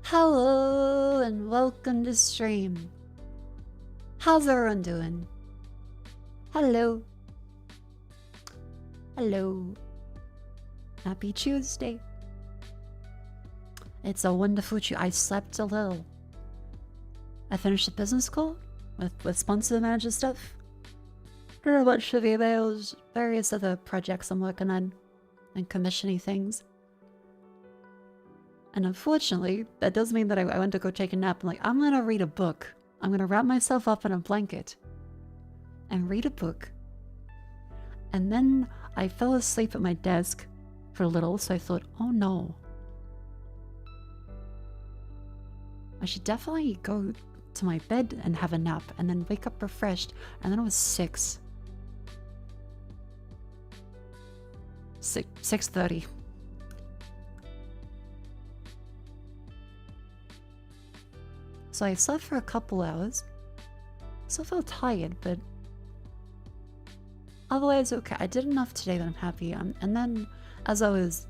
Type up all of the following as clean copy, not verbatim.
Hello and welcome to stream. How's everyone doing? Hello. Hello. Happy Tuesday. It's a wonderful I slept a little. I finished the business call with sponsor manager stuff. There are a bunch of emails, various other projects I'm working on, and commissioning things. And unfortunately, that does mean that I went to go take a nap. I'm gonna read a book. I'm gonna wrap myself up in a blanket and read a book. And then I fell asleep at my desk for a little, so I thought, oh no. I should definitely go to my bed and have a nap and then wake up refreshed. And then it was 6:30. So I slept for a couple hours. Still felt tired, but otherwise okay. I did enough today that I'm happy. And then as I was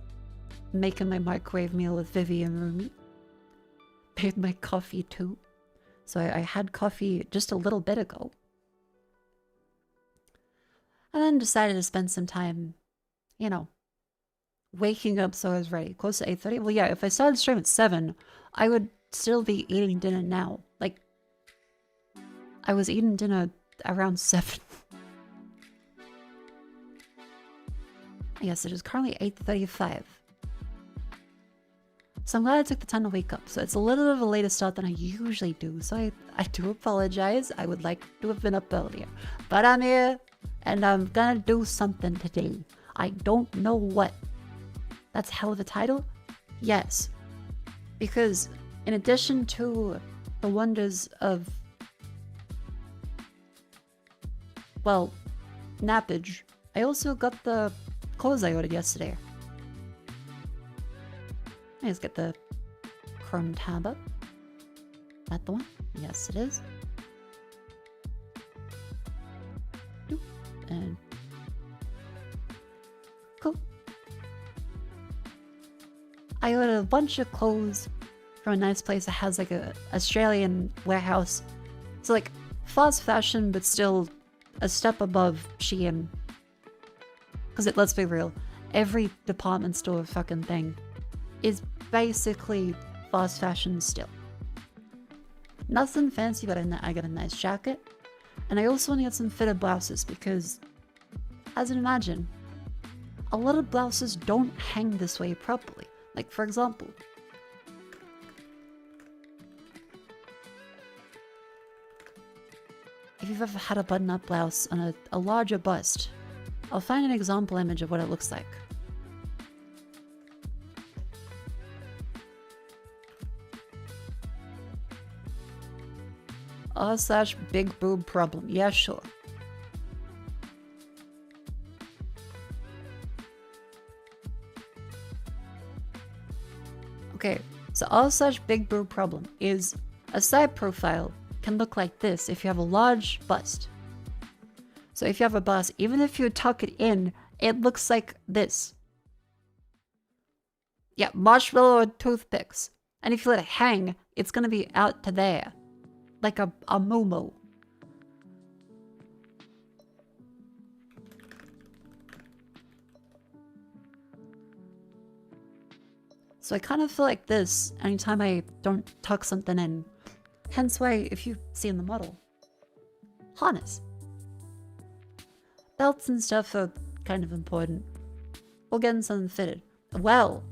making my microwave meal with Vivi and Rumi, made my coffee too. So I had coffee just a little bit ago. And then decided to spend some time, you know, waking up so I was ready. Close to 8:30. Well, yeah, if I started stream at 7, I would still be eating dinner now. Like, I was eating dinner around 7. Yes, it is currently 8:35. So I'm glad I took the time to wake up. So it's a little bit of a later start than I usually do. So I do apologize. I would like to have been up earlier. But I'm here, and I'm gonna do something today. I don't know what. That's hell of a title? Yes. Because in addition to the wonders of, well, nappage, I also got the clothes I ordered yesterday. I just get the Chrome tab up. That the one? Yes, it is. And cool. I ordered a bunch of clothes from a nice place that has like a Australian warehouse. So like fast fashion, but still a step above Shein. Because let's be real, every department store fucking thing is basically fast fashion still. Nothing fancy, but I got a nice jacket. And I also want to get some fitted blouses because, as you imagine, a lot of blouses don't hang this way properly. Like, for example, if you've ever had a button-up blouse on a larger bust, I'll find an example image of what it looks like. r/big boob problem. Yeah, sure. Okay, so r/big boob problem is a side profile can look like this if you have a large bust. So if you have a bust, even if you tuck it in, it looks like this. Yeah, marshmallow or toothpicks. And if you let it hang, it's gonna be out to there. Like a moo-moo. So I kind of feel like this anytime I don't tuck something in. Hence why, if you see in the model, harness. Belts and stuff are kind of important. We'll get something fitted. Well,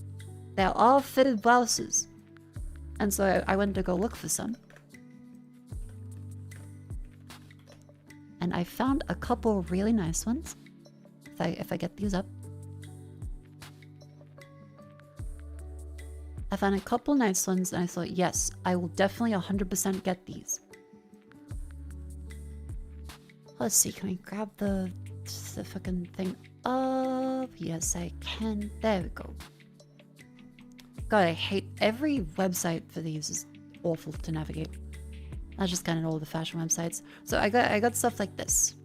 they're all fitted blouses. And so I went to go look for some. And I found a couple really nice ones. If I get these up. I found a couple nice ones and I thought, yes, I will definitely 100% get these. Let's see, can we grab the fucking thing up? Yes, I can. There we go. God, I hate every website for these is awful to navigate. That's just kind of all the fashion websites. So I got stuff like this.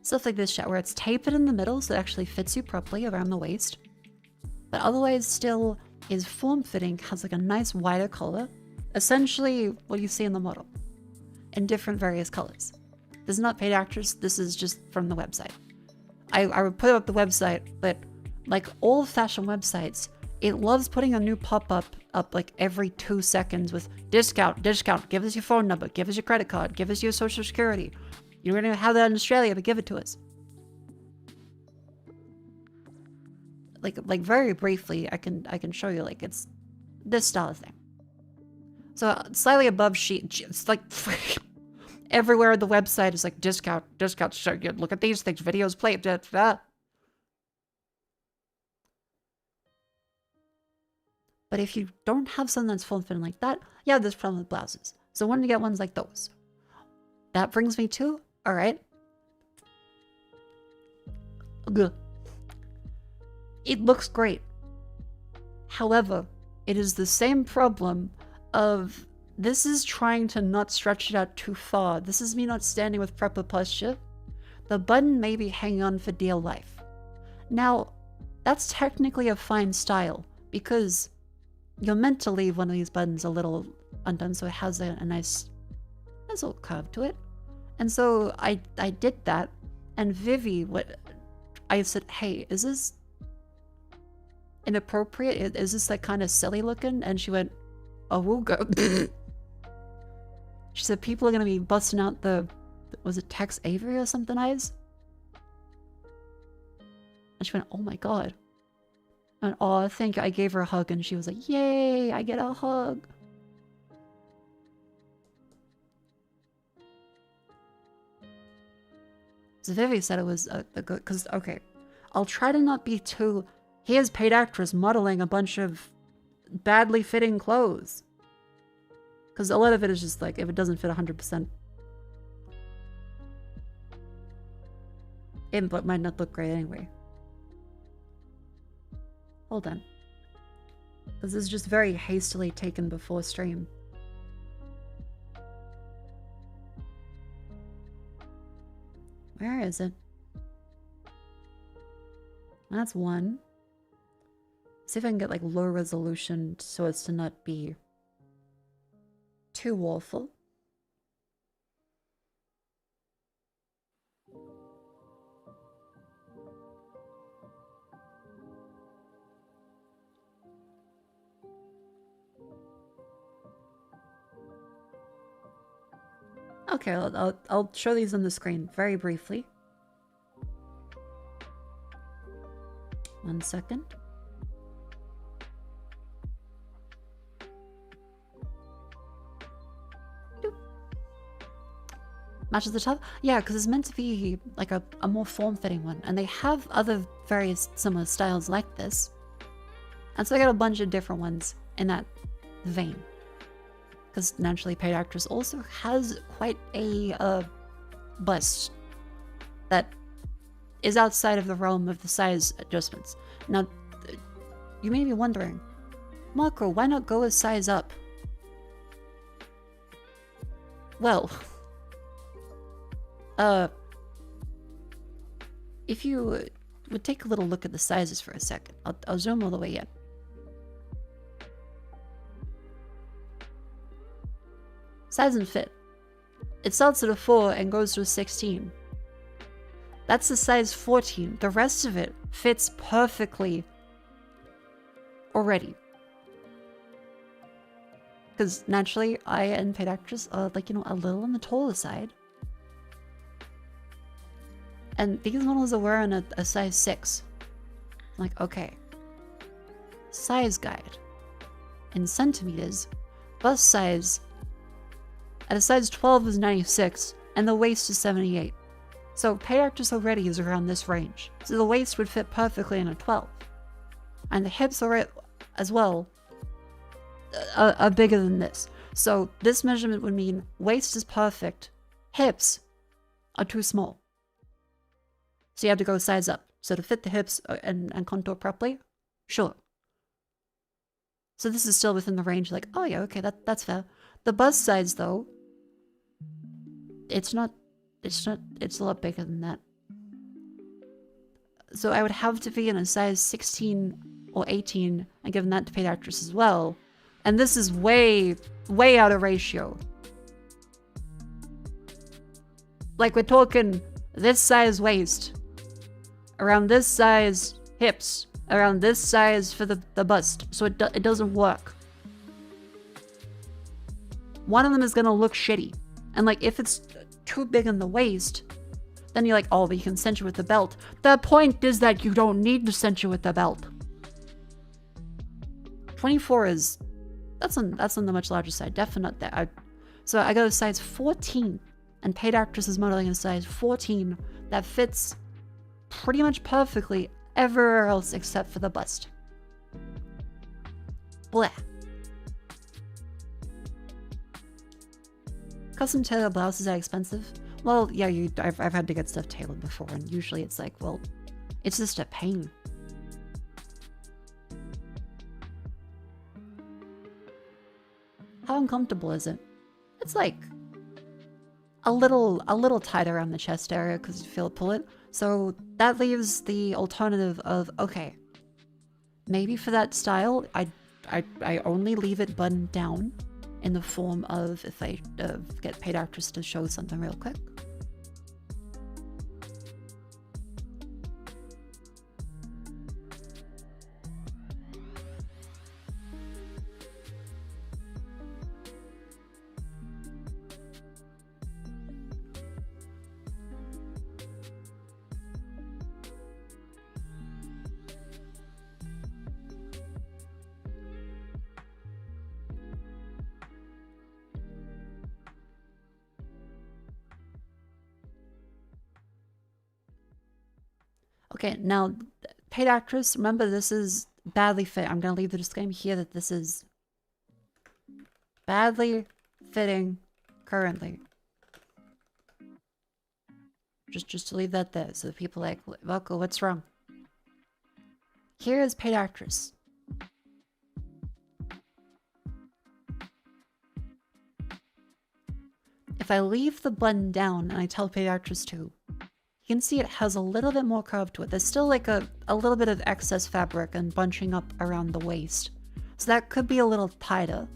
Stuff like this shit, where it's tapered in the middle so it actually fits you properly around the waist. But otherwise still is form-fitting, has like a nice wider collar. Essentially what you see in the model. In different various colors. This is not paid actors, this is just from the website. I would put up the website, but like all fashion websites, it loves putting a new pop-up up like every 2 seconds with discount, give us your phone number, give us your credit card, give us your social security. You don't even have that in Australia, but give it to us. Like very briefly, I can show you, like, it's this style of thing. So slightly above sheet, it's like everywhere on the website is like discount, look at these things, videos play, blah, blah. But if you don't have something that's form-fitting like that, yeah, there's problem with blouses. So when you get ones like those. That brings me to, all right. Ugh. It looks great. However, it is the same problem of this is trying to not stretch it out too far. This is me not standing with proper posture. The button may be hanging on for dear life. Now, that's technically a fine style because you're meant to leave one of these buttons a little undone so it has a nice little curve to it. And so I did that, and Vivi, I said, hey, is this inappropriate? Is this like kind of silly looking? And she went, oh, we'll go. She said people are gonna be busting out the, was it Tex Avery or something eyes? And she went, oh my god. And oh, thank you. I gave her a hug and she was like, yay, I get a hug. So Vivi said it was a good, because, okay, I'll try to not be too, here's paid actress modeling a bunch of badly fitting clothes. Because a lot of it is just like, if it doesn't fit 100%, it might not look great anyway. Hold on. This is just very hastily taken before stream. Where is it? That's one. See if I can get like low resolution so as to not be too awful. Okay, I'll show these on the screen very briefly. 1 second. Matches the top? Yeah, because it's meant to be like a more form-fitting one. And they have other various similar styles like this. And so I got a bunch of different ones in that vein. Because Naturally Paid Actress also has quite a bust that is outside of the realm of the size adjustments. Now, you may be wondering, Mako, why not go a size up? Well, if you would take a little look at the sizes for a second, I'll zoom all the way in. Size and fit. It starts at a 4 and goes to a 16. That's the size 14. The rest of it fits perfectly already. Because naturally, I and Paid Actress are like, you know, a little on the taller side. And these models are wearing a size 6. I'm like, okay. Size guide. In centimeters, bust size at a size 12 is 96, and the waist is 78. So Paid Actress already is around this range. So the waist would fit perfectly in a 12. And the hips are as well are bigger than this. So this measurement would mean waist is perfect, hips are too small. So you have to go size up. So to fit the hips and contour properly, sure. So this is still within the range, like, oh yeah, okay, that's fair. The bust size though, it's a lot bigger than that. So I would have to be in a size 16 or 18 and given that to paid actress as well. And this is way, way out of ratio. Like, we're talking this size waist, around this size hips, around this size for the bust. So it doesn't work. One of them is gonna look shitty. And like, if it's too big in the waist, then you're like, oh, but you can cinch it with the belt. The point is that you don't need to cinch it with the belt. 24 is, that's on the much larger side. Definitely that. So I got a size 14, and paid actress is modeling a size 14 that fits pretty much perfectly everywhere else except for the bust. Bleh. Custom tailored blouses are expensive. Well, yeah, I've had to get stuff tailored before, and usually it's like, well, it's just a pain. How uncomfortable is it? It's like a little tight around the chest area because you feel it pull it. So that leaves the alternative of, okay, maybe for that style, I only leave it buttoned down in the form of, if I get paid actress to show something real quick. Okay, now, paid actress, remember this is badly fit. I'm gonna leave the disclaimer here that this is badly fitting currently. Just to leave that there, so that people like, Mako, what's wrong? Here is paid actress. If I leave the button down and I tell paid actress to, you can see it has a little bit more curve to it. There's still like a little bit of excess fabric and bunching up around the waist. So that could be a little tighter.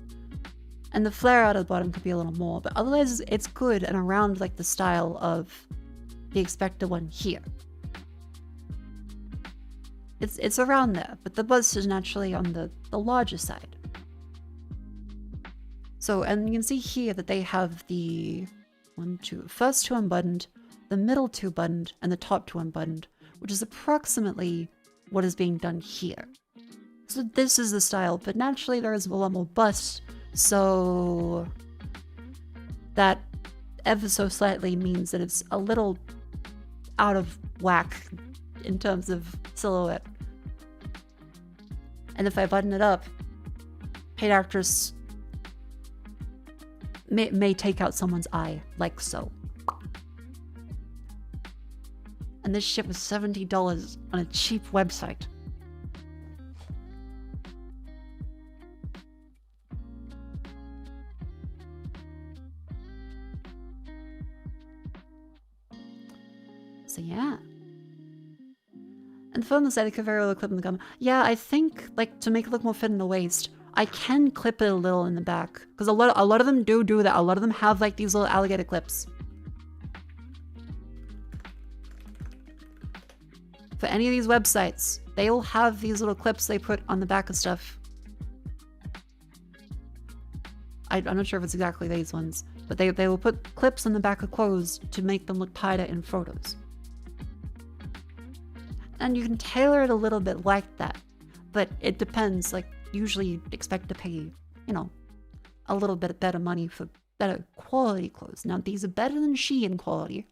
And the flare out of the bottom could be a little more, but otherwise it's good and around like the style of the expected one here. It's around there, but the bust is naturally on the larger side. So, and you can see here that they have the first two unbuttoned, the middle two buttoned, and the top two unbuttoned, which is approximately what is being done here. So this is the style, but naturally there is a lot more bust, so that ever so slightly means that it's a little out of whack in terms of silhouette. And if I button it up, paid actress may take out someone's eye, like so. And this shit was $70 on a cheap website. So yeah. And the phone said I could very well clip in the gum. Yeah, I think, like, to make it look more fit in the waist, I can clip it a little in the back. Because a lot of them do that. A lot of them have, like, these little alligator clips. For any of these websites, they will have these little clips they put on the back of stuff. I'm not sure if it's exactly these ones, but they will put clips on the back of clothes to make them look tighter in photos. And you can tailor it a little bit like that, but it depends. Like, usually you expect to pay, you know, a little bit better money for better quality clothes. Now, these are better than Shein quality.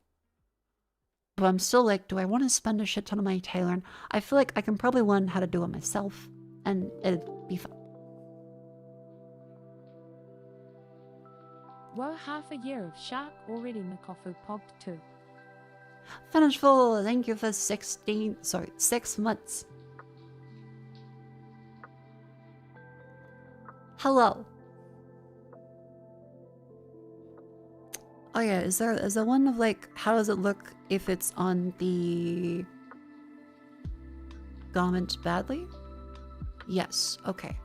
But I'm still like, do I want to spend a shit ton of money tailoring? I feel like I can probably learn how to do it myself, and it'd be fun. Well, half a year of Shark already Mako pogged too. Finish full, thank you for 6 months. Hello. Oh yeah, is there one of like, how does it look if it's on the garment badly? Yes, okay.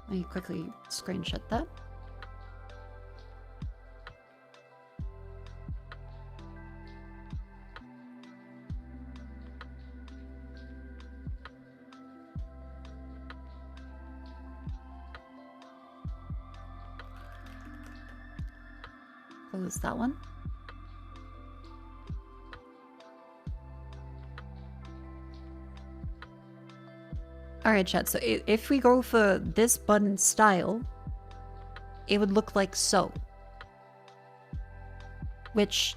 Let me quickly screenshot that. Close that one. Alright, chat, so if we go for this button style, it would look like so. Which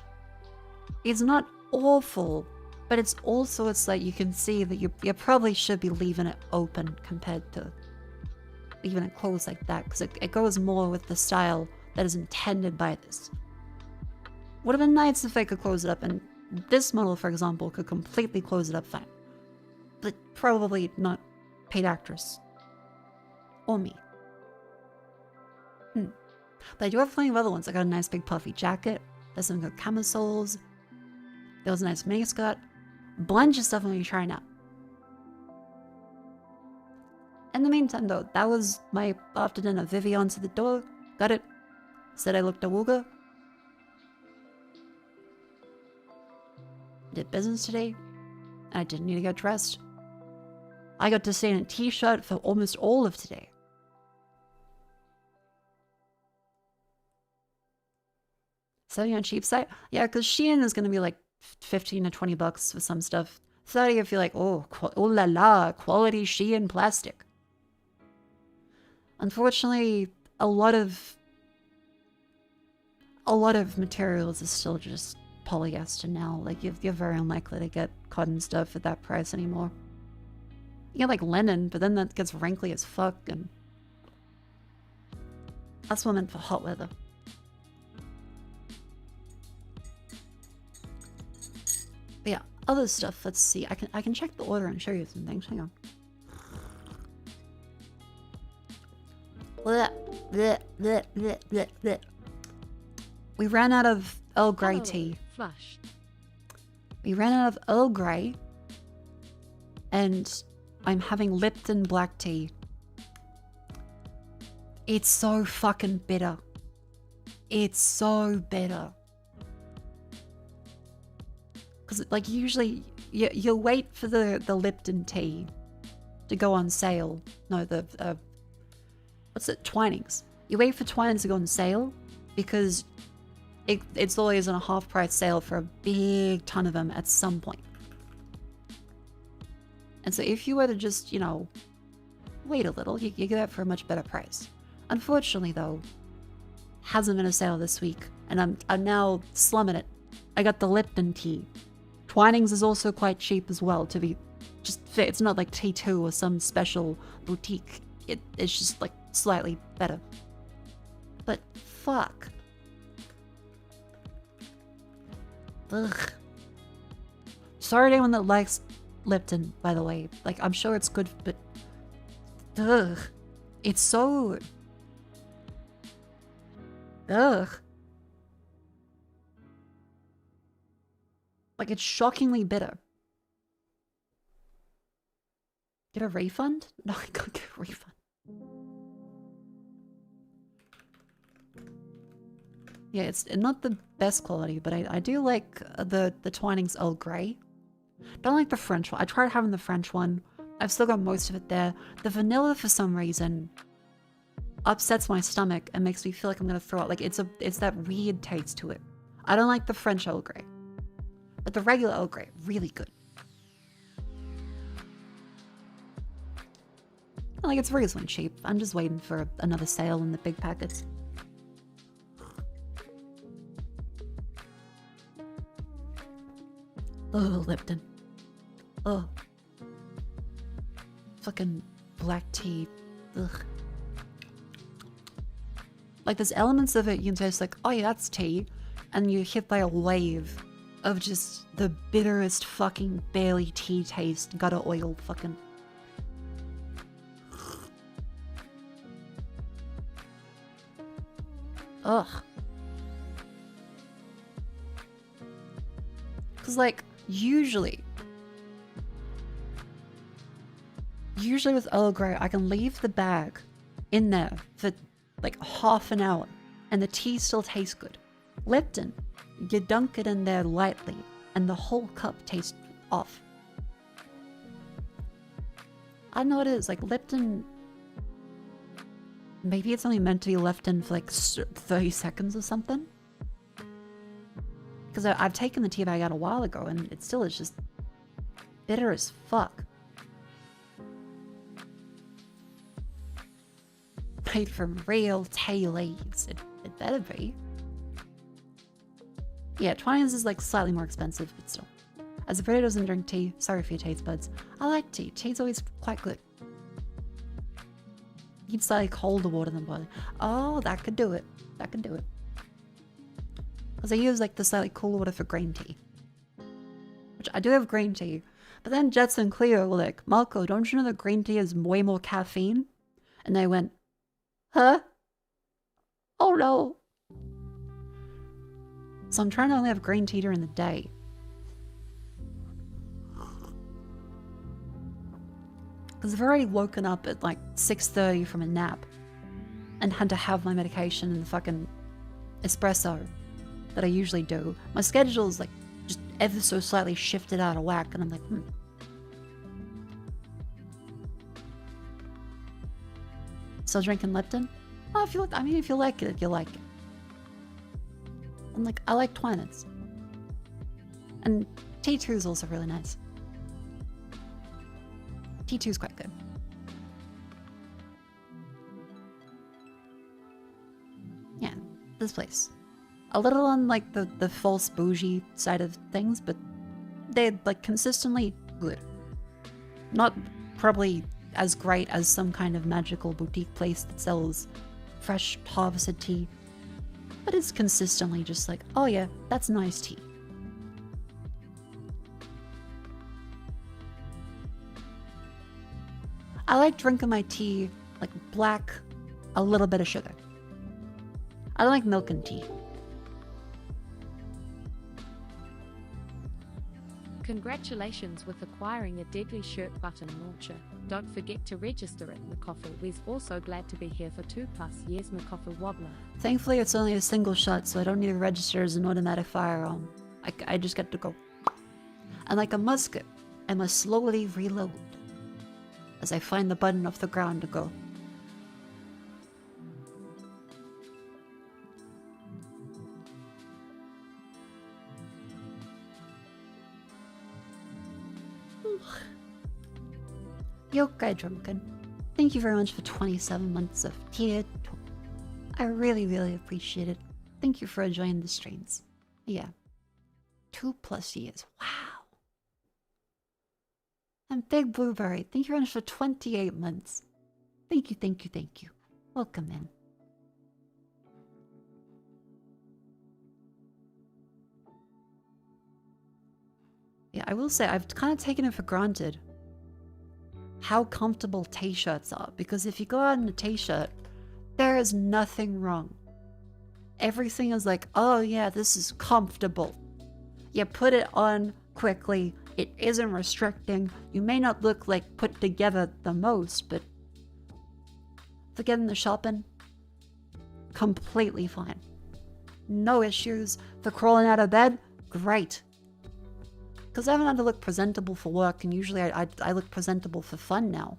is not awful, but it's also, it's like you can see that you probably should be leaving it open compared to leaving it closed like that, because it goes more with the style that is intended by this. Would have been nice if I could close it up, and this model, for example, could completely close it up fine. But probably not paid actress. Or me. But I do have plenty of other ones. I got a nice big puffy jacket. There's some good camisoles. There was a nice mini skirt. Bunch of stuff I'm going to be trying out. In the meantime, though, that was my after dinner. Vivi answered the door. Got it. Said I looked a wooga. Did business today. And I didn't need to get dressed. I got to stay in a t-shirt for almost all of today. Selling on cheap site? Yeah, because Shein is going to be like 15 to 20 bucks for some stuff. 30 if you're like, oh la la, quality Shein plastic. Unfortunately, a lot of materials is still just polyester now. Like, you're very unlikely to get cotton stuff at that price anymore. You get like linen, but then that gets wrinkly as fuck, and that's what meant for hot weather. But yeah, other stuff. Let's see. I can check the order and show you some things. Hang on. Blech, blech, blech, blech, blech, blech. We ran out of Earl Grey tea. Flush. We ran out of Earl Grey, and I'm having Lipton black tea. It's so fucking bitter. It's so bitter. Because, like, usually you'll wait for the Lipton tea to go on sale. No, what's it? Twinings. You wait for Twinings to go on sale because it's always on a half-price sale for a big ton of them at some point. And so if you were to just, you know, wait a little, you get it for a much better price. Unfortunately, though, hasn't been a sale this week, and I'm now slumming it. I got the Lipton tea. Twinings is also quite cheap as well, to be just fair. It's not like T2 or some special boutique. It's just like slightly better. But fuck. Ugh. Sorry to anyone that likes Lipton, by the way. Like, I'm sure it's good, but ugh. It's so... Ugh. Like, it's shockingly bitter. Get a refund? No, I can't get a refund. Yeah, it's not the best quality, but I do like the Twinings Earl Grey. Don't like the French one. I tried having the French one. I've still got most of it there. The vanilla, for some reason, upsets my stomach and makes me feel like I'm gonna throw up. Like, it's that weird taste to it. I don't like the French Earl Grey. But the regular Earl Grey, really good. Like, it's reasonably cheap. I'm just waiting for another sale in the big packets. Oh, Lipton. Oh. Fucking black tea. Ugh. Like, there's elements of it you can taste like, oh yeah, that's tea. And you're hit by a wave of just the bitterest fucking barely tea taste. Gutter oil fucking. Ugh. Because, like, usually Usually with Earl Grey, I can leave the bag in there for like half an hour and the tea still tastes good. Lipton, you dunk it in there lightly and the whole cup tastes off. I don't know what it is, like Lipton, maybe it's only meant to be left in for like 30 seconds or something. Because I've taken the tea bag out a while ago and it still is just bitter as fuck. Made from real tea leaves. It better be. Yeah, Twinings is like slightly more expensive, but still. As a Brito doesn't drink tea, sorry for your taste buds. I like tea. Tea's always quite good. You'd slightly colder water than boiling. Oh, that could do it. That could do it. Because I use like the slightly cooler water for green tea. Which I do have green tea. But then Jets and Cleo were like, Mako, don't you know that green tea has way more caffeine? And they went, huh? Oh no. So I'm trying to only have green tea during the day. Because I've already woken up at like 6:30 from a nap. And had to have my medication and the fucking espresso that I usually do. My schedule's like just ever so slightly shifted out of whack. And I'm like, Still drinking Lipton? Oh, if you like, I mean, if you like it, you like it. And like, I like Twinings. And T2 is also really nice. T2 is quite good. Yeah, this place. A little on like the false bougie side of things, but they're like consistently good. Not probably as great as some kind of magical boutique place that sells fresh harvested tea, but it's consistently just like, oh yeah, that's nice tea. I like drinking my tea like black, a little bit of sugar. I don't like milk and tea. Congratulations with acquiring a deadly shirt button launcher. Don't forget to register at Mako. We're also glad to be here for 2+ years, Mako Wobbler. Thankfully, it's only a single shot, so I don't need to register as an automatic firearm. I just get to go. And like a musket, I must slowly reload as I find the button off the ground to go. Yokai Drunken, thank you very much for 27 months of tier 2. I really, really appreciate it. Thank you for enjoying the streams. Yeah. 2+ years. Wow. And Big Blueberry, thank you very much for 28 months. Thank you, thank you, thank you. Welcome in. Yeah, I will say, I've kind of taken it for granted how comfortable t-shirts are, because if you go out in a t-shirt, there is nothing wrong. Everything is like, oh yeah, this is comfortable. You put it on quickly, it isn't restricting, you may not look like put together the most, but for getting the shopping, completely fine. No issues. For crawling out of bed, great. Because I haven't had to look presentable for work, and usually I look presentable for fun now.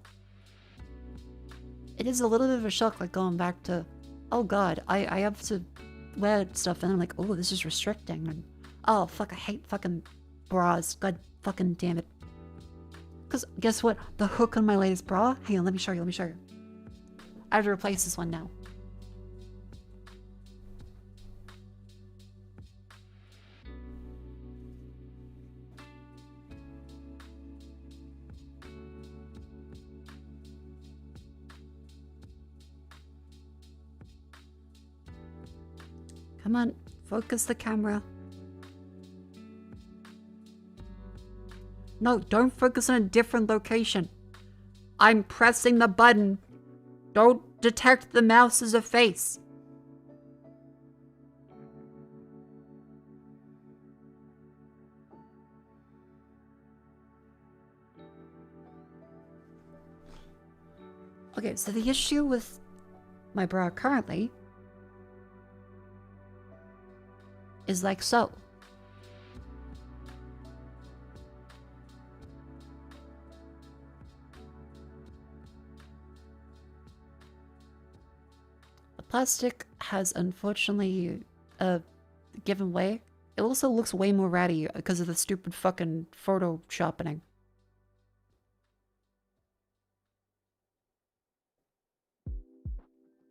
It is a little bit of a shock, like going back to, oh god, I have to wear stuff, and I'm like, oh, this is restricting, and oh fuck, I hate fucking bras, god fucking damn it. Because guess what? The hook on my latest bra, hang on, let me show you. I have to replace this one now. Come on, focus the camera. No, don't focus on a different location. I'm pressing the button. Don't detect the mouse as a face. Okay, so the issue with my bra currently is like so. The plastic has unfortunately given way. It also looks way more ratty because of the stupid fucking photoshopping.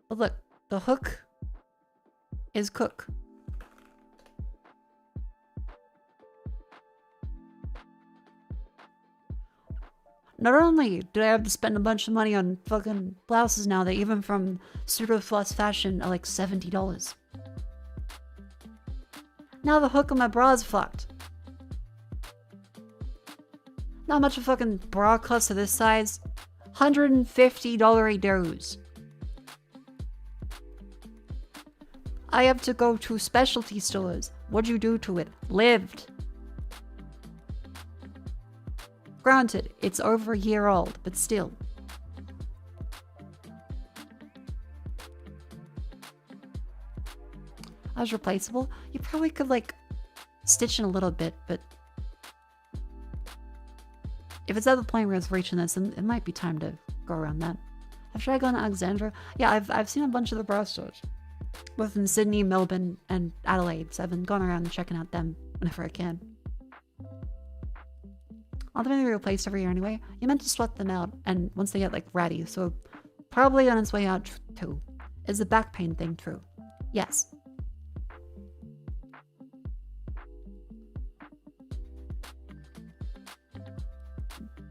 But look, the hook is cook. Not only do I have to spend a bunch of money on fucking blouses now, that even from pseudo floss fashion are like $70. Now the hook on my bra is fucked. Not much of a fucking bra costs of this size. $150 dues. I have to go to specialty stores. What'd you do to it? Lived. Granted, it's over a year old, but still. I was replaceable. You probably could, like, stitch in a little bit, but if it's at the point where it's reaching this, then it might be time to go around that. Have I gone to Alexandra? Yeah, I've seen a bunch of the bra stores. Both in Sydney, Melbourne, and Adelaide, so I've been going around and checking out them whenever I can. All the way they replaced every year anyway. You meant to swap them out, and once they get like ratty, so probably on its way out too. Is the back pain thing true? Yes.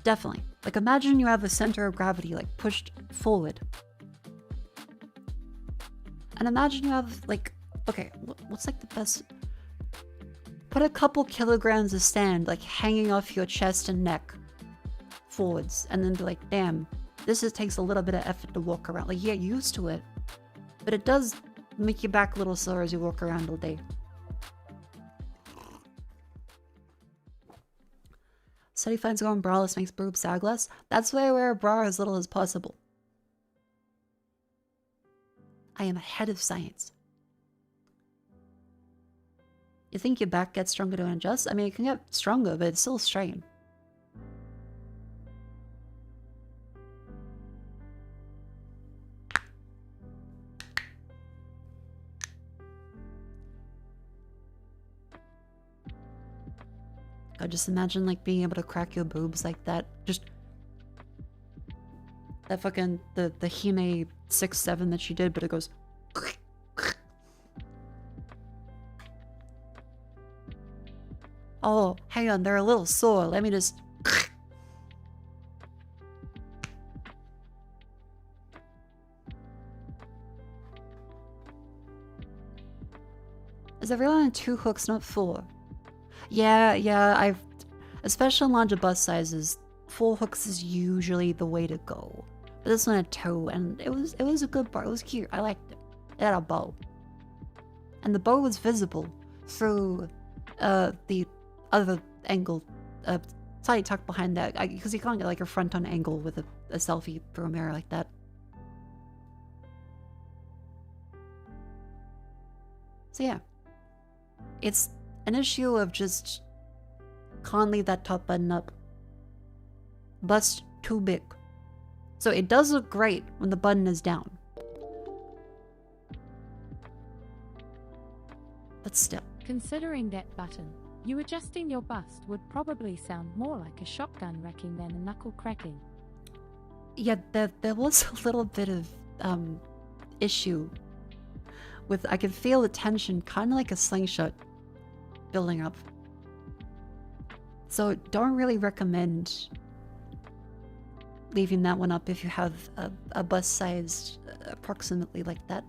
Definitely. Like imagine you have the center of gravity like pushed forward. And imagine you have like, okay, what's like the best? Put a couple kilograms of sand like hanging off your chest and neck forwards, and then be like, damn, this just takes a little bit of effort to walk around. Like, you get used to it, but it does make your back a little sore as you walk around all day. Study finds going braless makes boobs sag less. That's why I wear a bra as little as possible. I am ahead of science. You think your back gets stronger to adjust? I mean, it can get stronger, but it's still a strain. I just imagine like being able to crack your boobs like that. Just that fucking the Hime 6-7 that she did, but it goes. Oh, hang on, they're a little sore. Let me just. Is everyone on 2 hooks, not 4? Yeah, especially on larger bust sizes, 4 hooks is usually the way to go. But this one had 2, and it was a good bar. It was cute. I liked it. It had a bow. And the bow was visible through the other angle, slightly tucked behind that, because you can't get like a front-on angle with a selfie through a mirror like that. So yeah, it's an issue of just can't leave that top button up. Bust too big. So it does look great when the button is down. But still. Considering that button, you adjusting your bust would probably sound more like a shotgun racking than a knuckle cracking. Yeah, there was a little bit of issue with, I could feel the tension, kind of like a slingshot building up. So don't really recommend leaving that one up if you have a bust size approximately like that.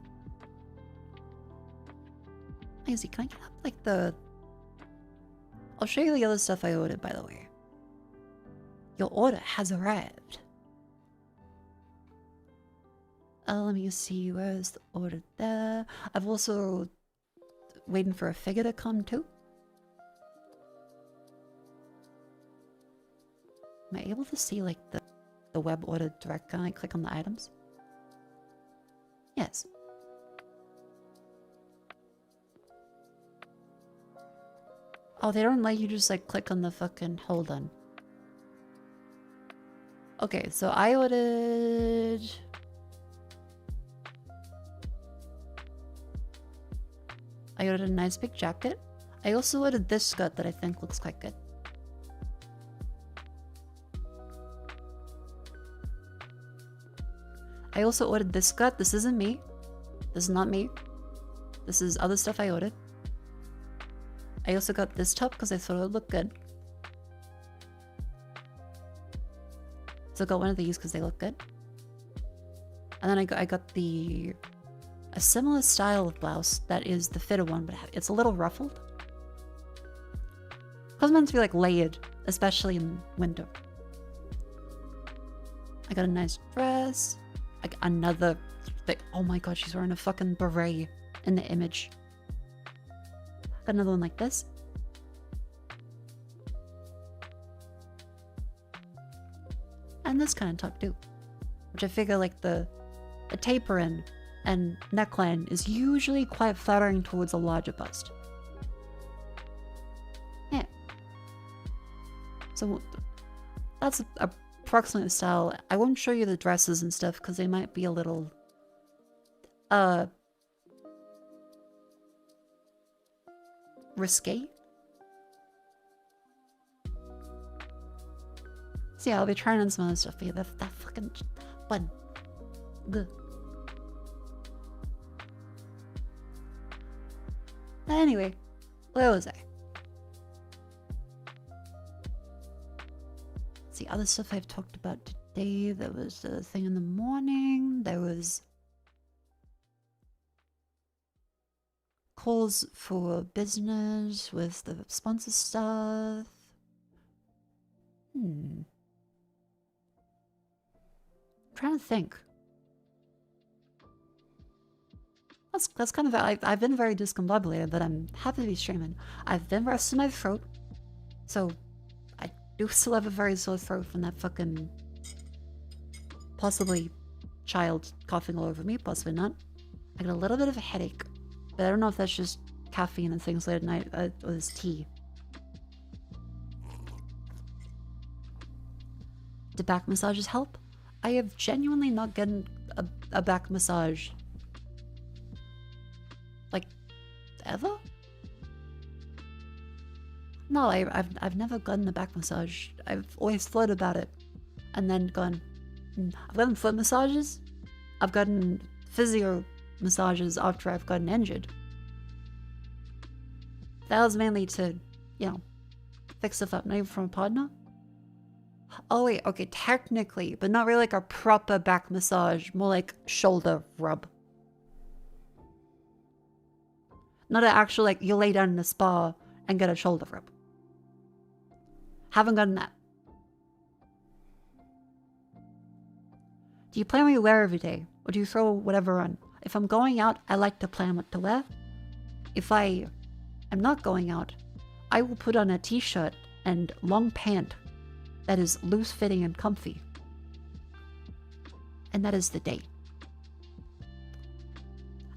Easy, can I get up like the... I'll show you the other stuff I ordered, by the way. Your order has arrived. Let me see, where's the order there? I've also waiting for a figure to come too. Am I able to see like the web order direct? Can I click on the items? Yes. Oh, they don't let you just like click on the fucking... Hold on. Okay, so I ordered... a nice big jacket. I also ordered this skirt that I think looks quite good. I also ordered this skirt. This isn't me. This is not me. This is other stuff I ordered. I also got this top because I thought it would look good. So I got one of these because they look good. And then I got a similar style of blouse that is the fitted one, but it's a little ruffled. Because meant to be like layered, especially in winter. I got a nice dress. Like another thing. Oh my god, she's wearing a fucking beret in the image. Got another one like this. And this kind of top too. Which I figure like the taper in and neckline is usually quite flattering towards a larger bust. Yeah. So that's approximately the style. I won't show you the dresses and stuff because they might be a little risque. So yeah, I'll be trying on some other stuff, but yeah, that fucking fun. Good. Anyway, where was I? Let's see, other stuff I've talked about today. There was a thing in the morning. There was calls for business with the sponsor stuff. Trying to think. That's kind of... I've been very discombobulated, but I'm happy to be streaming. I've been resting my throat, so I do still have a very sore throat from that fucking... possibly child coughing all over me, possibly not. I got a little bit of a headache, but I don't know if that's just caffeine and things late at night, or this tea. Do back massages help? I have genuinely not gotten a back massage. Like, ever? No, I've never gotten a back massage. I've always thought about it. And then gone, I've gotten foot massages. I've gotten physio massages after I've gotten injured. That was mainly to, you know, fix stuff up, not even from a partner. Oh wait, okay, technically, but not really like a proper back massage, more like shoulder rub. Not an actual, like, you lay down in a spa and get a shoulder rub. Haven't gotten that. Do you plan what you wear every day? Or do you throw whatever on? If I'm going out, I like to plan what to wear. If I am not going out, I will put on a t-shirt and long pant that is loose fitting and comfy. And that is the day.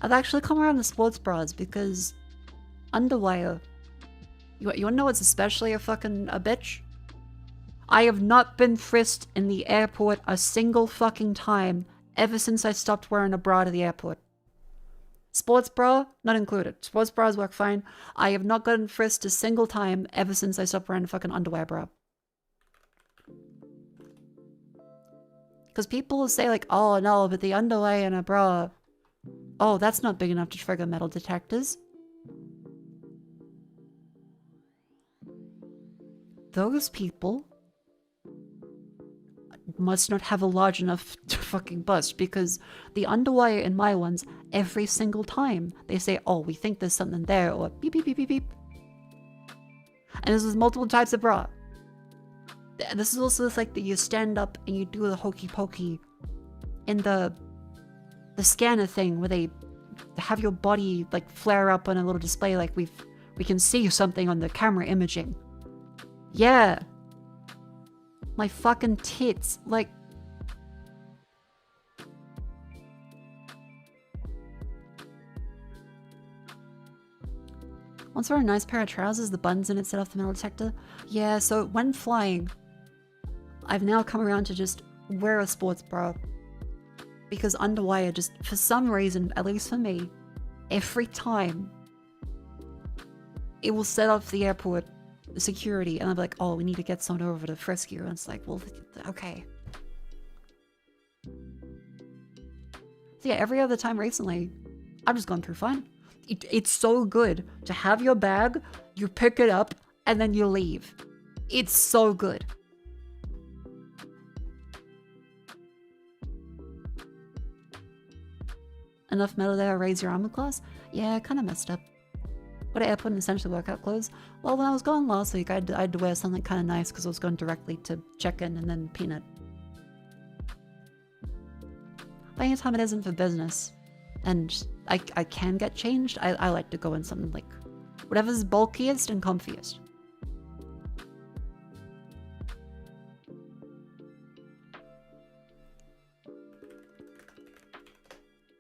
I've actually come around to sports bras because underwire. You wanna know what's especially a bitch? I have not been frisked in the airport a single fucking time ever since I stopped wearing a bra to the airport. Sports bra, not included. Sports bras work fine. I have not gotten frisked a single time ever since I stopped wearing a fucking underwear bra. Because people will say like, oh no, but the underwear in a bra, oh, that's not big enough to trigger metal detectors. Those people must not have a large enough fucking bust, because the underwire in my ones, every single time, they say, oh, we think there's something there, or beep, beep, beep, beep, beep. And this is multiple types of bra. This is also like that you stand up and you do the hokey pokey in the scanner thing where they have your body like flare up on a little display like we can see something on the camera imaging. Yeah. My fucking tits. Like, Once wear a nice pair of trousers, the buttons in it set off the metal detector. Yeah, so when flying, I've now come around to just wear a sports bra. Because underwire just, for some reason, at least for me, every time, it will set off the airport security, and I'll be like, oh, we need to get someone over to frisk you. And it's like, well, okay. So yeah, every other time recently, I've just gone through fine. It's so good to have your bag, you pick it up, and then you leave. It's so good. Enough metal there to raise your armor class? Yeah, kind of messed up. What I put in essentially workout clothes? Well, when I was gone last week, I had to wear something kind of nice because I was going directly to check-in and then peanut. But anytime it isn't for business, and I can get changed, I like to go in something like whatever's bulkiest and comfiest.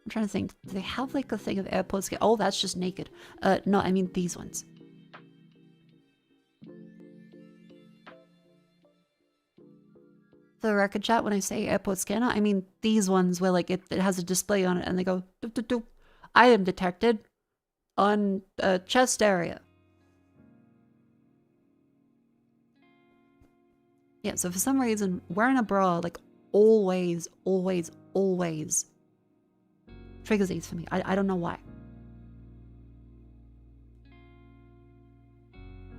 I'm trying to think. Do they have like a thing of airport scale? Oh, that's just naked. No, I mean these ones. For the record chat, when I say airport scanner, I mean these ones where like it has a display on it and they go doop, doop, doop. Item detected on chest area. Yeah, so for some reason, wearing a bra like always triggers these for me. I don't know why.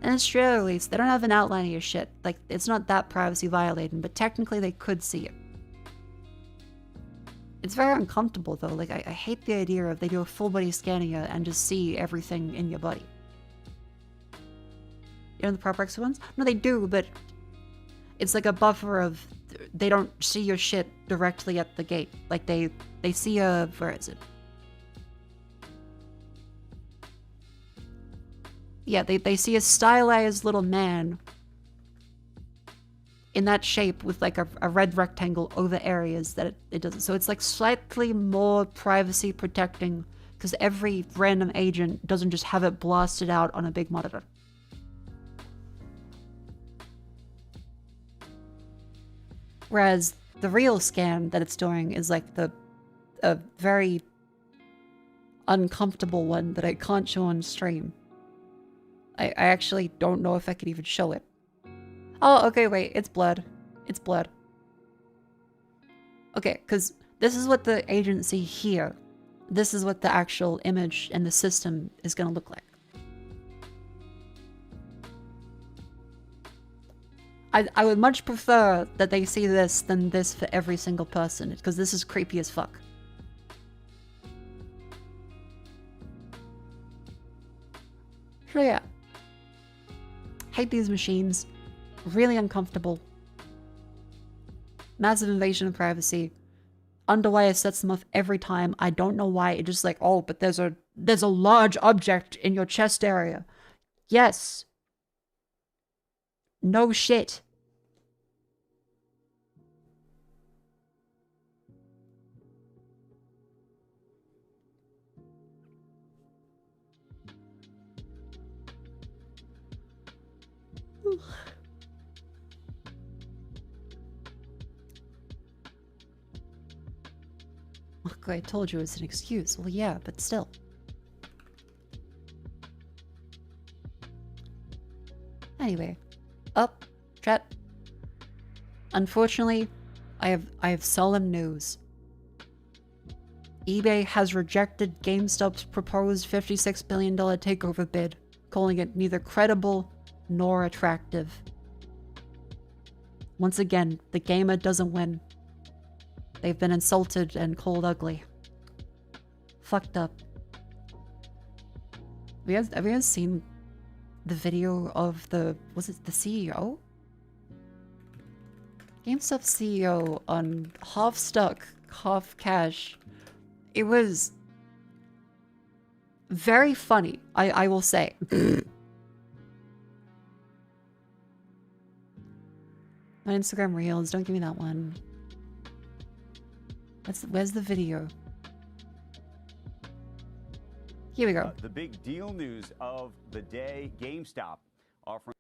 In Australia, at least, they don't have an outline of your shit. Like, it's not that privacy violating, but technically they could see it. It's very uncomfortable, though. Like, I hate the idea of they do a full body scan of you and just see everything in your body. You know the proper exit ones? No, they do, but it's like a buffer of they don't see your shit directly at the gate. Like, they see a... where is it? Yeah, they see a stylized little man in that shape with like a red rectangle over areas that it doesn't. So it's like slightly more privacy protecting because every random agent doesn't just have it blasted out on a big monitor. Whereas the real scan that it's doing is like a very uncomfortable one that I can't show on stream. I actually don't know if I could even show it. Oh, okay, wait, it's blood. It's blood. Okay, because this is what the agents see here. This is what the actual image and the system is going to look like. I would much prefer that they see this than this for every single person, because this is creepy as fuck. So yeah. Hate these machines. Really uncomfortable. Massive invasion of privacy. Underwire sets them off every time. I don't know why. It's just like, oh, but there's a large object in your chest area. Yes. No shit. Look, I told you it's an excuse. Well, yeah, but still. Anyway, up, chat. Unfortunately, I have solemn news. eBay has rejected GameStop's proposed $56 billion takeover bid, calling it neither credible nor attractive. Once again, the gamer doesn't win. They've been insulted and called ugly. Fucked up. Have you guys seen the video of the... was it the CEO? GameStop CEO on half stuck, half cash. It was very funny, I will say. My Instagram Reels, don't give me that one. Where's the video? Here we go. The big deal news of the day, GameStop offering...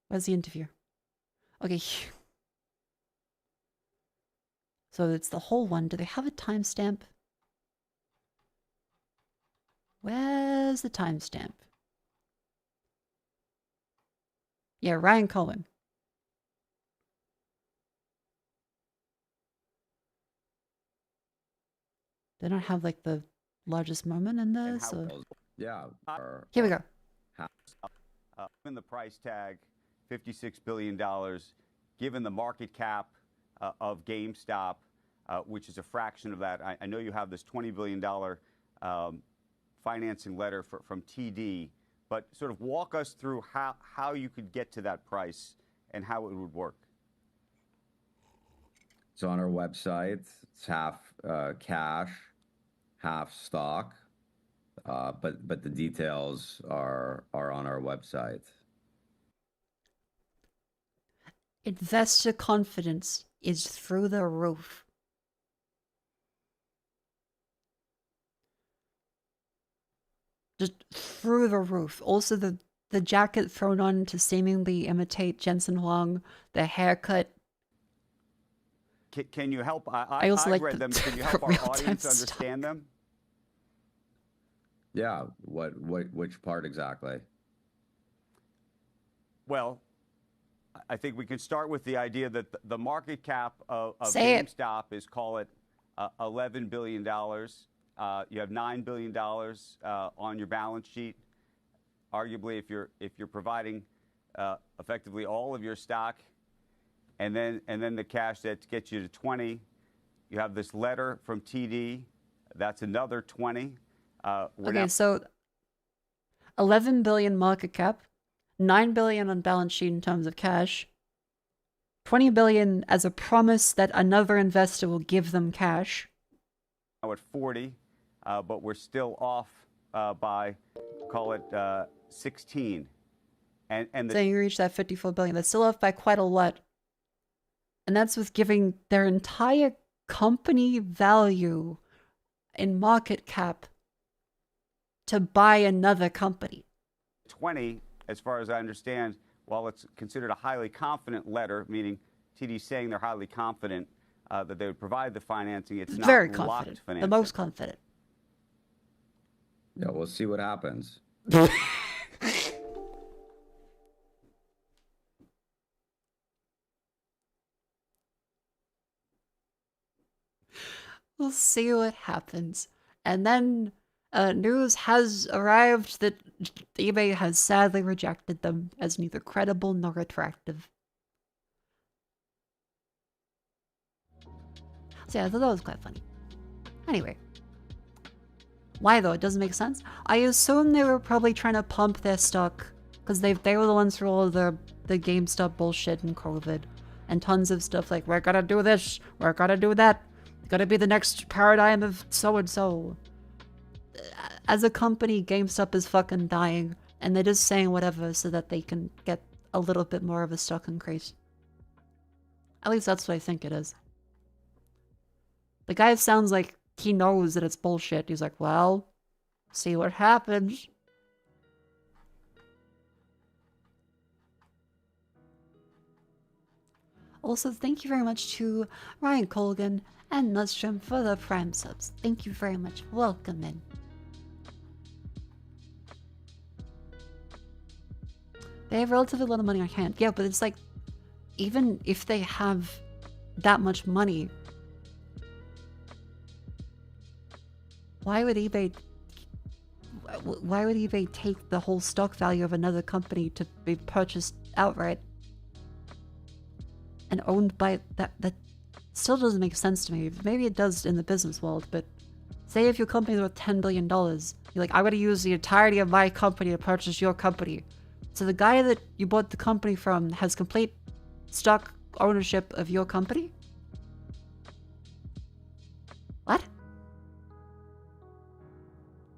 Where's the interview? Okay. So it's the whole one. Do they have a timestamp? Where's the timestamp? Yeah, Ryan Cohen. They don't have like the largest moment in there, so Yeah. here we go. Given the price tag, $56 billion, given the market cap of GameStop, which is a fraction of that. I know you have this $20 billion financing letter from TD, but sort of walk us through how you could get to that price and how it would work. So on our website, it's half cash, half stock, but the details are on our website. Investor confidence is through the roof. Just through the roof. Also, the jacket thrown on to seemingly imitate Jensen Huang, the haircut. Can you help? I also like read them. Can you the help our real-time audience understand stock. them? Yeah. Which part exactly? Well, I think we can start with the idea that the market cap of GameStop is, call it, $11 billion. You have $9 billion on your balance sheet. Arguably, if you're providing effectively all of your stock, and then the cash that gets you to 20, you have this letter from TD. That's another 20. Okay, so 11 billion market cap, 9 billion on balance sheet in terms of cash, 20 billion as a promise that another investor will give them cash. Now at 40, but we're still off by, call it 16. So you reach that 54 billion. That's still off by quite a lot. And that's with giving their entire company value in market cap to buy another company. 20, as far as I understand, while it's considered a highly confident letter, meaning TD saying they're highly confident that they would provide the financing, it's not very locked confident. financing. The most confident. Yeah, we'll see what happens. We'll see what happens. And then news has arrived that eBay has sadly rejected them as neither credible nor attractive. So yeah, I thought that was quite funny. Anyway. Why though? It doesn't make sense. I assume they were probably trying to pump their stock because they were the ones for all of the GameStop bullshit and COVID and tons of stuff like, we're gonna do this, we're gonna do that. Gonna be the next paradigm of so-and-so. As a company, GameStop is fucking dying, and they're just saying whatever so that they can get a little bit more of a stock increase. At least that's what I think it is. The guy sounds like he knows that it's bullshit. He's like, well, see what happens. Also, thank you very much to Ryan Colgan and Nutstrom for the Prime subs. Thank you very much. Welcome in. They have relatively little money on hand. Yeah, but it's like, even if they have that much money, why would eBay take the whole stock value of another company to be purchased outright and owned by that still doesn't make sense to me. Maybe it does in the business world, but say if your company's worth $10 billion, you're like, I'm going to use the entirety of my company to purchase your company. So the guy that you bought the company from has complete stock ownership of your company? What?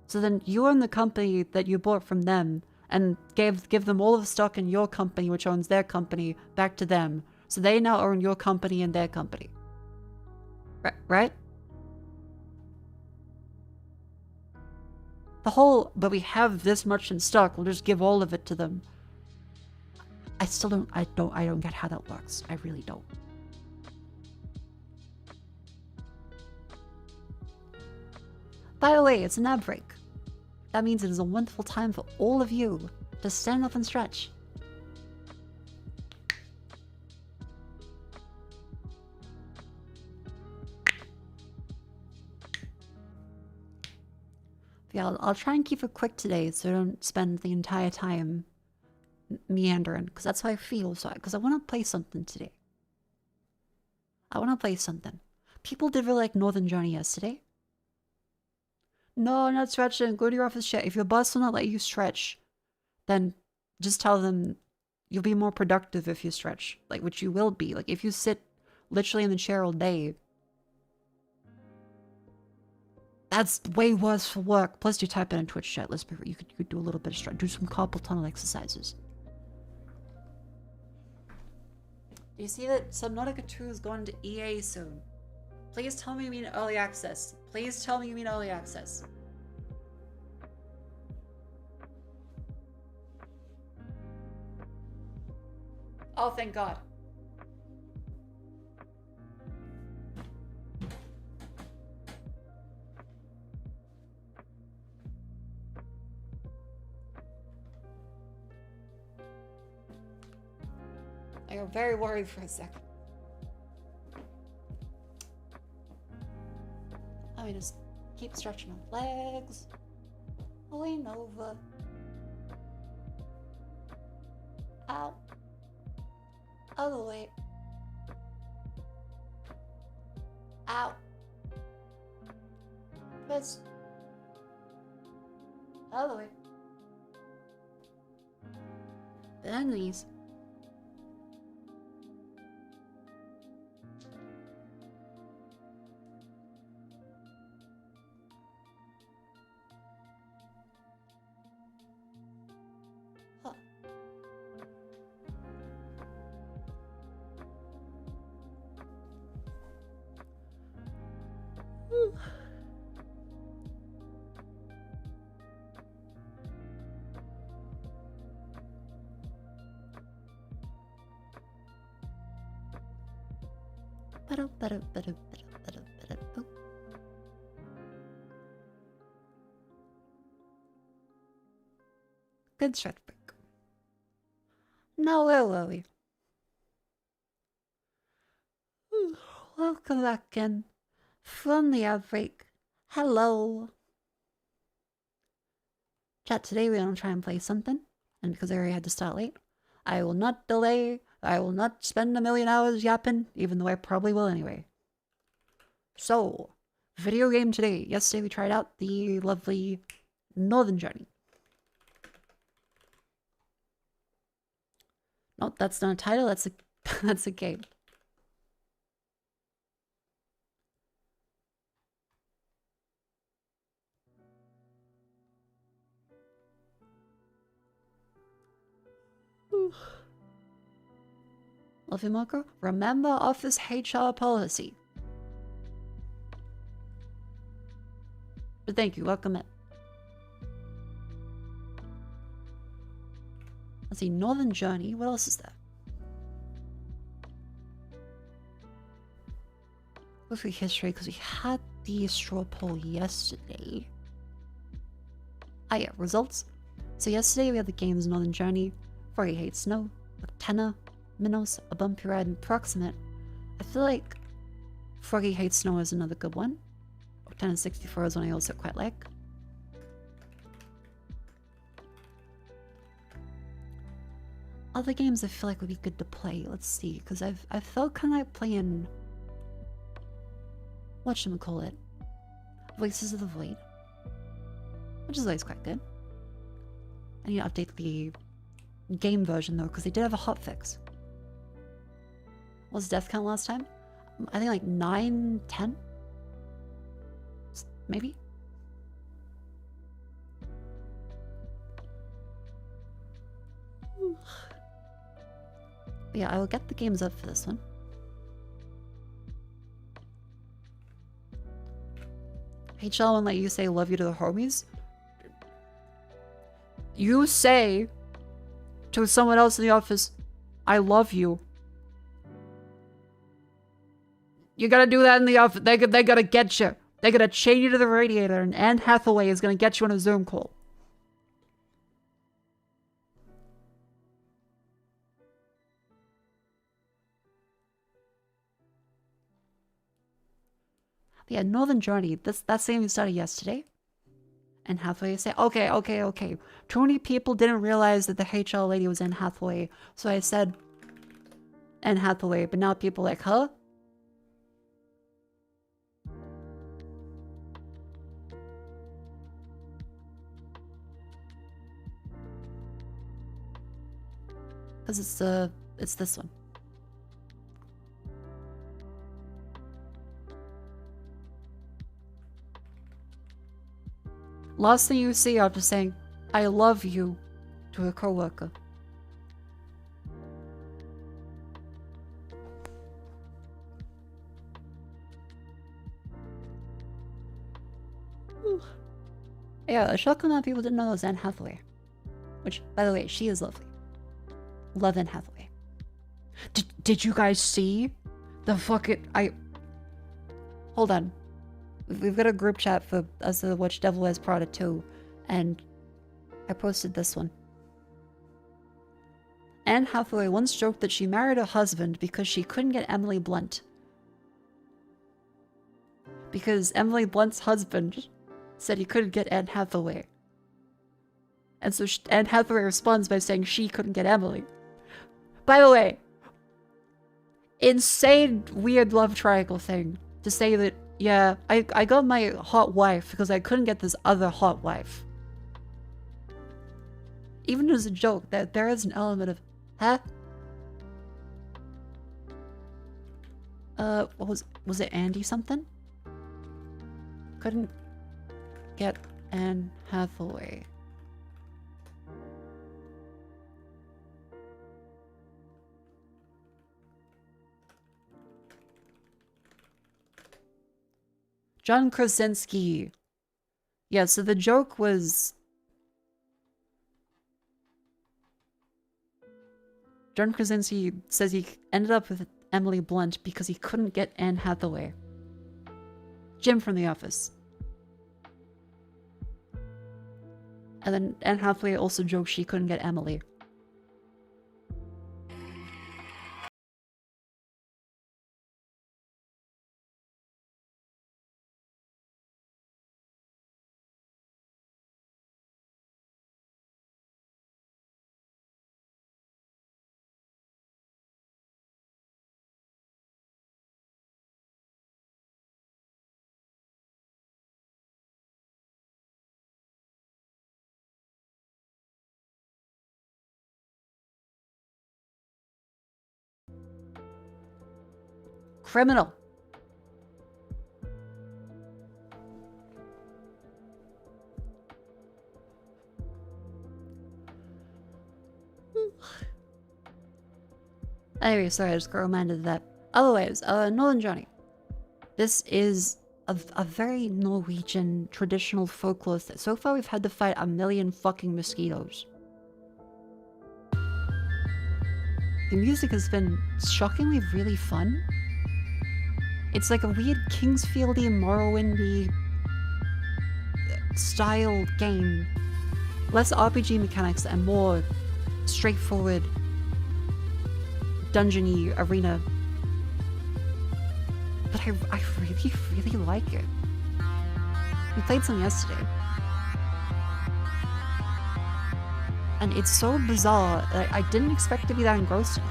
So then you own the company that you bought from them and give them all of the stock in your company, which owns their company, back to them. So they now own your company and their company. Right? The whole, but we have this much in stock, we'll just give all of it to them. I still don't, I don't get how that works. I really don't. By the way, it's an ad break. That means it is a wonderful time for all of you to stand up and stretch. Yeah, I'll try and keep it quick today so I don't spend the entire time meandering, because that's how I feel. So, because I want to play something today. I want to play something. People did really like Northern Journey yesterday. No, not stretching. Go to your office chat. If your boss will not let you stretch, then just tell them you'll be more productive if you stretch. Like, which you will be. Like, if you sit literally in the chair all day, that's way worse for work. Plus, you type in Twitch chat. Let's be real. You could do a little bit of stretch. Do some carpal tunnel exercises. Do you see that Subnautica 2 is going to EA soon? Please tell me you mean early access. Please tell me you mean early access. Oh, thank God. I got very worried for a second. Let me just keep stretching my legs. Lean over. Out. Other way. Out. Twist. Other way. Bend the knees. Good stretch break. Now where were we? Welcome back in from the outbreak. Hello. Chat, today we're gonna try and play something, and because I already had to start late, I will not delay. I will not spend a million hours yapping, even though I probably will anyway. So, video game today. Yesterday we tried out the lovely Northern Journey. No, that's not a title, that's a that's a game. Love you, Mako. Remember office HR policy. But thank you, welcome in. Let's see, Northern Journey. What else is there? Go through history because we had the straw poll yesterday. Ah yeah, results. So yesterday we had the games Northern Journey, Froggy Hates Snow, Tenor, Minos, A Bumpy Ride, and Proximate. I feel like Froggy Hates Snow is another good one. 1064 is one I also quite like. Other games I feel like would be good to play. Let's see, because I felt kind of like playing, whatchamacallit, Voices of the Void, which is always quite good. I need to update the game version though, because they did have a hotfix. What was death count last time? I think like 9, 10? Maybe? But yeah, I will get the games up for this one. HL won't let you say love you to the homies? you say to someone else in the office, I love you. You gotta do that in the office. They gotta get you. They gotta chain you to the radiator, and Anne Hathaway is gonna get you on a Zoom call. Yeah, Northern Journey. That same we started yesterday. Anne Hathaway say, okay. Too many people didn't realize that the HR lady was Anne Hathaway, so I said Anne Hathaway, but now people are like, huh? Because it's this one. Last thing you see after saying, I love you to a coworker. Yeah, a shocking amount of people didn't know it was Anne Hathaway. Which, by the way, she is lovely. Love Anne Hathaway. Did you guys see the fucking... Hold on. We've got a group chat for us to watch Devil Wears Prada 2, and I posted this one. Anne Hathaway once joked that she married her husband because she couldn't get Emily Blunt. Because Emily Blunt's husband said he couldn't get Anne Hathaway. And so Anne Hathaway responds by saying she couldn't get Emily. By the way, insane weird love triangle thing to say that, yeah, I got my hot wife because I couldn't get this other hot wife. Even as a joke, that there is an element of, huh? What was it Andy something? Couldn't get Anne Hathaway. John Krasinski. Yeah, so the joke was... John Krasinski says he ended up with Emily Blunt because he couldn't get Anne Hathaway. Jim from The Office. And then Anne Hathaway also joked she couldn't get Emily. Criminal. Anyway, sorry, I just got reminded of that. Otherwise, Northern Johnny. This is a very Norwegian traditional folklore thing. So far, we've had to fight a million fucking mosquitoes. The music has been shockingly really fun. It's like a weird Kingsfieldy, Morrowindy style game. Less RPG mechanics and more straightforward dungeony arena. But I really, really like it. We played some yesterday. And it's so bizarre that I didn't expect to be that engrossed in it.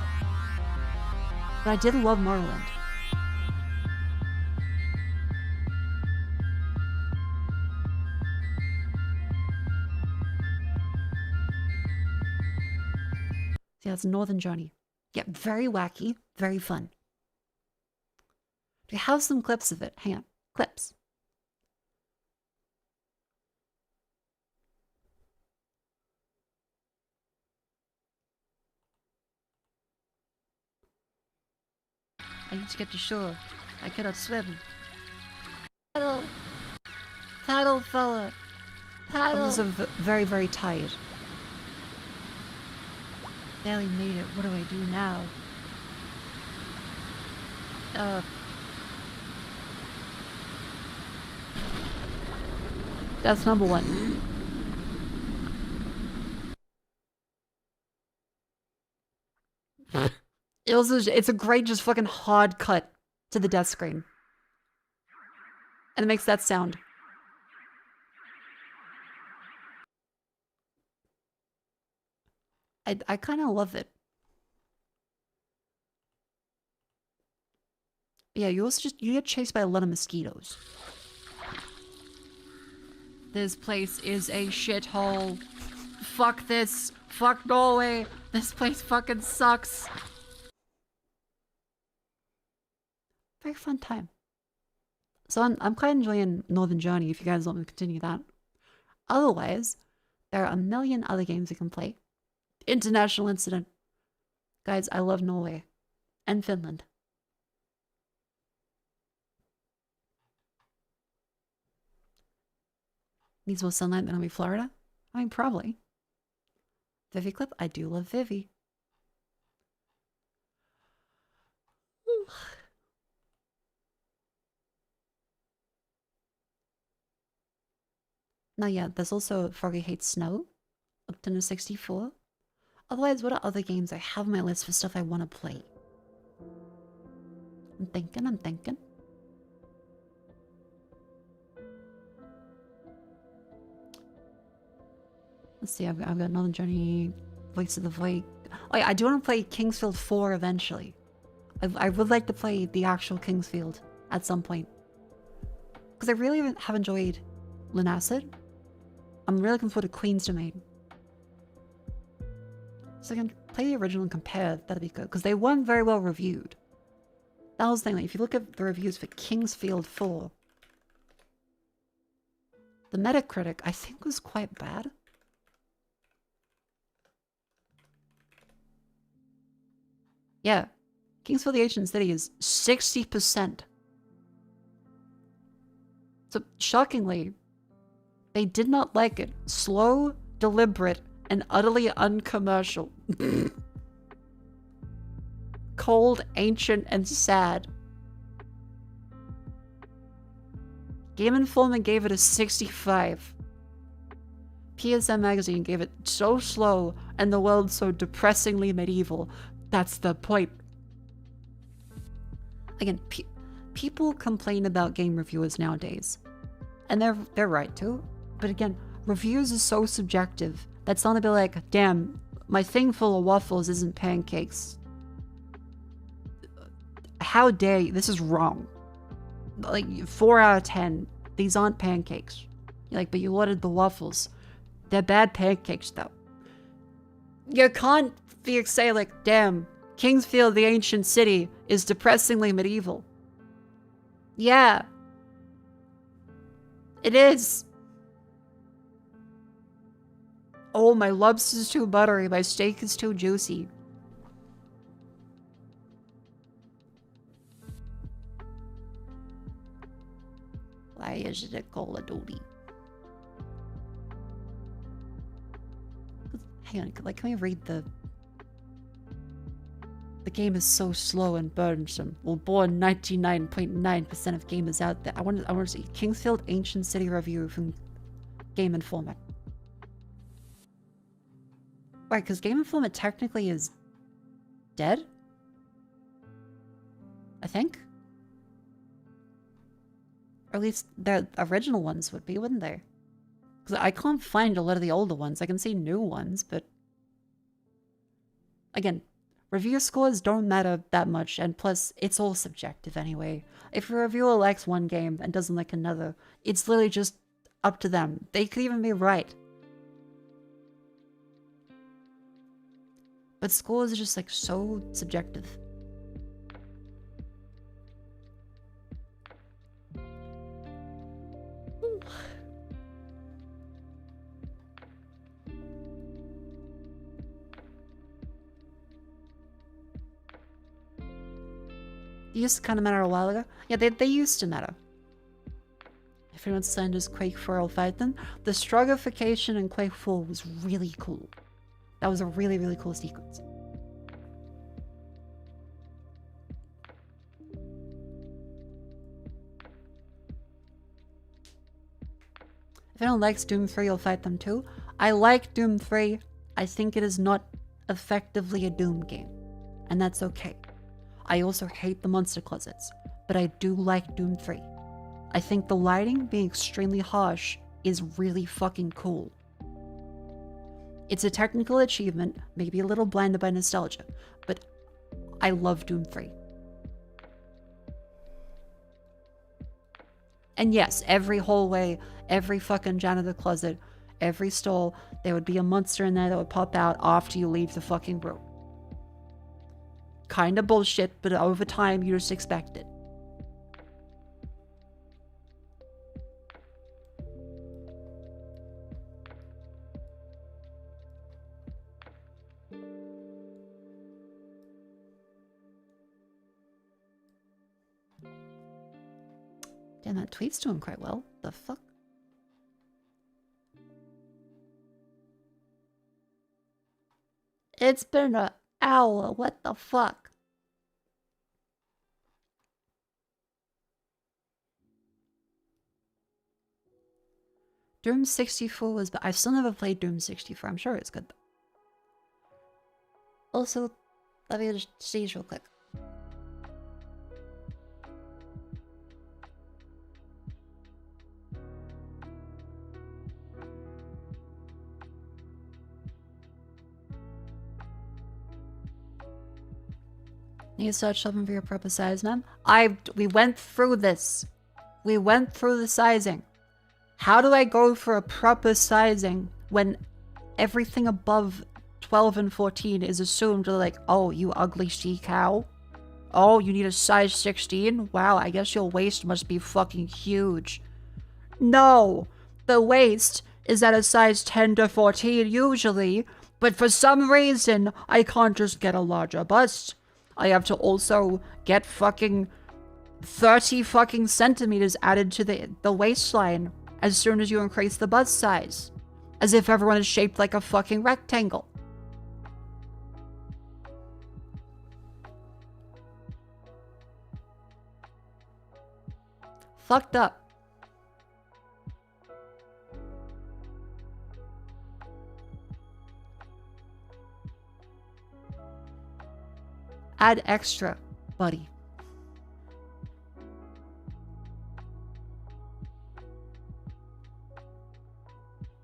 But I did love Morrowind. Yeah, it's Northern Journey. Yeah, very wacky, very fun. We have some clips of it. Hang on. Clips. I need to get to shore. I cannot swim. Paddle! Paddle, fella! Paddle! I'm also very, very tired. Barely made it. What do I do now? That's number one. It's a great just fucking hard cut to the death screen. And it makes that sound. I kind of love it. Yeah, you get chased by a lot of mosquitoes. This place is a shithole. Fuck this. Fuck Norway. This place fucking sucks. Very fun time. So I'm quite enjoying Northern Journey if you guys want me to continue that. Otherwise, there are a million other games you can play. International Incident. Guys, I love Norway. And Finland. Needs more sunlight than it'll be Florida? I mean, probably. Vivi clip? I do love Vivi. Now, yeah, there's also Froggy Hates Snow. Up to 64. Otherwise, what are other games I have on my list for stuff I want to play? I'm thinking. Let's see, I've got Northern Journey, Voice of the Void. Oh yeah, I do want to play Kingsfield 4 eventually. I would like to play the actual Kingsfield at some point. Because I really have enjoyed Lunacid. I'm really looking forward to Queen's Domain. So I can play the original and compare, that'd be good. Because they weren't very well reviewed. That was the thing, like, if you look at the reviews for Kingsfield 4, the Metacritic, I think, was quite bad. Yeah, Kingsfield the Ancient City is 60%. So, shockingly, they did not like it. Slow, deliberate, and utterly uncommercial. Cold, ancient, and sad. Game Informer gave it a 65. PSM Magazine gave it so slow and the world so depressingly medieval. That's the point. Again, people complain about game reviewers nowadays. And they're right to. But again, reviews are so subjective. That's not to be like, damn, my thing full of waffles isn't pancakes. How dare you? This is wrong. Like, 4 out of 10. These aren't pancakes. You're like, but you ordered the waffles. They're bad pancakes, though. You can't say, like, damn, Kingsfield the Ancient City is depressingly medieval. Yeah. It is. Oh, my lobster's too buttery. My steak is too juicy. Why is it a Call of Duty? Hang on, like, can we read the... The game is so slow and burdensome. Well, born 99.9% of gamers out there. I want to see Kingsfield Ancient City review from Game Informer. Right, because Game Informer technically is dead? I think? Or at least the original ones would be, wouldn't they? Because I can't find a lot of the older ones. I can see new ones, but... Again, review scores don't matter that much, and plus, it's all subjective anyway. If a reviewer likes one game and doesn't like another, it's literally just up to them. They could even be right. But scores are just, like, so subjective. They used to kind of matter a while ago. Yeah, they used to matter. If anyone's signed as Quake 4, I'll fight them. The strugification in Quake 4 was really cool. That was a really, really cool sequence. If anyone likes Doom 3, you'll fight them too. I like Doom 3. I think it is not effectively a Doom game, and that's okay. I also hate the monster closets, but I do like Doom 3. I think the lighting being extremely harsh is really fucking cool. It's a technical achievement, maybe a little blinded by nostalgia, but I love Doom 3. And yes, every hallway, every fucking janitor closet, every stall, there would be a monster in there that would pop out after you leave the fucking room. Kinda bullshit, but over time you just expect it. Damn, that tweet's doing quite well. The fuck? It's been an hour. What the fuck? Doom 64 was... But I've still never played Doom 64. I'm sure it's good, though. Also, let me just see real quick. Need to start shopping for your proper size, ma'am? We went through this. We went through the sizing. How do I go for a proper sizing when everything above 12 and 14 is assumed like, oh, you ugly sea cow? Oh, you need a size 16? Wow, I guess your waist must be fucking huge. No, the waist is at a size 10 to 14 usually, but for some reason, I can't just get a larger bust. I have to also get fucking 30 fucking centimeters added to the waistline as soon as you increase the bust size. As if everyone is shaped like a fucking rectangle. Fucked up. Add extra, buddy.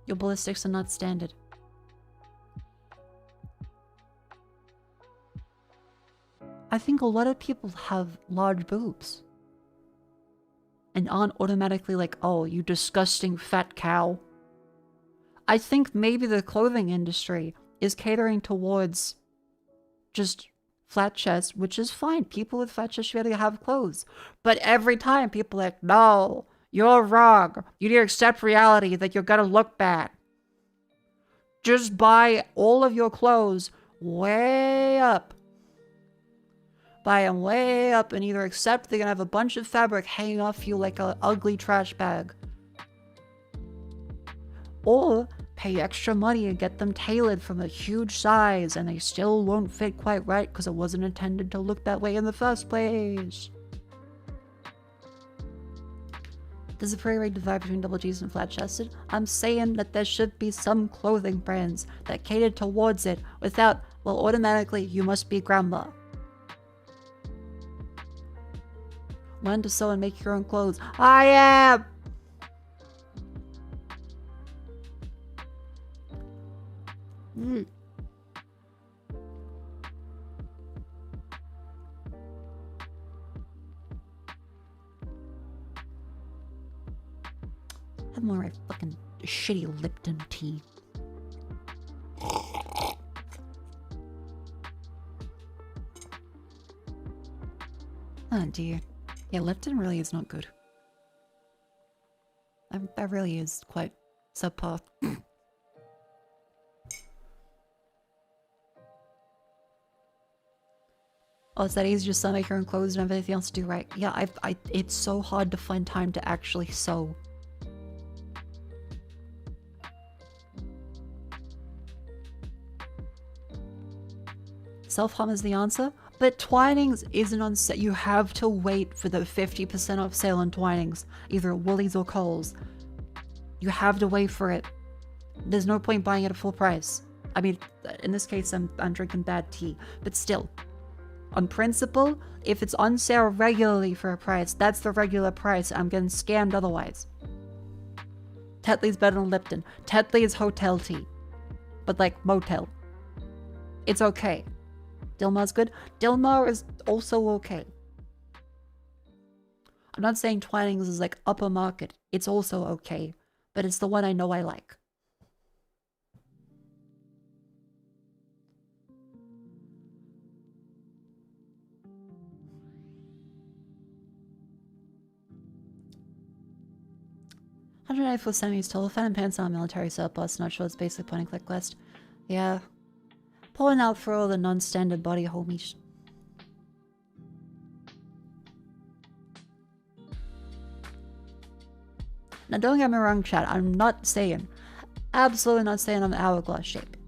Your ballistics are not standard. I think a lot of people have large boobs. And aren't automatically like, oh, you disgusting fat cow. I think maybe the clothing industry is catering towards just flat chest, which is fine. People with flat chest should be able to have clothes. But every time people are like, no, you're wrong. You need to accept reality that you're gonna look bad. Just buy all of your clothes way up. Buy them way up and either accept they're gonna have a bunch of fabric hanging off you like an ugly trash bag. Or pay extra money and get them tailored from a huge size and they still won't fit quite right because it wasn't intended to look that way in the first place. Does the prairie rate divide between double G's and flat-chested? I'm saying that there should be some clothing brands that cater towards it without, well, automatically you must be grandma. Learn to sew and make your own clothes. I am! Have more of fucking shitty Lipton tea. Oh dear. Yeah, Lipton really is not good. That really is quite subpar. Oh, it's that easy to sew, make your own clothes and have anything else to do right. Yeah, it's so hard to find time to actually sew. Self-harm is the answer, but Twinings isn't on sale. You have to wait for the 50% off sale on Twinings, either at Woolies or Kohl's. You have to wait for it. There's no point buying it at full price. I mean, in this case, I'm drinking bad tea, but still. On principle, if it's on sale regularly for a price, that's the regular price. I'm getting scammed otherwise. Tetley's better than Lipton. Tetley is hotel tea. But like motel. It's okay. Dilmar's good. Dilmar is also okay. I'm not saying Twinings is like upper market. It's also okay. But it's the one I know I like. $194 semis total. Fan and pants on military surplus. Not sure it's basic point and click quest. Yeah. Pulling out for all the non-standard body homies. Now don't get me wrong, chat. I'm not saying, absolutely not saying I'm hourglass shape.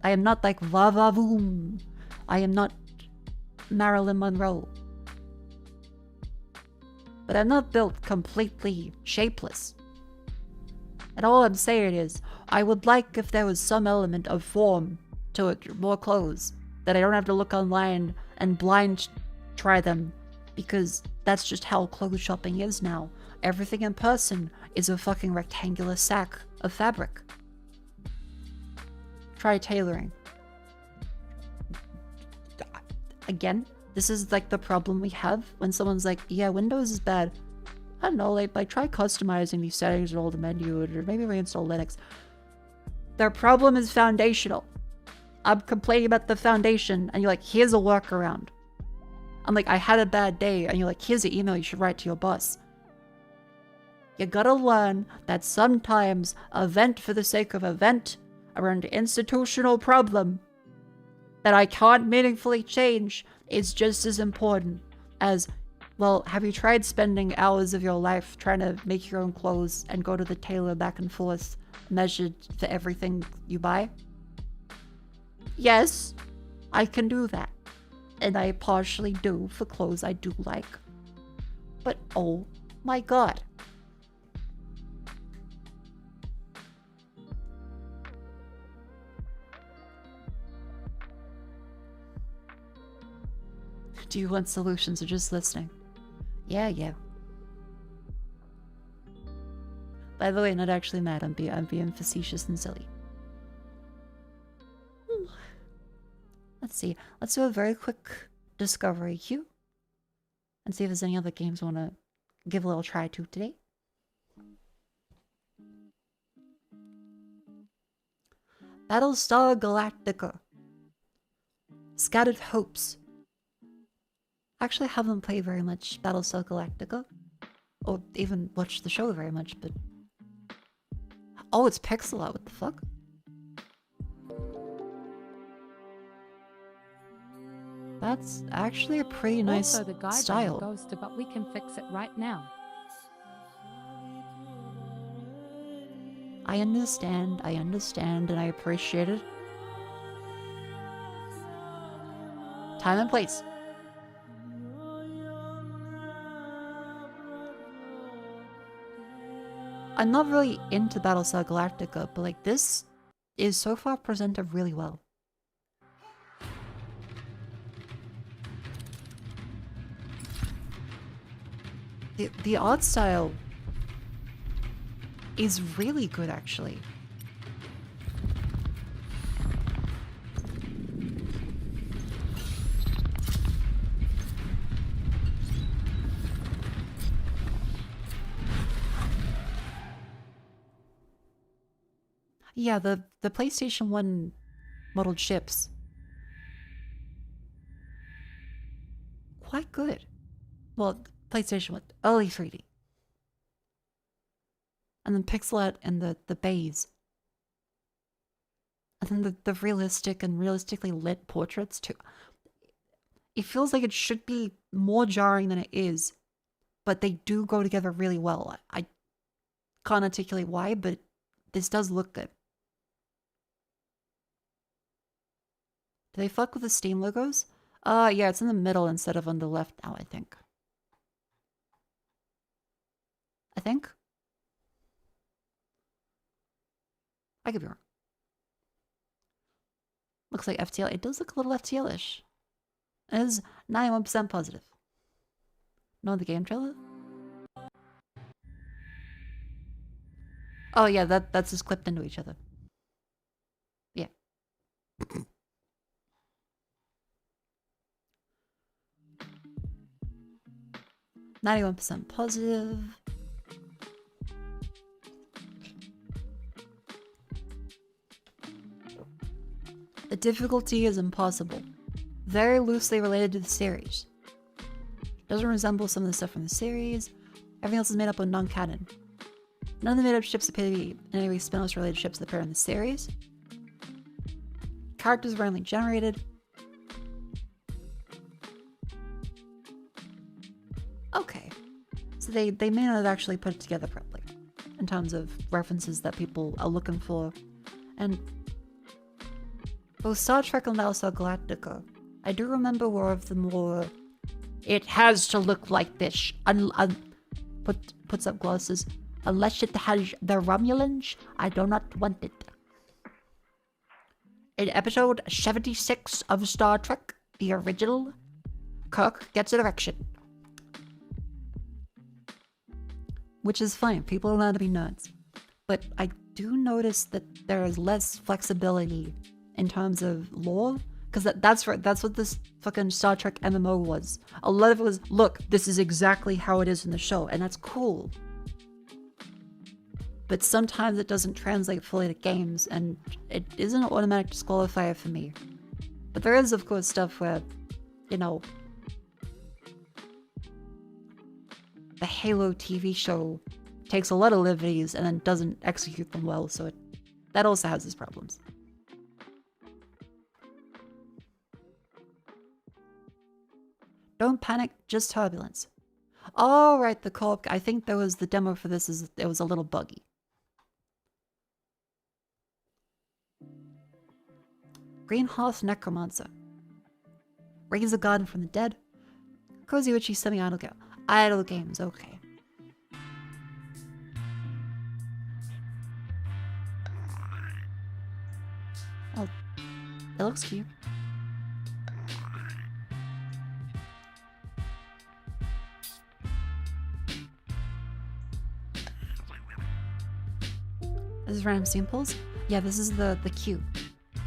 I am not like va-va-voom. I am not Marilyn Monroe. But I'm not built completely shapeless. And all I'm saying is, I would like if there was some element of form to it, more clothes, that I don't have to look online and blind try them, because that's just how clothes shopping is now. Everything in person is a fucking rectangular sack of fabric. Try tailoring. Again, this is like the problem we have when someone's like, yeah, Windows is bad. I don't know, like try customizing these settings and all the menu, or maybe reinstall Linux. Their problem is foundational. I'm complaining about the foundation, and you're like, here's a workaround. I'm like, I had a bad day, and you're like, here's an email you should write to your boss. You gotta learn that sometimes a vent for the sake of a vent around an institutional problem that I can't meaningfully change is just as important as, well, have you tried spending hours of your life trying to make your own clothes and go to the tailor back and forth, measured for everything you buy? Yes, I can do that. And I partially do for clothes I do like. But oh my god. Do you want solutions or just listening? Yeah. By the way, not actually mad. I'm being facetious and silly. Let's see. Let's do a very quick discovery queue. And see if there's any other games I want to give a little try to today. Battlestar Galactica. Scattered Hopes. Actually, I haven't played very much Battlestar Galactica. Or even watched the show very much, but... Oh, it's pixel art. What the fuck? That's actually a pretty nice Also, the guide style. ghosted, but we can fix it right now. I understand, and I appreciate it. Time and place. I'm not really into Battlestar Galactica, but like this is so far presented really well. The art style is really good, actually. Yeah, the PlayStation 1 modeled ships. Quite good. Well, PlayStation 1, early 3D. And then pixel art and the bays. And then the realistic and realistically lit portraits too. It feels like it should be more jarring than it is, but they do go together really well. I can't articulate why, but this does look good. Do they fuck with the Steam logos? Yeah, it's in the middle instead of on the left now, I think. I could be wrong. Looks like FTL. It does look a little FTL-ish. It is 91% positive. No, the game trailer? Oh yeah, that's just clipped into each other. Yeah. 91% positive. The difficulty is impossible. Very loosely related to the series. Doesn't resemble some of the stuff from the series. Everything else is made up of non-canon. None of the made-up ships appear to be in any way spin-offs related ships that appear in the series. Characters randomly generated. Okay. So they may not have actually put it together properly in terms of references that people are looking for. And both Star Trek and Battlestar Galactica, I do remember more of the more, it has to look like this, puts up glasses, unless it has the Romulans, I do not want it. In episode 76 of Star Trek, the original, Kirk gets an erection. Which is fine, people are allowed to be nerds. But I do notice that there is less flexibility in terms of lore, because that's what this fucking Star Trek MMO was. A lot of it was, look, this is exactly how it is in the show, and that's cool. But sometimes it doesn't translate fully to games, and it isn't an automatic disqualifier for me. But there is, of course, stuff where, you know, the Halo TV show takes a lot of liberties and then doesn't execute them well, so that also has its problems. Don't panic, just turbulence. Alright, the co-op, I think there was the demo for this, it was a little buggy. Greenhouse Necromancer. Raise a garden from the dead. Cozy Witchy semi-idle game. Idle games, okay. Oh, it looks cute. This is random samples. Yeah, this is the queue.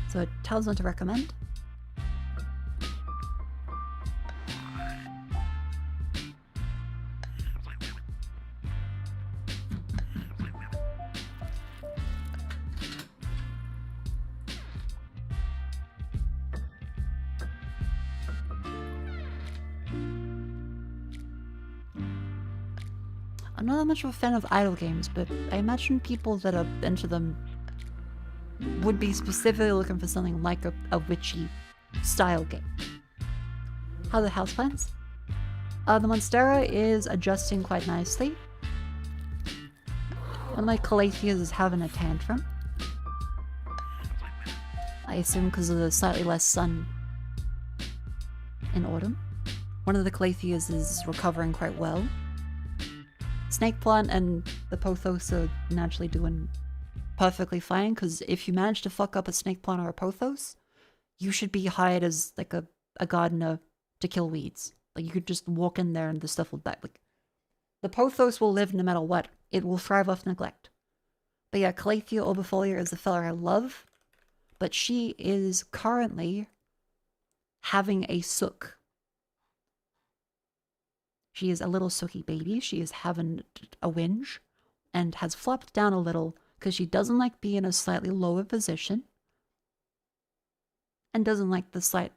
So it tells them to recommend. I'm not that much of a fan of idle games, but I imagine people that are into them would be specifically looking for something like a witchy style game. How are the houseplants? The Monstera is adjusting quite nicely. One of my Calatheas is having a tantrum. I assume because of the slightly less sun in autumn. One of the Calatheas is recovering quite well. Snake plant and the pothos are naturally doing perfectly fine, because if you manage to fuck up a snake plant or a pothos, you should be hired as like a gardener to kill weeds. Like you could just walk in there and the stuff will die. Like the pothos will live no matter what. It will thrive off neglect. But yeah, Calathea orbifolia is the fella I love, but she is currently having a sook. She is a little sooky baby. She is having a whinge and has flopped down a little because she doesn't like being in a slightly lower position and doesn't like the slight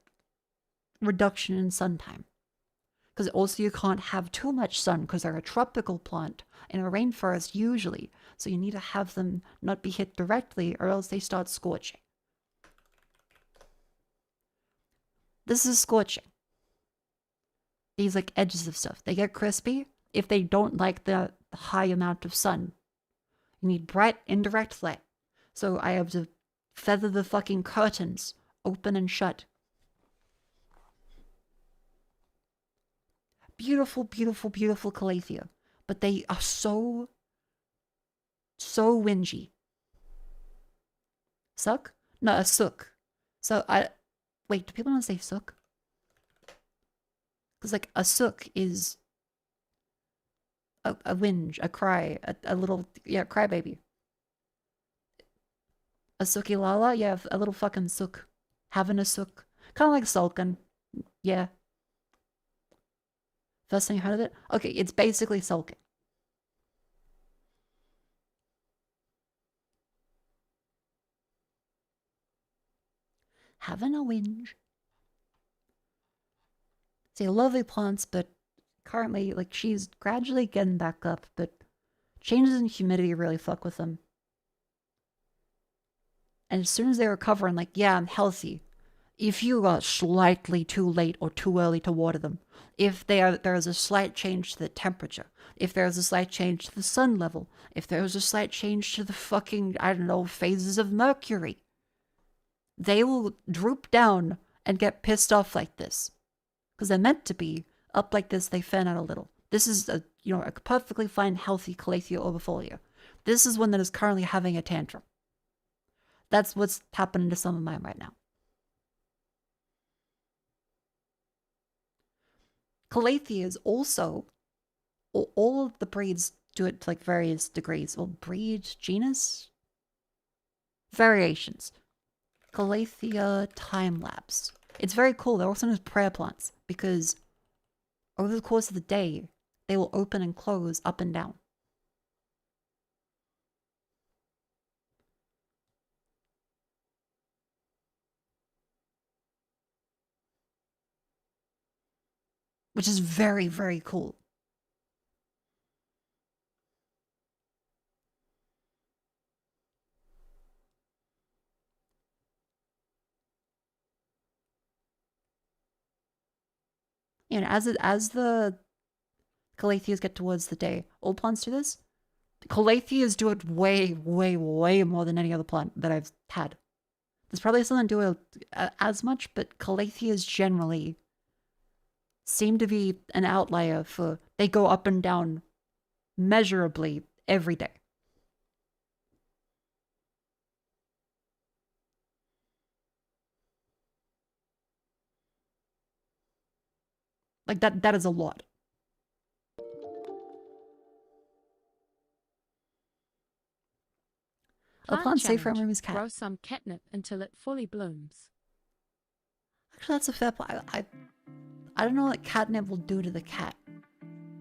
reduction in sun time. Because also you can't have too much sun because they're a tropical plant in a rainforest usually. So you need to have them not be hit directly or else they start scorching. This is scorching. These like edges of stuff. They get crispy if they don't like the high amount of sun. You need bright, indirect light. So I have to feather the fucking curtains open and shut. Beautiful, beautiful, beautiful Calathea. But they are so whingy. Suck? No, a sook. So wait, do people not say sook? Because like a sook is a whinge, a cry, a little, yeah, crybaby. A sookie lala? Yeah, a little fucking sook. Having a sook. Kind of like sulking. Yeah. First time you heard of it? Okay, it's basically sulking. Having a whinge. See, lovely plants, but currently, like, she's gradually getting back up, but changes in humidity really fuck with them. And as soon as they recover, I'm like, yeah, I'm healthy. If you are slightly too late or too early to water them, if there is a slight change to the temperature, if there is a slight change to the sun level, if there is a slight change to the fucking, I don't know, phases of Mercury, they will droop down and get pissed off like this. Because they're meant to be. Up like this, they fan out a little. This is a perfectly fine, healthy Calathea orbifolia. This is one that is currently having a tantrum. That's what's happening to some of mine right now. Calathea is also, all of the breeds do it to like various degrees. Well, breed, genus? Variations. Calathea time-lapse. It's very cool. They're also known as prayer plants because over the course of the day, they will open and close up and down. Which is very, very cool. You know, as the Calatheas get towards the day, old plants do this. Calatheas do it way, way, way more than any other plant that I've had. There's probably some that do it as much, but Calatheas generally seem to be an outlier for they go up and down measurably every day. Like that is a lot. A plant safe for room is cat. Grow some catnip until it fully blooms. Actually, that's a fair point. I don't know what catnip will do to the cat.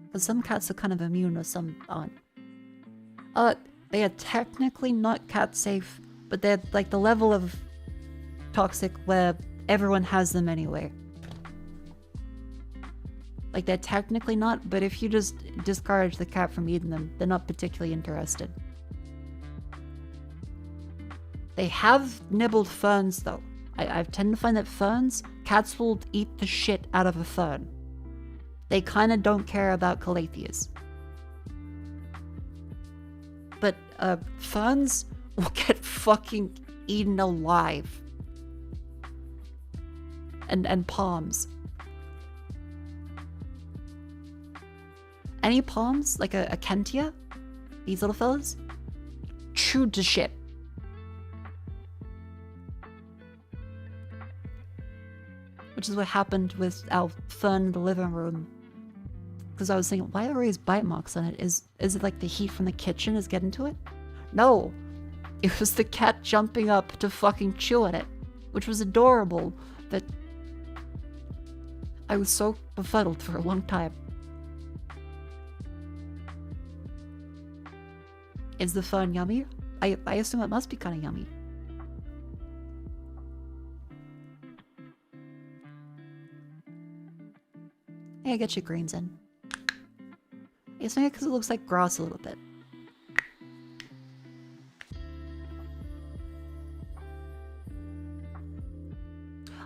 Because some cats are kind of immune or some aren't. They are technically not cat safe, but they're like the level of toxic where everyone has them anyway. Like they're technically not, but if you just discourage the cat from eating them, they're not particularly interested. They have nibbled ferns though. I tend to find that ferns, cats will eat the shit out of a fern. They kind of don't care about Calatheas. But ferns will get fucking eaten alive. And palms. Any palms, like a Kentia, these little fellas, chewed to shit. Which is what happened with our fern in the living room. Because I was thinking, why are there always bite marks on it? Is it like the heat from the kitchen is getting to it? No. It was the cat jumping up to fucking chew on it. Which was adorable, but I was so befuddled for a long time. Is the fern yummy? I assume it must be kind of yummy. Hey, get your greens in. It's maybe because it looks like grass a little bit.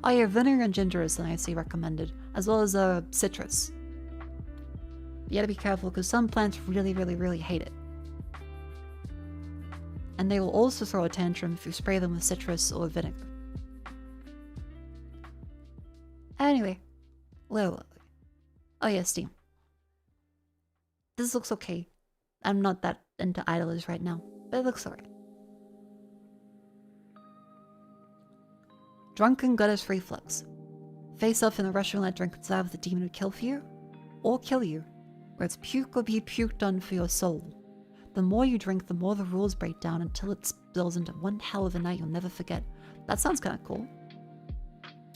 Oh yeah, vinegar and ginger is something I see recommended, as well as citrus. You gotta be careful because some plants really, really, really hate it. And they will also throw a tantrum if you spray them with citrus or vinegar. Anyway, whoa. Oh yeah, Steam. This looks okay. I'm not that into idlers right now, but it looks alright. Drunken goddess reflux. Face off in a restaurant roulette drink and survive with a demon who kill for you, or kill you, or it's puke or be puked on for your soul. The more you drink, the more the rules break down until it spills into one hell of a night you'll never forget. That sounds kind of cool.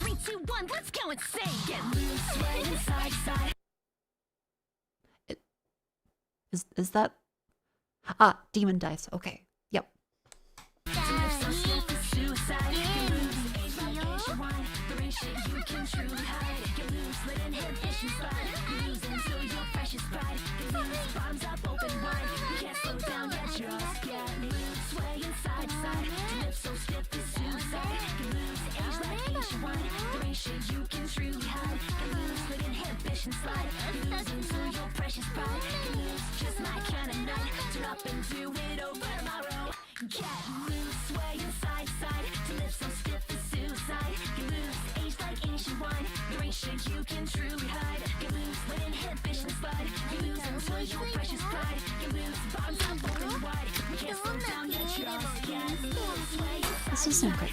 3, 2, 1, let's go insane. Get loose, sway inside, side. Is that? Ah, demon dice. Okay. Yep. Just my kind of night. Turn up and do it over tomorrow. Get loose, sway inside, side. To live so stiff is suicide. Get loose, age like ancient wine. There ain't shit you can truly hide. Get loose, let inhibition slide. Get loose until your precious pride. Get loose, bottoms up open wide. We can't slow down yet, just get loose, sway inside. This is some great.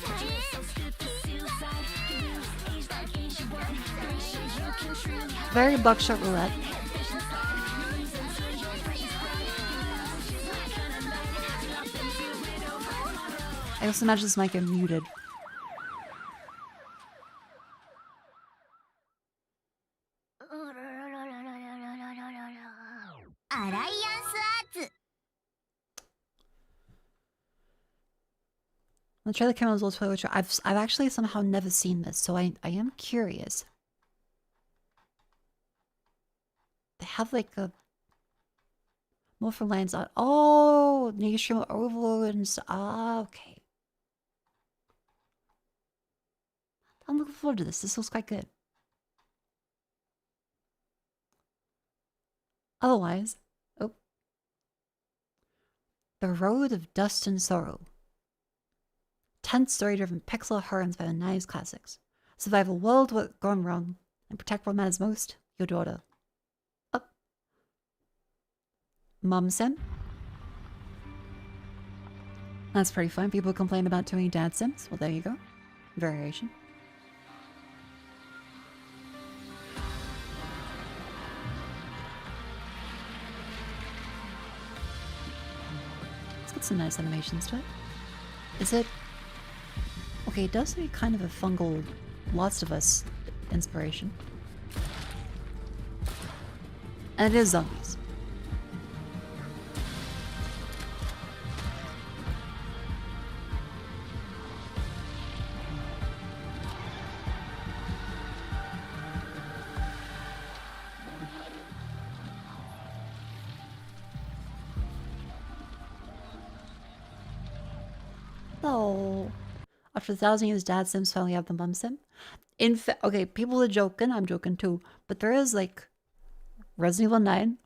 Very buckshot roulette. I also imagine this might get muted. The trailer came out as well, which I've actually somehow never seen this, so I am curious. They have like a more from lands on. Oh, Nation Overlord and stuff. Ah, okay. I'm looking forward to this. This looks quite good. Otherwise, oh. The Road of Dust and Sorrow. Tense story-driven pixel horror inspired by 90s classics. Survive a world what's gone wrong and protect what matters most, your daughter. Up. Mom sim. That's pretty fun. People complain about too many dad sims. Well, there you go. Variation. Let's get some nice animations to it. Is it? Okay, it does have kind of a fungal Lots of Us inspiration. And it is zombies. So, after 1,000 years, Dad Sims finally have the Mum Sim. Okay, people are joking. I'm joking too. But there is like Resident Evil 9.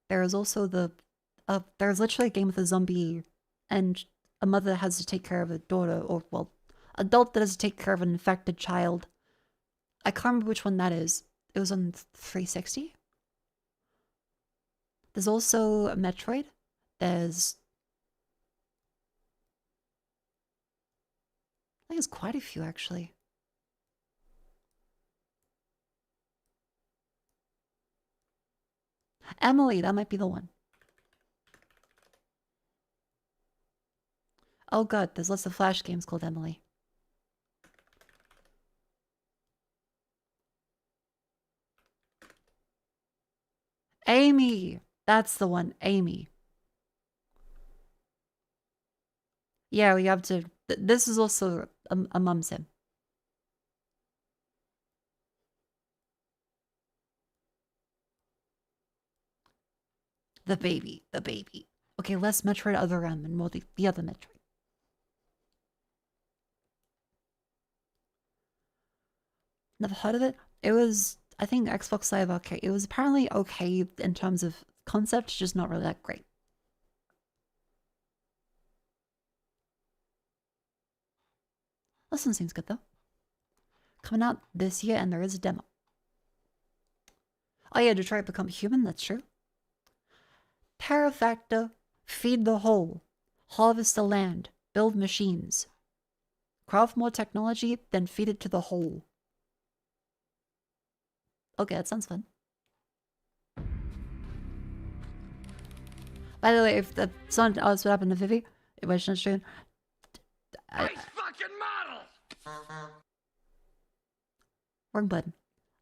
There is also there's literally a game with a zombie and a mother that has to take care of a daughter, or well, adult that has to take care of an infected child. I can't remember which one that is. It was on 360. There's also a Metroid. There's I think there's quite a few, actually. Emily, that might be the one. Oh god, there's lots of Flash games called Emily. Amy! That's the one, Amy. Yeah, we have to... This is also a Mum Sim. The baby. Okay, less Metroid Other M and more the other Metroid. Never heard of it. It was, I think, Xbox Live Arcade. It was apparently okay in terms of concept, just not really that great. This one seems good though. Coming out this year, and there is a demo. Oh yeah, Detroit Become Human, that's true. Parafactor, feed the whole, harvest the land, build machines. craft more technology, then feed it to the hole. Okay, that sounds fun. By the way, if someone asks what happened to Vivi, it was not stream. Nice fucking model! Wrong button.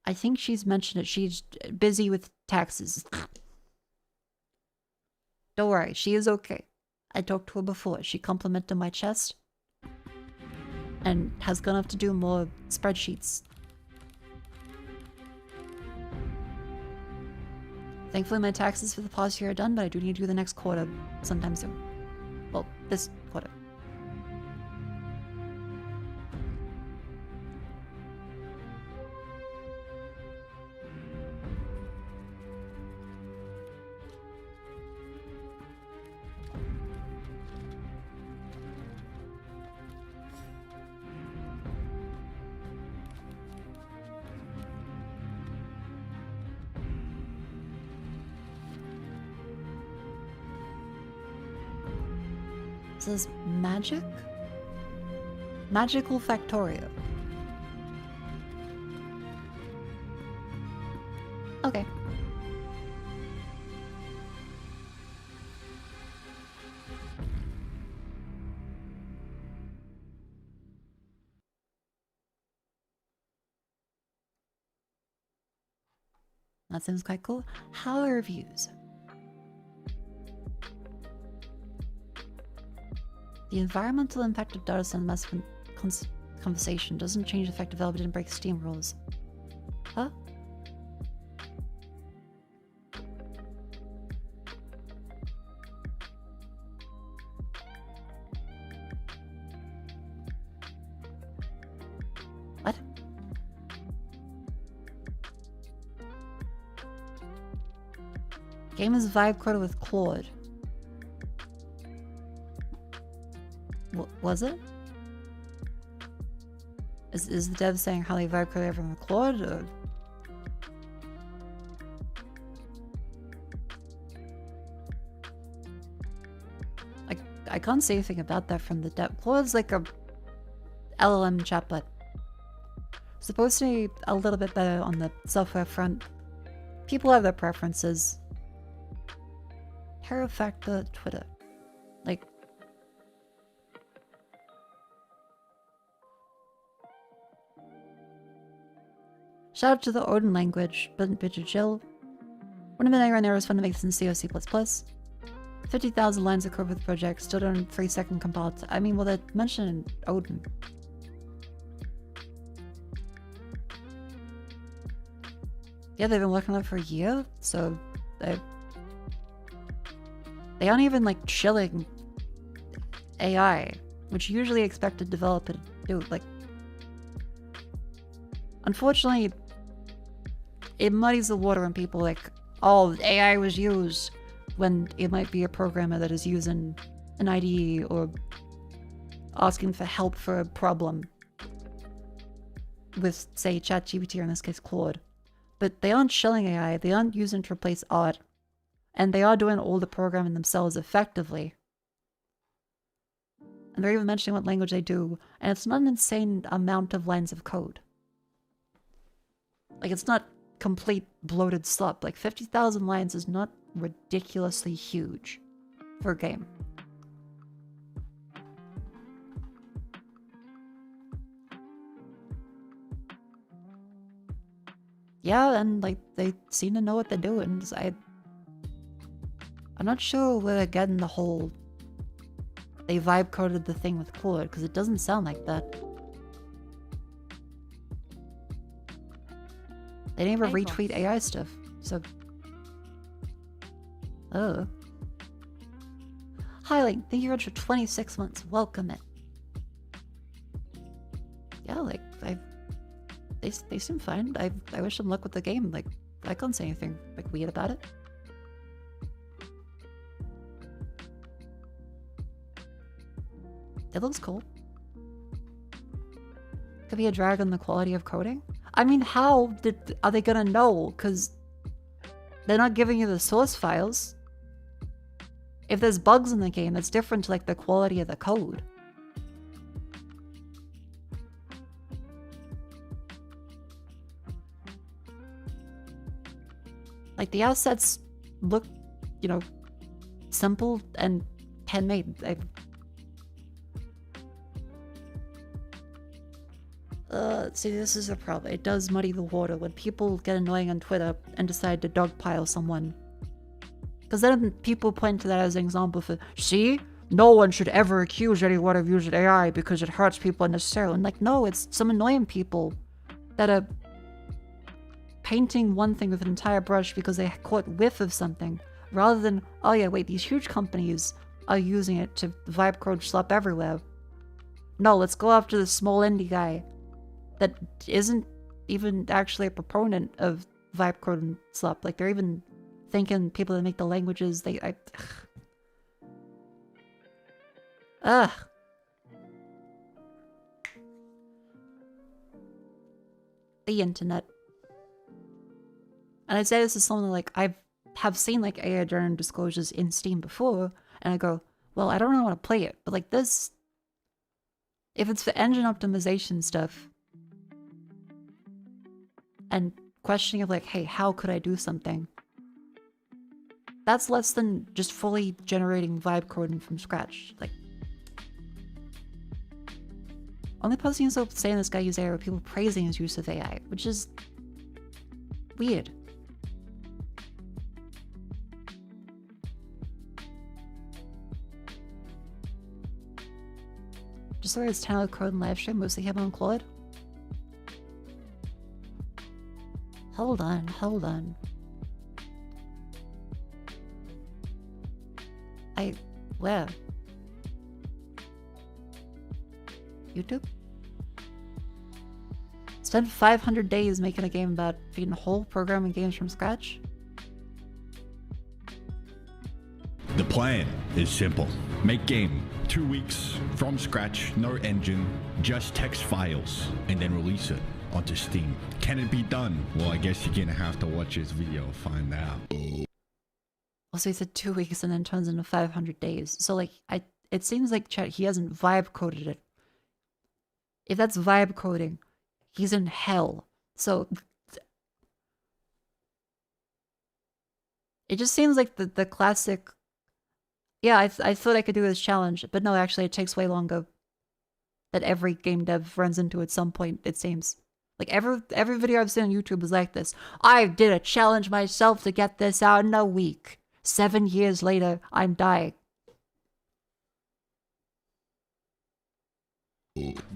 I think she's mentioned it. She's busy with taxes. Don't worry, she is okay. I talked to her before. She complimented my chest. And has gone off to do more spreadsheets. Thankfully my taxes for the past year are done, but I do need to do the next quarter sometime soon. Well, this quarter. This is magic? Magical Factorio. Okay. That seems quite cool. How are reviews? The environmental impact of data center mass conversation doesn't change the fact developer didn't break Steam rules. Huh? What? Game is vibe coded with Claude. Was it? Is the dev saying how they vibe coded everything with Claude? Or? I can't say anything about that from the dev. Claude's like a LLM chatbot. Supposed to be a little bit better on the software front. People have their preferences. Terror Factor Twitter. Like, shout out to the Odin language, but bitch chill. One of the right now is fun to make this in C or C++. 50,000 lines of code for the project, still done in 3-second compile. I mean, well, they mentioned Odin. Yeah, they've been working on it for a year, so they aren't even like chilling AI, which you usually expect a developer to do. Like, unfortunately, it muddies the water when people like, oh, AI was used, when it might be a programmer that is using an IDE or asking for help for a problem with, say, ChatGPT, or in this case, Claude. But they aren't shilling AI, they aren't using to replace art, and they are doing all the programming themselves effectively. And they're even mentioning what language they do, and it's not an insane amount of lines of code. Like, it's not complete bloated slop. Like, 50,000 lines is not ridiculously huge for a game. Yeah, and like they seem to know what they're doing. So I'm not sure where they're getting the whole they vibe coded the thing with Claude, because it doesn't sound like that. They didn't even retweet AI stuff, so oh. Hi Link, thank you very much for 26 months. Welcome it. Yeah, like they seem fine. I wish them luck with the game. Like, I can't say anything like weird about it. It looks cool. Could be a drag on the quality of coding. I mean, how are they gonna know? Because they're not giving you the source files. If there's bugs in the game, that's different to like the quality of the code. Like, the assets look, you know, simple and handmade. See, this is a problem. It does muddy the water when people get annoying on Twitter and decide to dogpile someone. Because then people point to that as an example for, see? No one should ever accuse anyone of using AI because it hurts people unnecessarily. And like, no, it's some annoying people that are painting one thing with an entire brush because they caught whiff of something, rather than, oh yeah, wait, these huge companies are using it to vibe code slop everywhere. No, let's go after the small indie guy that isn't even actually a proponent of vibe code and slop. Like, they're even thinking people that make the languages, Ugh. The internet. And I'd say this is something like I have seen like AI-driven disclosures in Steam before, and I go, well, I don't really want to play it, but like this, if it's for engine optimization stuff, and questioning of like, hey, how could I do something? That's less than just fully generating vibe coding from scratch. Like, only person who's saying this guy used AI are people praising his use of AI, which is weird. Just so it's 10 code and live stream, mostly him on Claude. Hold on. Where? YouTube? Spent 500 days making a game about feeding whole programming games from scratch? The plan is simple. Make game, 2 weeks, from scratch, no engine, just text files, and then release it onto Steam. Can it be done? Well, I guess you're gonna have to watch this video to find out. Also, he said 2 weeks and then turns into 500 days. So, like, it seems like chat, he hasn't vibe coded it. If that's vibe coding, he's in hell. So, it just seems like the classic, yeah, I thought I could do this challenge, but no, actually, it takes way longer. That every game dev runs into at some point, it seems. Like, every video I've seen on YouTube is like this. I did a challenge myself to get this out in a week. 7 years later, I'm dying.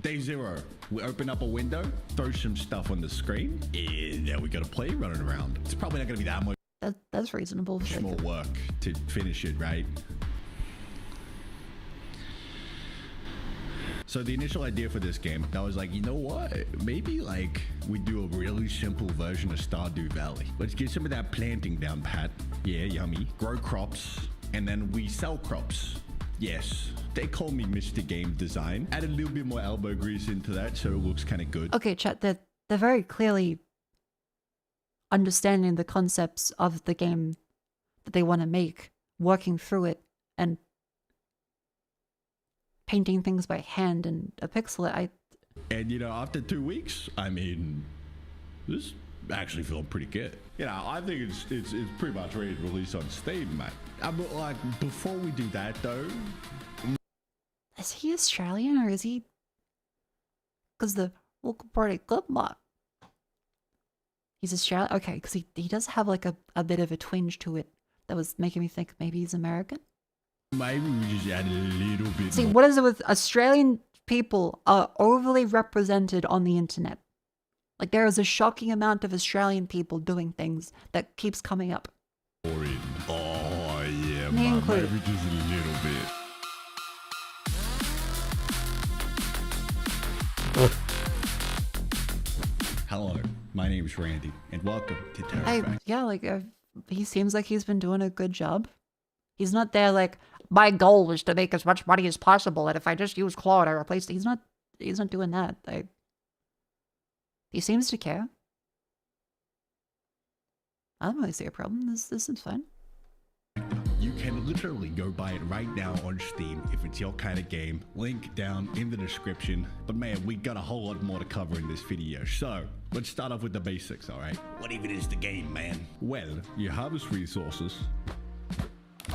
Day 0, we open up a window, throw some stuff on the screen, and then we got a player running around. It's probably not going to be that much That's reasonable. more work to finish it, right? So the initial idea for this game, I was like, you know what? Maybe like we do a really simple version of Stardew Valley. Let's get some of that planting down pat. Yeah, yummy. Grow crops, and then we sell crops. Yes, they call me Mr. Game Design. Add a little bit more elbow grease into that so it looks kind of good. Okay, chat, they're very clearly understanding the concepts of the game that they want to make, working through it, and painting things by hand and a pixel. And you know, after 2 weeks, I mean, this actually feeling pretty good. You know, I think it's pretty much ready to release on Steam, mate. But like, before we do that though, Is he Australian or is he? Because the local party club mod. He's Australian. Okay, because he does have like a bit of a twinge to it that was making me think maybe he's American. maybe we just add a little bit See, more. what is it with Australian people are overly represented on the internet? Like, there is a shocking amount of Australian people doing things that keeps coming up. In. Oh yeah, Me man, included. maybe just a little bit. Hello, my name is Randy, and welcome to Terra. He seems like he's been doing a good job. He's not there like, my goal is to make as much money as possible, and if I just use Claude, I replace it. He's not doing that. He seems to care. I don't really see a problem. This is fine. You can literally go buy it right now on Steam if it's your kind of game. Link down in the description. But man, we got a whole lot more to cover in this video. So let's start off with the basics, all right? What even is the game, man? Well, you harvest resources.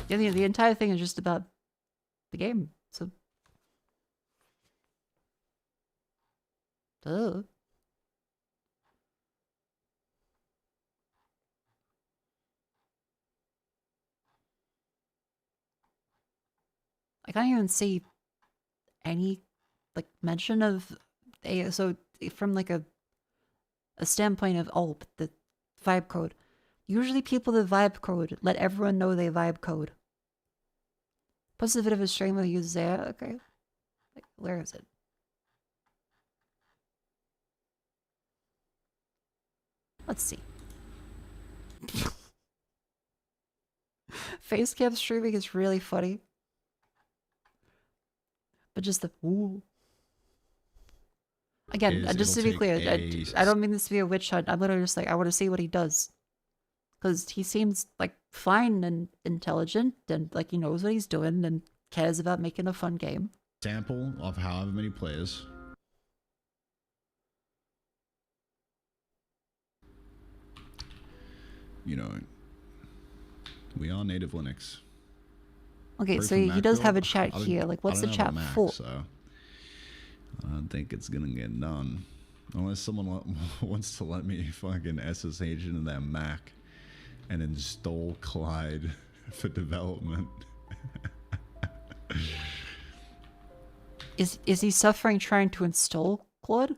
Yeah, the entire thing is just about the game. So, duh. I can't even see any like mention of a so from like a standpoint of the vibe code. Usually people that vibe code let everyone know they vibe code. Plus a bit of a stream of use there. Okay. Like, where is it? Let's see. Facecam streaming is really funny. But just the ooh. Again, just to be clear, I don't mean this to be a witch hunt. I'm literally just like, I want to see what he does. Because he seems like fine and intelligent and like he knows what he's doing and cares about making a fun game. Sample of however many players. You know, we are native Linux. Okay, so he does have a chat here. Like, what's the chat for? So I don't think it's gonna get done. Unless someone wants to let me fucking SSH into that Mac and install Clyde for development. Is he suffering trying to install Claude?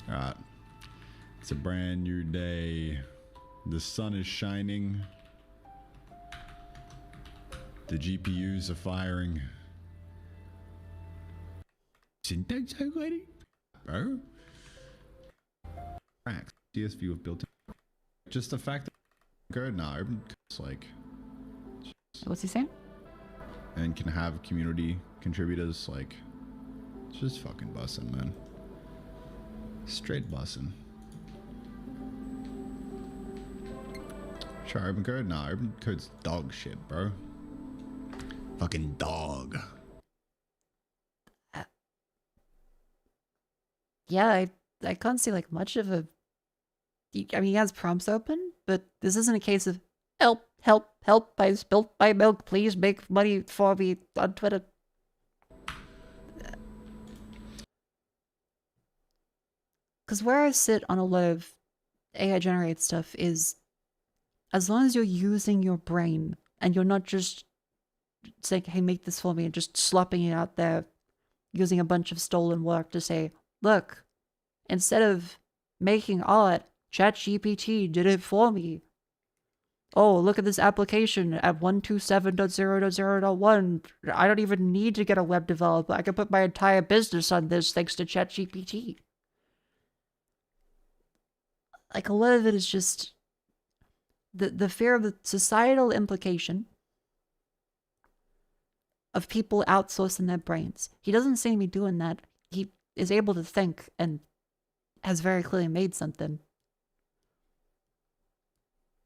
Alright. It's a brand new day. The sun is shining. The GPUs are firing. Syntax already? Bro? Cracks. CS view of built in. Just the fact that good now, it's like. What's he saying? And can have community contributors, like. It's just fucking bussin', man. Straight bussin'. Try open code? Nah, open code's dog shit, bro. Fucking dog. Yeah, I can't see like much of a. I mean, he has prompts open, but this isn't a case of help, help, help! I spilled my milk. Please make money for me on Twitter. Because where I sit on a lot of AI generated stuff is, as long as you're using your brain and you're not just saying, hey, make this for me, and just slopping it out there, using a bunch of stolen work to say, look, instead of making art, ChatGPT did it for me. Oh, look at this application at 127.0.0.1. I don't even need to get a web developer. I can put my entire business on this thanks to ChatGPT. Like, a lot of it is just the fear of the societal implication of people outsourcing their brains. He doesn't seem to be doing that. He is able to think and has very clearly made something.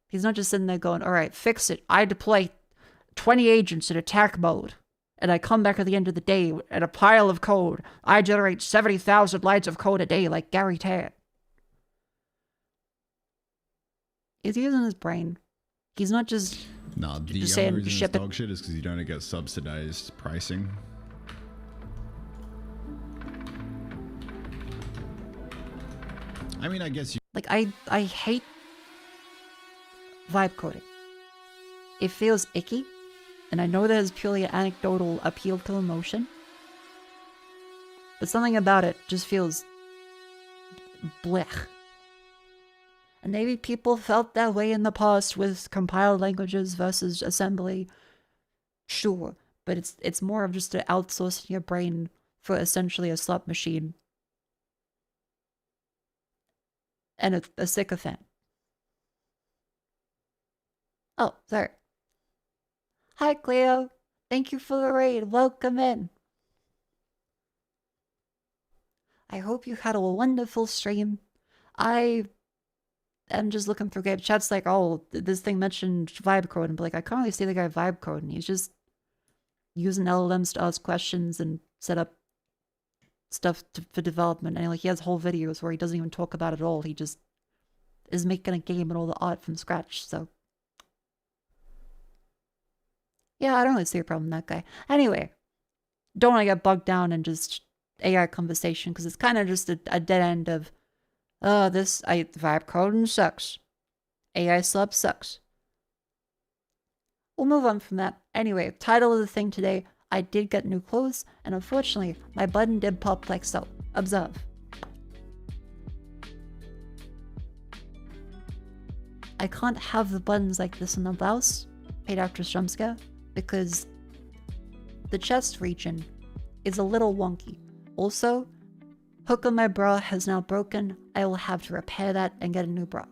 He's not just sitting there going, all right, fix it. I deploy 20 agents in attack mode, and I come back at the end of the day at a pile of code. I generate 70,000 lines of code a day like Gary Tan. He's using his brain. He's not just nah, the just only saying reason ship it's it. dog shit is because you don't get subsidized pricing. I mean, I guess you. Like, I hate vibe coding. It feels icky, and I know that is purely an anecdotal appeal to emotion, but something about it just feels blech. And maybe people felt that way in the past with compiled languages versus assembly. Sure, but it's more of just outsourcing your brain for essentially a slot machine. And a sycophant. Oh, sorry. Hi, Cleo. Thank you for the raid. Welcome in. I hope you had a wonderful stream. I I'm just looking through game chats like, oh, this thing mentioned vibe code, and be like, I can't really see the guy vibe code, and he's just using LLMs to ask questions and set up stuff for development. And like, he has whole videos where he doesn't even talk about it at all. He just is making a game and all the art from scratch. So yeah, I don't really see a problem with that guy. Anyway, don't want to get bogged down in just AI conversation, because it's kind of just a dead end of, this vibe coding sucks. AI sub sucks. We'll move on from that. Anyway, title of the thing today, I did get new clothes, and unfortunately, my button did pop like so. Observe. I can't have the buttons like this on the blouse, paid actress jump scare, because the chest region is a little wonky. Also, hook on my bra has now broken. I will have to repair that and get a new bra.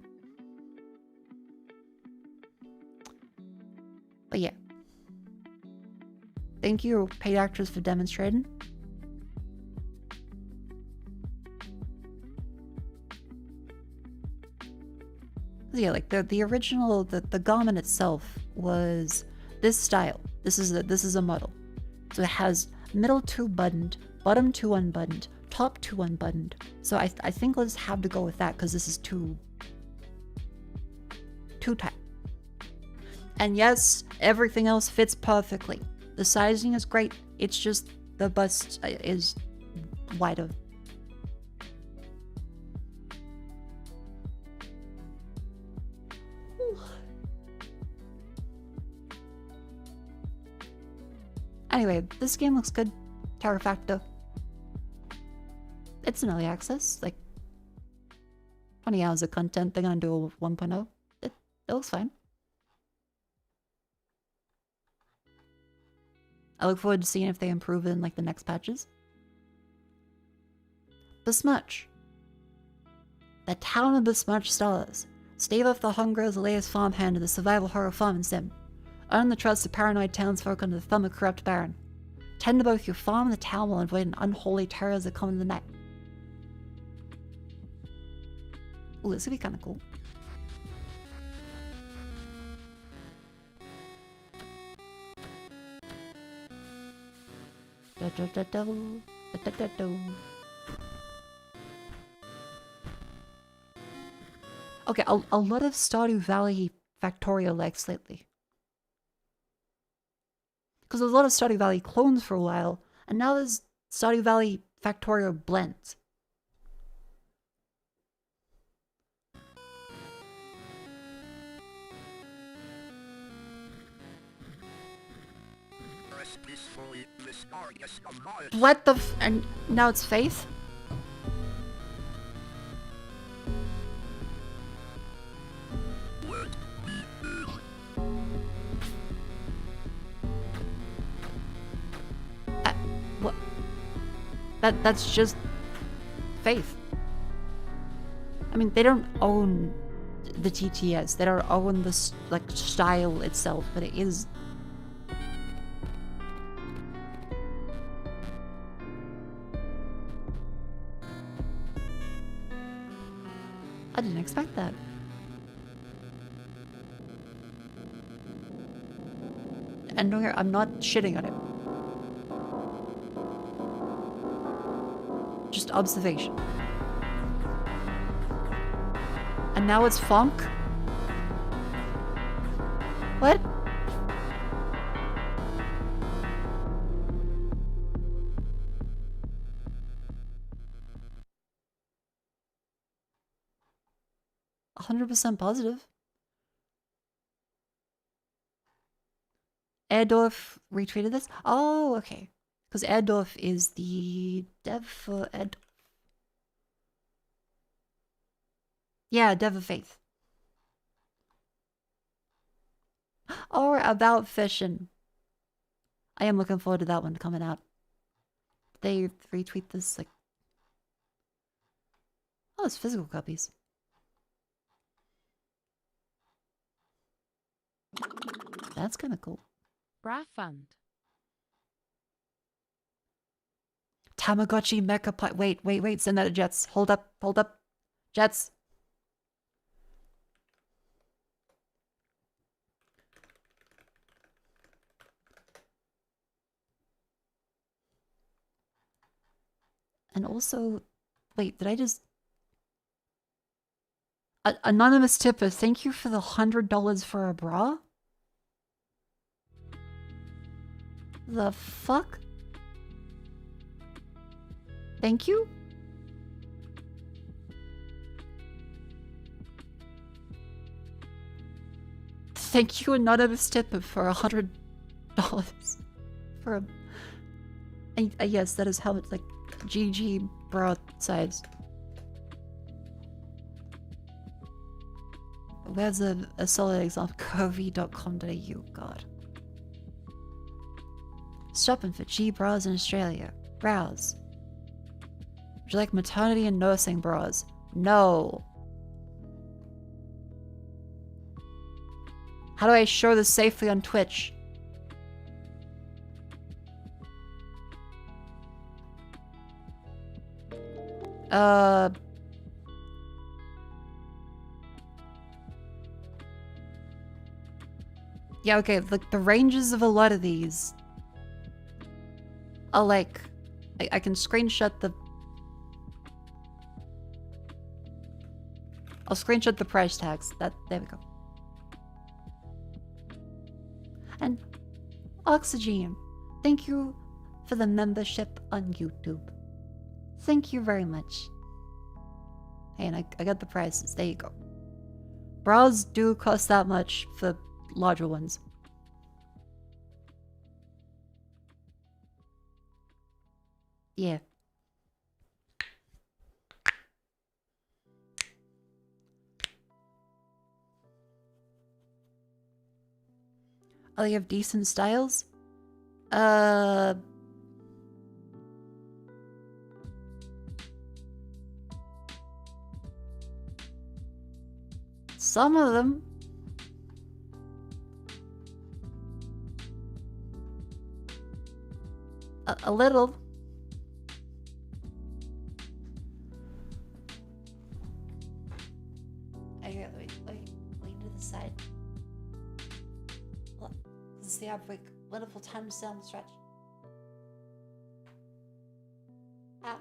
But yeah. Thank you, paid actress, for demonstrating. Yeah, like the original, the garment itself was this style. This is a model. So it has middle 2 buttoned, bottom 2 unbuttoned, top 2 unbuttoned. So I think let's have to go with that, because this is too tight. And yes, everything else fits perfectly. The sizing is great. It's just the bust is wider. Anyway, this game looks good. Terra Facto. It's an early access, like 20 hours of content. They're gonna do a 1.0. It looks fine. I look forward to seeing if they improve it in like the next patches. Besmudge. The town of Besmudge stars. Stave off the hunger as the latest farmhand in the survival horror farming sim. Earn the trust of paranoid townsfolk under the thumb of corrupt baron. Tend to both your farm and the town while avoiding unholy terrors that come in the night. Ooh, this would be kind of cool. Okay, a lot of Stardew Valley Factorio likes lately. Because there's a lot of Stardew Valley clones for a while, and now there's Stardew Valley Factorio blends. What the and now it's Faith? What? That's just Faith. I mean, they don't own the TTS. They don't own the like style itself, but it is. I didn't expect that. And no, I'm not shitting on it. Just observation. And now it's funk? What? %100% positive. Erdorf retweeted this? Oh, okay. Because Erdorf is the dev for Erdorf. Yeah, dev of Faith. Or about fishing. I am looking forward to that one coming out. They retweet this like... Oh, it's physical copies. That's kind of cool. Bra Fund. Tamagotchi Mecha Wait. Send that to Jets. Hold up. Jets. And also, wait, did I just... Anonymous tipper, thank you for the $100 for a bra? The fuck? Thank you? Thank you, anonymous tipper, for $100 for a... yes, that is how much, like, GG bra size. Where's a solid example? Curvy.com.au, god. Shopping for G bras in Australia. Browse. Would you like maternity and nursing bras? No. How do I show this safely on Twitch? Yeah, okay, the ranges of a lot of these are like... I can screenshot the... I'll screenshot the price tags. There we go. And Oxygen, thank you for the membership on YouTube. Thank you very much. And I got the prices. There you go. Bras do cost that much for larger ones. Yeah. Oh, you have decent styles? Some of them. A little. Wait to the side. Look, this is the outbreak. Wonderful time to sit on the stretch. Ah.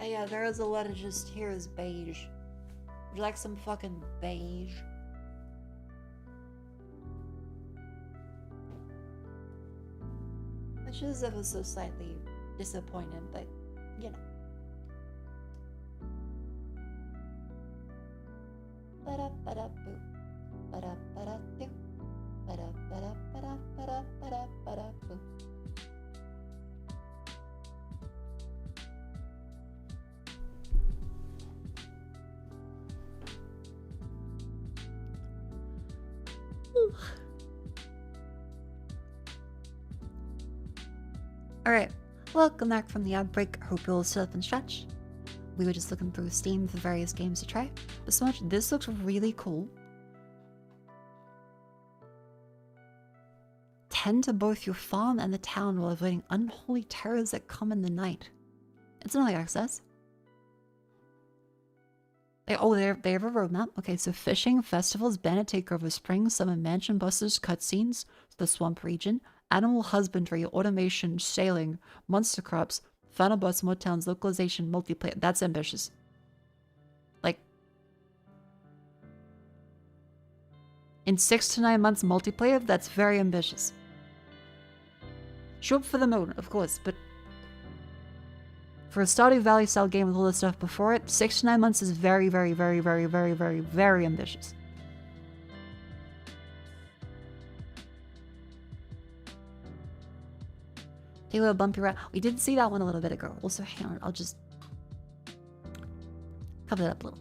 Oh yeah, there is a lot of just here is beige. Would you like some fucking beige? Which is ever so slightly disappointing, but you know. Ba-da-ba-da-boo. Ba-da-ba-da-doo. Ba-da-ba-da-ba-da-ba-da-ba-da-ba-da-boo. Alright, welcome back from the ad break. Hope you'll sit up and stretch. We were just looking through Steam for various games to try. But so much, this looks really cool. Tend to both your farm and the town while avoiding unholy terrors that come in the night. It's not like access. They have a roadmap. Okay, so fishing, festivals, bandit takeover, spring, summer, mansion busters, cutscenes, the swamp region, animal husbandry, automation, sailing, monster crops, final boss, mod towns, localization, multiplayer. That's ambitious. Like, in 6 to 9 months multiplayer, that's very ambitious. Shoot for the moon, of course, but for a Stardew Valley style game with all this stuff before it, 6 to 9 months is very, very, very, very, very, very, very ambitious. Take a little bumpy ride. We did see that one a little bit ago. Also, hang on, I'll just cover that up a little.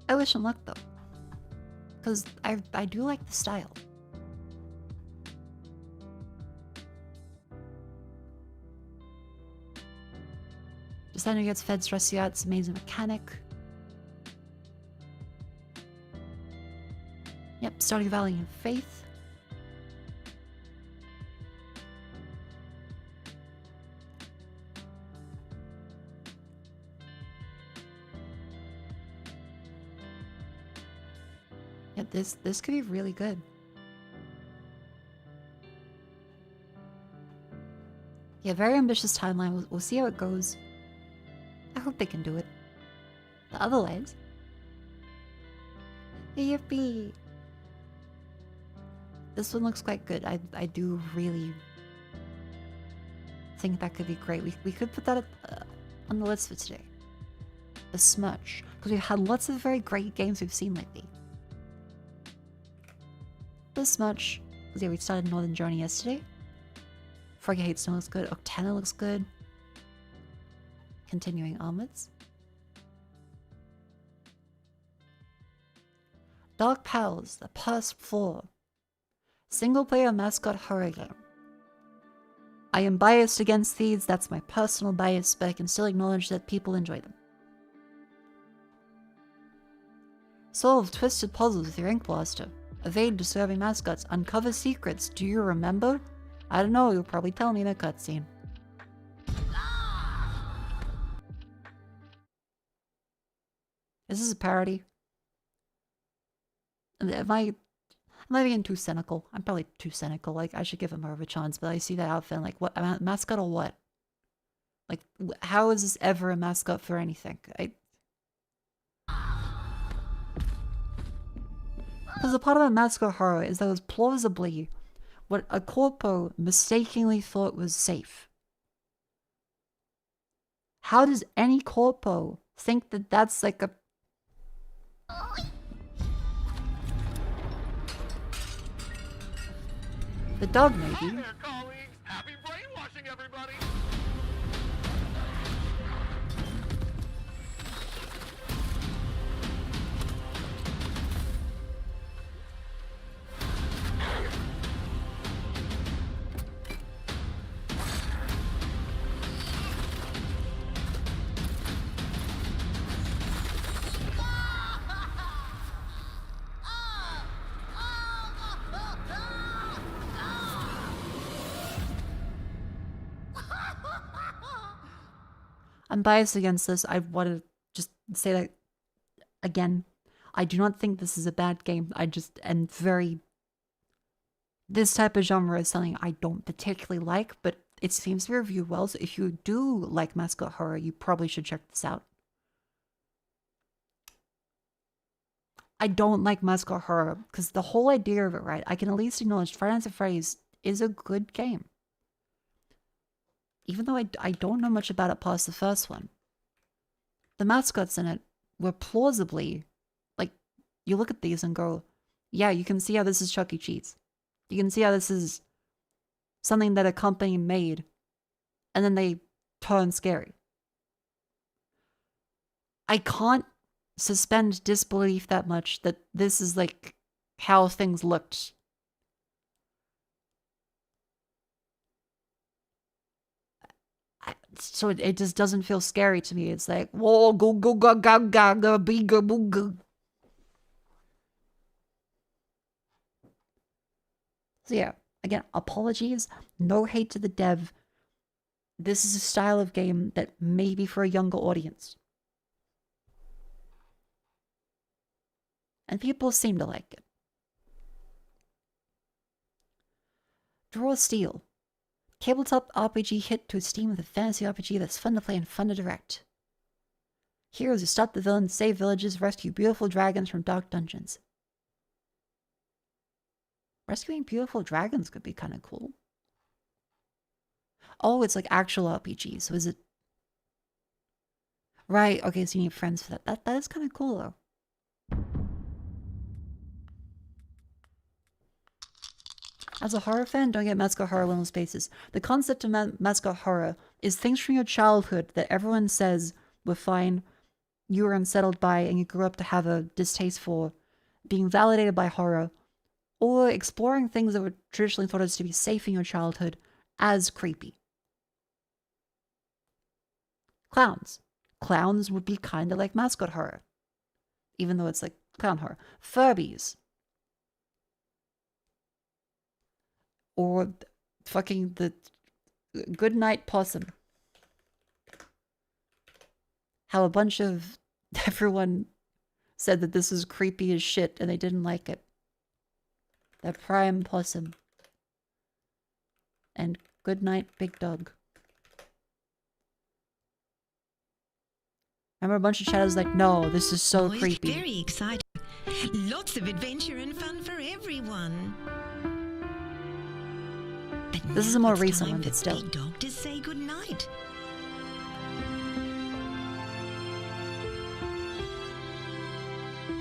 I wish him luck though, because I do like the style. Designer gets fed, stress you out. It's amazing mechanic. Yep, Stardew Valley and Faith. Yeah, this could be really good. Yeah, very ambitious timeline. We'll see how it goes. I hope they can do it. But otherwise, yippee! This one looks quite good. I do really think that could be great. We could put that on the list for today. A smudge, because we've had lots of very great games we've seen lately. The smudge. Yeah, we started Northern Journey yesterday. Froggy Hates Snow looks good. Octana looks good. Continuing onwards. Dog Pals, the Purse 4. Single-player mascot horror game. I am biased against these, that's my personal bias, but I can still acknowledge that people enjoy them. Solve twisted puzzles with your ink blaster. Evade disturbing mascots. Uncover secrets. Do you remember? I don't know, you'll probably tell me in a cutscene. Is this a parody? Am I being too cynical? I'm probably too cynical. Like, I should give him more of a chance, but I see that outfit and like, what? A mascot or what? Like, how is this ever a mascot for anything? Because a part of a mascot horror is that it was plausibly what a corpo mistakenly thought was safe. How does any corpo think that that's like a... The dog, maybe. Hi there, colleagues. Happy brainwashing, everybody. I'm biased against this. I want to just say that again. I do not think this is a bad game. This type of genre is something I don't particularly like, but it seems to be reviewed well. So if you do like mascot horror, you probably should check this out. I don't like mascot horror because the whole idea of it, right? I can at least acknowledge Five Nights at Freddy's is a good game. Even though I don't know much about it past the first one. The mascots in it were plausibly, like, you look at these and go, yeah, you can see how this is Chuck E. Cheese. You can see how this is something that a company made, and then they turn scary. I can't suspend disbelief that much that this is, like, how things looked. So it just doesn't feel scary to me. It's like, whoa, go, go, go, go, go, go, be, go, boo, go. So yeah, again, apologies. No hate to the dev. This is a style of game that may be for a younger audience. And people seem to like it. Draw Steel. Tabletop RPG hit to esteem with a fantasy RPG that's fun to play and fun to direct. Heroes who stop the villains, save villages, rescue beautiful dragons from dark dungeons. Rescuing beautiful dragons could be kind of cool. Oh, it's like actual RPG, so is it... Right, okay, so you need friends for that. That is kind of cool, though. As a horror fan, don't get mascot horror in spaces. The concept of mascot horror is things from your childhood that everyone says were fine, you were unsettled by, and you grew up to have a distaste for, being validated by horror, or exploring things that were traditionally thought of to be safe in your childhood as creepy. Clowns. Clowns would be kind of like mascot horror, even though it's like clown horror. Furbies. Or fucking the Goodnight Possum. How a bunch of everyone said that this was creepy as shit and they didn't like it. The prime possum. And good night, big dog. Remember a bunch of shadows like, no, this is so Oh, it's creepy. very exciting. Lots of adventure and fun for everyone. But This is a now more it's recent time one, for but still. Big Dog to say goodnight.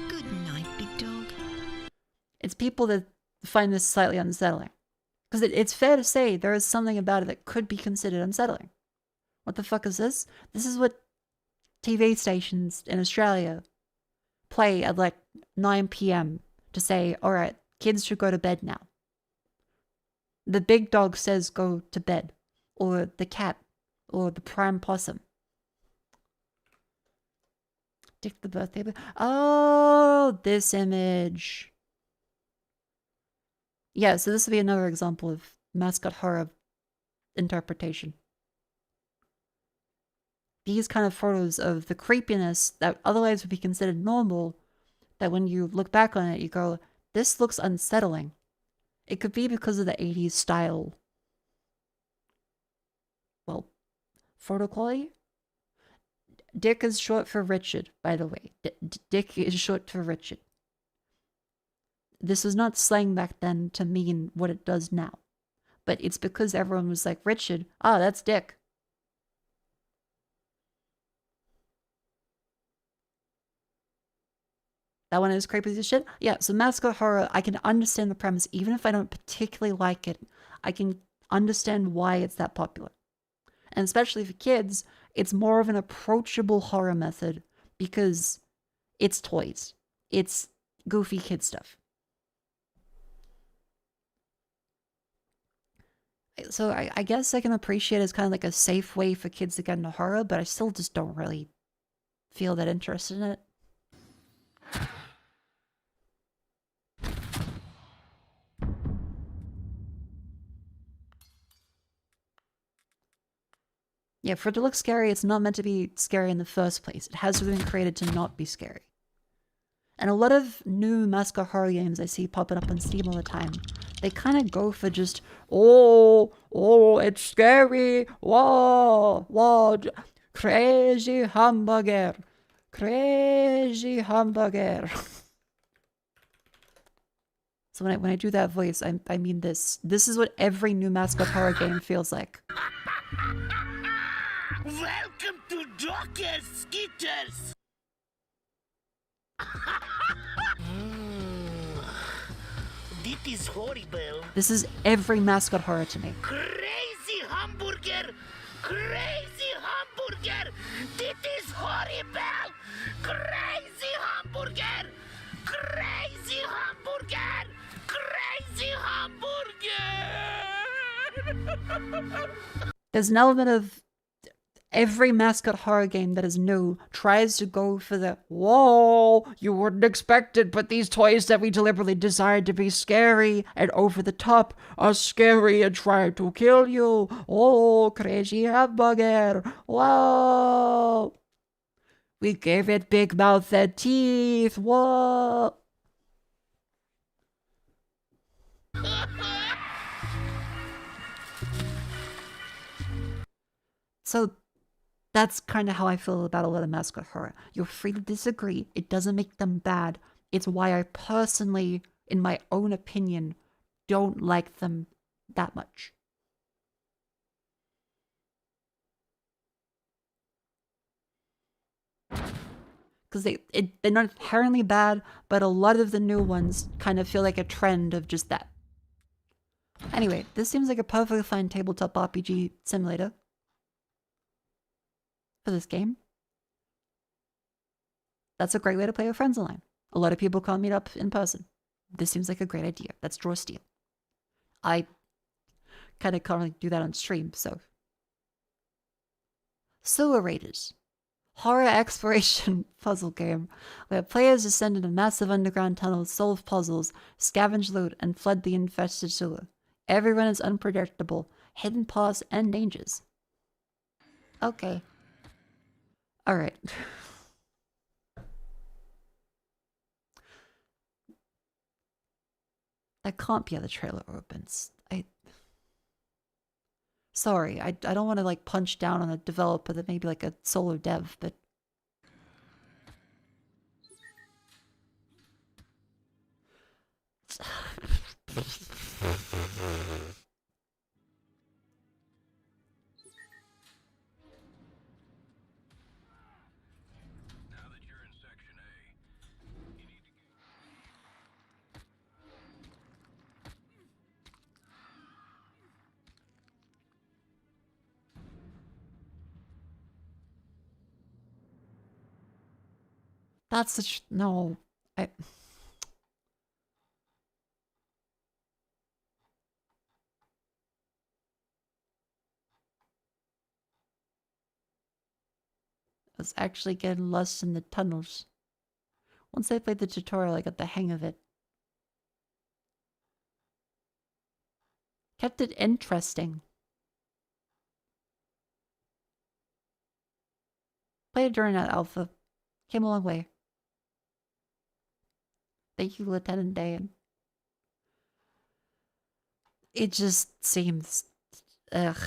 Good night, Big Dog. It's people that find this slightly unsettling. Because it's fair to say there is something about it that could be considered unsettling. What the fuck is this? This is what TV stations in Australia play at like 9 p.m. to say, alright, kids should go to bed now. The big dog says go to bed. Or the cat. Or the prime possum. Dick the birthday. Oh, this image. Yeah, so this would be another example of mascot horror interpretation. These kind of photos of the creepiness that otherwise would be considered normal, that when you look back on it, you go, this looks unsettling. It could be because of the 80s style. Well, photo quality? Dick is short for Richard, by the way. Dick is short for Richard. This was not slang back then to mean what it does now. But it's because everyone was like, Richard, ah, that's Dick. That one is creepy as shit? Yeah, so mascot horror, I can understand the premise. Even if I don't particularly like it, I can understand why it's that popular. And especially for kids, it's more of an approachable horror method because it's toys. It's goofy kid stuff. So I guess I can appreciate it as kind of like a safe way for kids to get into horror, but I still just don't really feel that interested in it. Yeah, for it to look scary, it's not meant to be scary in the first place. It has been created to not be scary. And a lot of new mascot horror games I see popping up on Steam all the time, they kind of go for just, oh, it's scary, whoa, crazy hamburger. So when I do that voice, I mean this. This is what every new mascot horror game feels like. Welcome to Docker's Skitters! This is horrible. This is every mascot horror to me. Crazy hamburger! Crazy hamburger! This is horrible! Crazy hamburger! Crazy hamburger! Crazy hamburger! There's an element of every mascot horror game that is new tries to go for the, whoa, you wouldn't expect it, but these toys that we deliberately designed to be scary and over the top are scary and try to kill you. Oh, crazy hamburger. Whoa. We gave it big mouth and teeth. Whoa. So that's kind of how I feel about a lot of mascot horror. You're free to disagree. It doesn't make them bad. It's why I personally, in my own opinion, don't like them that much. Because they're not inherently bad, but a lot of the new ones kind of feel like a trend of just that. Anyway, this seems like a perfectly fine tabletop RPG simulator for this game. That's a great way to play with friends online. A lot of people can't meet up in person. This seems like a great idea. Let's draw steel. I kind of can't really do that on stream, so. Sewer Raiders. Horror exploration puzzle game where players descend into massive underground tunnels, solve puzzles, scavenge loot, and flood the infested sewer. Everyone is unpredictable, hidden paths, and dangers. Okay. Alright. can't be how the trailer opens. Sorry, I don't want to like punch down on a developer that may be like a solo dev, but that's such no. I was actually getting lost in the tunnels. Once I played the tutorial, I got the hang of it. Kept it interesting. Played it during that alpha. Came a long way. Thank you, Lieutenant Dan. It just seems... ugh.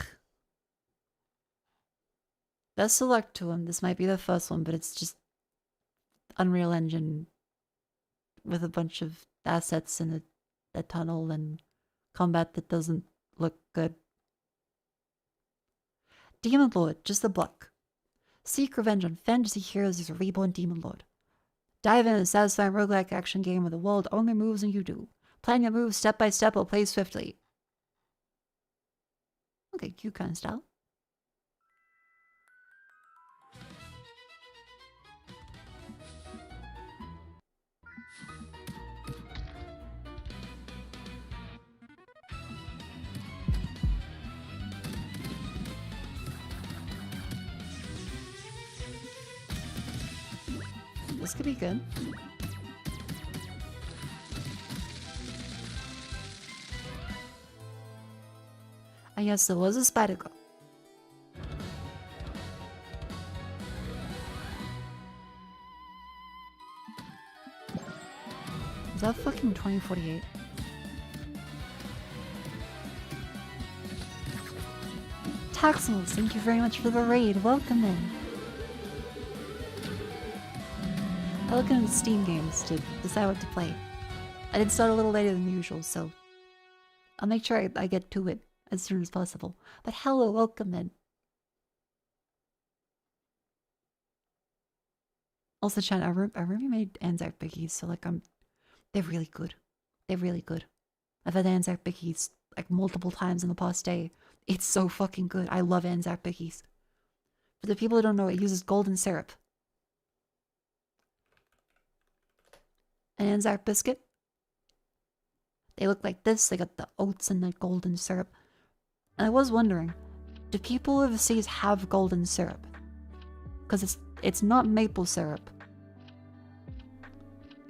Best of luck to him. This might be the first one, but it's just Unreal Engine with a bunch of assets in a tunnel and combat that doesn't look good. Demon Lord, just a block. Seek revenge on fantasy heroes as a reborn Demon Lord. Dive in a satisfying roguelike action game where the world only moves and you do. Plan your moves step by step or play swiftly. Okay, cute kind of style. This could be good. I guess there was a spider girl. Is that fucking 2048? Taximals, thank you very much for the raid. Welcome in. I look into Steam games to decide what to play. I did start a little later than usual, so I'll make sure I get to it as soon as possible. But hello, welcome in. Also, Chan, I remember you made Anzac biggies, so like they're really good. They're really good. I've had Anzac biggies like multiple times in the past day. It's so fucking good. I love Anzac biggies. For the people who don't know, it uses golden syrup. An Anzac biscuit. They look like this. They got the oats and the golden syrup. And I was wondering, do people overseas have golden syrup? Because it's not maple syrup.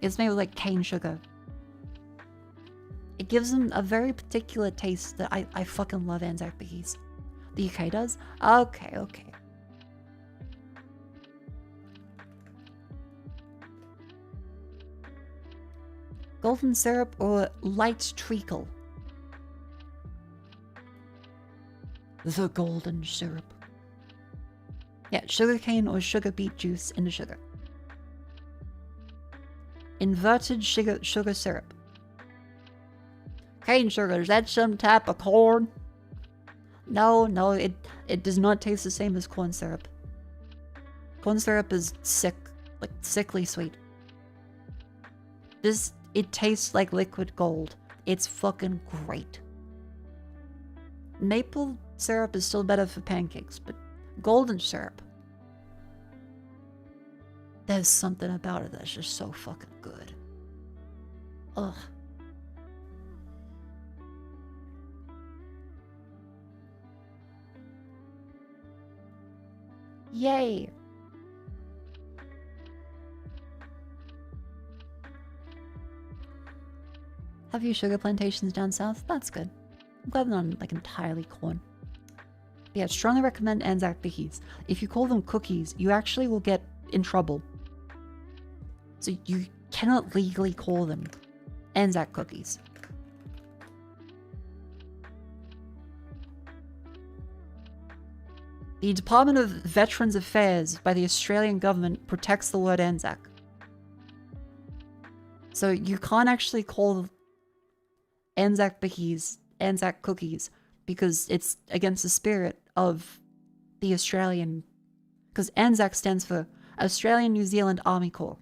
It's made with like cane sugar. It gives them a very particular taste that I fucking love Anzac biggies. The UK does? Okay, okay. Golden syrup or light treacle? The golden syrup. Yeah, sugarcane or sugar beet juice into sugar. Inverted sugar syrup. Cane sugar, is that some type of corn? No, it does not taste the same as corn syrup. Corn syrup is sick, like sickly sweet. It tastes like liquid gold. It's fucking great. Maple syrup is still better for pancakes, but golden syrup, there's something about it that's just so fucking good. Ugh. Yay! Have you sugar plantations down south? That's good. I'm glad they're not like entirely corn. But yeah, strongly recommend Anzac biggies. If you call them cookies, you actually will get in trouble. So you cannot legally call them Anzac cookies. The Department of Veterans Affairs by the Australian government protects the word Anzac. So you can't actually call Anzac bickies Anzac cookies because it's against the spirit of the Australian... Because Anzac stands for Australian New Zealand Army Corps.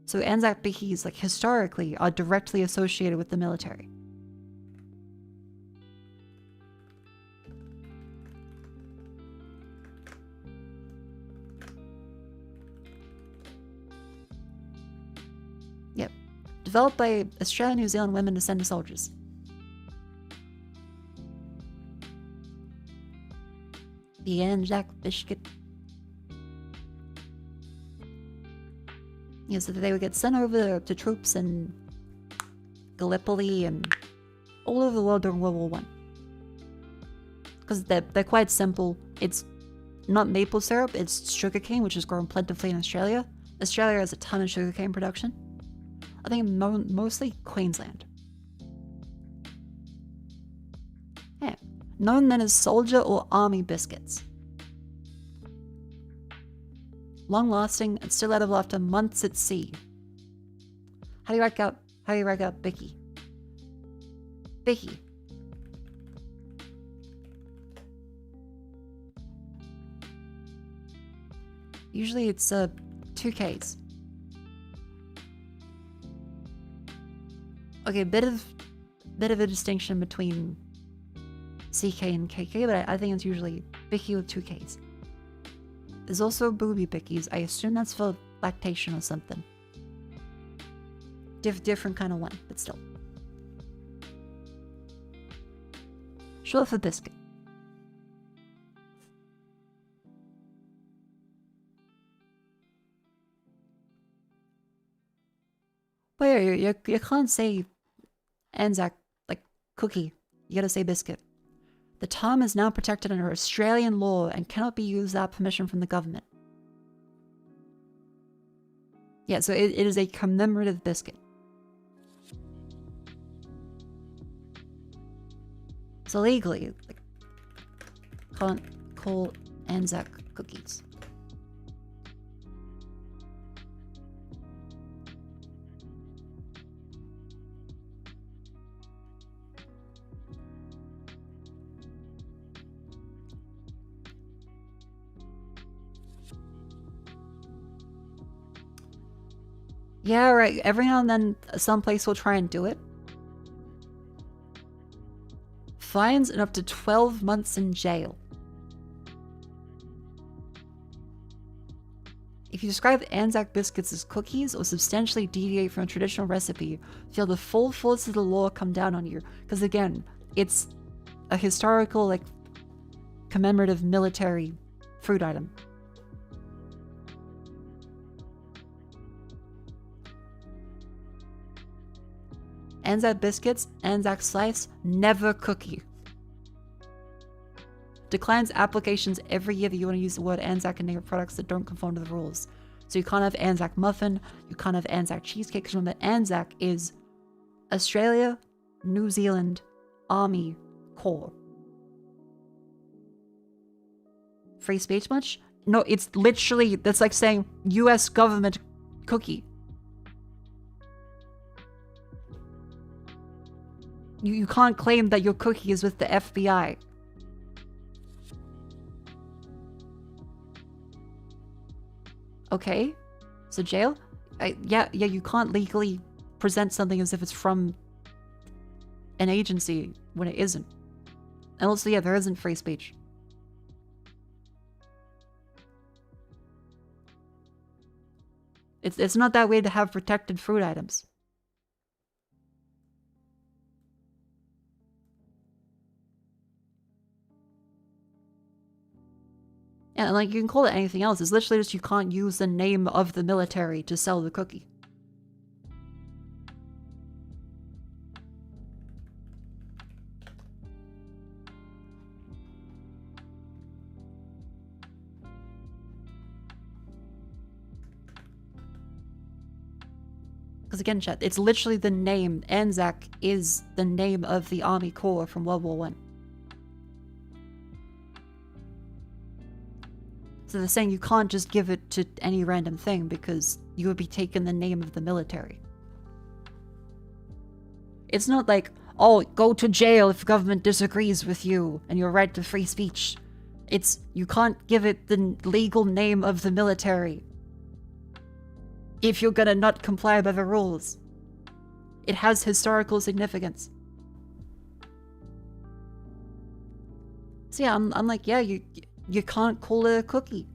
So Anzac bickies, like, historically, are directly associated with the military. Yep. Developed by Australian New Zealand women descended soldiers. The Anzac biscuit. Yeah, so they would get sent over to troops in Gallipoli and all over the world during World War One. Because they're quite simple. It's not maple syrup, it's sugarcane, which is grown plentifully in Australia. Australia has a ton of sugarcane production. I think mostly Queensland. Yeah. Known then as soldier or army biscuits. Long-lasting and still edible after months at sea. How do you rank out Bicky? Bicky. Usually it's 2Ks. Okay, a bit of a distinction between CK and KK, but I think it's usually Bicky with 2Ks. There's also booby bickies. I assume that's for lactation or something. Different kind of one, but still. Short for biscuit. But yeah, you can't say Anzac, like cookie. You gotta say biscuit. The term is now protected under Australian law and cannot be used without permission from the government. Yeah, so it is a commemorative biscuit. So legally, like, can't call Anzac cookies. Yeah, right. Every now and then, some place will try and do it. Fines and up to 12 months in jail. If you describe Anzac biscuits as cookies or substantially deviate from a traditional recipe, feel the full force of the law come down on you. Because again, it's a historical, like, commemorative military fruit item. Anzac biscuits, Anzac slice, never cookie. Declines applications every year that you want to use the word Anzac in native products that don't conform to the rules. So you can't have Anzac muffin, you can't have Anzac cheesecake, because remember, Anzac is Australia, New Zealand, Army Corps. Free speech much? No, it's literally, that's like saying US government cookie. You can't claim that your cookie is with the FBI. Okay, so jail? Yeah, you can't legally present something as if it's from an agency when it isn't. And also, yeah, there isn't free speech. It's not that way to have protected fruit items. And like, you can call it anything else. It's literally just you can't use the name of the military to sell the cookie. Because again, chat, it's literally the name. Anzac is the name of the Army Corps from World War I. So they're saying you can't just give it to any random thing because you would be taking the name of the military. It's not like, oh, go to jail if government disagrees with you and your right to free speech. It's, you can't give it the legal name of the military if you're gonna not comply by the rules. It has historical significance. So yeah, I'm like, yeah, you can't call it a cookie.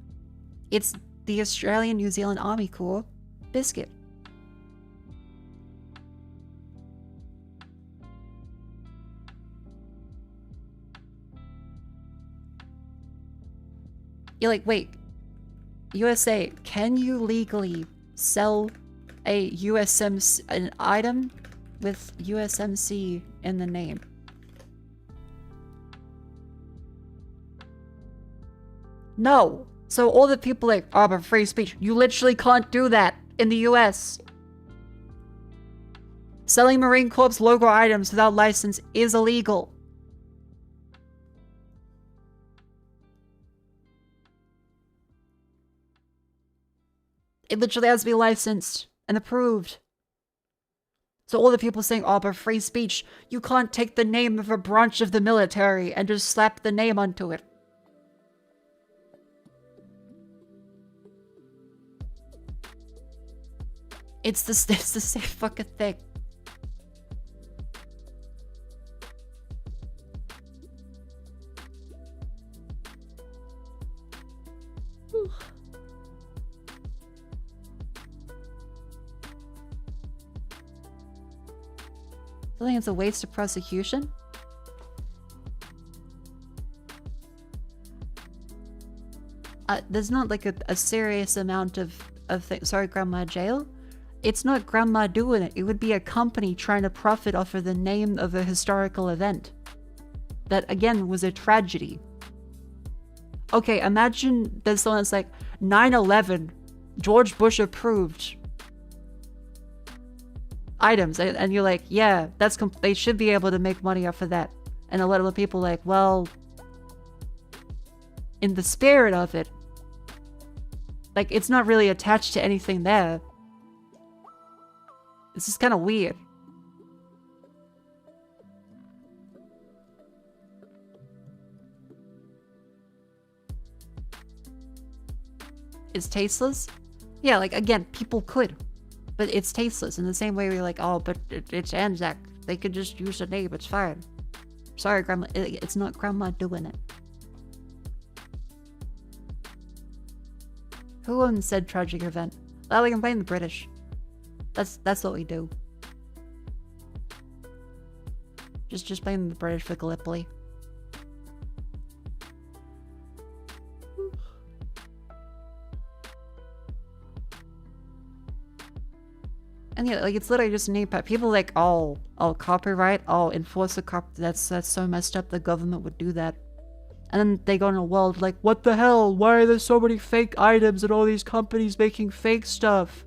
It's the Australian New Zealand Army Corps biscuit. You're like, wait, USA, can you legally sell a USMC, an item with USMC in the name? No. So all the people like, oh, but free speech. You literally can't do that in the US. Selling Marine Corps logo items without license is illegal. It literally has to be licensed and approved. So all the people saying, oh, but free speech, you can't take the name of a branch of the military and just slap the name onto it. It's the same fucking thing. I think it's a waste of prosecution. There's not like a serious amount of sorry, Grandma, jail. It's not Grandma doing it. It would be a company trying to profit off of the name of a historical event. That, again, was a tragedy. Okay, imagine there's someone that's like, 9/11, George Bush approved items. And you're like, yeah, that's they should be able to make money off of that. And a lot of the people like, well, in the spirit of it, like, it's not really attached to anything there. This is kind of weird. It's tasteless? Yeah, like, again, people could. But it's tasteless in the same way we're like, oh, but it's Anzac. They could just use the name, it's fine. Sorry, Grandma. It's not Grandma doing it. Who owns said tragic event? Well, we can blame the British. That's what we do. Just blame the British for Gallipoli. And yeah, like, it's literally just a name pad. People like, oh, copyright, enforce a that's so messed up the government would do that. And then they go in a world like, what the hell? Why are there so many fake items and all these companies making fake stuff?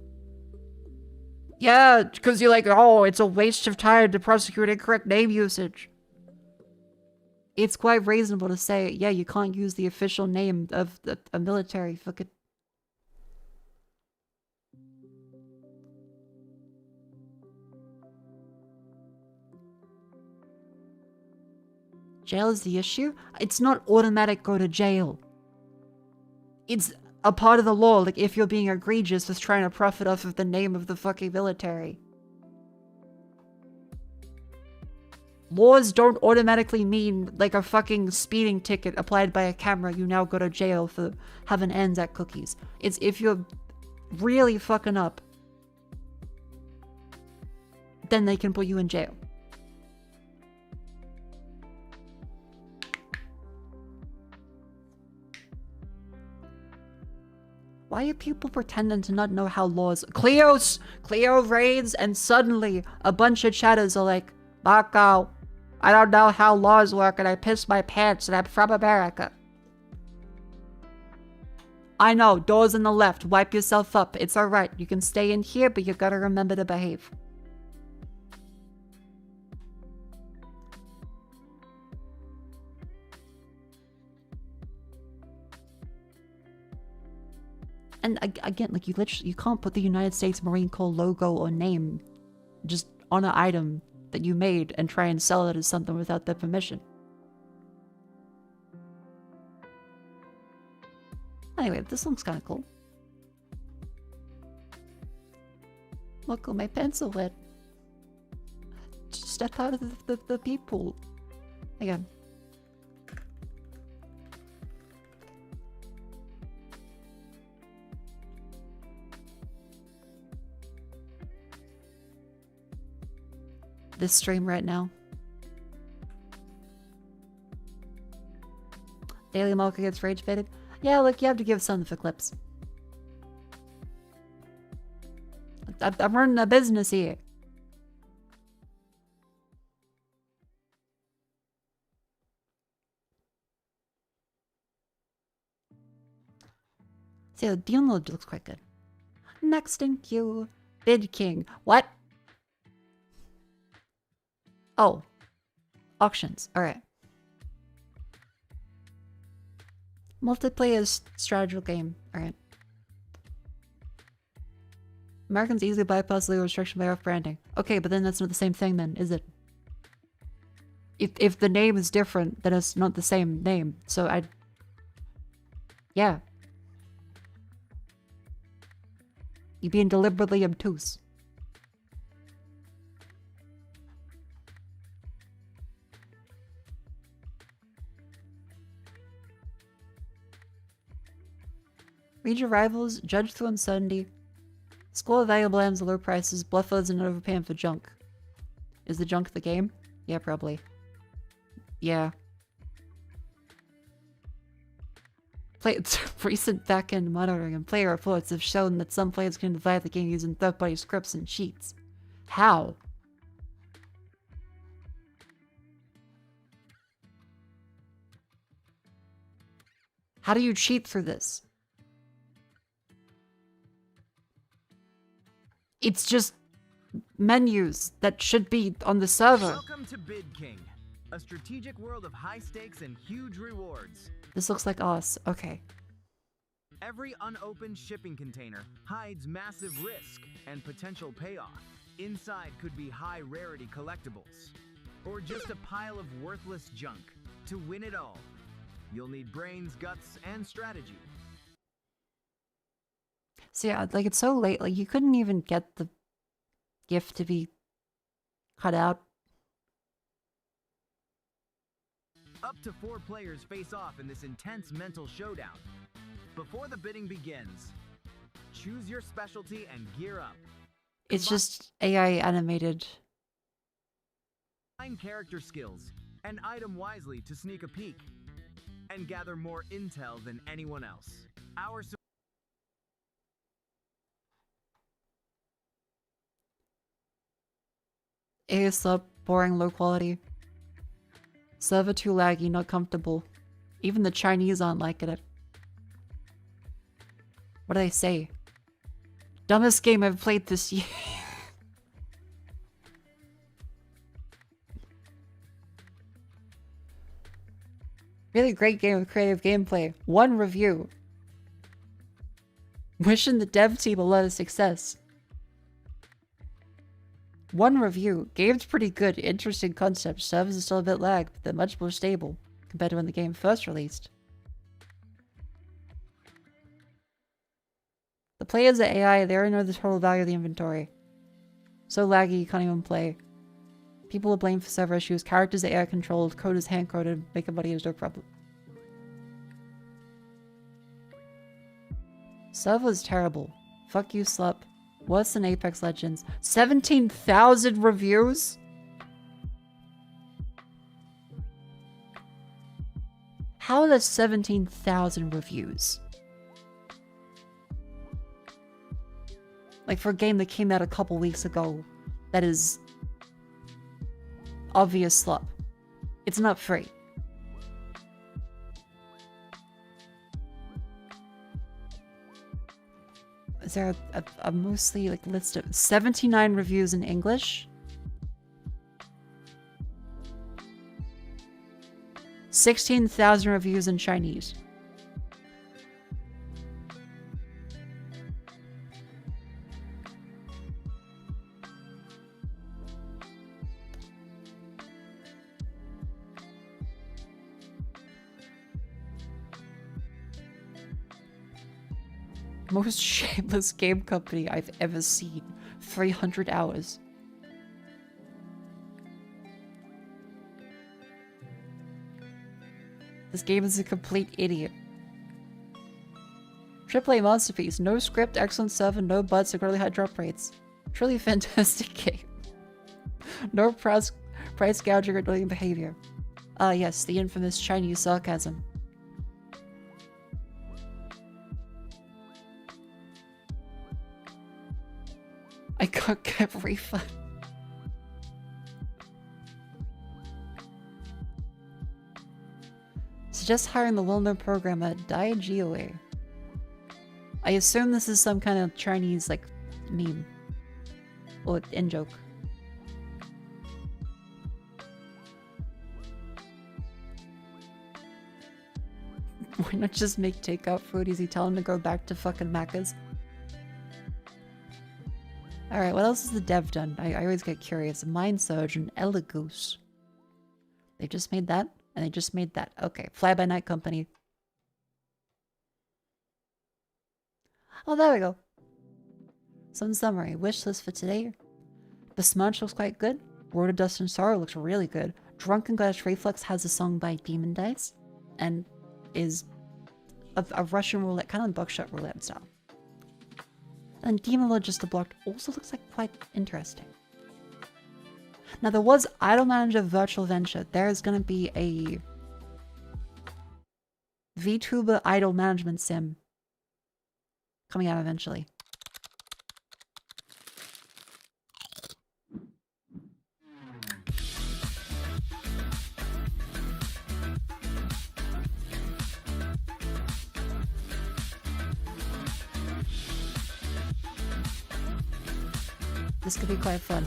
Yeah, because you're like, oh, it's a waste of time to prosecute incorrect name usage. It's quite reasonable to say, yeah, you can't use the official name of a military fucking... Jail is the issue? It's not automatic go to jail. It's a part of the law, like if you're being egregious with trying to profit off of the name of the fucking military. Laws don't automatically mean like a fucking speeding ticket applied by a camera, you now go to jail for having Anzac cookies. It's if you're really fucking up, then they can put you in jail. Why are people pretending to not know how laws... Cleo reigns and suddenly a bunch of chatters are like, Mako, I don't know how laws work and I pissed my pants and I'm from America. I know, doors on the left, wipe yourself up, it's alright, you can stay in here but you gotta remember to behave. And again, like you can't put the United States Marine Corps logo or name just on an item that you made and try and sell it as something without their permission. Anyway, this looks kind of cool. Look, my pencil wet. Step out of the pee pool. Again. This stream right now. Daily Mako gets rage baited. Yeah, look, you have to give something for clips. I'm running a business here. See, the download looks quite good. Next in queue, Bid King. What? Oh. Auctions. Alright. Multiplayer strategy game. Alright. Americans easily bypass legal restriction by off-branding. Okay, but then that's not the same thing then, is it? If the name is different, then it's not the same name. So yeah. You're being deliberately obtuse. Read your rivals, judge through uncertainty. Score valuable items at low prices, bluff others and overpaying for junk. Is the junk the game? Yeah, probably. Yeah. Recent back-end monitoring and player reports have shown that some players can divide the game using third-party scripts and cheats. How? How do you cheat through this? It's just menus that should be on the server. Welcome to Bid King, a strategic world of high stakes and huge rewards. This looks like us. Okay. Every unopened shipping container hides massive risk and potential payoff. Inside could be high rarity collectibles, or just a pile of worthless junk. To win it all, you'll need brains, guts, and strategy. So yeah, like it's so late, like you couldn't even get the gift to be cut out. Up to 4 players face off in this intense mental showdown. Before the bidding begins, choose your specialty and gear up. It's just AI animated. Combine character skills and item wisely to sneak a peek and gather more intel than anyone else. Our ASL, boring, low quality. Server too laggy, not comfortable. Even the Chinese aren't liking it. What do they say? Dumbest game I've played this year. Really great game with creative gameplay. 1 review. Wishing the dev team a lot of success. 1 review. Game's pretty good. Interesting concept. Servers are still a bit lag, but they're much more stable compared to when the game first released. The players are AI. They already know the total value of the inventory. So laggy, you can't even play. People are blamed for server issues. Characters are AI controlled. Code is hand coded. Make a is no problem. Server's terrible. Fuck you, slup. Worse than Apex Legends. 17,000 reviews? How are there 17,000 reviews? Like for a game that came out a couple weeks ago, that is obvious slup. It's not free. Is there a mostly like list of 79 reviews in English? 16,000 reviews in Chinese. Most shameless game company I've ever seen. 300 hours. This game is a complete idiot. AAA masterpiece. No script, excellent server, no buts, incredibly high drop rates. Truly fantastic game. No price gouging or annoying behavior. Ah yes, the infamous Chinese sarcasm. I can't get a refund. Suggest hiring the well-known programmer Dai Jiawei. I assume this is some kind of Chinese, like, meme. Or in-joke. Why not just make takeout food? Is he telling him to go back to fucking Macca's? Alright, what else has the dev done? I always get curious. Mind Surge and Elegos. They just made that, and they just made that. Okay, Fly By Night Company. Oh, there we go. Some summary. Wish list for today. Besmudge looks quite good. Road of Dust and Sorrow looks really good. Drunken Glass Reflex has a song by Demon Dice. And is a Russian roulette, kind of buckshot roulette style. And Demon Logister Blocked also looks like quite interesting. Now there was Idle Manager Virtual Venture. There is going to be a VTuber idle management sim coming out eventually. This could be quite fun.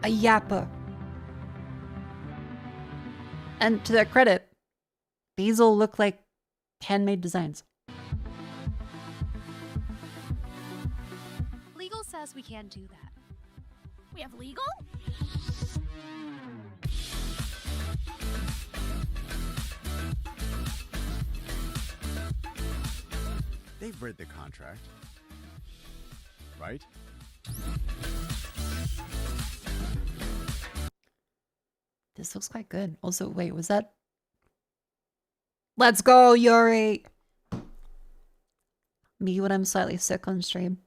A yapper. And to their credit, these all look like handmade designs. Legal says we can't do that. We have legal? They've read the contract, right? This looks quite good. Also, wait, was that... Let's go, Yuri! Me when I'm slightly sick on stream.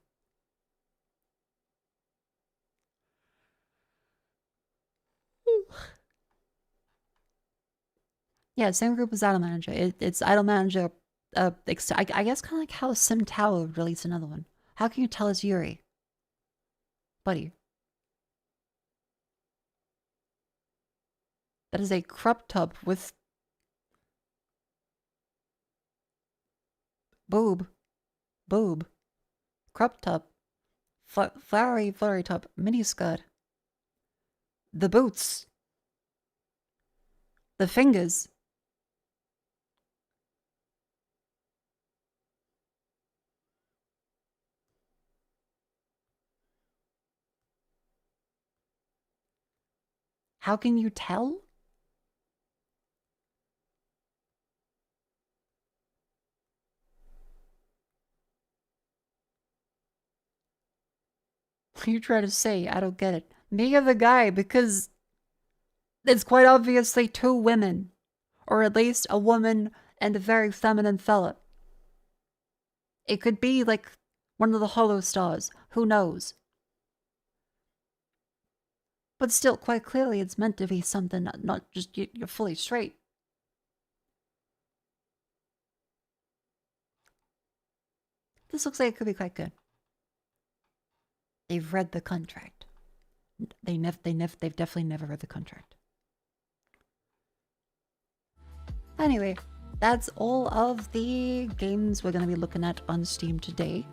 Yeah, same group as Idle Manager. It's Idle Manager... I guess kind of like how Sim Tower would release another one. How can you tell it's Yuri? Buddy. That is a crop top with... Boob. Crop top. Flowery top. Mini skirt. The boots. The fingers. How can you tell? What are you trying to say? I don't get it. Me or the guy, because it's quite obviously two women. Or at least a woman and a very feminine fella. It could be like one of the hollow stars. Who knows? But still, quite clearly, it's meant to be something, not just you're fully straight. This looks like it could be quite good. They've read the contract. They've definitely never read the contract. Anyway, that's all of the games we're going to be looking at on Steam today.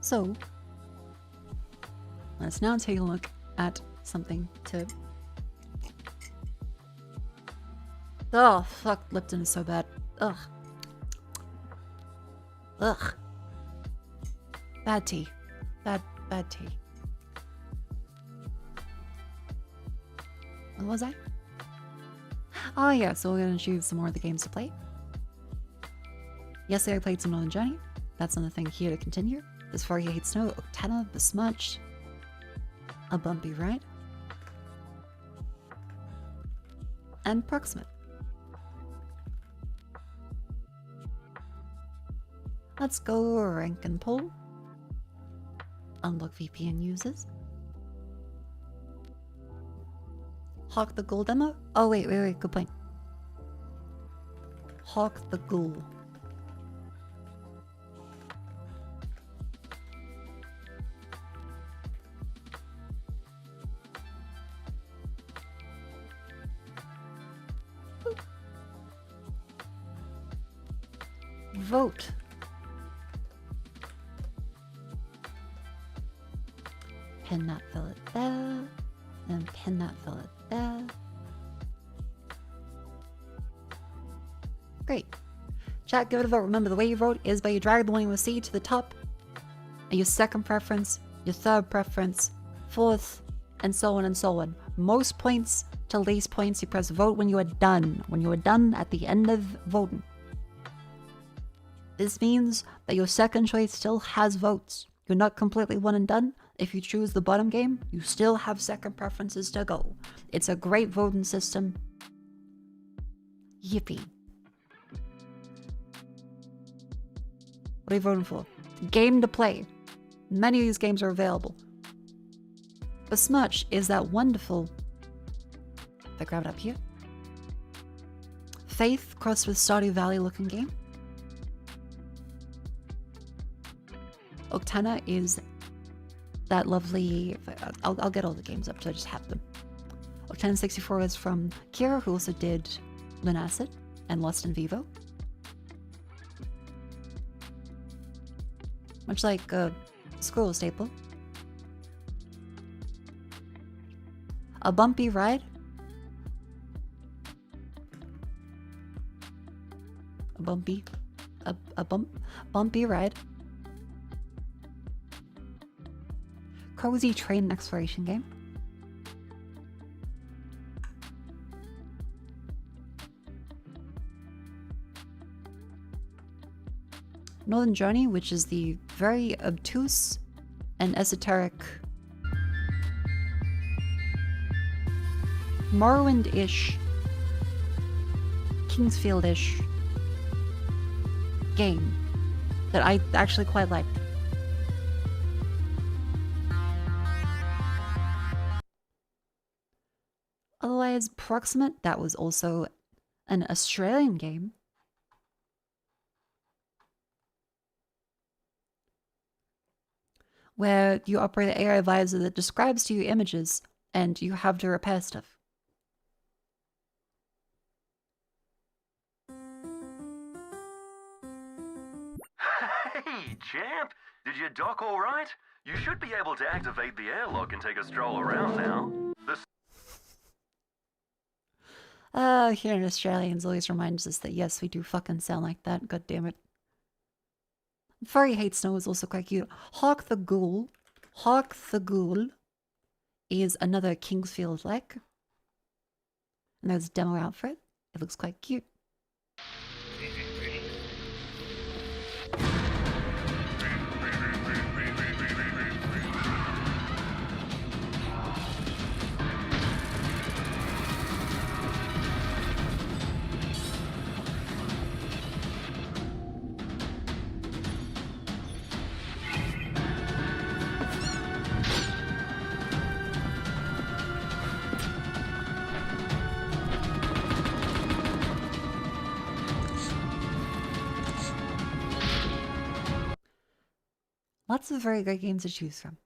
So, let's now take a look at something to... Oh, fuck, Lipton is so bad. Ugh. Bad tea. Bad tea. What was I? Oh yeah, so we're gonna choose some more of the games to play. Yesterday I played some Northern Journey. That's another thing here to continue. This Far You Hate Snow, Octana, The Smudge, A Bumpy Ride, and Proximate. Let's go rank and pull. Unlock VPN users. Hawk the Ghoul demo? Oh wait, good point. Hawk the Ghoul. Vote. Pin that, fill it there. Then pin that, fill it there. Great. Chat, give it a vote. Remember, the way you vote is by you drag the one you want to see to the top. And your second preference, your third preference, fourth, and so on and so on. Most points to least points. You press vote when you are done. When you are done at the end of voting. This means that your second choice still has votes. You're not completely one and done. If you choose the bottom game, you still have second preferences to go. It's a great voting system. Yippee. What are you voting for? Game to play. Many of these games are available. The Smudge is that wonderful... If I grab it up here. Faith crossed with Stardew Valley looking game. Octana is that lovely... I'll get all the games up so I just have them. Octana 64 is from Kira, who also did Lunacid and Lost in Vivo. Much like a Squirrel staple. A Bumpy Ride. Bumpy Ride. Cozy train exploration game. Northern Journey, which is the very obtuse and esoteric Morrowind-ish, Kingsfield-ish game that I actually quite like. Otherwise, Proximate, that was also an Australian game. Where you operate an AI visor that describes to you images and you have to repair stuff. Hey, champ! Did you dock all right? You should be able to activate the airlock and take a stroll around now. Hearing Australians always reminds us that yes, we do fucking sound like that. God damn it. Furry Hate Snow is also quite cute. Hawk the Ghoul. Hawk the Ghoul is another Kingsfield-like. And there's a demo out for it. It looks quite cute. Lots of very great games to choose from.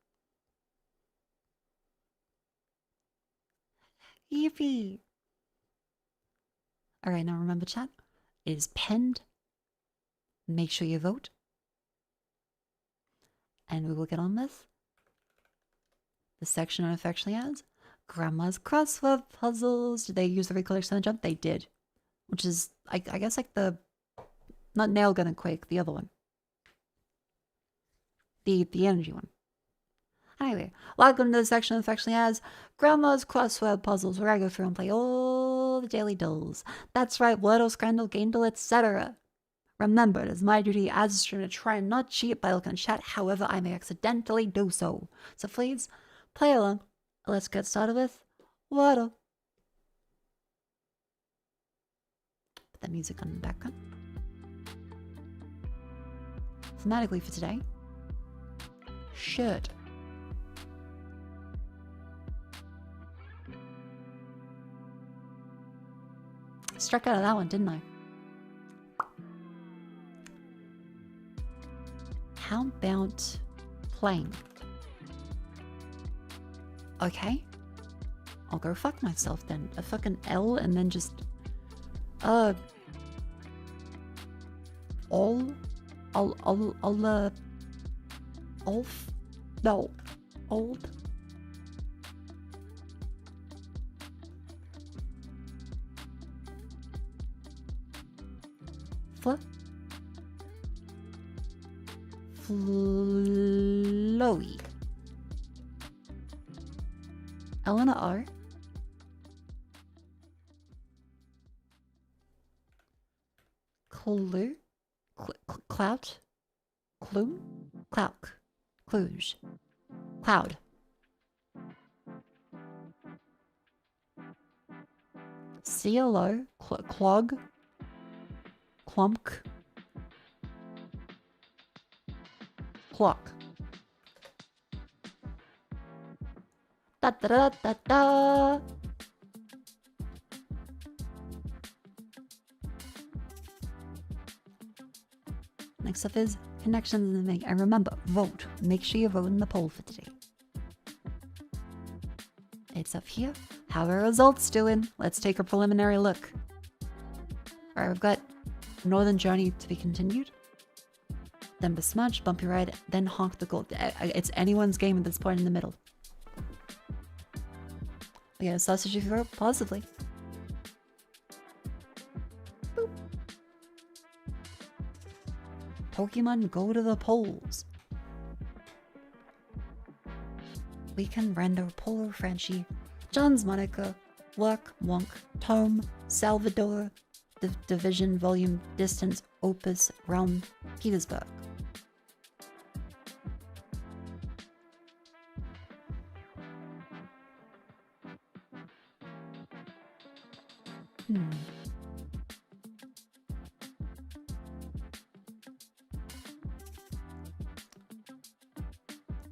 Yippee! Alright, now remember chat, it is pinned. Make sure you vote. And we will get on with the section it affectionately has. Grandma's crossword puzzles. Did they use the recollection on the jump? They did. Which is, I guess, like the... Not Nail Gun and Quake, the other one. The energy one. Anyway, welcome to the section that affectionately has Grandma's Crossword Puzzles, where I go through and play all the daily dulls. That's right, Wordle, Scrandle, Gaindle, etc. Remember, it is my duty as a streamer to try and not cheat by looking at chat, however I may accidentally do so. So please, play along. Let's get started with Wordle. Put that music on the background. Thematically for today, shirt. Struck out of that one, didn't I? How about playing? Okay. I'll go fuck myself then. A fucking L and then just... All... No. Old... Flowy. Elena R. Clue. Clout. Clue. Clouk. Cluge. Cloud. CLO. Clog. Clump. Clock. Da da da da da. Next up is connections in the make. And remember, vote. Make sure you vote in the poll for today. It's up here. How are results doing? Let's take a preliminary look. Alright, we've got Northern Journey to be continued. Then Besmudge, Bumpy Ride, then Honk the Gold. It's anyone's game at this point in the middle. We got a sausage if you vote positively. Boop. Pokemon go to the polls. Weekend Rando, Polo Frenchie, John's Monica, Work, Wonk, Tome, Salvador, Division, Volume, Distance, Opus, Realm, Petersburg.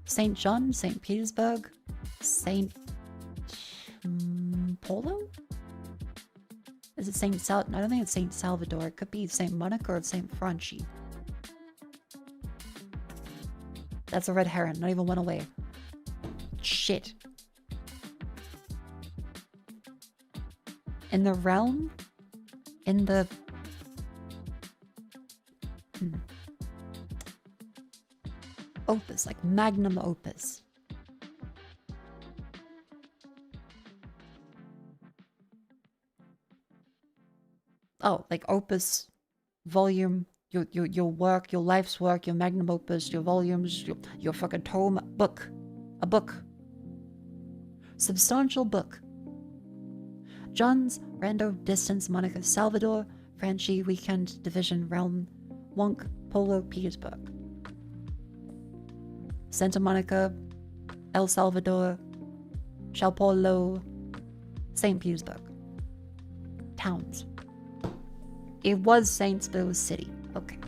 St. John, St. Petersburg, St. Polo? Is it St. Sal? I don't think it's St. Salvador. It could be St. Monica or St. Franchi. That's a red herring. Not even one away. Shit. In the realm? In the... Opus, like magnum opus. Oh, like opus, volume, your work, your life's work, your magnum opus, your volumes, your fucking tome, book. A book. Substantial book. John's, Rando, Distance, Monica, Salvador, Franchi, Weekend, Division, Realm, Wonk, Polo, Petersburg. Santa Monica, El Salvador, Sao Paulo, St. Petersburg. Towns. It was Saints, but it was city. Okay.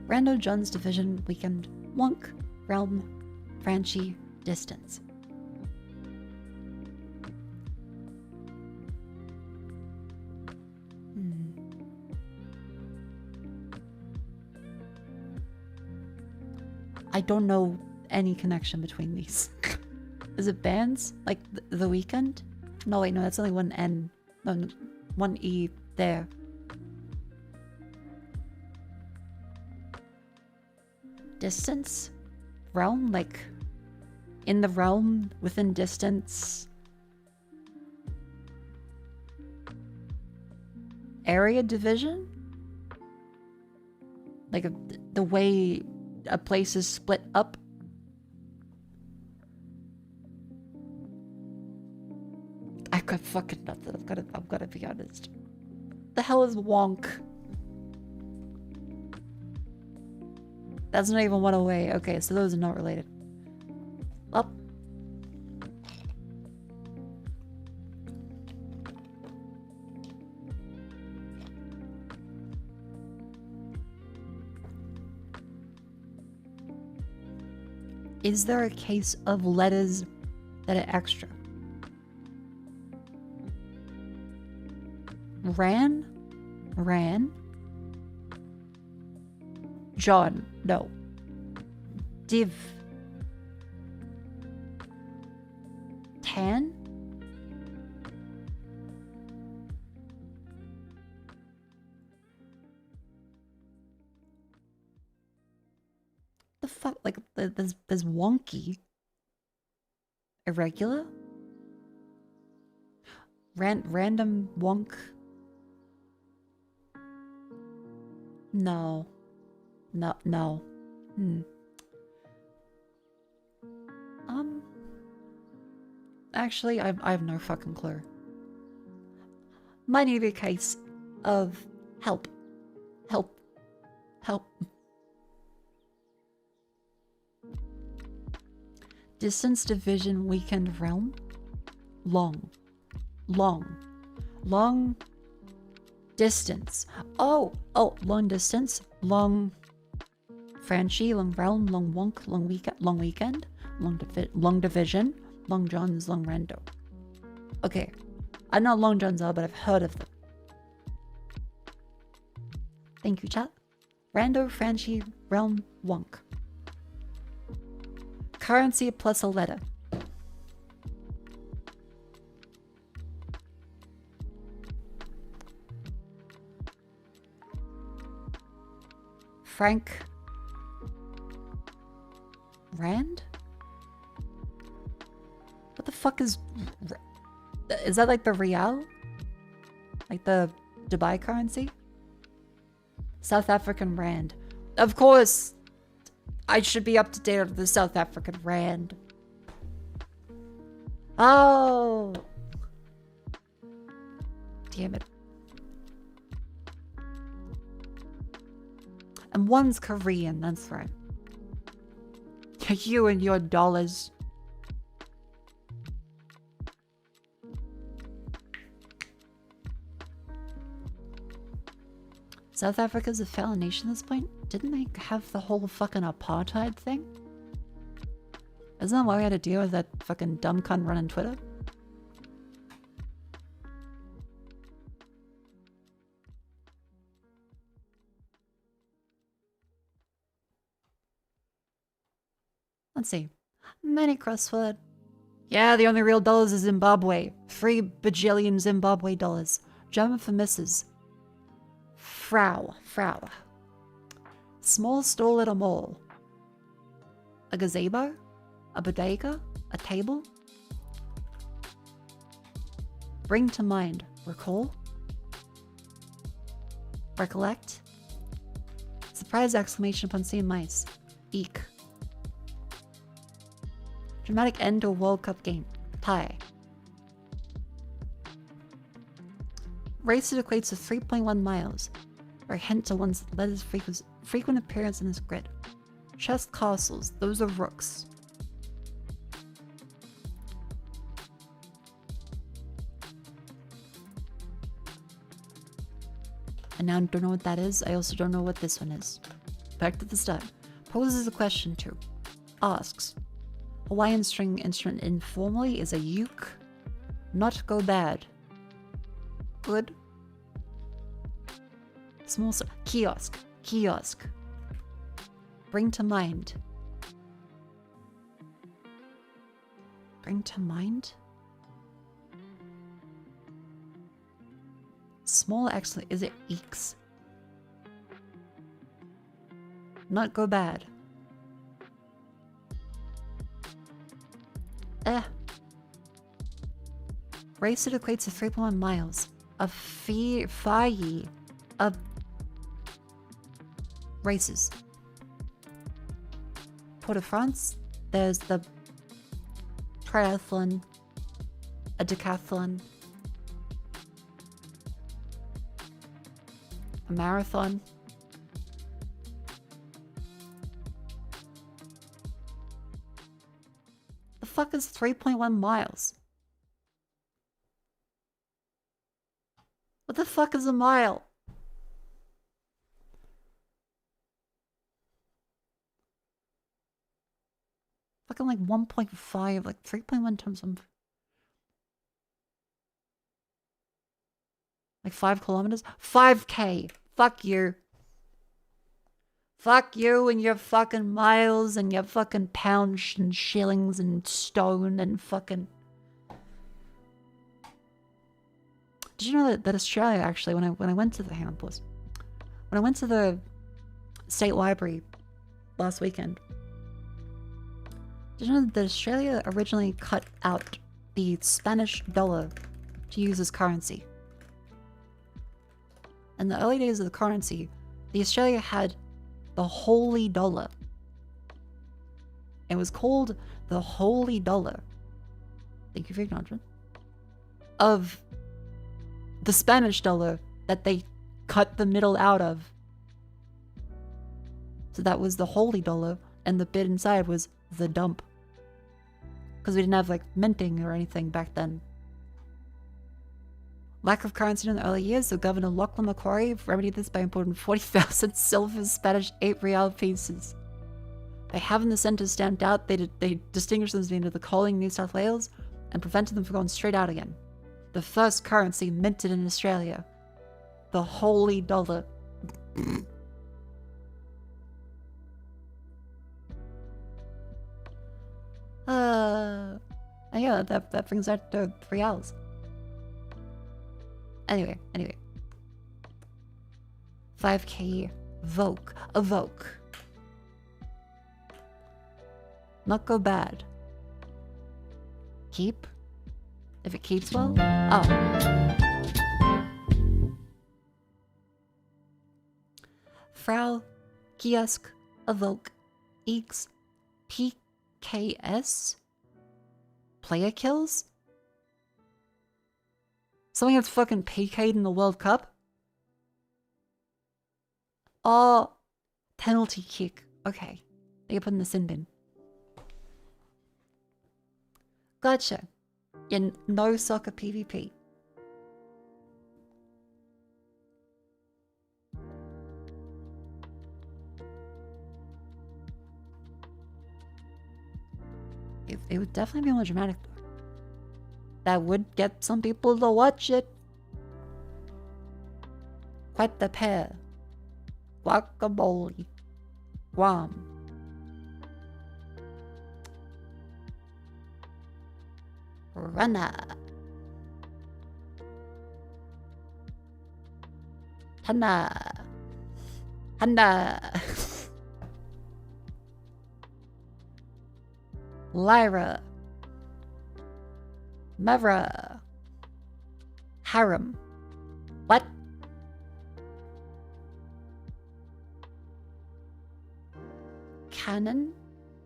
Rando, John's, Division, Weekend, Wonk, Realm, Franchi, Distance. I don't know any connection between these. Is it bands? Like the Weekend? No, wait, no, that's only one N. No, one E there. Distance? Realm? Like, in the realm, within distance? Area division? Like the way a place is split up. I got fucking nothing. I'm gonna be honest. The hell is wonk? That's not even one away. Okay, so those are not related. Up. Is there a case of letters that are extra? Ran? John, no. Div. Tan? The fuck? Like, there's wonky. Irregular? Random wonk? No. No. Actually, I have no fucking clue. Might need to be a case of help. Distance division weekend realm. Long distance. Oh, long distance. Long Franchi, long realm, long wonk, long weekend, long division, long johns, long rando. Okay, I know what long johns are, but I've heard of them. Thank you, chat. Rando, Franchi, realm, wonk. Currency plus a letter. Frank Rand? What the fuck is that, like the real? Like the Dubai currency? South African Rand. Of course, I should be up to date on the South African Rand. Oh! Damn it. And one's Korean, that's right. You and your dollars. South Africa's a failed nation at this point? Didn't they have the whole fucking apartheid thing? Isn't that why we had to deal with that fucking dumb cunt running Twitter? Let's see. Many crossword. Yeah, the only real dollars is Zimbabwe. 3 bajillion Zimbabwe dollars. German for Mrs. Frau. Small stall at a mall. A gazebo? A bodega? A table? Bring to mind. Recall? Recollect? Surprise exclamation upon seeing mice. Eek. Dramatic end to a World Cup game. Tie. Race that equates to 3.1 miles. Or a hint to one's letters frequent appearance in this grid. Chest castles. Those are rooks. And now I don't know what that is. I also don't know what this one is. Back to the start. Poses a question to. Asks. Hawaiian string instrument informally is a uke. Not go bad. Good. Small kiosk. Bring to mind. Bring to mind? Small excellent. Is it eeks? Not go bad. Race that equates to 3.1 miles. A fie. A races. Tour de France, there's the triathlon, a decathlon, a marathon. The fuck is 3.1 miles? What the fuck is a mile? Fucking like 1.5, like 3.1 times some. Like 5 kilometers? 5K. Fuck you. Fuck you and your fucking miles and your fucking pounds and shillings and stone and fucking... Did you know that Australia actually, when I went to the when I went to the state library last weekend, did you know that Australia originally cut out the Spanish dollar to use as currency? In the early days of the currency, the Australia had the holy dollar. It was called the holy dollar. Thank you for acknowledgement. Of the Spanish dollar that they cut the middle out of. So that was the holy dollar, and the bit inside was the dump. Because we didn't have like minting or anything back then. Lack of currency in the early years, so Governor Lachlan Macquarie remedied this by importing 40,000 silver Spanish 8 real pieces. By having the centres stamped out, they distinguished them as being the calling New South Wales and prevented them from going straight out again. The first currency minted in Australia. The holy dollar. Yeah, that brings out to 3 hours. Anyway. 5K Vogue. Evoke. Not go bad. Keep? If it keeps well? Oh. Frau Kiosk Evoke X PKS? Player kills? Someone gets fucking PK'd in the World Cup? Oh, penalty kick. Okay. They get put in the sin bin. Gotcha. In no soccer PvP. It would definitely be more dramatic though. That would get some people to watch it. Quite the pair. Guacamole. Guam. Runner. Hanna. Hanna. Lyra. Mevra. Harem. What? Canon?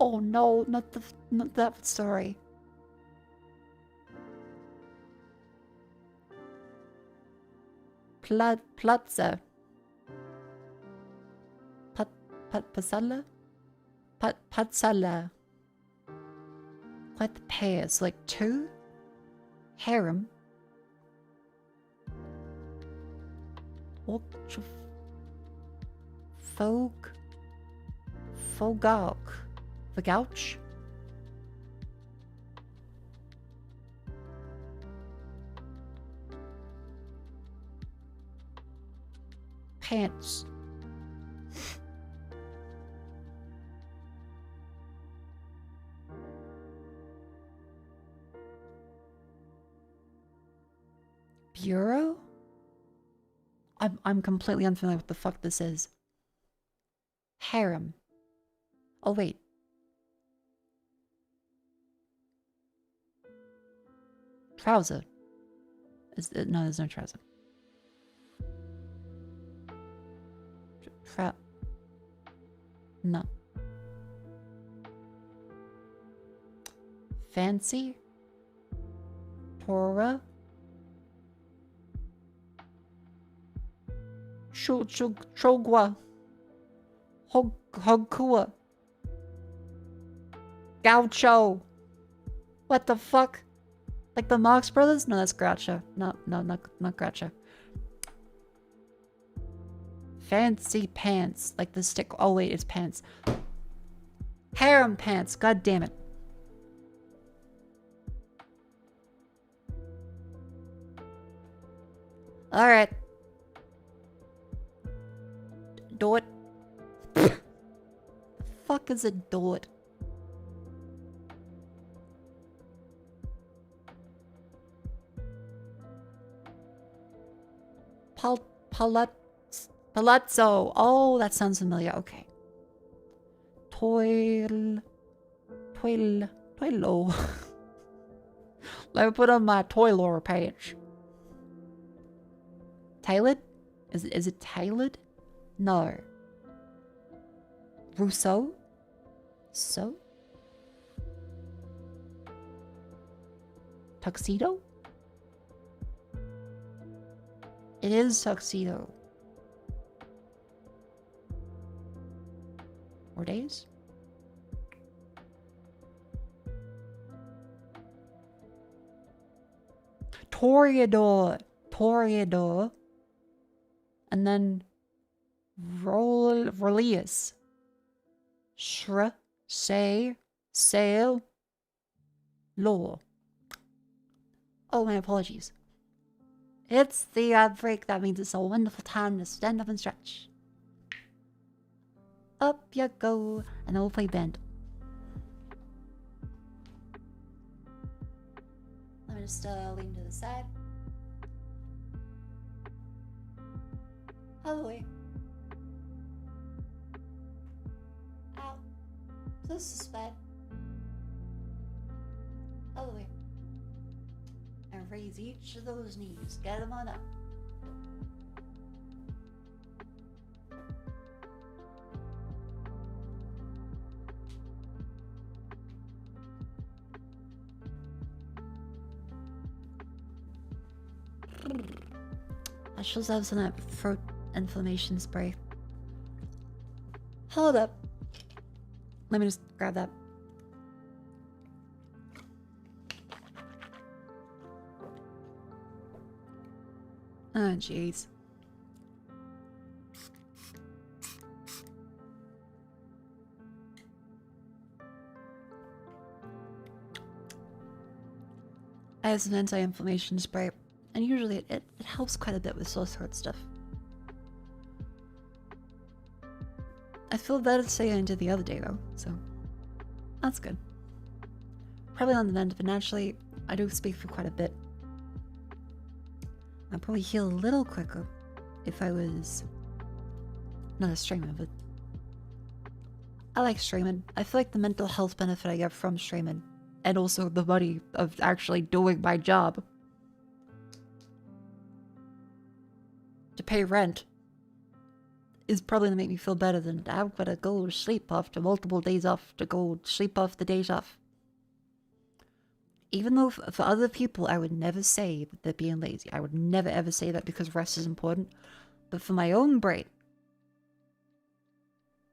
Oh no, not that story. Platza. Pasala? Patsala. Quite the pairs, like 2? Harem. Fogouch. Pants. Bureau? I'm completely unfamiliar with what the fuck this is. Harem. Oh wait. Trouser. No, there's no trouser. No. Fancy? Tora? Chogwa? Hogkua? Gaucho? What the fuck? Like the Marx Brothers? No, that's Groucho. No, not Groucho. Fancy pants. Like the stick. Oh wait, it's pants. Harem pants. God damn it. Alright. Do it. The fuck is a do it? Palazzo. Oh, that sounds familiar. Okay. Toilo. Let me put on my toiler page. Tailored? Is it tailored? No. Rousseau? So? Tuxedo? It is tuxedo. More days? Toreador. Toreador. And then Rolleus. Shra. Say. Sail. Law. Oh, my apologies. It's the break. That means it's a wonderful time to stand up and stretch. Up you go. And then we'll play band. Let me just lean to the side. All the way. Out. This is bad. All the way. And raise each of those knees. Get them on up. I should have some of that throat inflammation spray. Hold up. Let me just grab that. Oh, jeez. I have some anti-inflammation spray, and usually it helps quite a bit with sore throat stuff. I feel better saying it the other day though, so that's good. Probably on the mend, but naturally I do speak for quite a bit. I'd probably heal a little quicker if I was not a streamer, but I like streaming. I feel like the mental health benefit I get from streaming, and also the money of actually doing my job to pay rent, is probably gonna make me feel better than I'm gonna go to sleep after multiple days off to go sleep off the days off. Even though for other people I would never say that they're being lazy. I would never ever say that because rest is important. But for my own brain,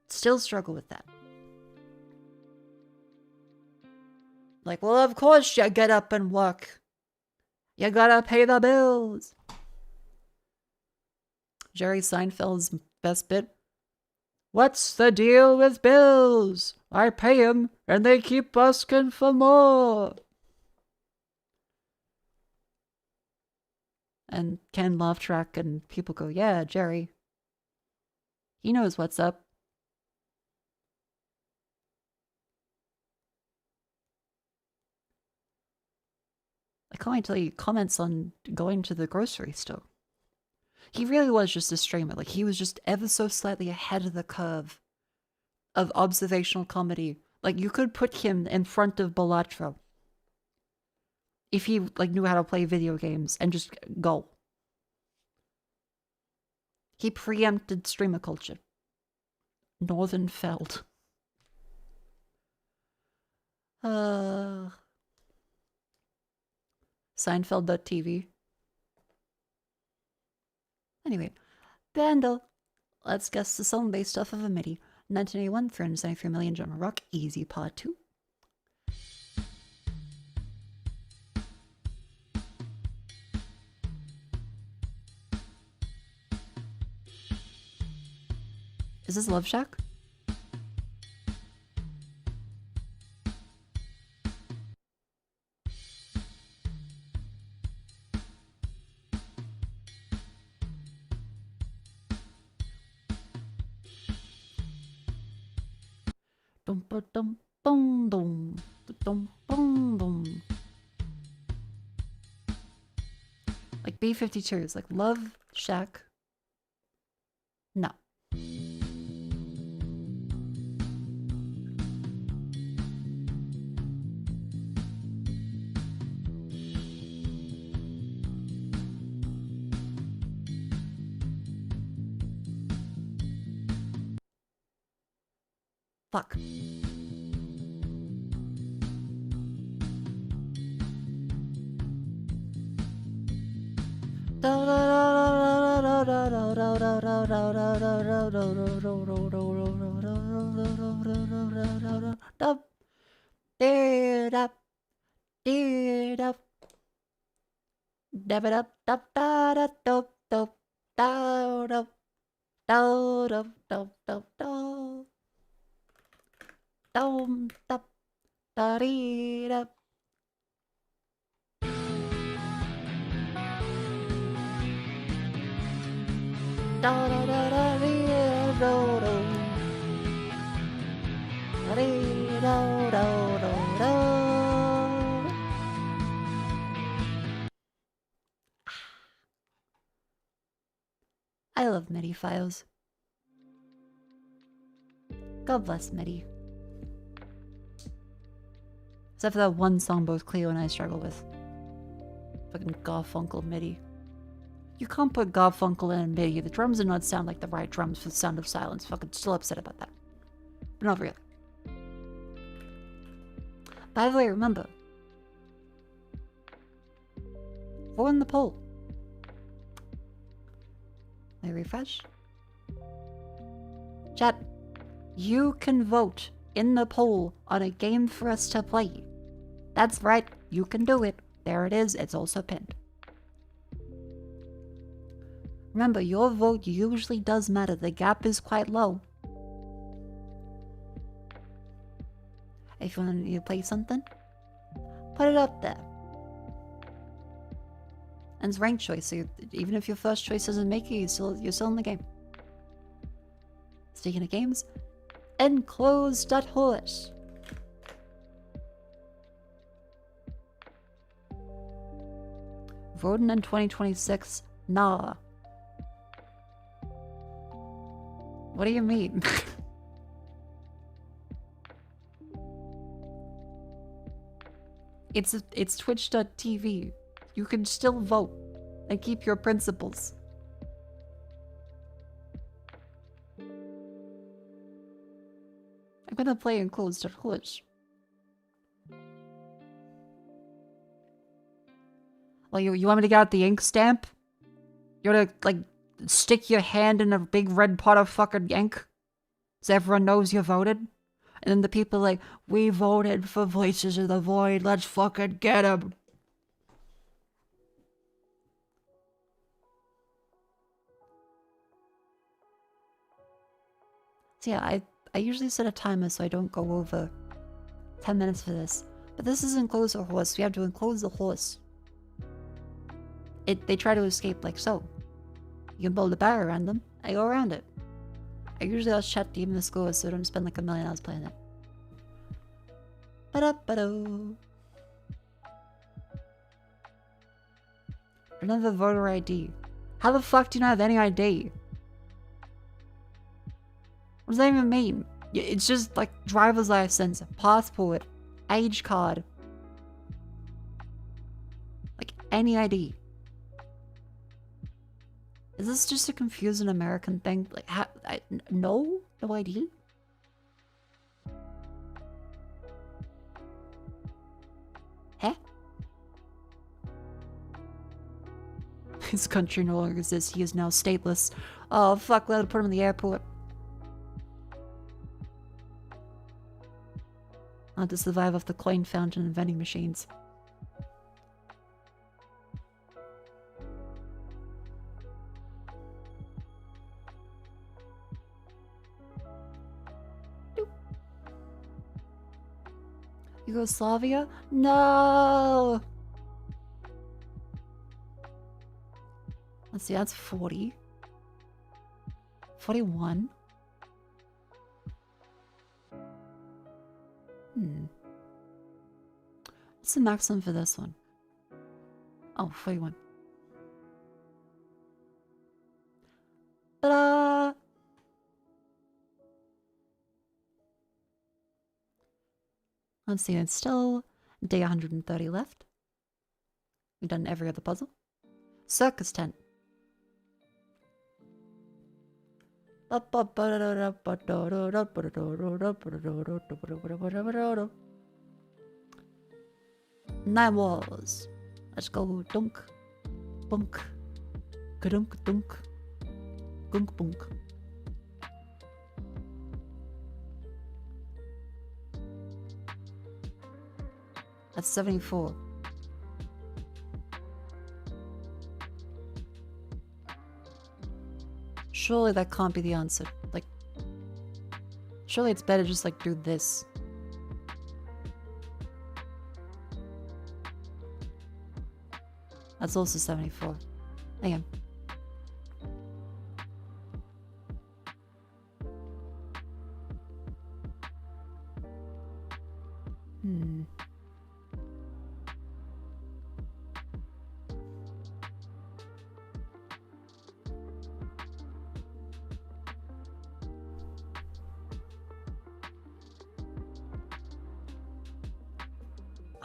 still struggle with that. Like, well, of course you get up and work. You gotta pay the bills. Jerry Seinfeld's best bit. What's the deal with bills? I pay them and they keep asking for more. And Ken laugh track and people go, yeah, Jerry. He knows what's up. I can't wait till he comments on going to the grocery store. He really was just a streamer. Like, he was just ever so slightly ahead of the curve of observational comedy. Like, you could put him in front of Balatro if he, like, knew how to play video games and just go. He preempted streamer culture. Northernfeld. Seinfeld.tv. Anyway, Vandal. Let's guess the song based off of a MIDI. 1981, 393 million drummer rock, easy part 2. Is this Love Shack? Dum ba dum bum dum dum bum dum. Like B-52 is like Love Shack. No. Fuck. Dum da da dee da. Da da da da dee do do. Da dee do do do do. I love MIDI files. God bless MIDI. Except for that one song both Cleo and I struggle with. Fucking Garfunkel MIDI. You can't put Garfunkel in a MIDI. The drums do not sound like the right drums for the Sound of Silence. Fucking still upset about that. But not really. By the way, remember. Vote in the poll. Let me refresh. Chat. You can vote in the poll on a game for us to play. That's right, you can do it. There it is, it's also pinned. Remember, your vote usually does matter. The gap is quite low. If you want to play something, put it up there. And it's ranked choice, so even if your first choice doesn't make it, you're still in the game. Speaking of games, enclosed.horse. Voting in 2026? Nah. What do you mean? It's twitch.tv. You can still vote and keep your principles. I'm gonna play enclosed.horse. Well, you want me to get out the ink stamp? You want to, like, stick your hand in a big red pot of fucking ink? So everyone knows you voted? And then the people like, we voted for Voices of the Void, let's fucking get them. So yeah, I usually set a timer so I don't go over 10 minutes for this. But this is enclose a horse, we have to enclose the horse. They try to escape like so. You can build a barrier around them, I go around it. I usually ask chat to even the score so I don't spend like a million hours playing it. Ba-da-ba-do. Another voter ID. How the fuck do you not have any ID? What does that even mean? It's just like driver's license, passport, age card. Like any ID. Is this just a confusing American thing? Like, no? No idea. Huh? His country no longer exists. He is now stateless. Oh, fuck, let him put him in the airport. Not to survive off the coin fountain and vending machines. Yugoslavia? No! Let's see, that's 40. 41. What's the maximum for this one? Oh, 41. Ta-da! Let's see, it's still day 130 left. We've done every other puzzle. Circus tent. Nine walls. Let's go dunk. Bunk. Kadunk dunk. Gunk bunk. That's 74. Surely that can't be the answer. Like, surely it's better just like do this. That's also 74. Hang on.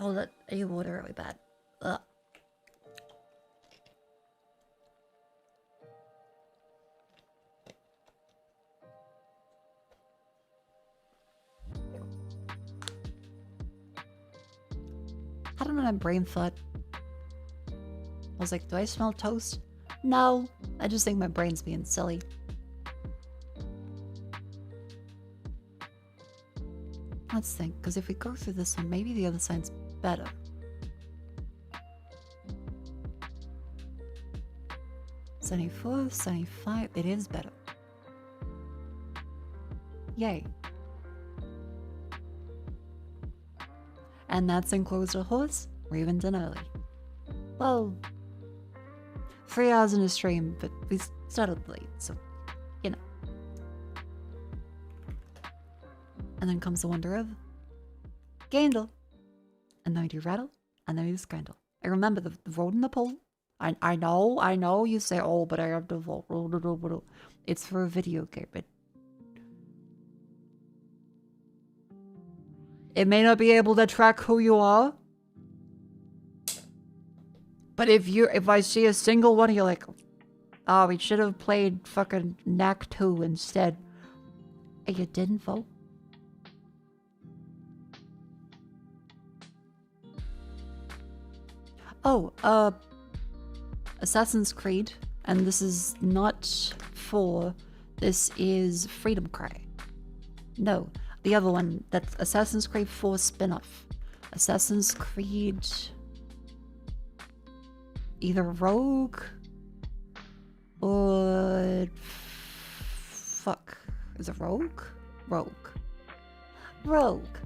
Oh, that water really bad. Ugh. I don't know, my brain thought. I was like, do I smell toast? No, I just think my brain's being silly. Let's think, because if we go through this one, maybe the other side's better. $74, $75, it is better. Yay. And that's enclosed a horse. We're even done early. Well, 3 hours in a stream, but we started late, so, you know. And then comes the wonder of Gaindle. And then we do rattle, and then we do scandal. I remember the vote in the poll. I know you say, oh, but I have to vote. It's for a video game. It may not be able to track who you are. But if I see a single one, you're like, oh, we should have played fucking Knack 2 instead. And you didn't vote? Oh, Assassin's Creed, and this is not 4, this is Freedom Cry. No, the other one, that's Assassin's Creed 4 spin-off. Assassin's Creed... either Rogue... or... fuck. Is it Rogue? Rogue. Rogue.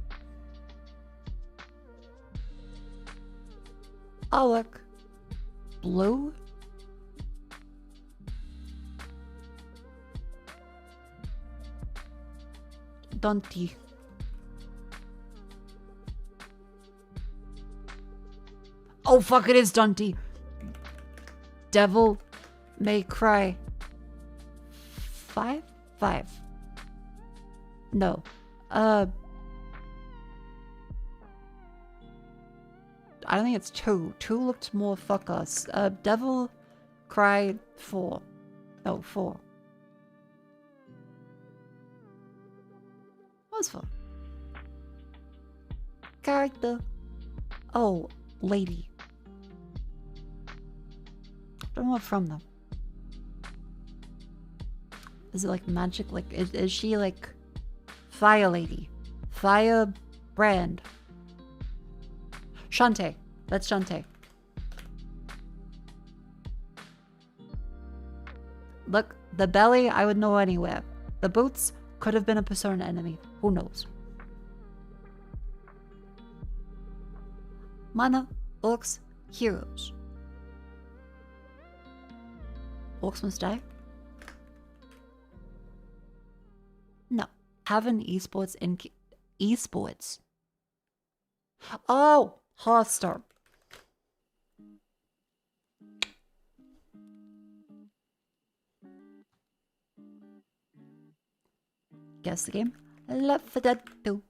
Oh, look. Blue? Dante. Oh, fuck, it is Dante. Devil May Cry. 5? 5. No. I don't think it's 2. 2 looked more fuck us. Devil Cry 4. No, 4. Transfer. Character. Oh, lady. Don't know what from though. Is it like magic? Like, is she like fire lady? Fire brand? Shantae. That's Shantae. Look, the belly, I would know anywhere. The boots could have been a Persona enemy. Who knows? Mana, orcs, heroes. Orcs must die? No. Have an esports in esports. Oh, Hearthstone. Guess the game. Left 4 Dead 2.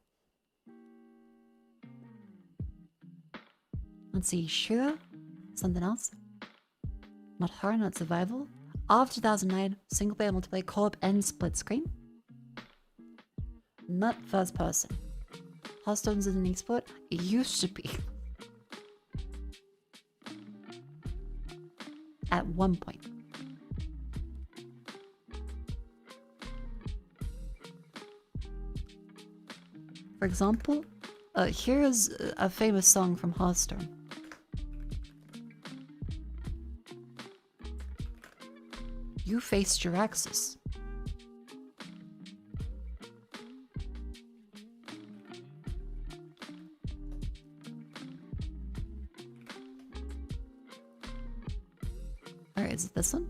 Let's see. Sure. Something else. Not horror, not survival. Of 2009, single player, multiplayer, co-op, and split screen. Not first person. Hearthstone's is an esport. It used to be. At one point. For example, here is a famous song from Hearthstone. You face Jiraxis. Alright, is it this one?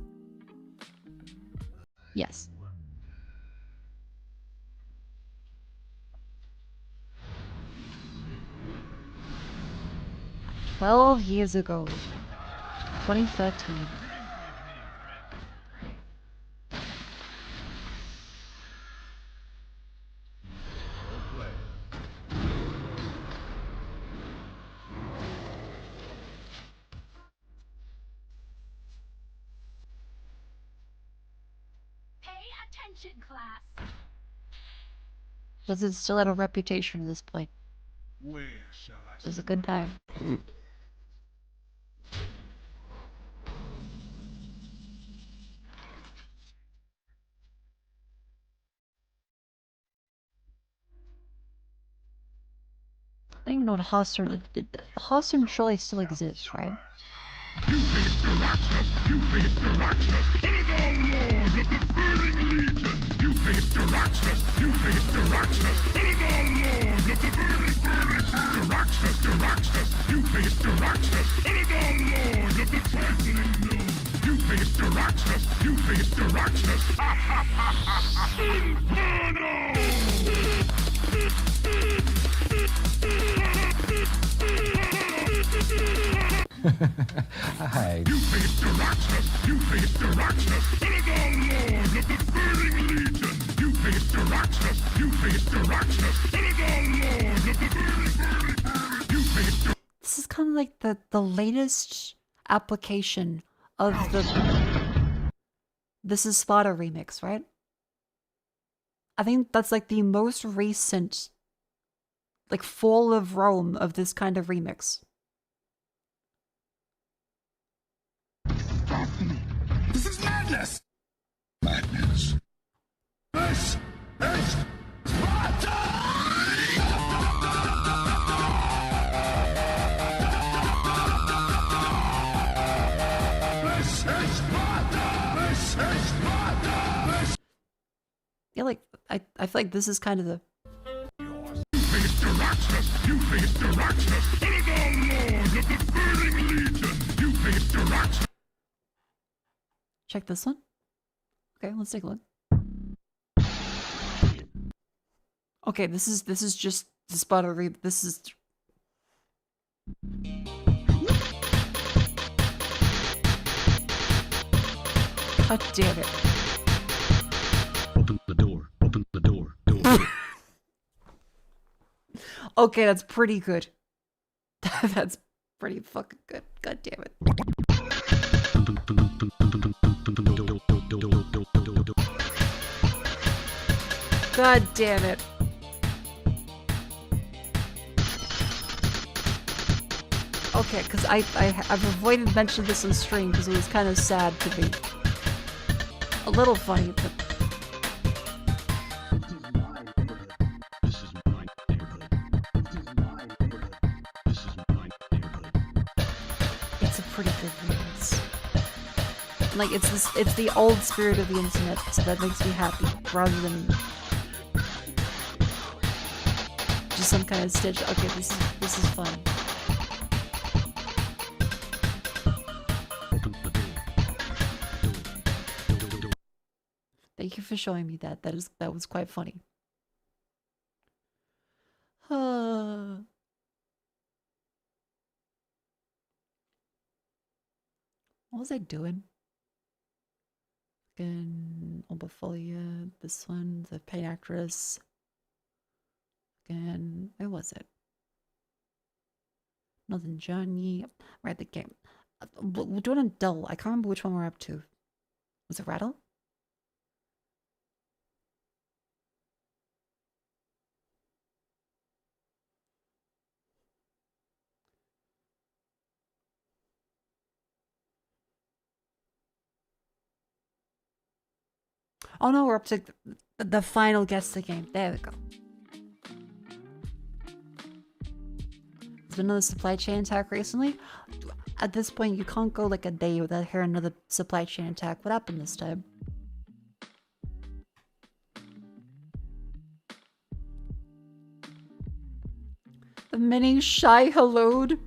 Yes. "12 years ago, 2013. Pay attention, class. Does it still have a reputation at this point? It's a good time. I don't even know what Hearthstone... Hearthstone surely still exists, right? Hi. This is kind of like the latest application of the This is Sparta remix, right? I think that's like the most recent like Fall of Rome of this kind of remix. This is madness! Madness. This is Sparta! This is Sparta! This is Sparta! This... Yeah, like I feel like this is kind of the You face the Roxas! You face the Roxas! Lord of the Burning Legion! You face the Roxas! Check this one. Okay, let's take a look. Okay, this is just the Sparta this is God damn it. Open the door. Open the door. Door. Okay, that's pretty good. That's pretty fucking good. God damn it. God damn it. Okay, because I've avoided mentioning this on stream because it was kind of sad to be. A little funny, but... It's a pretty good reference. Like, it's the old spirit of the internet, so that makes me happy, rather than... just some kind of stitch. Okay, this is fun. Thank you for showing me that. That was quite funny. What was I doing? Again, Obofolia, this one, the paid actress. Again, where was it? Northern Journey. We're at the game. We're doing a dull. I can't remember which one we're up to. Was it Rattle? Oh no, we're up to the final guess of the game. There we go. There's been another supply chain attack recently. At this point, you can't go like a day without hearing another supply chain attack. What happened this time? The mini shy helloed.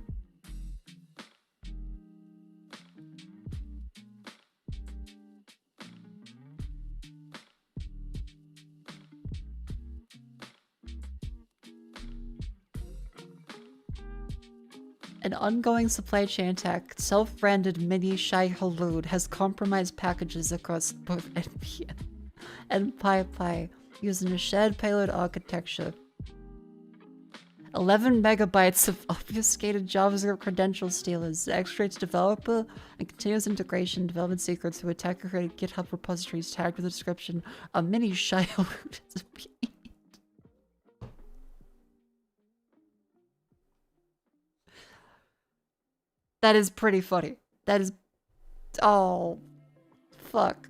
An ongoing supply chain attack, self-branded mini shy halud has compromised packages across both NPM and PyPy using a shared payload architecture. 11 megabytes of obfuscated JavaScript credential stealers, extracts developer and continuous integration development secrets through attacker-created GitHub repositories tagged with a description. A mini shy halud is being... That is pretty funny. That is... Oh. Fuck.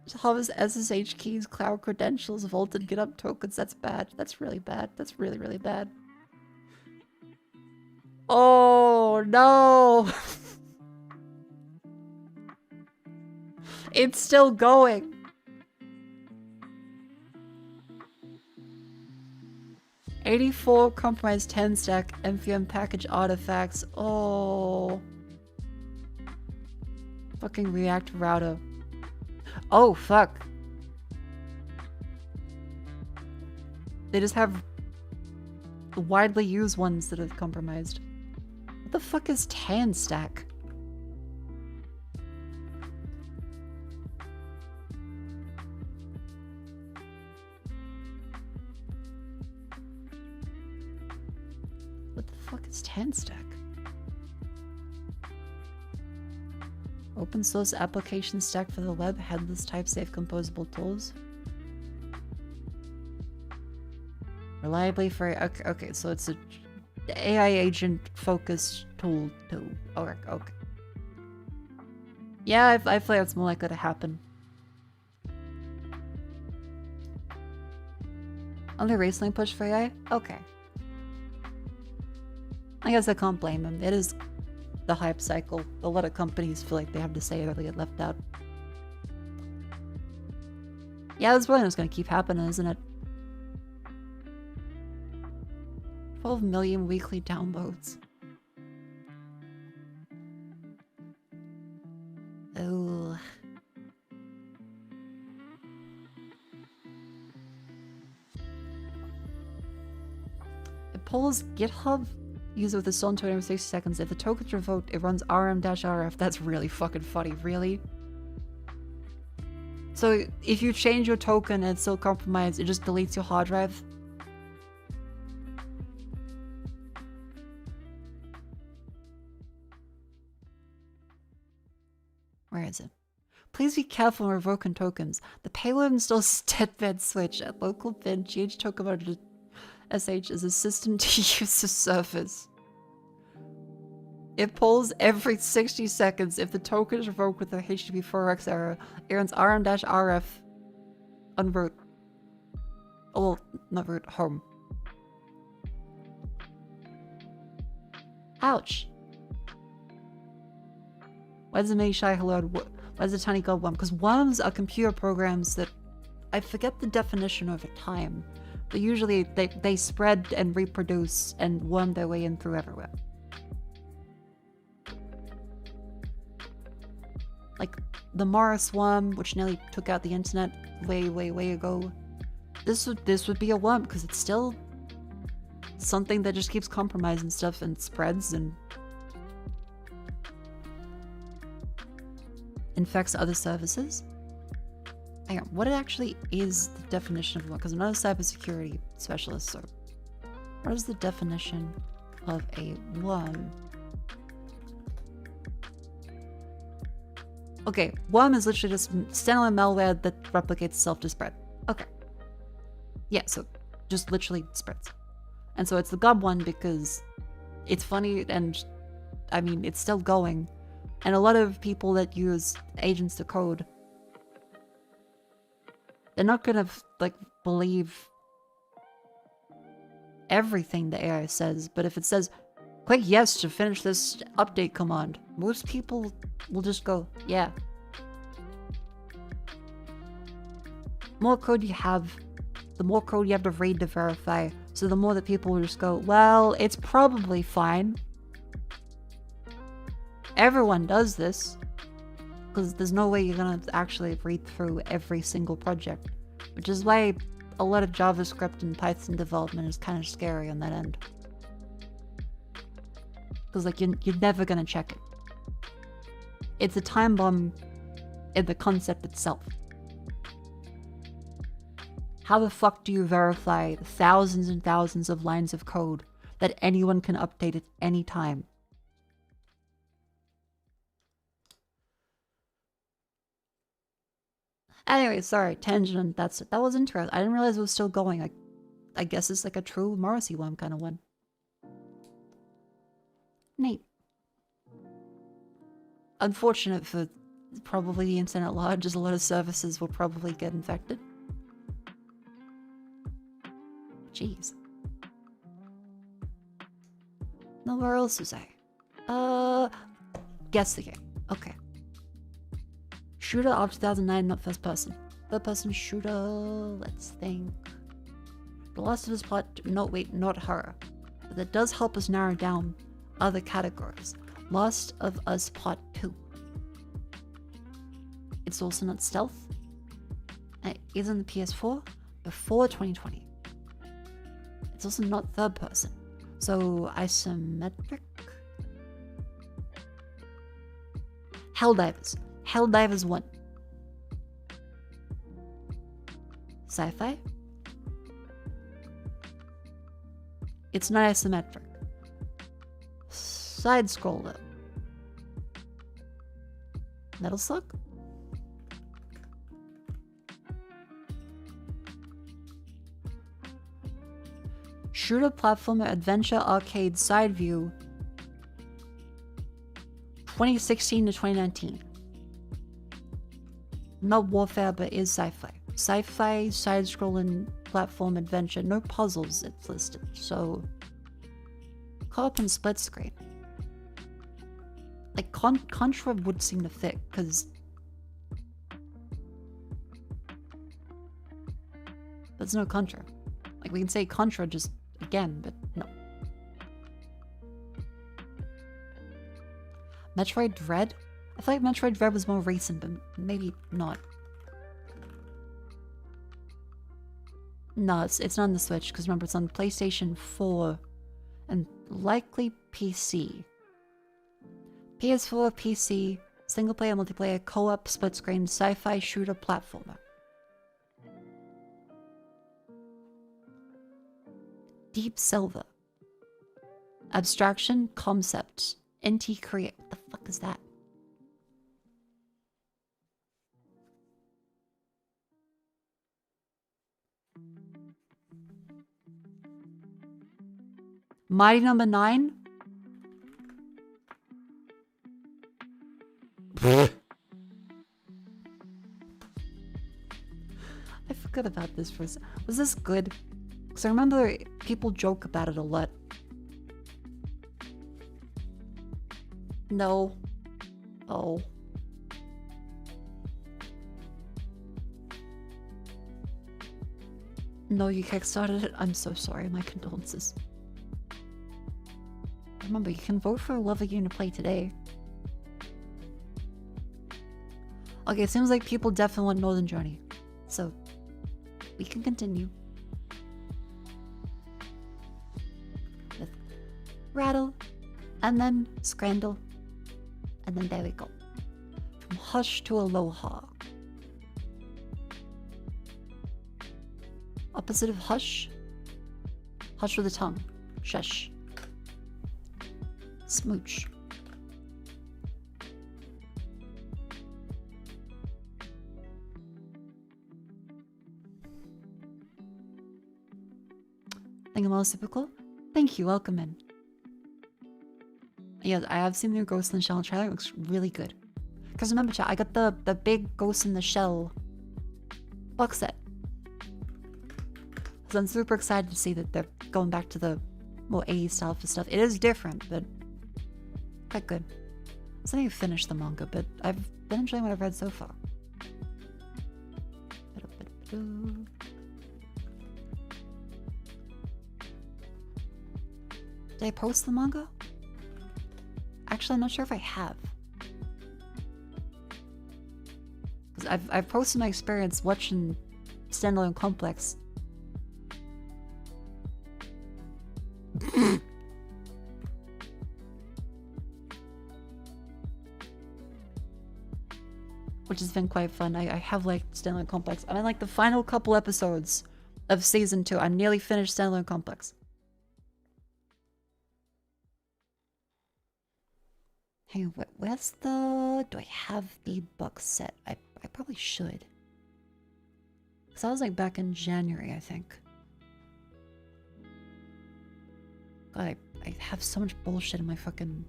Java's SSH keys, cloud credentials, vaulted GitHub tokens. That's bad. That's really bad. That's really, really bad. Oh, no. It's still going. '84 compromised 10 stack npm package artifacts. Oh. Fucking React router. Oh, fuck. They just have widely used ones that have compromised. What the fuck is 10 stack? What the fuck is 10 stack? Open source application stack for the web, headless type safe composable tools. Reliably for okay, so it's a AI agent focused tool too. Okay, okay. Yeah, I feel like it's more likely to happen. Only recently pushed for AI? Okay. I guess I can't blame him. It is the hype cycle. A lot of companies feel like they have to say it or they get left out. Yeah, this one is gonna keep happening, isn't it? 12 million weekly downloads. Oh. It pulls GitHub user with a stone token every 60 seconds. If the token's revoked, it runs rm-rf. That's really fucking funny, really? So if you change your token and it's still compromised, it just deletes your hard drive? Where is it? Please be careful when revoking tokens. The payload installs deadbed switch at local bin GH token SH is a system to use the servers. It pulls every 60 seconds if the token is revoked with a HTTP4X error. Aaron's RM-RF on root. Oh, well, not root, home. Ouch. Why does it make shy hello? Why does the tiny gold worm? Because worms are computer programs that I forget the definition over time. But usually they spread and reproduce and worm their way in through everywhere. Like the Morris worm, which nearly took out the internet way ago. This would be a worm because it's still something that just keeps compromising stuff and spreads and infects other services. Hang on, what actually is the definition of one? Because I'm not a cybersecurity specialist, so what is the definition of a worm? Okay, worm is literally just standalone malware that replicates itself to spread. Okay. Yeah, so just literally spreads. And so it's the gob one because it's funny and, I mean, it's still going. And a lot of people that use agents to code, they're not gonna, like, believe everything the AI says, but if it says, click yes to finish this update command, most people will just go, yeah. The more code you have, the more code you have to read to verify, so the more that people will just go, well, it's probably fine. Everyone does this, because there's no way you're gonna actually read through every single project, which is why a lot of JavaScript and Python development is kind of scary on that end. Because, like, you're never gonna check it. It's a time bomb in the concept itself. How the fuck do you verify the thousands and thousands of lines of code that anyone can update at any time? Anyway, sorry, tangent. That was interesting. I didn't realize it was still going. I guess it's like a true Morrissey one kind of one. Neat. Unfortunate for probably the internet at large, as a lot of services will probably get infected. Jeez. Nowhere else was I? Guess the game. Okay. Shooter of 2009, not first person. Third person shooter, let's think. The Last of Us plot, no wait, not horror. But that does help us narrow down other categories. Last of Us Part 2. It's also not stealth. It is on the PS4 before 2020. It's also not third person. So isometric. Helldivers. Helldivers 1. Sci-fi. It's not isometric. Side scroller. Metal Slug? Shooter platformer adventure arcade side view 2016 to 2019. Not warfare, but is sci-fi. Sci-fi side-scrolling platform adventure, no puzzles it's listed, so co-op and split screen. Like Contra would seem to fit, because there's no Contra. Like we can say Contra just again, but no. Metroid Dread? I feel like Metroid Dread was more recent, but maybe not. No, it's not on the Switch, because remember, it's on PlayStation 4 and likely PC. PS4, PC, single-player, multiplayer, co-op, split-screen, sci-fi shooter platformer. Deep Silver. Abstraction, concept, NT Create. What the fuck is that? Mighty Number 9? I forgot about this for a second. Was this good? Because I remember people joke about it a lot. No. Oh. No, you kickstarted it? I'm so sorry. My condolences. Remember, you can vote for a lover game to play today. Okay, it seems like people definitely want Northern Journey. So, we can continue. With Rattle, and then Scrandle, and then there we go. From Hush to Aloha. Opposite of Hush? Hush with a tongue. Shush. Smooch. Typical. Thank you, welcome in. Yeah, I have seen the Ghost in the Shell trailer. It looks really good. Because remember, chat, I got the big Ghost in the Shell box set. So I'm super excited to see that they're going back to the more 80s style for stuff. It is different, but quite good. I still need to finish the manga, but I've been enjoying what I've read so far. Did I post the manga? Actually, I'm not sure if I have. Because I've posted my experience watching Standalone Complex. Which has been quite fun. I have liked Standalone Complex. I'm in like the final couple episodes of season 2. I'm nearly finished Standalone Complex. Hey, where's the... Do I have the box set? I probably should. Because I was like back in January, I think. God, I have so much bullshit in my fucking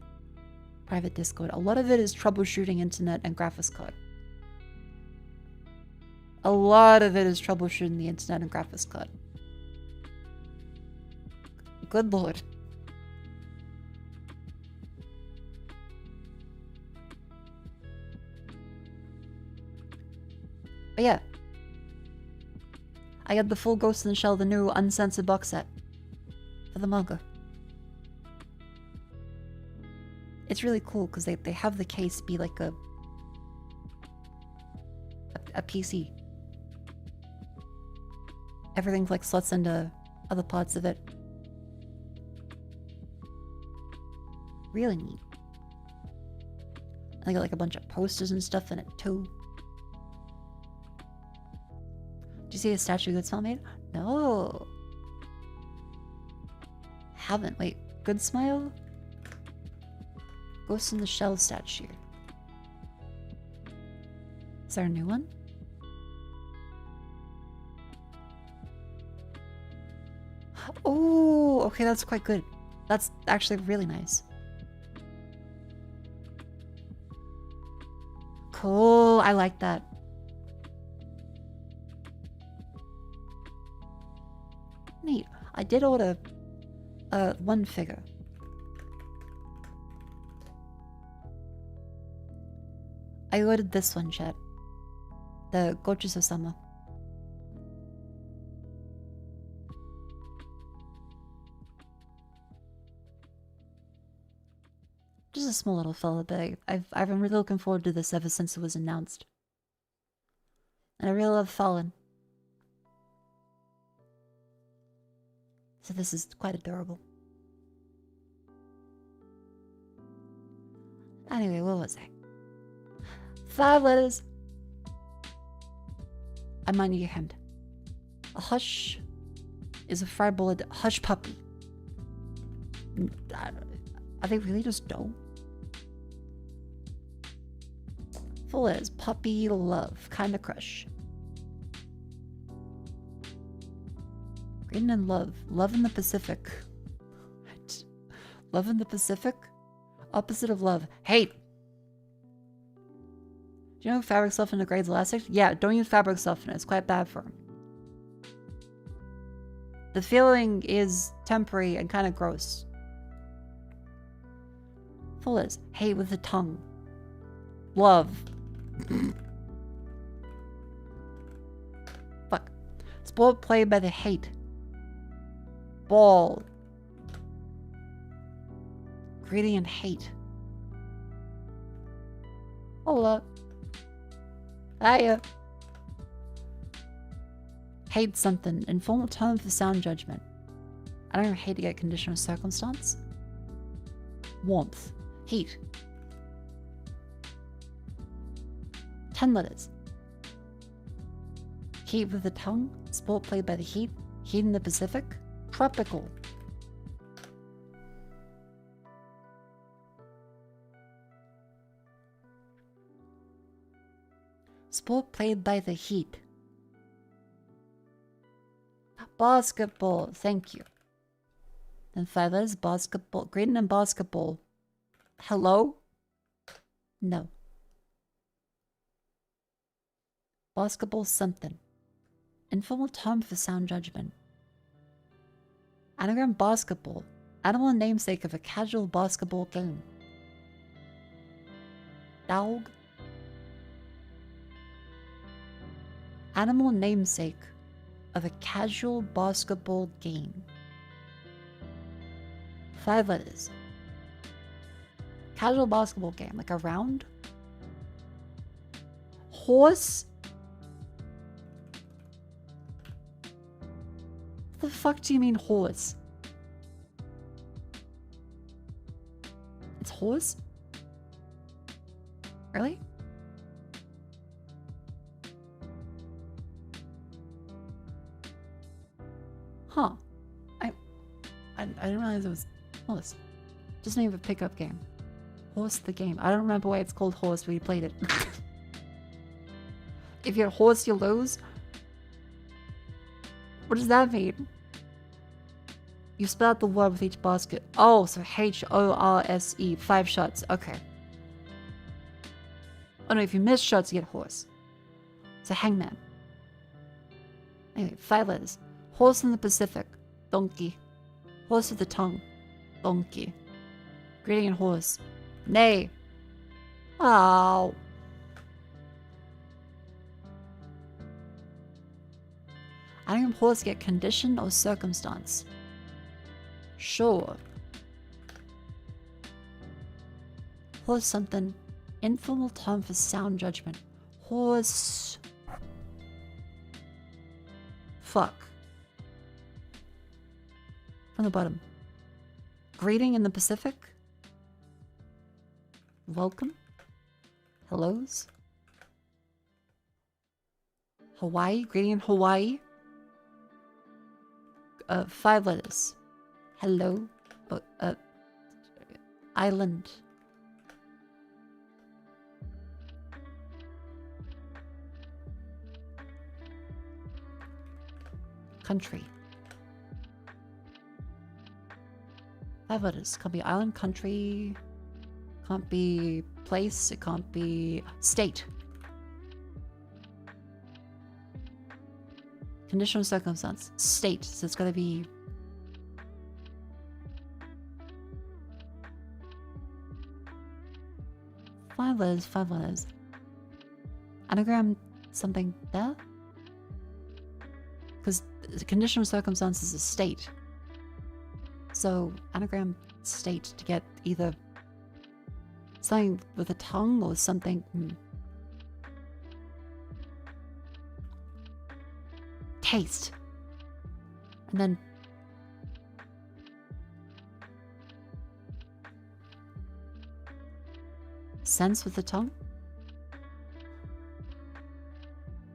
private Discord. A lot of it is troubleshooting internet and graphics card. A lot of it is troubleshooting the internet and graphics card. Good lord. But yeah. I got the full Ghost in the Shell, the new uncensored box set. For the manga. It's really cool because they have the case be like a PC. Everything like slots into other parts of it. Really neat. I got like a bunch of posters and stuff in it too. Did you see a statue that's not made? No. Haven't. Wait, Good Smile? Ghost in the Shell statue. Is there a new one? Oh, okay, that's quite good. That's actually really nice. Cool, I like that. Neat. I did order one figure. I ordered this one, chat. The Gochiso-sama. Just a small little fella, but I've been really looking forward to this ever since it was announced. And I really love Fallen. So this is quite adorable. Anyway, what was I? 5 letters. I might need your hand. A hush is a fried-bullet hush puppy. Are they really just dough? Full letters. Puppy love. Kinda crush. Written in love. Love in the Pacific. Love in the Pacific? Opposite of love. Hate. Do you know fabric softener degrades elastic? Yeah, don't use fabric softener. It's quite bad for them. The feeling is temporary and kind of gross. Full is hate with the tongue. Love. Fuck. Sport played by the hate. Ball. Greedy and hate. Hola. Hiya. Hate something. Informal term for sound judgment. I don't even hate to get conditional circumstance. Warmth. Heat. 10 letters. Heat with the tongue. Sport played by the heat. Heat in the Pacific. Tropical. Sport played by the heat. Basketball. Thank you. Then 5 letters. Basketball. Greeting and basketball. Hello? No. Basketball something. Informal term for sound judgment. Anagram basketball. Animal namesake of a casual basketball game. Dog. Animal namesake of a casual basketball game. 5 letters. Casual basketball game. Like a round? Horse? What the fuck do you mean horse? It's horse? Really? Huh. I didn't realize it was horse. Just name of a pickup game. Horse the game. I don't remember why it's called horse, but we played it. If you're horse, you lose? What does that mean? You spell out the word with each basket. Oh, so H-O-R-S-E. 5 shots. Okay. Oh no, if you miss shots, you get horse. It's a hangman. Anyway, 5 letters. Horse in the Pacific. Donkey. Horse with the tongue. Donkey. Greeting and horse. Nay. Ow. Adding horse get condition or circumstance. Sure. Horse something. Informal term for sound judgment. Horse. Fuck. From the bottom. Greeting in the Pacific. Welcome. Hellos. Hawaii. Greeting in Hawaii. 5 letters. Hello. Island. Country. 5 letters. Can't be island, country. Can't be place. It can't be state. Conditional circumstance. State. So it's gotta be... Five letters. Anagram something there? Because the conditional circumstance is a state. So anagram state to get either something with a tongue or something... Taste. And then sense with the tongue?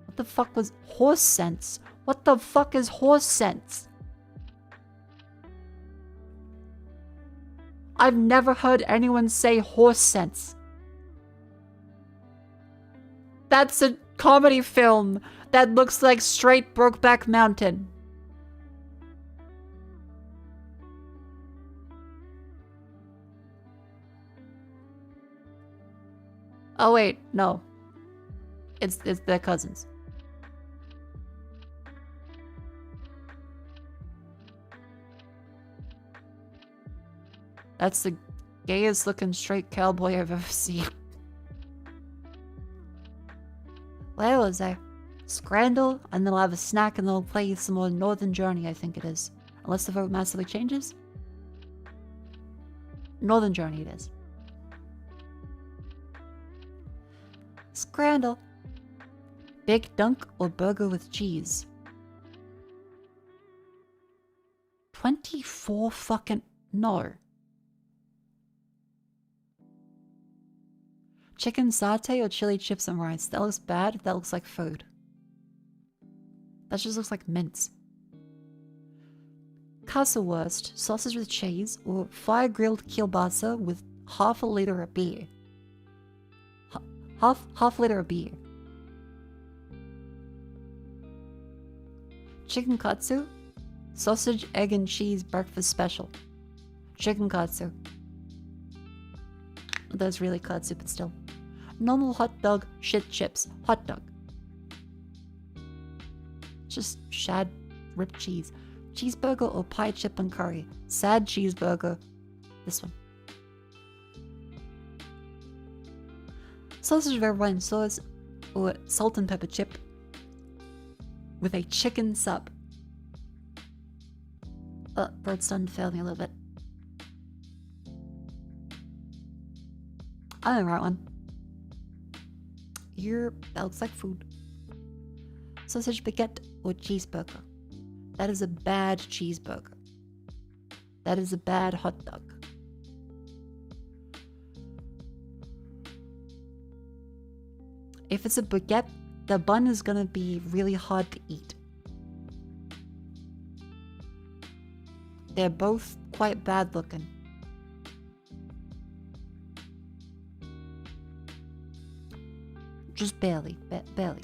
What the fuck was horse sense? What the fuck is horse sense? I've never heard anyone say horse sense. That's a comedy film that looks like straight Brokeback Mountain. Oh wait, no. It's their cousins. That's the gayest looking straight cowboy I've ever seen. Where was I? Scrandle, and then I'll have a snack and then I'll play some more Northern Journey, I think it is. Unless the vote massively changes. Northern Journey it is. Scrandle. Big dunk or burger with cheese? 24 fucking... No. Chicken satay or chili chips and rice? That looks bad. That looks like food. That just looks like mince. Kasselwurst, sausage with cheese, or fire-grilled kielbasa with half a liter of beer. Half liter of beer. Chicken katsu, sausage, egg, and cheese breakfast special. Chicken katsu. That's really katsu, but still. Normal hot dog, shit chips, hot dog. Just shad, ripped cheese. Cheeseburger or pie chip and curry. Sad cheeseburger. This one. Sausage red wine sauce or salt and pepper chip with a chicken sub. Bird's starting to fail me a little bit. I'm the right one. Here, that looks like food. Sausage baguette or cheeseburger. That is a bad cheeseburger. That is a bad hot dog. If it's a baguette, the bun is gonna be really hard to eat. They're both quite bad looking. Just barely, barely.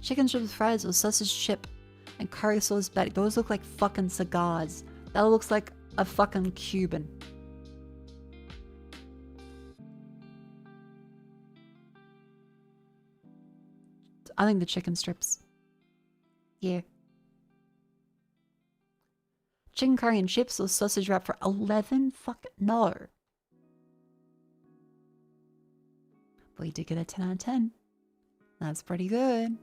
Chicken strip with fries or sausage chip and curry sauce patty. Those look like fucking cigars. That looks like a fucking Cuban. I think the chicken strips. Yeah. Chicken curry and chips or sausage wrap for 11? Fuck no. But we did get a 10 out of 10. That's pretty good.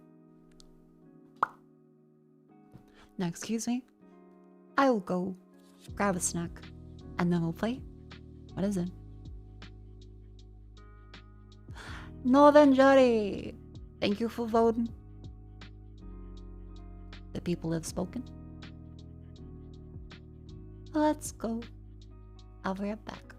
Now, excuse me. I will go grab a snack and then we'll play. What is it? Northern Jury! Thank you for voting. The people have spoken. Let's go. I'll be right back.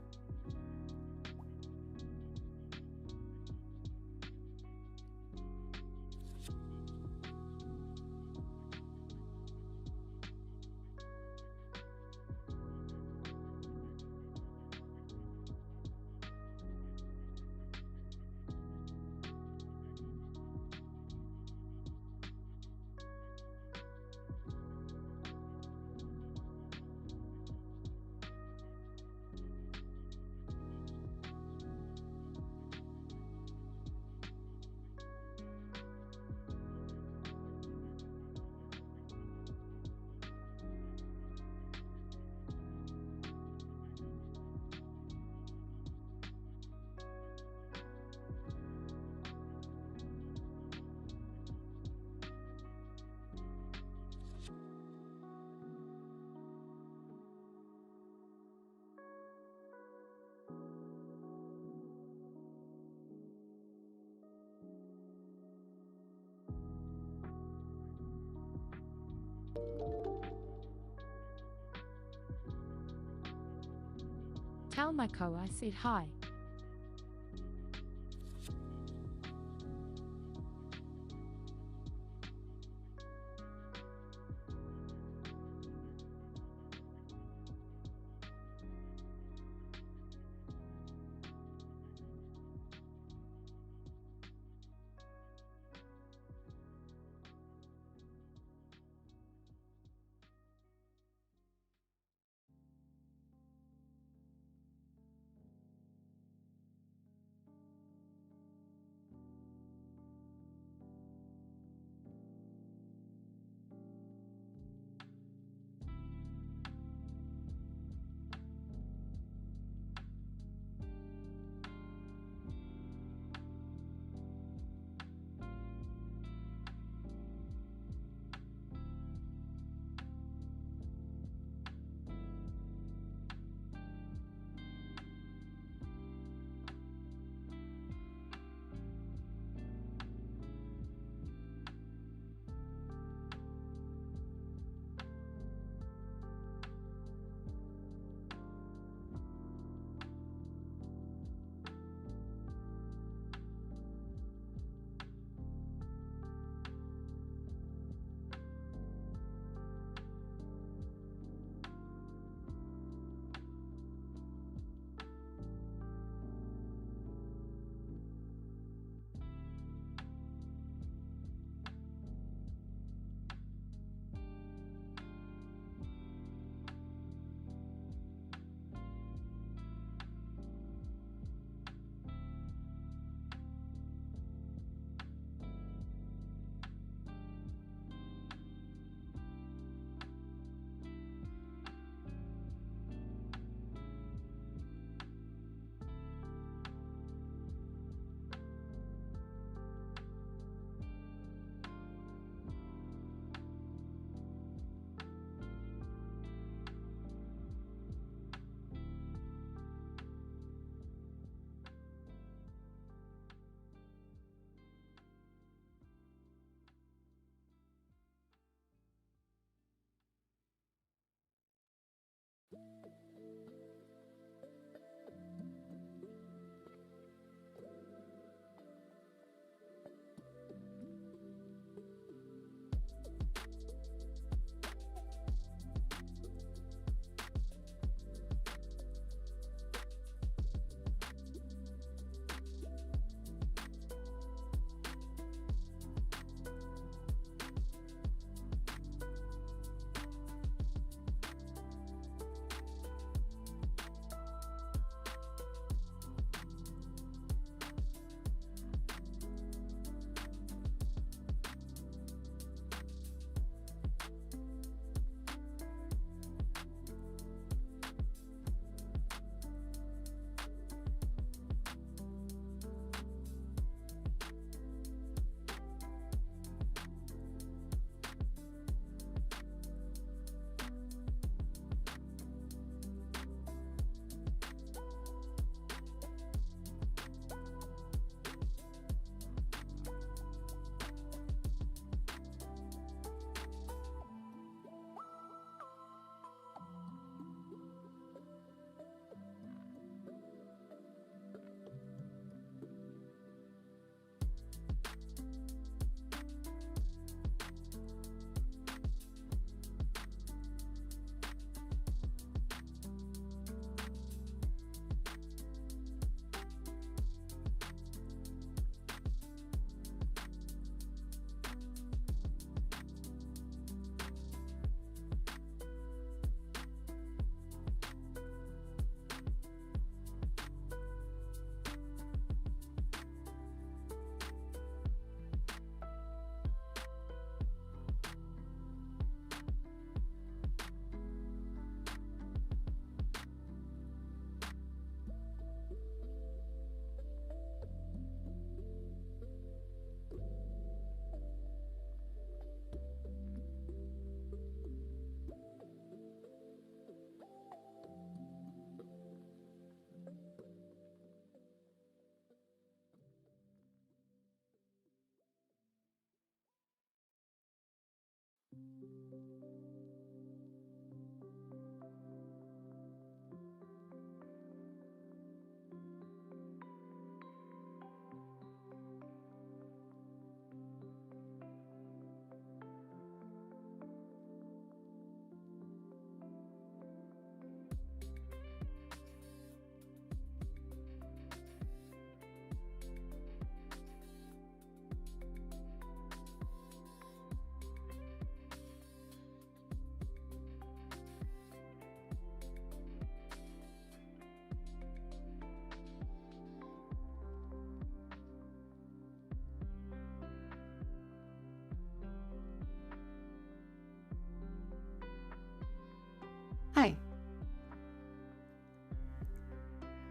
Tell Mako I said hi.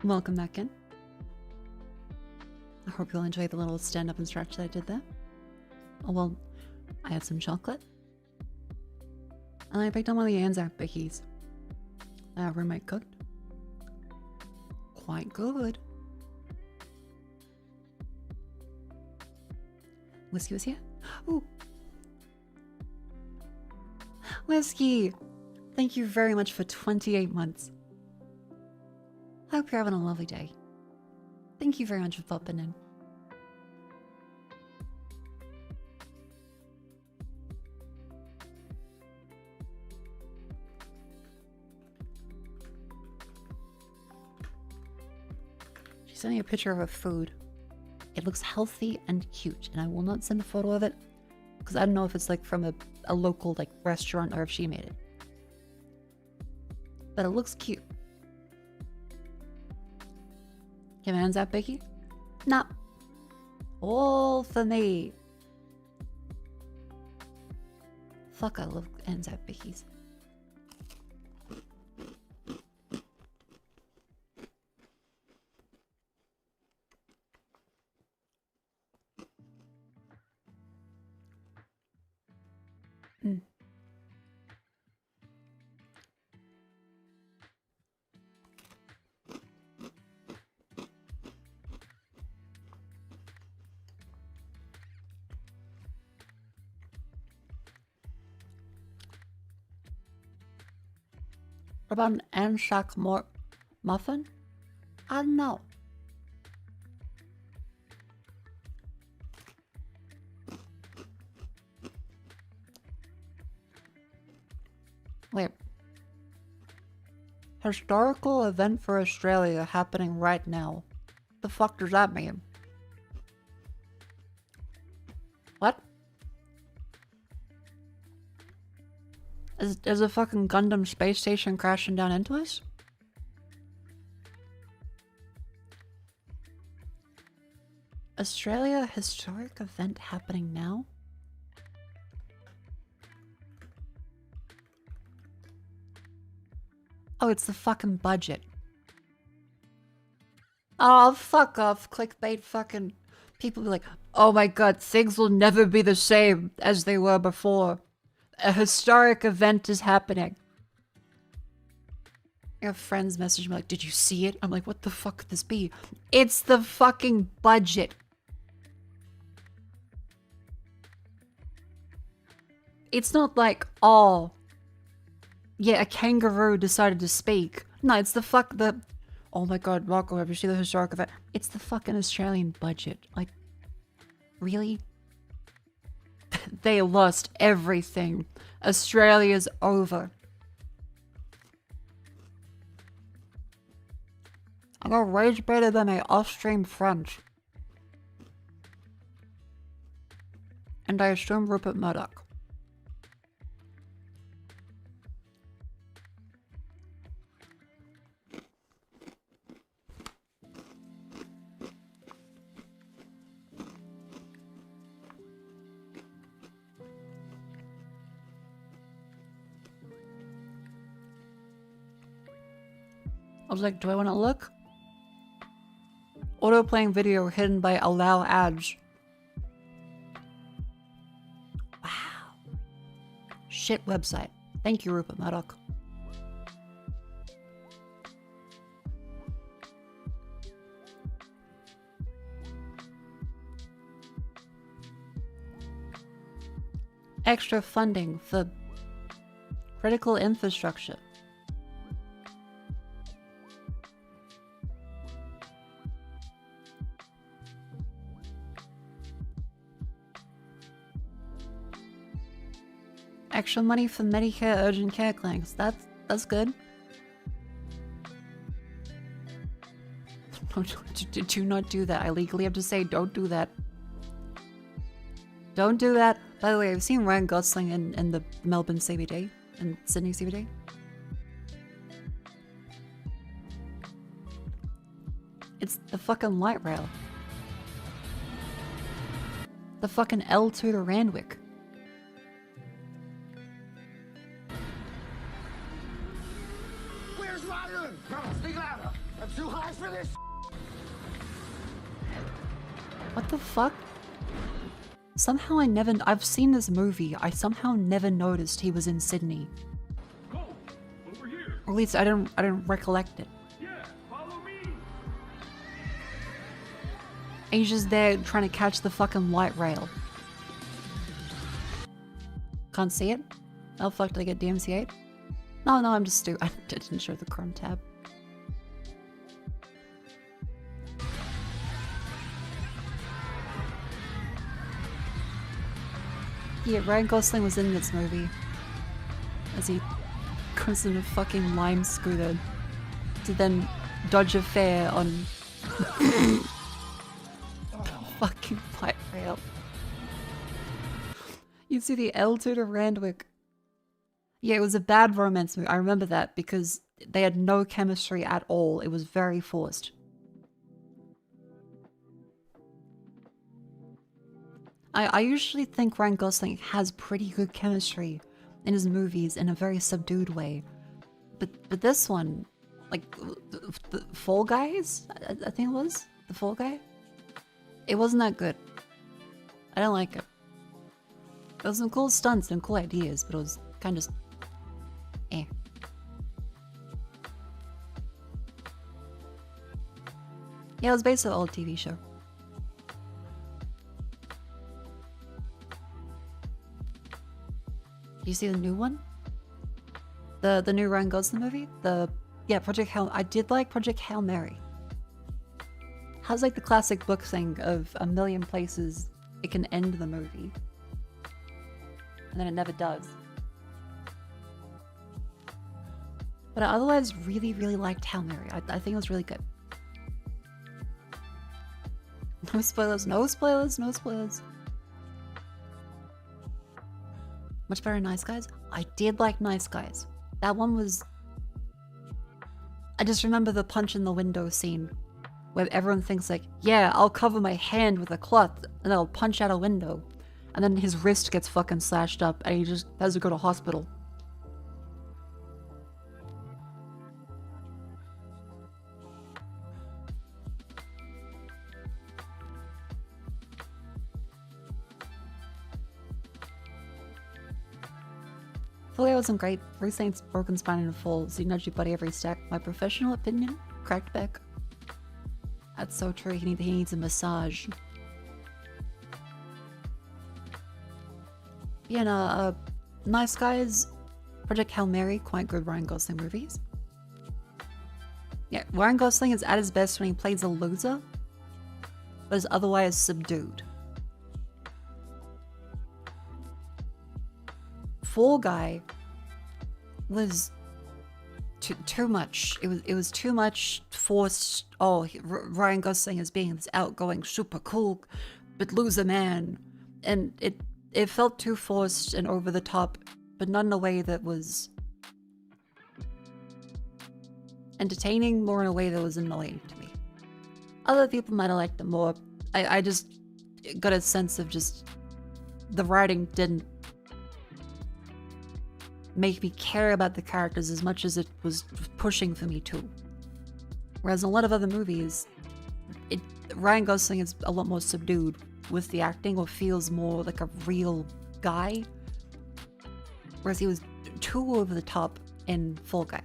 Welcome back in. I hope you'll enjoy the little stand-up and stretch that I did there. Oh well, I had some chocolate. And I picked up one of the Anzac bickies that our roommate cooked. Quite good. Whiskey was here? Ooh. Whiskey! Thank you very much for 28 months. Hope you're having a lovely day. Thank you very much for popping in. She sent me a picture of her food. It looks healthy and cute, and I will not send a photo of it because I don't know if it's like from a local like restaurant or if she made it. But it looks cute. Can hands out, Becky? Nah. All for me. Fuck, I love hands out Becky's. What about an Anzac muffin? I don't know. Wait. Historical event for Australia happening right now. The fuck does that mean? What? Is a fucking Gundam space station crashing down into us? Australia historic event happening now? Oh, it's the fucking budget. Oh, fuck off. Clickbait fucking... People be like, oh my god, things will never be the same as they were before. A historic event is happening. I have friends message me like, did you see it? I'm like, what the fuck could this be? It's the fucking budget. It's not like, oh, yeah, a kangaroo decided to speak. No, it's the oh my god, Mako, have you seen the historic event? It's the fucking Australian budget. Like, really? They lost everything. Australia's over. I got rage better than my off-stream French. And I assume Rupert Murdoch. I was like, do I want to look? Auto playing video hidden by allow ads. Wow. Shit website. Thank you, Rupert Murdoch. Extra funding for critical infrastructure. Extra money for Medicare urgent care clinics. That's good. Do not do that. I legally have to say don't do that. Don't do that. By the way, I've seen Ryan Gosling in the Melbourne CBD and Sydney CBD. It's the fucking light rail. The fucking L2 to Randwick. Where's my room? Come on, speak louder. I'm too high for this. What the fuck? Somehow I've seen this movie, I somehow never noticed he was in Sydney. Go! Over here! Or at least I don't recollect it. Yeah, follow me! And he's just there trying to catch the fucking light rail. Can't see it? Oh fuck, did I get DMCA? No, I'm just stupid. I didn't show the Chrome tab. Yeah, Ryan Gosling was in this movie. As he goes in a fucking lime scooter to then dodge a fare on fucking light rail. You see the L2 to Randwick. Yeah, it was a bad romance movie. I remember that because they had no chemistry at all. It was very forced. I usually think Ryan Gosling has pretty good chemistry in his movies in a very subdued way. But this one, like, the Fall Guys, I think it was? The Fall Guy? It wasn't that good. I don't like it. There was some cool stunts and cool ideas, but it was kind of just... eh. Yeah, it was based on an old TV show. Do you see the new one? The new Ryan Gosling movie? Yeah, Project Hail... I did like Project Hail Mary. Has like the classic book thing of a million places it can end the movie. And then it never does. But I otherwise really, really liked Hail Mary. I think it was really good. No spoilers, no spoilers, no spoilers. Much better than Nice Guys? I did like Nice Guys. That one was... I just remember the punch in the window scene where everyone thinks like, yeah, I'll cover my hand with a cloth and I'll punch out a window. And then his wrist gets fucking slashed up and he just has to go to hospital. Fully wasn't great. Bruce Saint's broken spine in a fall, so you nudge your buddy every step. My professional opinion? Cracked back. That's so true. He needs a massage. Yeah, no, Nice Guys, Project Hail Mary, quite good Ryan Gosling movies. Yeah, Ryan Gosling is at his best when he plays a loser, but is otherwise subdued. Fall Guy was too much. It was too much forced. Oh, Ryan Gosling is being this outgoing, super cool, but loser man, and it felt too forced and over the top, but not in a way that was entertaining, more in a way that was annoying to me. Other people might have liked it more. I just got a sense of just the writing didn't make me care about the characters as much as it was pushing for me to. Whereas in a lot of other movies, Ryan Gosling is a lot more subdued with the acting, or feels more like a real guy. Whereas he was too over the top in Fall Guy.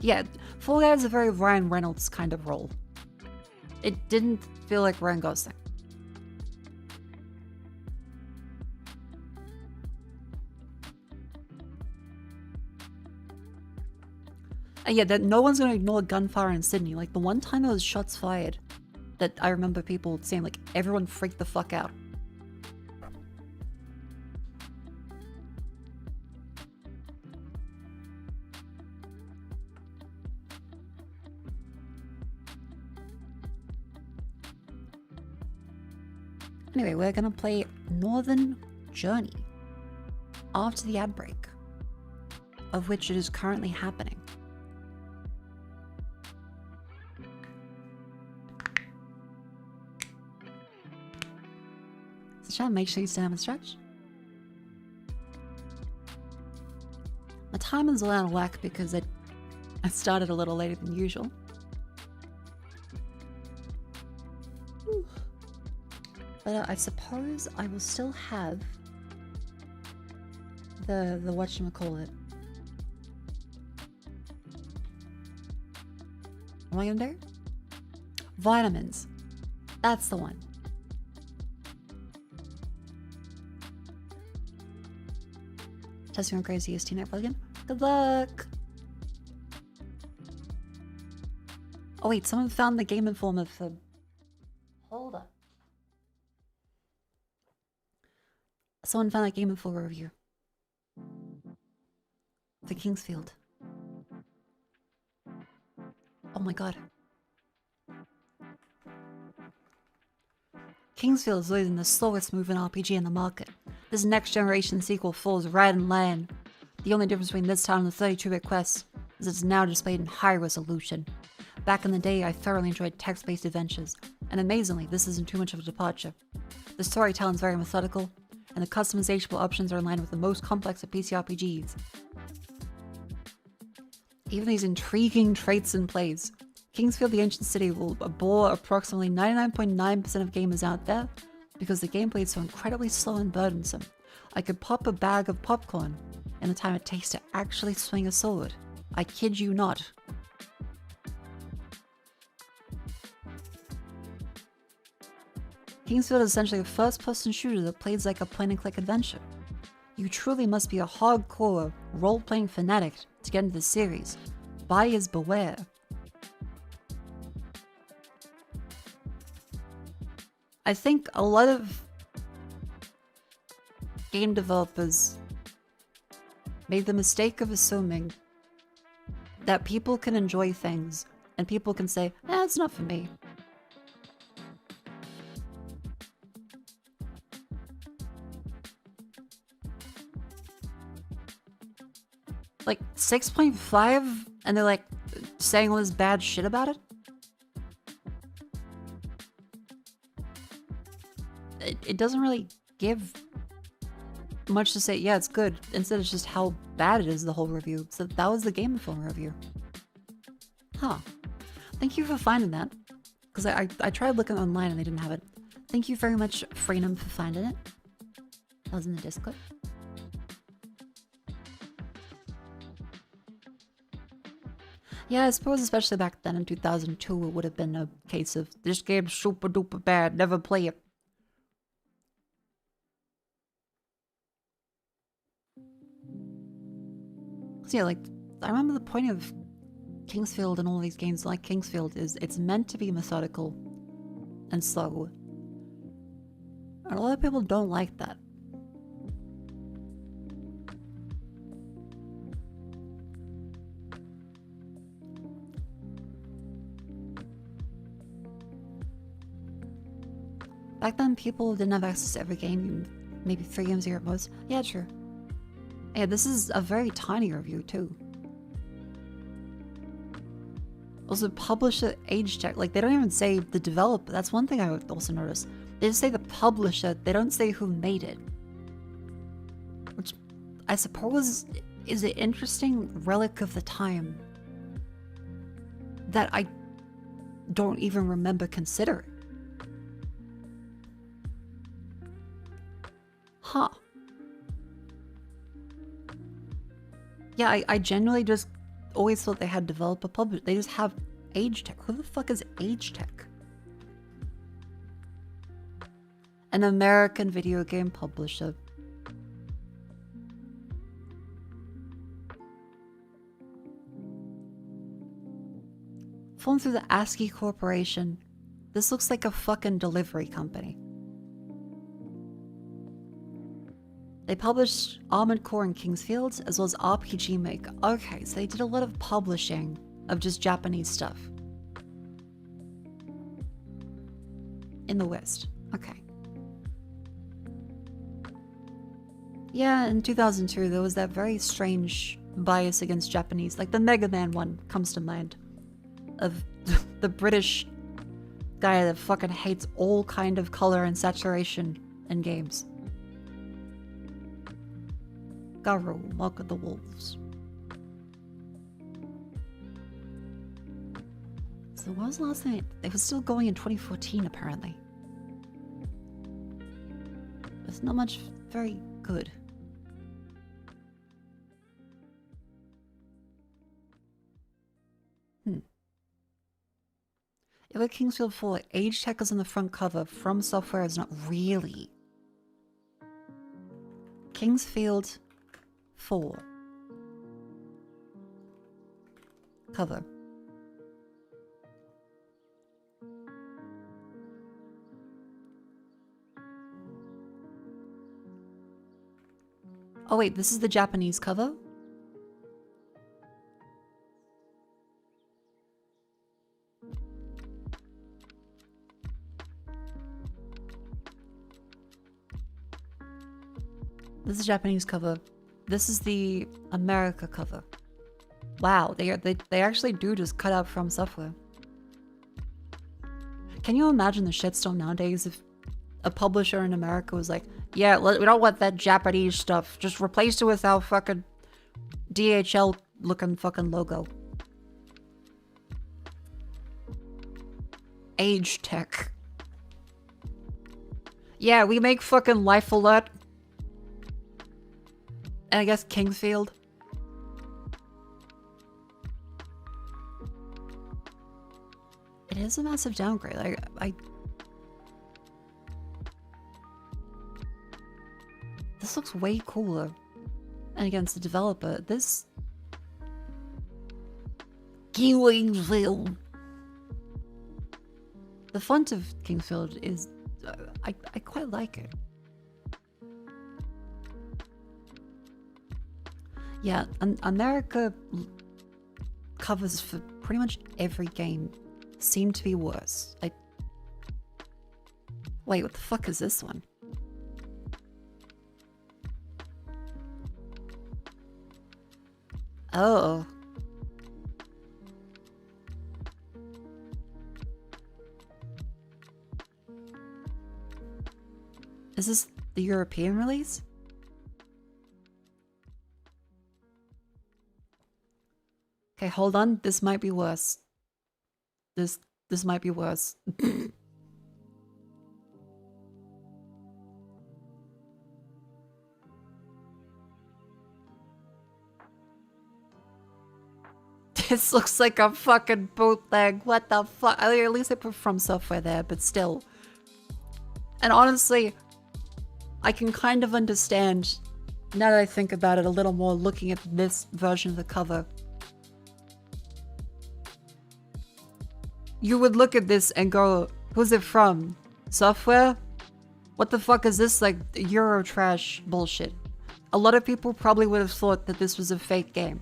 Yeah, Fall Guy is a very Ryan Reynolds kind of role. It didn't feel like Ryan Gosling. Yeah, that no one's gonna ignore gunfire in Sydney. Like, the one time there was shots fired, that I remember people saying, like, everyone freaked the fuck out. Anyway, we're gonna play Northern Journey after the ad break, of which it is currently happening. So try to make sure you stand up and stretch. My timing's a little whack because I started a little later than usual. But I suppose I will still have the whatchamacallit. What am I gonna do? Vitamins. That's the one. Testing on crazy EST night plugin. Good luck! Oh wait, someone found the Game Informer for... Hold up. Someone found that Game Informer review. For Kingsfield. Oh my god. Kingsfield is always the slowest moving RPG in the market. This next generation sequel falls right in line. The only difference between this time and the 32-bit quest is it's now displayed in high resolution. Back in the day, I thoroughly enjoyed text-based adventures, and amazingly, this isn't too much of a departure. The storytelling is very methodical, and the customizable options are in line with the most complex of PC RPGs. Even these intriguing traits and plays. Kingsfield the Ancient City will bore approximately 99.9% of gamers out there because the gameplay is so incredibly slow and burdensome. I could pop a bag of popcorn in the time it takes to actually swing a sword. I kid you not. Kingsfield is essentially a first-person shooter that plays like a point-and-click adventure. You truly must be a hardcore role-playing fanatic to get into the series. Buyers beware. I think a lot of game developers made the mistake of assuming that people can enjoy things and people can say, it's not for me. Like 6.5 and they're like saying all this bad shit about it? It doesn't really give much to say, yeah, it's good. Instead, it's just how bad it is, the whole review. So that was the Game Informer review. Huh. Thank you for finding that. Because I tried looking online and they didn't have it. Thank you very much, Freenham, for finding it. That was in the Discord. Yeah, I suppose especially back then in 2002, it would have been a case of, this game's super duper bad, never play it. So yeah, like, I remember the point of Kingsfield and all these games like Kingsfield is it's meant to be methodical and slow. And a lot of people don't like that. Back then, people didn't have access to every game, maybe 3 games a year at most. Yeah, true. Yeah, this is a very tiny review, too. Also, publisher age check. Like, they don't even say the developer. That's one thing I would also notice. They just say the publisher. They don't say who made it. Which, I suppose, is an interesting relic of the time that I don't even remember considering. Huh. Yeah, I genuinely just always thought they had developer publisher. They just have Age Tech. Who the fuck is Age Tech? An American video game publisher. Formed through the ASCII Corporation. This looks like a fucking delivery company. They published Armored Core and Kingsfield, as well as RPG Maker. Okay, so they did a lot of publishing of just Japanese stuff. In the West. Okay. Yeah, in 2002, there was that very strange bias against Japanese. Like, the Mega Man one comes to mind. Of the British guy that fucking hates all kind of color and saturation in games. Garo, Mark of the Wolves. So what was the last night? It was still going in 2014, apparently. There's not much very good. If a Kingsfield 4 age tech is on the front cover, From Software is not really. Kingsfield 4 cover. Oh wait, this is the Japanese cover? This is the Japanese cover. This is the America cover. Wow, they actually do just cut out From Software. Can you imagine the shitstorm nowadays if a publisher in America was like, yeah, we don't want that Japanese stuff. Just replace it with our fucking DHL looking fucking logo. Age tech. Yeah, we make fucking Life Alert. And I guess Kingsfield. It is a massive downgrade. This looks way cooler. And against the developer, this... Kingsfield. The font of Kingsfield is... I quite like it. Yeah, America covers for pretty much every game seem to be worse. Wait, what the fuck is this one? Oh. Is this the European release? Okay, hold on. This might be worse. This might be worse. This looks like a fucking bootleg. What the fuck? I mean, at least they put From Software there, but still. And honestly, I can kind of understand, now that I think about it a little more, looking at this version of the cover. You would look at this and go, who's it from? Software? What the fuck is this, like, Euro trash bullshit? A lot of people probably would have thought that this was a fake game.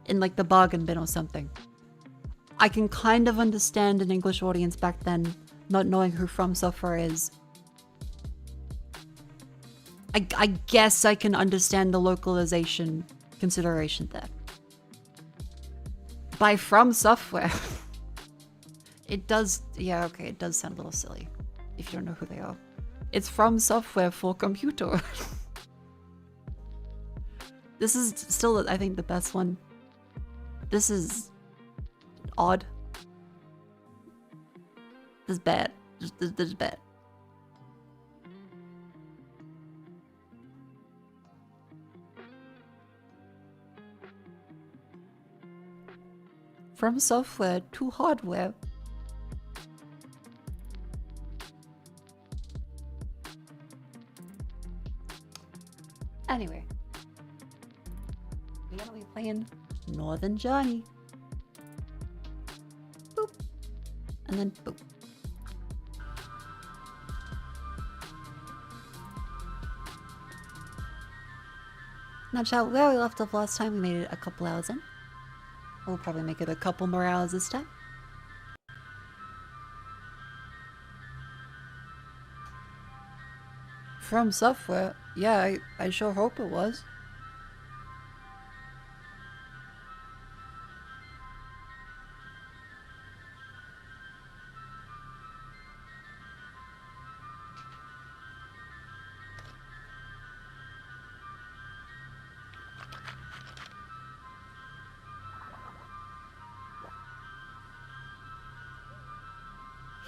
In, like, the bargain bin or something. I can kind of understand an English audience back then not knowing who From Software is. I guess I can understand the localization consideration there. By From Software... It does, yeah, okay, it does sound a little silly if you don't know who they are. It's From Software for computer. This is still, I think, the best one. This is odd. This is bad. This is bad. From software to hardware. Anyway, we're gonna be playing Northern Johnny. Boop. And then boop. Now, chat, where we left off last time, we made it a couple hours in. We'll probably make it a couple more hours this time. From software? Yeah, I sure hope it was.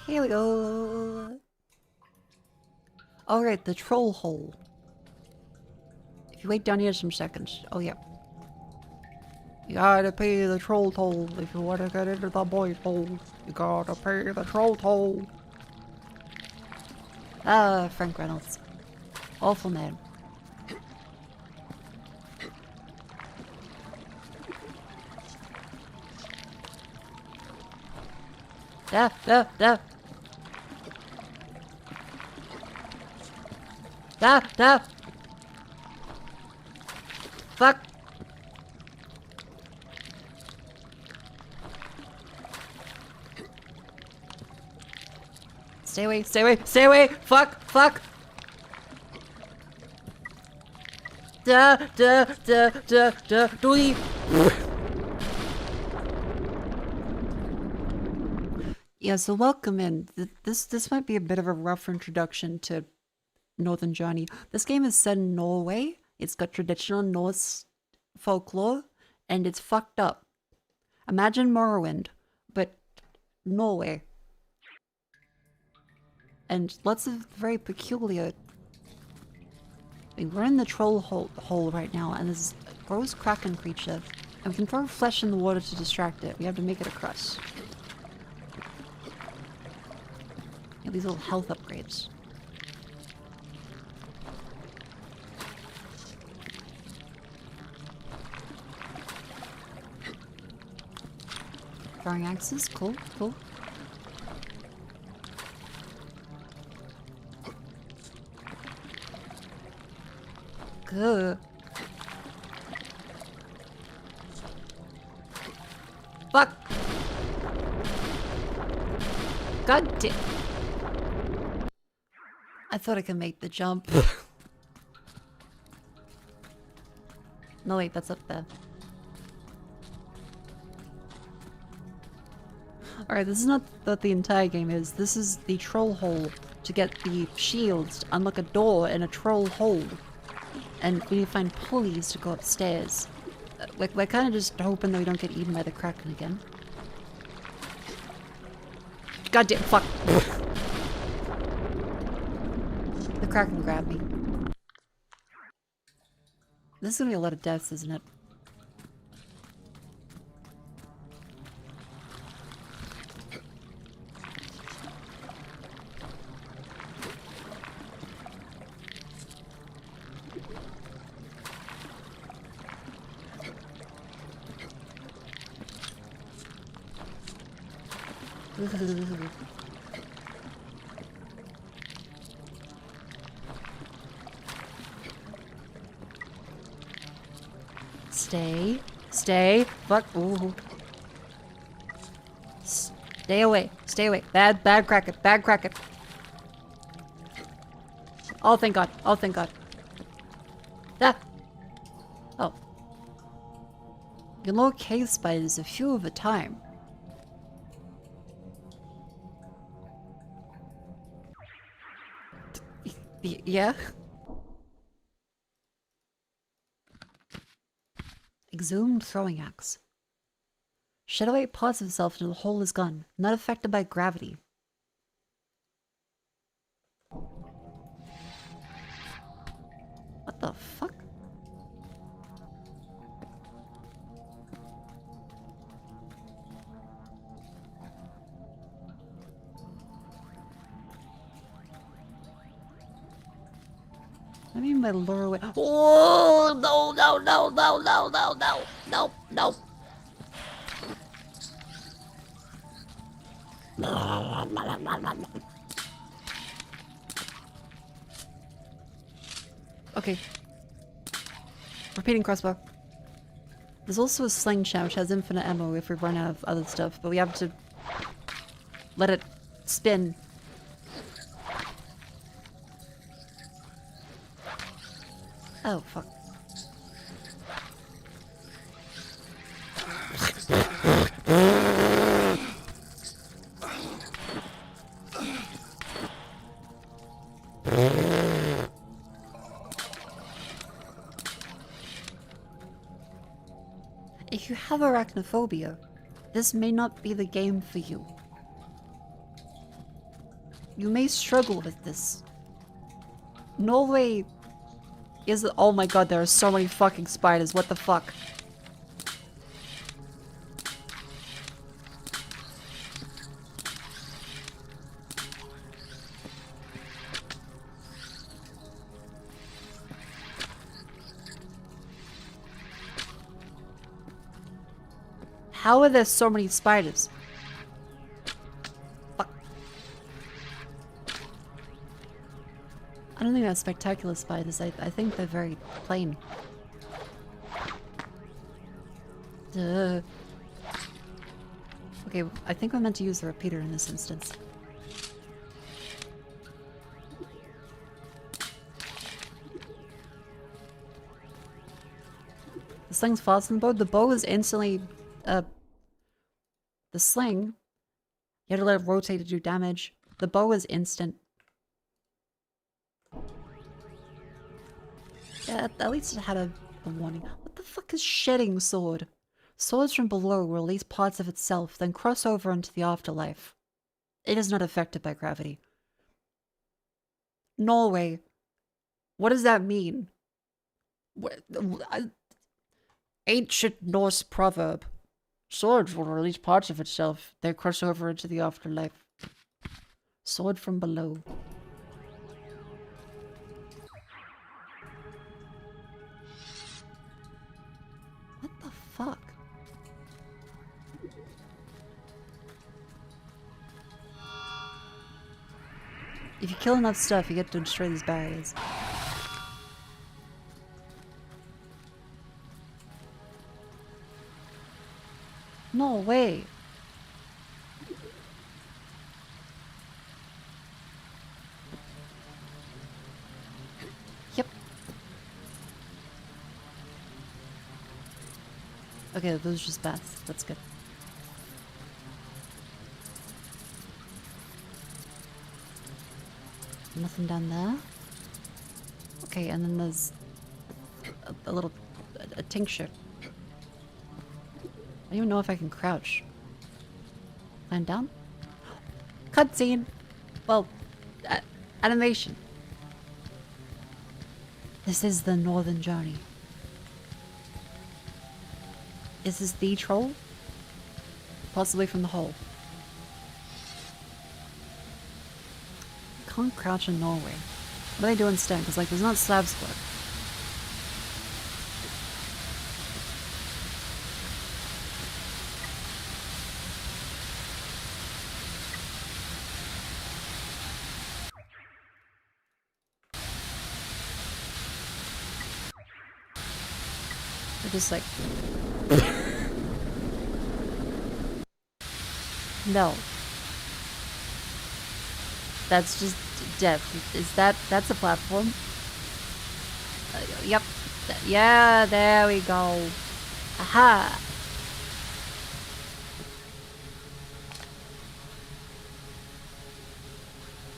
Here we go. Alright, the troll hole. If you wait down here some seconds. Oh, yeah. You gotta pay the troll toll if you wanna get into the void hole. You gotta pay the troll toll. Ah, Frank Reynolds. Awful man. Da. Fuck. Stay away, fuck. Doody. Yeah, so welcome in. This might be a bit of a rough introduction to Northern Journey. This game is set in Norway. It's got traditional Norse folklore, and it's fucked up. Imagine Morrowind, but Norway. And lots of very peculiar... I mean, we're in the troll hole right now, and there's a gross kraken creature. And we can throw flesh in the water to distract it. We have to make it across. Yeah, these little health upgrades. Throwing axes, cool. Good. Fuck! God damn. I thought I could make the jump. No, wait, that's up there. Alright, this is not what the entire game is. This is the troll hole to get the shields to unlock a door in a troll hole. And we need to find pulleys to go upstairs. We're kind of just hoping that we don't get eaten by the kraken again. Goddamn, fuck! The kraken grabbed me. This is gonna be a lot of deaths, isn't it? Stay, fuck, ooh. Stay away, bad kraken. Oh, thank God, Ah! Oh. You can lure cave spiders a few of a time. Yeah? Exhumed throwing axe. Shadowite pods himself until the hole is gone, not affected by gravity. What the fuck? I mean by lure away. Oh no. Okay. Repeating crossbow. There's also a slingshot which has infinite ammo if we run out of other stuff, but we have to let it spin. Oh, fuck. If you have arachnophobia, this may not be the game for you. You may struggle with this. Norway is... Oh my god, there are so many fucking spiders. What the fuck? How are there so many spiders? Fuck. I don't think they're spectacular spiders. I think they're very plain. Duh. Okay, I think we're meant to use the repeater in this instance. The sling's faster than the bow. The bow is instantly... the sling, you had to let it rotate to do damage. The bow is instant. Yeah, at least it had a warning. What the fuck is shedding sword? Swords from below release parts of itself, then cross over into the afterlife. It is not affected by gravity. Norway. What does that mean? Ancient Norse proverb. Sword will release parts of itself, then cross over into the afterlife. Sword from below. What the fuck? If you kill enough stuff, you get to destroy these barriers. No way. Yep. Okay, those are just bats. That's good. Nothing down there. Okay, and then there's a little... a tincture. I don't even know if I can crouch. Land down? Cutscene! Well, animation. This is the northern journey. Is this the troll? Possibly from the hole. Can't crouch in Norway. What do they do instead? Because, like, there's not slab split. They're just like... No. That's just death. Is that's a platform? Yep. Yeah, there we go. Aha!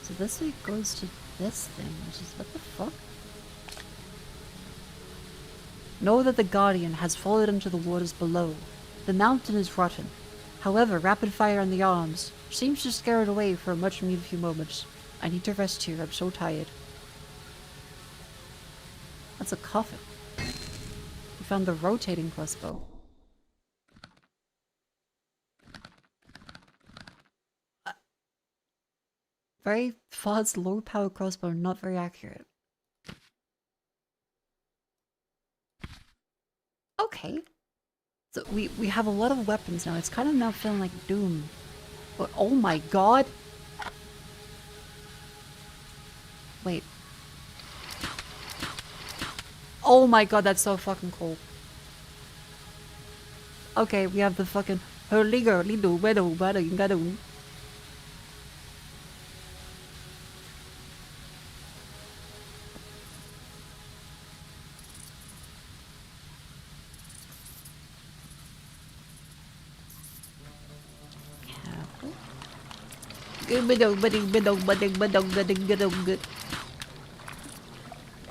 So this way goes to this thing, which is what the fuck? Know that the Guardian has fallen into the waters below. The mountain is rotten. However, rapid fire on the arms seems to scare it away for a much needed few moments. I need to rest here, I'm so tired. That's a coffin. We found the rotating crossbow. Very fast, low power crossbow, not very accurate. Okay. So we have a lot of weapons now. It's kind of now feeling like Doom. But oh my god! Wait. Oh my god, that's so fucking cool. Okay, we have the fucking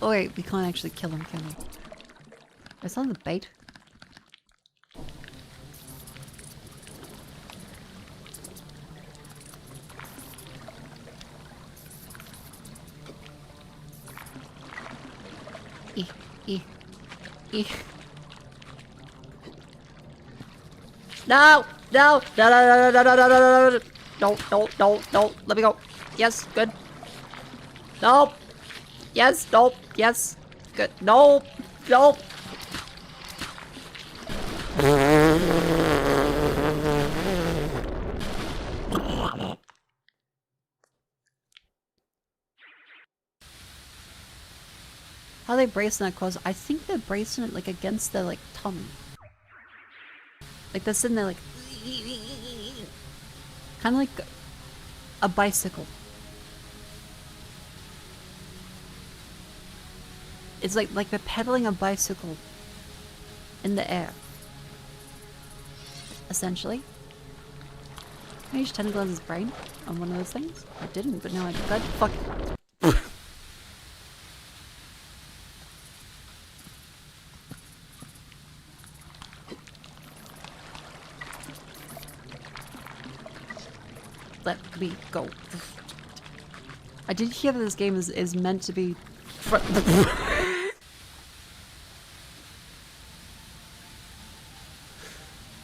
Oh wait, we can't actually kill him, can we? It's on the bait. E. E. E. No! No! No, no, no, no, no, no, no, no, no, no, no, no, no, let me go. Yes, good. Nope. Yes, nope, yes. Good. Nope. Nope. How are they bracing that close? I think they're bracing it like against the like tummy. Like they're sitting there like kind of like a bicycle. It's like they're pedaling a bicycle in the air. Essentially. Can I use tentacles as brain on one of those things? I didn't, but now I got fuck. Let me go. I did hear that this game is meant to be.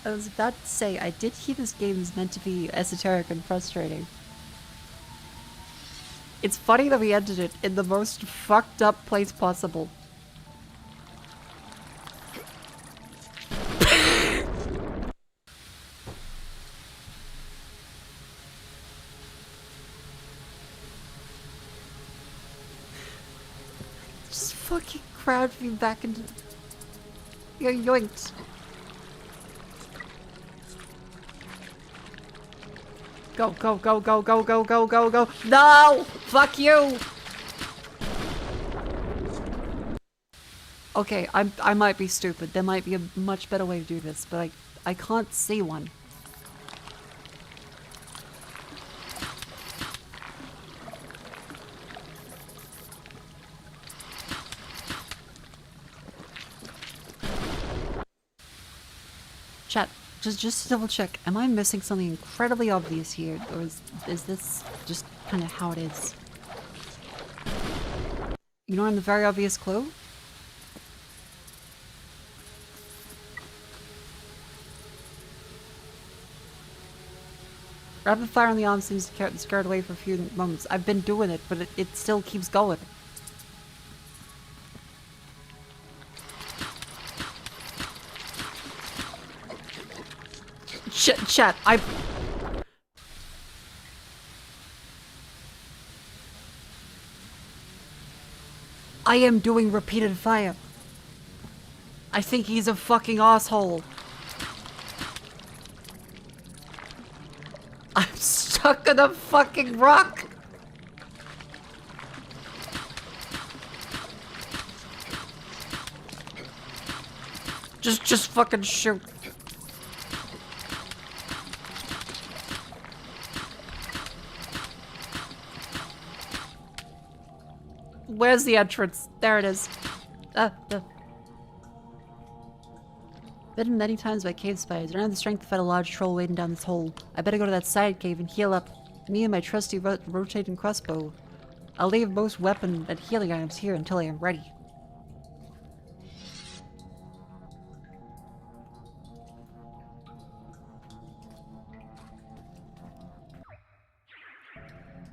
I was about to say, I did hear this game is meant to be esoteric and frustrating. It's funny that we ended it in the most fucked up place possible. Just fucking crowd me back into... You're yoinked. Go, go, go, go, go, go, go, go, go. No! Fuck you! Okay, I might be stupid. There might be a much better way to do this, but I can't see one. Chat. Just to double check, am I missing something incredibly obvious here, or is this just kind of how it is? You know, the very obvious clue? Rapid fire on the arm seems to keep the scared away for a few moments. I've been doing it, but it still keeps going. Chat, I am doing repeated fire. I think he's a fucking asshole. I'm stuck on a fucking rock. Just fucking shoot. Where's the entrance? There it is. Bitten many times by cave spiders. I don't have the strength to fight a large troll waiting down this hole. I better go to that side cave and heal up. Me and my trusty rotating crossbow. I'll leave most weapon and healing items here until I am ready.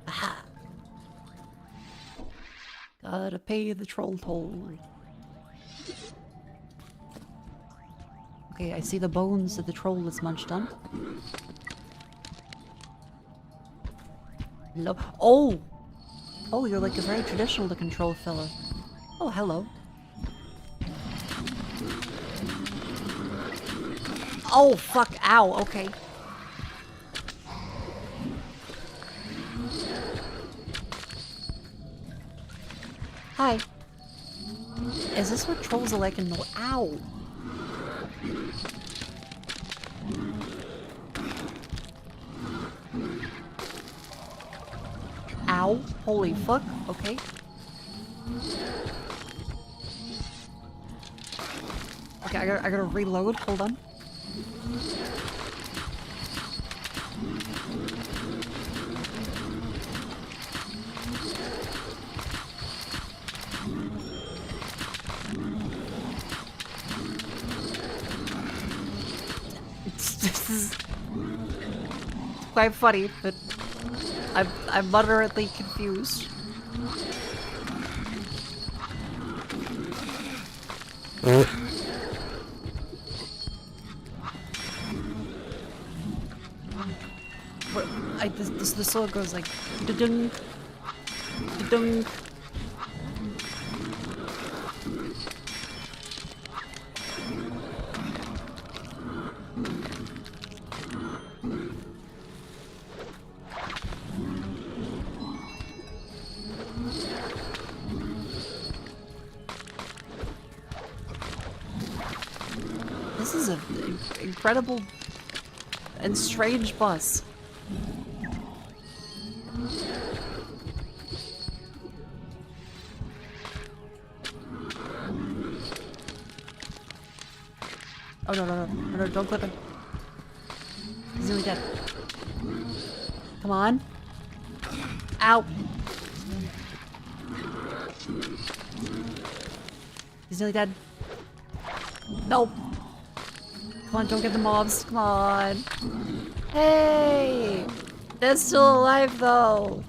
Aha! Gotta pay the troll toll. Okay, I see the bones that the troll has munched on. Hello. Oh! Oh, you're like a very traditional looking troll fella. Oh, hello. Oh, fuck. Ow. Okay. Hi. Is this what trolls are like in the... Ow! Ow. Holy fuck. Okay. Okay, I gotta reload. Hold on. This is quite funny, but I'm moderately confused. What? This solo goes like da-dung, da-dung. This is an incredible and strange bus. Oh no, don't clip him. He's nearly dead. Come on. Ow! He's nearly dead. Nope. Come on, don't get the mobs. Come on. Hey! They're still alive though.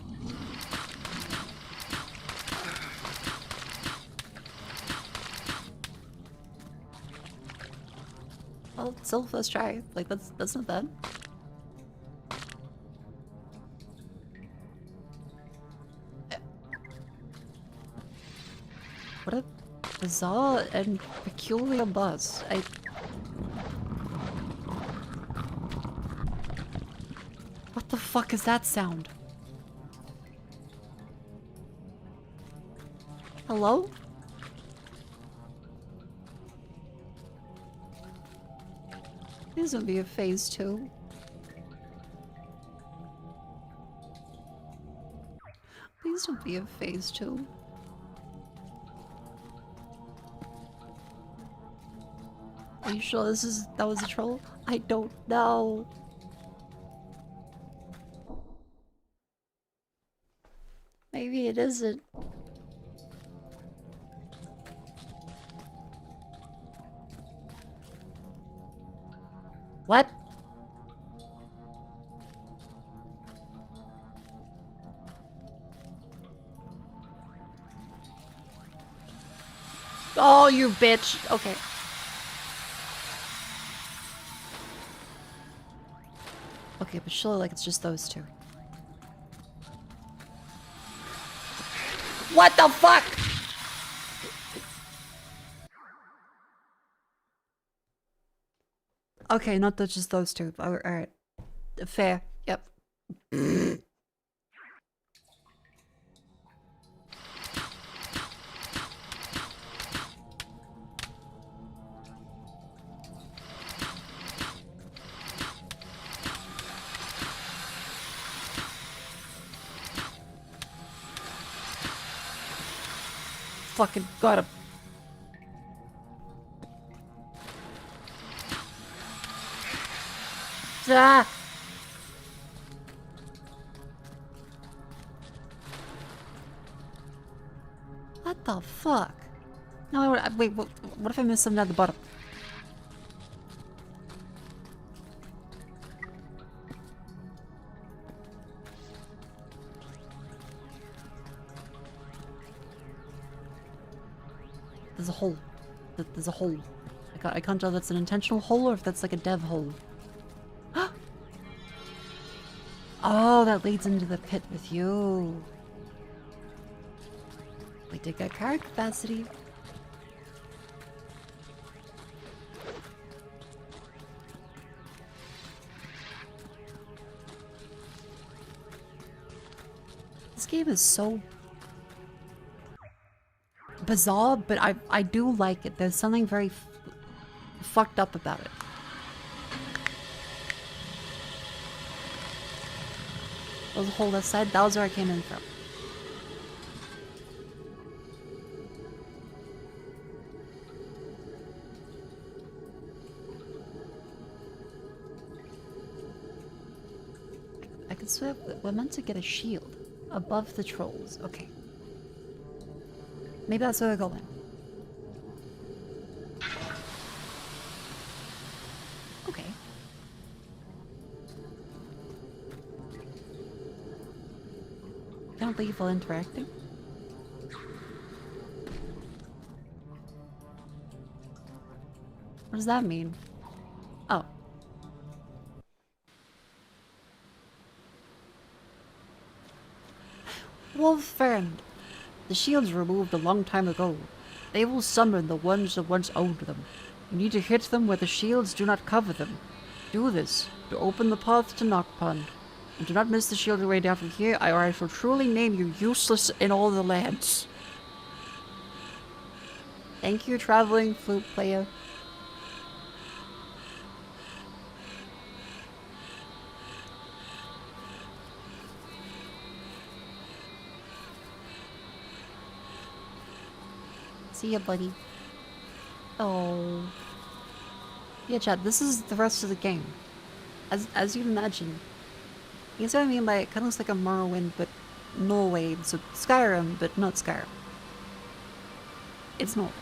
Well, still first try. Like that's not bad. What a bizarre and peculiar bus. What the fuck is that sound? Hello? This would be a phase 2. Please don't be a phase 2. Are you sure that was a troll? I don't know. Maybe it isn't. What? Oh, you bitch. Okay. Okay, but surely like it's just those two. What the fuck? Okay, not just those two. Alright. Fair. Yep. Fucking got him. Ah! What the fuck? No, wait, what if I missed something at the bottom? There's a hole. There's a hole. I can't tell if that's an intentional hole or if that's like a dev hole. Oh, that leads into the pit with you. We did get card capacity. This game is so bizarre, but I do like it. There's something very fucked up about it. There's a hole left side. That was where I came in from. I could swear we're meant to get a shield above the trolls. Okay. Maybe that's where we're going. Okay. Can't leave while interacting. What does that mean? Oh. Wolf friend. The shields removed a long time ago. They will summon the ones that once owned them. You need to hit them where the shields do not cover them. Do this to open the path to Knockpond. And do not miss the shield way down from here, or I shall truly name you useless in all the lands. Thank you, traveling flute player. See ya, buddy. Oh. Yeah, Chad, this is the rest of the game. As you'd imagine. You see what I mean by it kind of looks like a Morrowind, but Norway. So Skyrim, but not Skyrim. It's Norway.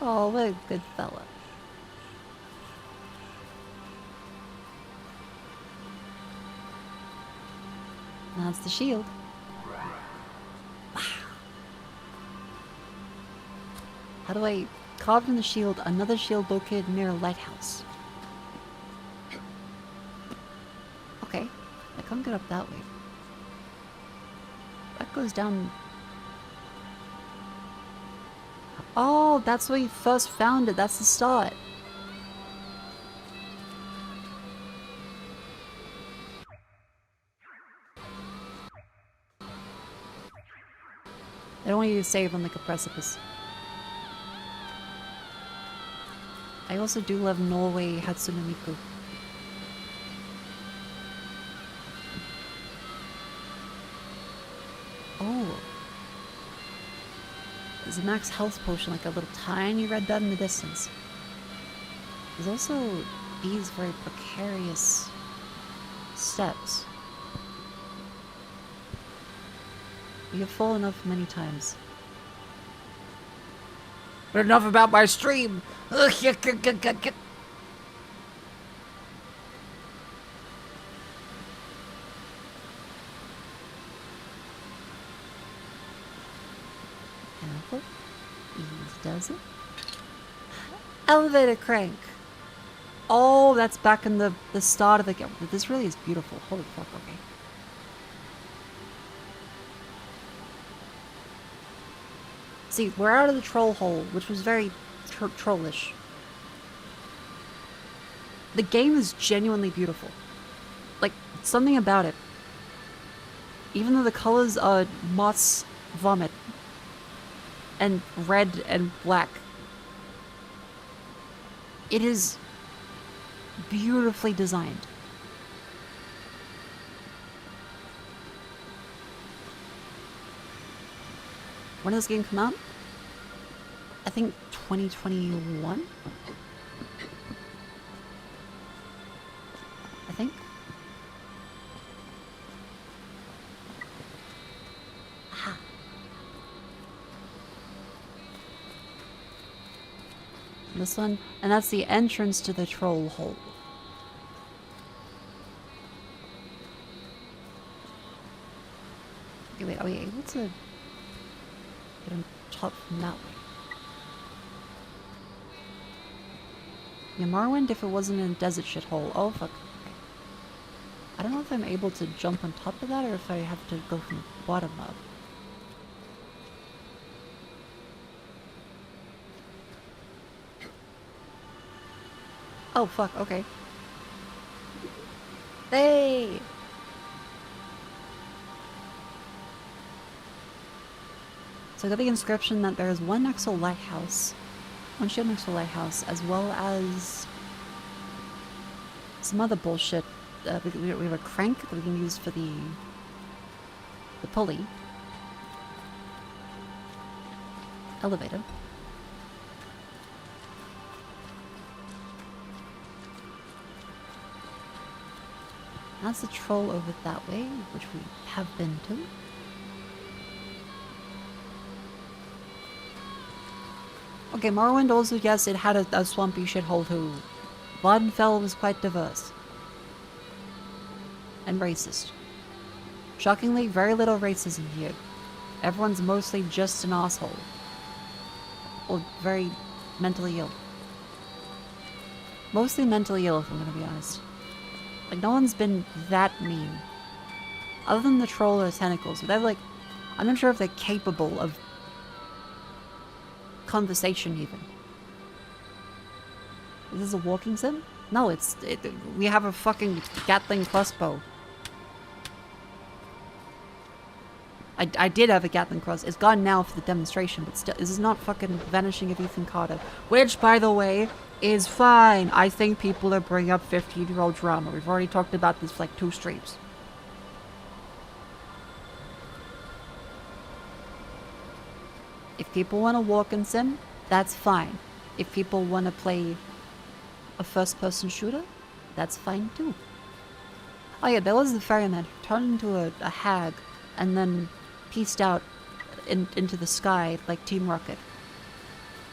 Oh, what a good fella. And that's the shield. Wow. How do I carve in the shield another shield located near a lighthouse? Okay, I can't get up that way. That goes down. Oh, that's where you first found it. That's the start. I don't want you to save on like a precipice. I also do love Norway Hatsune Miku. Oh. There's a max health potion, like a little tiny red dot in the distance. There's also these very precarious steps. You have fallen off many times. But enough about my stream! Ugh, Careful. Ease does it. Elevator crank. Oh, that's back in the start of the game. This really is beautiful. Holy fuck, okay. See, we're out of the troll hole, which was very trollish. The game is genuinely beautiful. Like, something about it. Even though the colors are moss vomit and red and black, it is beautifully designed. When did this game come out? I think 2021? I think. Aha. This one, and that's the entrance to the troll hole. Okay, wait, are we able to get on top from that way? Yeah, Morrowind if it wasn't in a desert shithole. Oh, fuck. Okay. I don't know if I'm able to jump on top of that or if I have to go from the bottom up. Oh, fuck. Okay. Hey! So I got the inscription that there is one next to a lighthouse. One shield next to a lighthouse, as well as some other bullshit. We have a crank that we can use for the pulley. Elevator. That's the troll over that way, which we have been to. Okay, Morrowind also, yes, it had a swampy shithole too. Vaudenfell was quite diverse. And racist. Shockingly, very little racism here. Everyone's mostly just an asshole. Or very mentally ill. Mostly mentally ill, if I'm gonna be honest. Like, no one's been that mean. Other than the troll or tentacles. But they're like, I'm not sure if they're capable of conversation even. Is this a walking sim? No, we have a fucking Gatling crossbow. I did have a Gatling cross. It's gone now for the demonstration, but still, this is not fucking Vanishing of Ethan Carter. Which, by the way, is fine. I think people are bringing up 15-year-old drama. We've already talked about this for like 2 streams. If people want to walk and sim, that's fine. If people want to play a first-person shooter, that's fine too. Oh yeah, there was the ferryman who turned into a hag and then pieced out into the sky like Team Rocket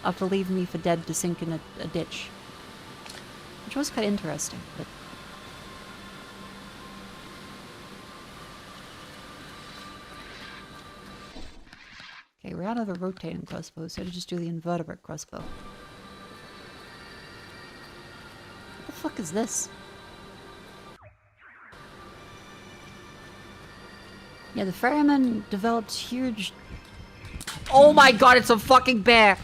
after leaving me for dead to sink in a ditch. Which was quite interesting, but... Okay, we're out of a rotating crossbow, so to just do the invertebrate crossbow. What the fuck is this? Yeah, the ferryman developed huge... Oh my god, it's a fucking bear!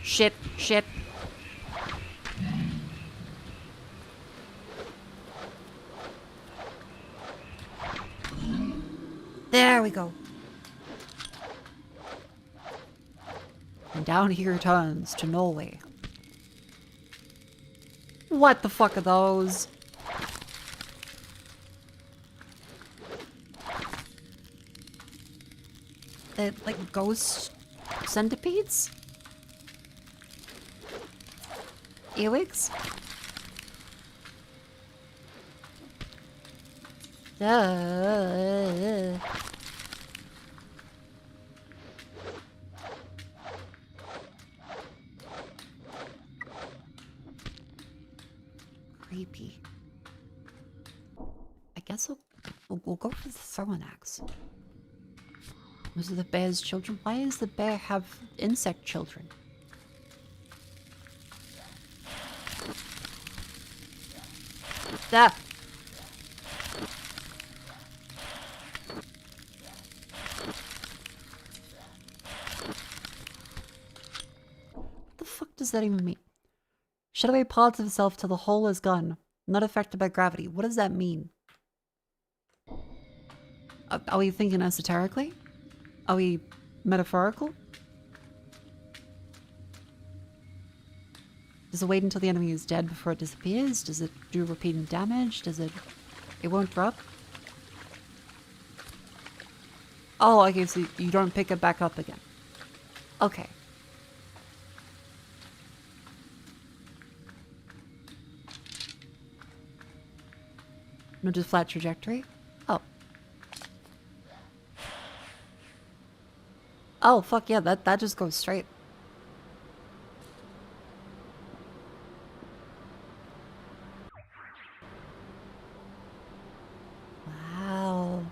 Shit, shit. There we go. And down he returns to Norway. What the fuck are those? They're like ghost centipedes? Earwigs? Creepy. I guess we'll go for the throwing axe. Those are the bear's children. Why does the bear have insect children? That. What the fuck does that even mean? Shed away parts of itself till the whole is gone, not affected by gravity. What does that mean? Are we thinking esoterically? Are we metaphorical? Does it wait until the enemy is dead before it disappears? Does it do repeating damage? Does it... It won't drop? Oh, okay, so you don't pick it back up again. Okay. No, just flat trajectory? Oh. Oh, fuck yeah, that just goes straight. Wow.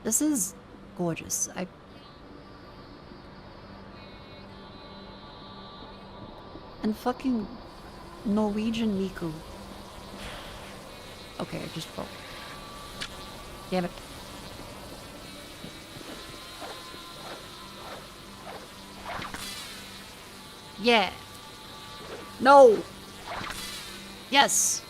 This is gorgeous. And fucking Norwegian Mako. Okay, I just broke. Damn it. Yeah. No. Yes.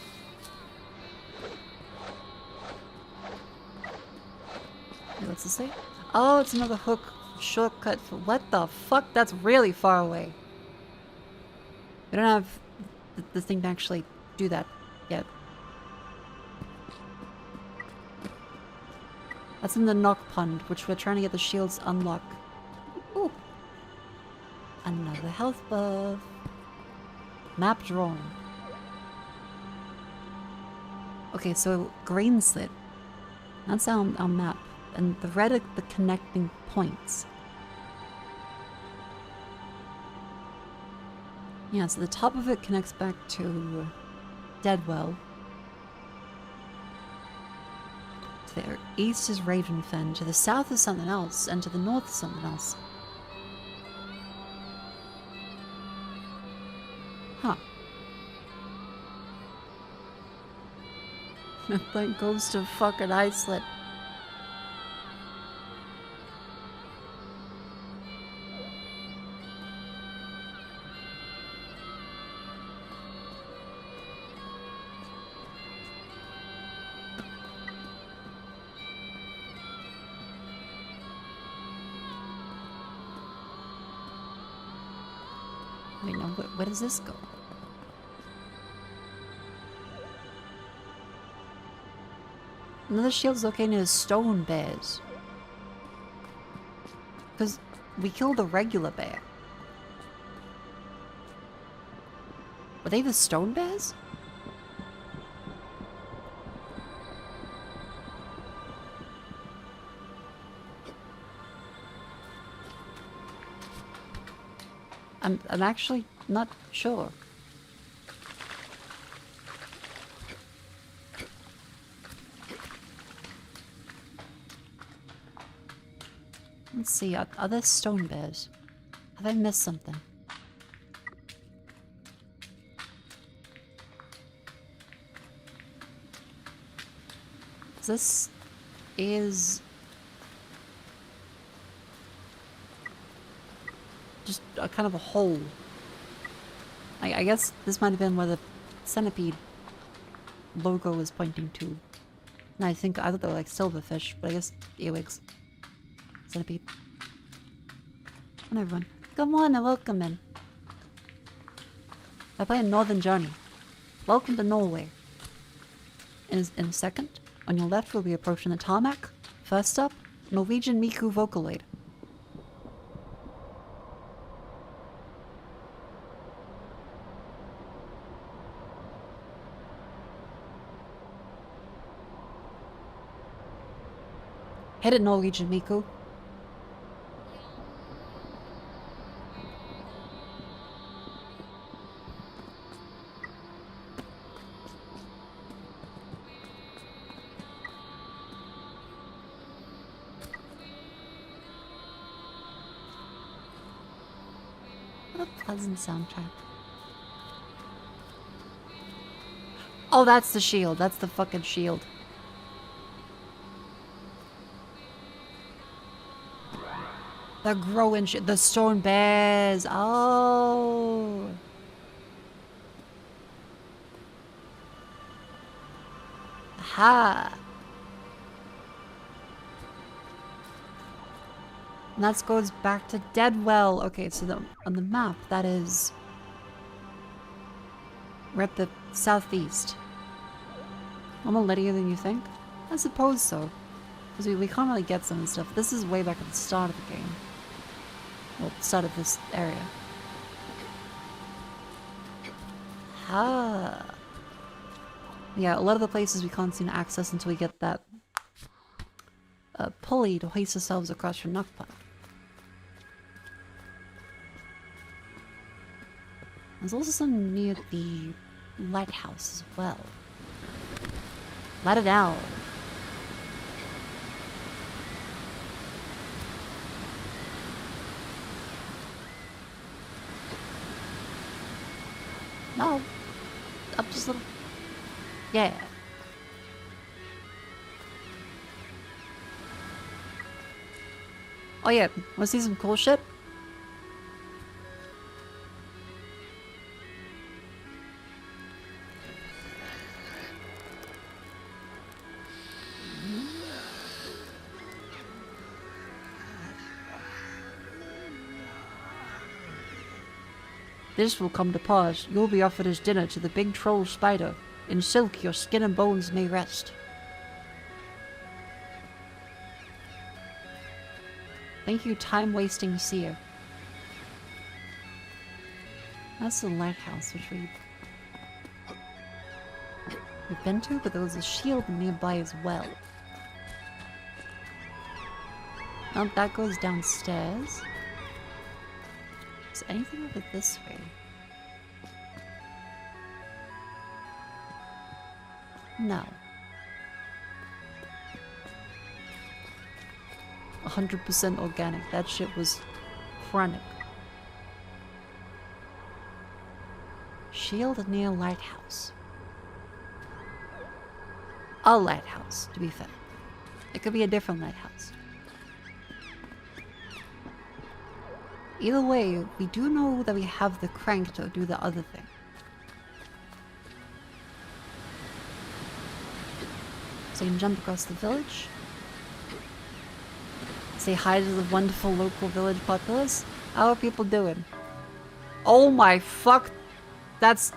Wait, what's this say? Oh, it's another hook shortcut for what the fuck? That's really far away. We don't have the thing to actually do that yet. That's in the knock pond, which we're trying to get the shields unlock. Ooh. Another health buff. Map drawn. Okay, so green slit. That's our map. And the red are the connecting points. Yeah, so the top of it connects back to Deadwell. To the east is Ravenfen, to the south is something else, and to the north is something else. Huh. That thing goes to fucking Iceland. Wait, now where does this go? Another shield's located near stone bears. Because we killed a regular bear. Were they the stone bears? I'm actually not sure. Let's see, are there stone bears? Have I missed something? This is just a kind of a hole. I guess this might have been where the centipede logo was pointing to. And I thought they were like silverfish, but I guess earwigs. Centipede. Come on, everyone. Come on and welcome in. I play a Northern Journey. Welcome to Norway. In a second, on your left we'll be approaching the tarmac. First up, Norwegian Mako Vocaloid. Hit it, Norwegian Mako. What a pleasant soundtrack. Oh, that's the shield. That's the fucking shield. The growing shit. The stone bears. Oh. Aha. And that goes back to Deadwell. Okay, so on the map, that is... We're at the southeast. A little littier than you think? I suppose so. Because we can't really get some of the stuff. This is way back at the start of the game. Well, start of this area. Ah. Yeah, a lot of the places we can't seem to access until we get that pulley to hoist ourselves across from Nukpa. There's also some near the lighthouse as well. Let it out. No. Up just a little. Yeah. Oh yeah, wanna see some cool shit? This will come to pass. You'll be offered as dinner to the big troll spider. In silk your skin and bones may rest. Thank you, time-wasting seer. That's the lighthouse, which we've been to, but there was a shield nearby as well. Oh, that goes downstairs. Is anything over this way? No. 100% organic. That shit was chronic. Shield near lighthouse. A lighthouse, to be fair. It could be a different lighthouse. Either way, we do know that we have the crank to do the other thing. So you can jump across the village. Say hi to the wonderful local village populace. How are people doing? Oh my fuck! That's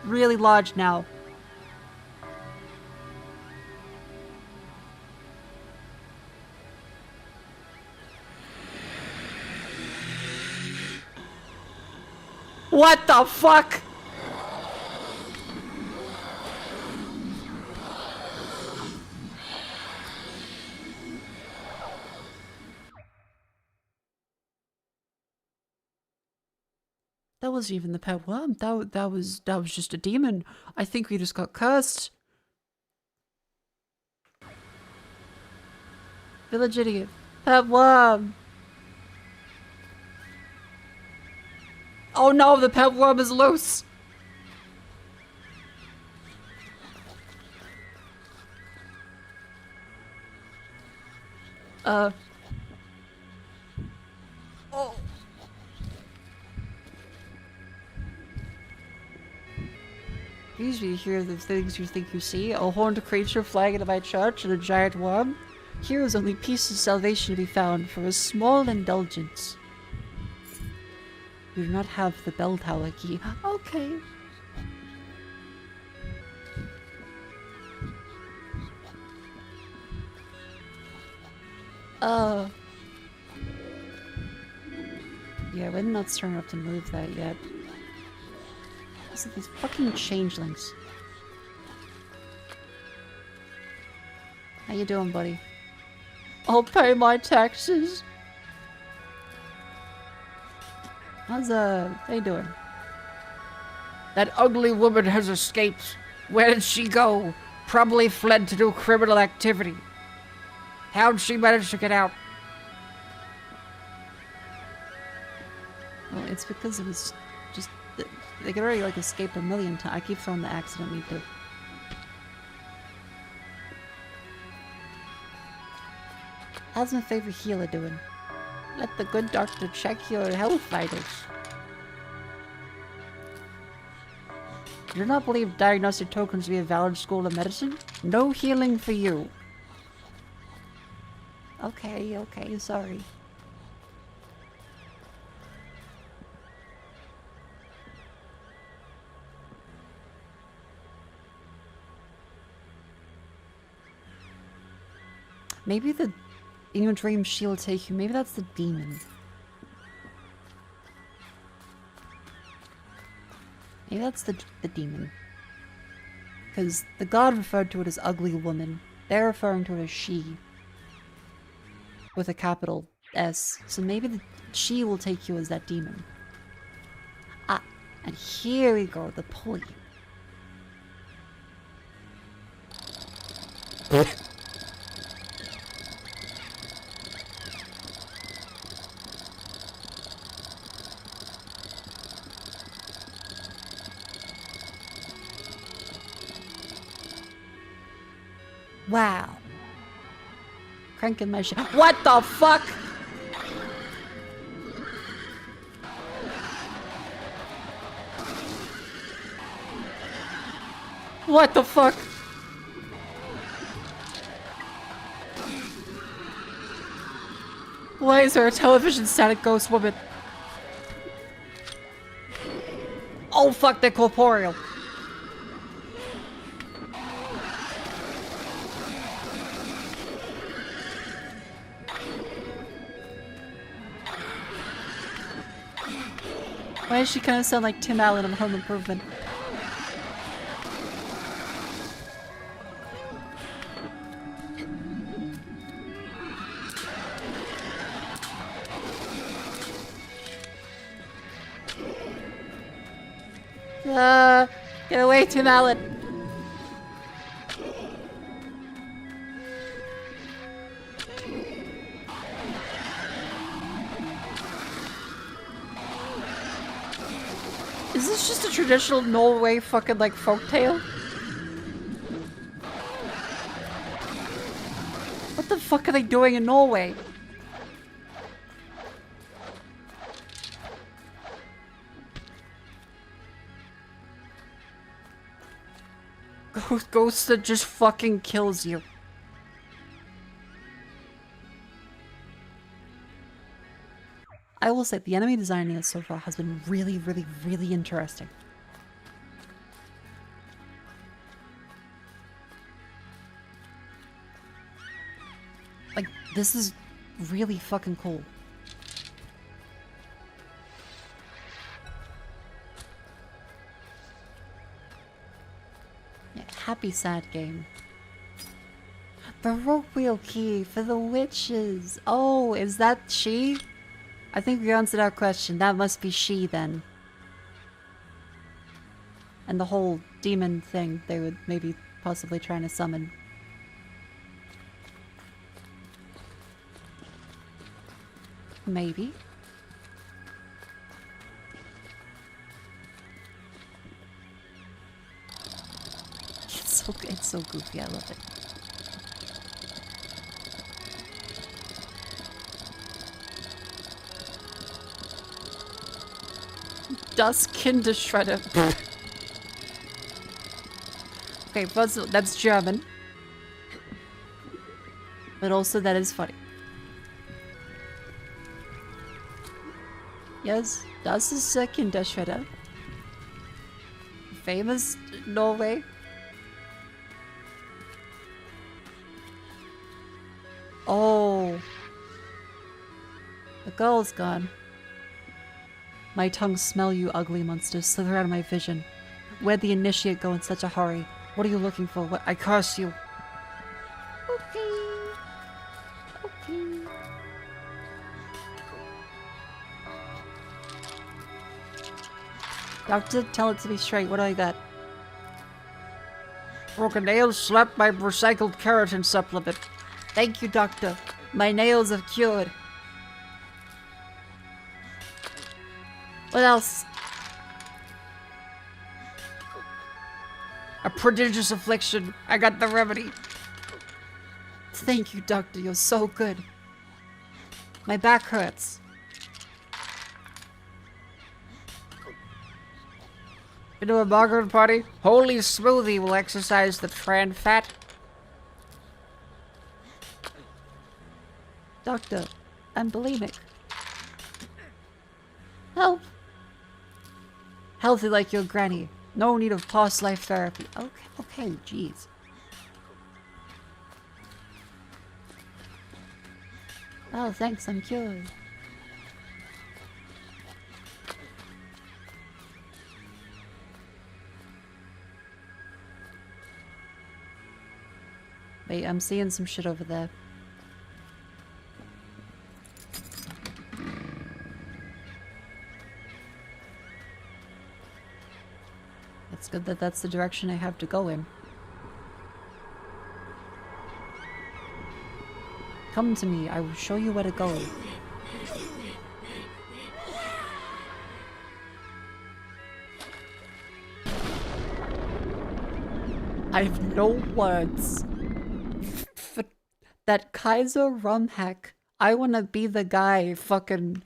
really large now. What the fuck? That wasn't even the pet worm. That was just a demon. I think we just got cursed. Village idiot. Pet worm. Oh no, the pet worm is loose. Oh. Usually hear the things you think you see. A horned creature flying into my church and a giant worm. Here is only peace and salvation to be found for a small indulgence. You do not have the bell tower key. Okay. Yeah, we're not strong enough to move that yet. Listen to these fucking changelings. How you doing, buddy? I'll pay my taxes. How you doing? That ugly woman has escaped. Where did she go? Probably fled to do criminal activity. How'd she manage to get out? Well, it's because it was just... They could already, like, escape a million times. I keep throwing the accident me too. How's my favorite healer doing? Let the good doctor check your health vitals. You do not believe diagnostic tokens to be a valid school of medicine? No healing for you. Okay, sorry. Maybe the in your dream she'll take you. Maybe that's the demon. Maybe that's the demon. Because the god referred to it as ugly woman. They're referring to it as she. With a capital S. So maybe the she will take you as that demon. Ah, and here we go, the pulley. Wow. Cranking my shit. What the fuck? What the fuck? Why is there a television static ghost woman? Oh fuck, they're corporeal. Why does she kind of sound like Tim Allen of Home Improvement? Get away, Tim Allen. Is this just a traditional Norway fucking like folktale? What the fuck are they doing in Norway? Ghost that just fucking kills you. I will say the enemy designing so far has been really, really, really interesting. Like, this is really fucking cool. Yeah, happy sad game. The rope wheel key for the witches. Oh, is that she? I think we answered our question. That must be she then. And the whole demon thing they would maybe possibly trying to summon. Maybe. It's so goofy, I love it. Das Kinderschredder. Okay, first that's German. But also that is funny. Yes, das ist Kinderschredder. Famous Norway. Oh. The girl's gone. My tongue smell, you ugly monster. Slither out of my vision. Where'd the initiate go in such a hurry? What are you looking for? What? I curse you. Okay. Okay. Doctor, tell it to me straight. What do I got? Broken nails slapped by recycled keratin supplement. Thank you, doctor. My nails have cured. What else? A prodigious affliction. I got the remedy. Thank you, doctor. You're so good. My back hurts. Into a Margaret party? Holy smoothie will exercise the tran fat. Doctor, I'm bulimic. Help! Healthy like your granny. No need of past life therapy. Okay, jeez. Oh, thanks, I'm cured. Wait, I'm seeing some shit over there. It's good that that's the direction I have to go in. Come to me, I will show you where to go. I have no words. For that Kaiser rum hack. I wanna be the guy fucking...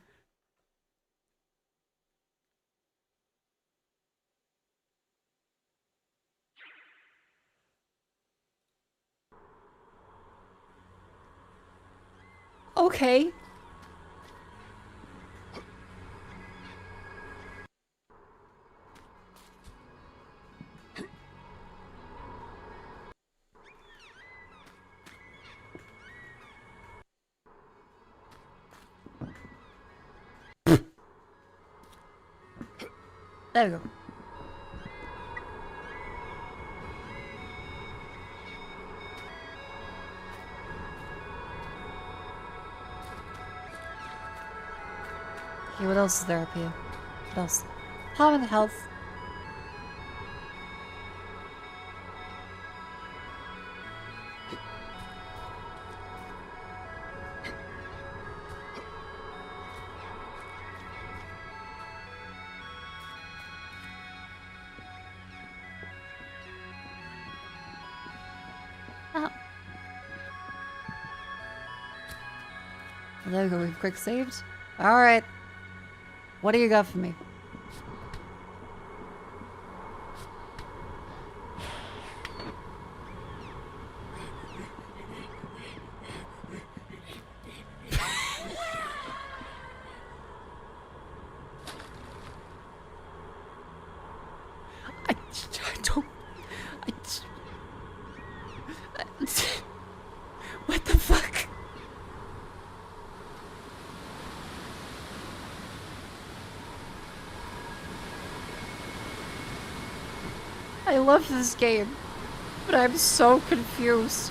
Okay. There we go. Okay, what else is there up here? What else? Harm and health. There we go, we've quick saved. Alright. What do you got for me? What the fuck? I love this game, but I'm so confused.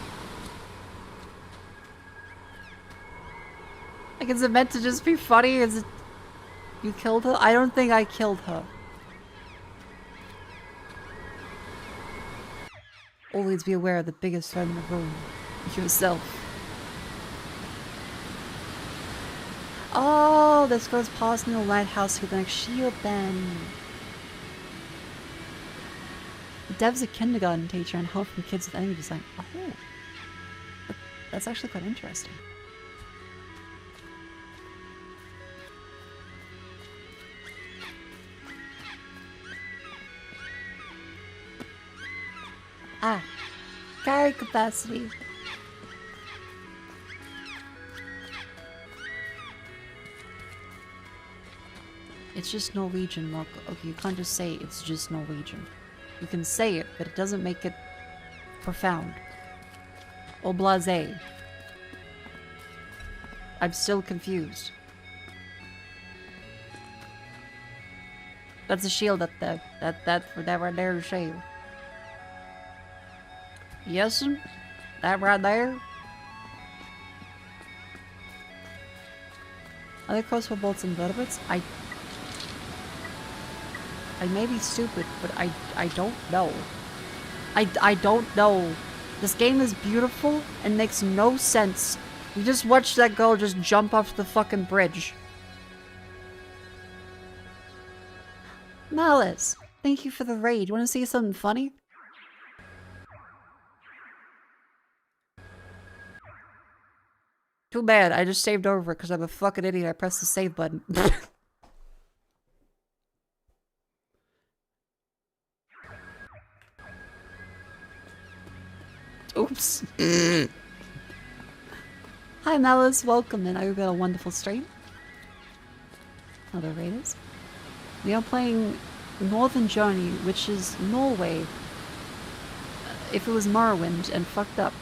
Like, is it meant to just be funny? Is it... You killed her? I don't think I killed her. Always be aware of the biggest threat in the room. Yourself. Oh, this goes past in the lighthouse with the next shield then. Dev's a kindergarten teacher and helping kids with enemy design. Oh. That's actually quite interesting. Ah. Carry capacity. It's just Norwegian, Mako. Okay, you can't just say it's just Norwegian. You can say it, but it doesn't make it profound. Or blasé. I'm still confused. That's a shield up there. That right there is a shield. Yes, that right there. Are there crossbow bolts and vertebrates? I may be stupid, but I don't know. I don't know. This game is beautiful and makes no sense. We just watched that girl just jump off the fucking bridge. Malice, thank you for the raid. You wanna see something funny? Too bad, I just saved over because I'm a fucking idiot. I pressed the save button. Oops. Hi Malice, welcome in. I hope you had a wonderful stream. Other raiders. We are playing Northern Journey, which is Norway. If it was Morrowind and fucked up.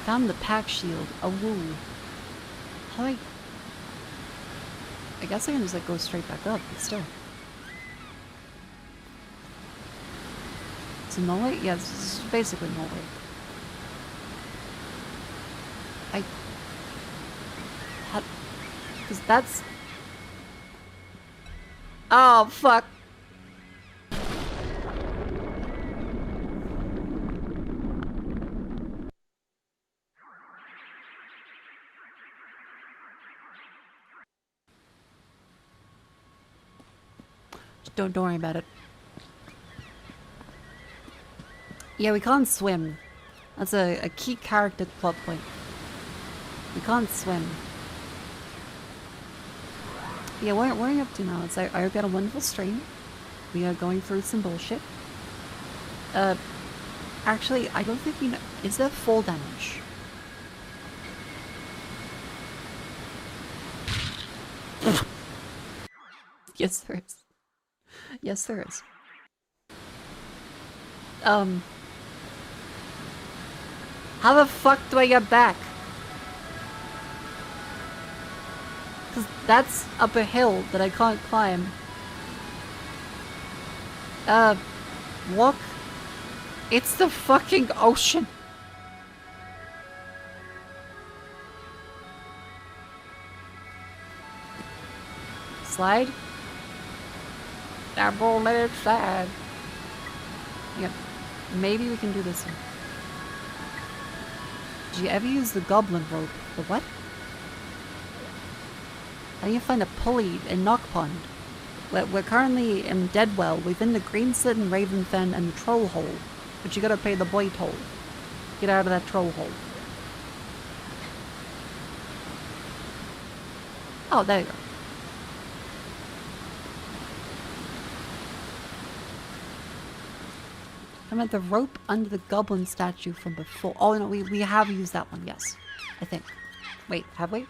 Found the pack shield. A woo. How do I guess I can just like go straight back up, but still. It's in Norway? Yeah, it's basically Norway. Because that's... Oh, fuck. Don't worry about it. Yeah, we can't swim. That's a key character plot point. We can't swim. Yeah, what are you up to now? It's like, I hope you had a wonderful stream. We are going through some bullshit. Actually, I don't think you know. Is there fall damage? Yes, there is. Yes, there is. How the fuck do I get back? Because that's up a hill that I can't climb. Walk? It's the fucking ocean. Slide? I'm on the side. Yep. Maybe we can do this one. Did you ever use the goblin rope? The what? How do you find a pulley in Knock Pond? We're currently in Deadwell, within the Green Slit and Raven Fen and the Troll Hole. But you gotta pay the boy toll. Get out of that troll hole. Oh, there you go. I meant the rope under the goblin statue from before. Oh no, we have used that one, yes. I think. Wait, have we?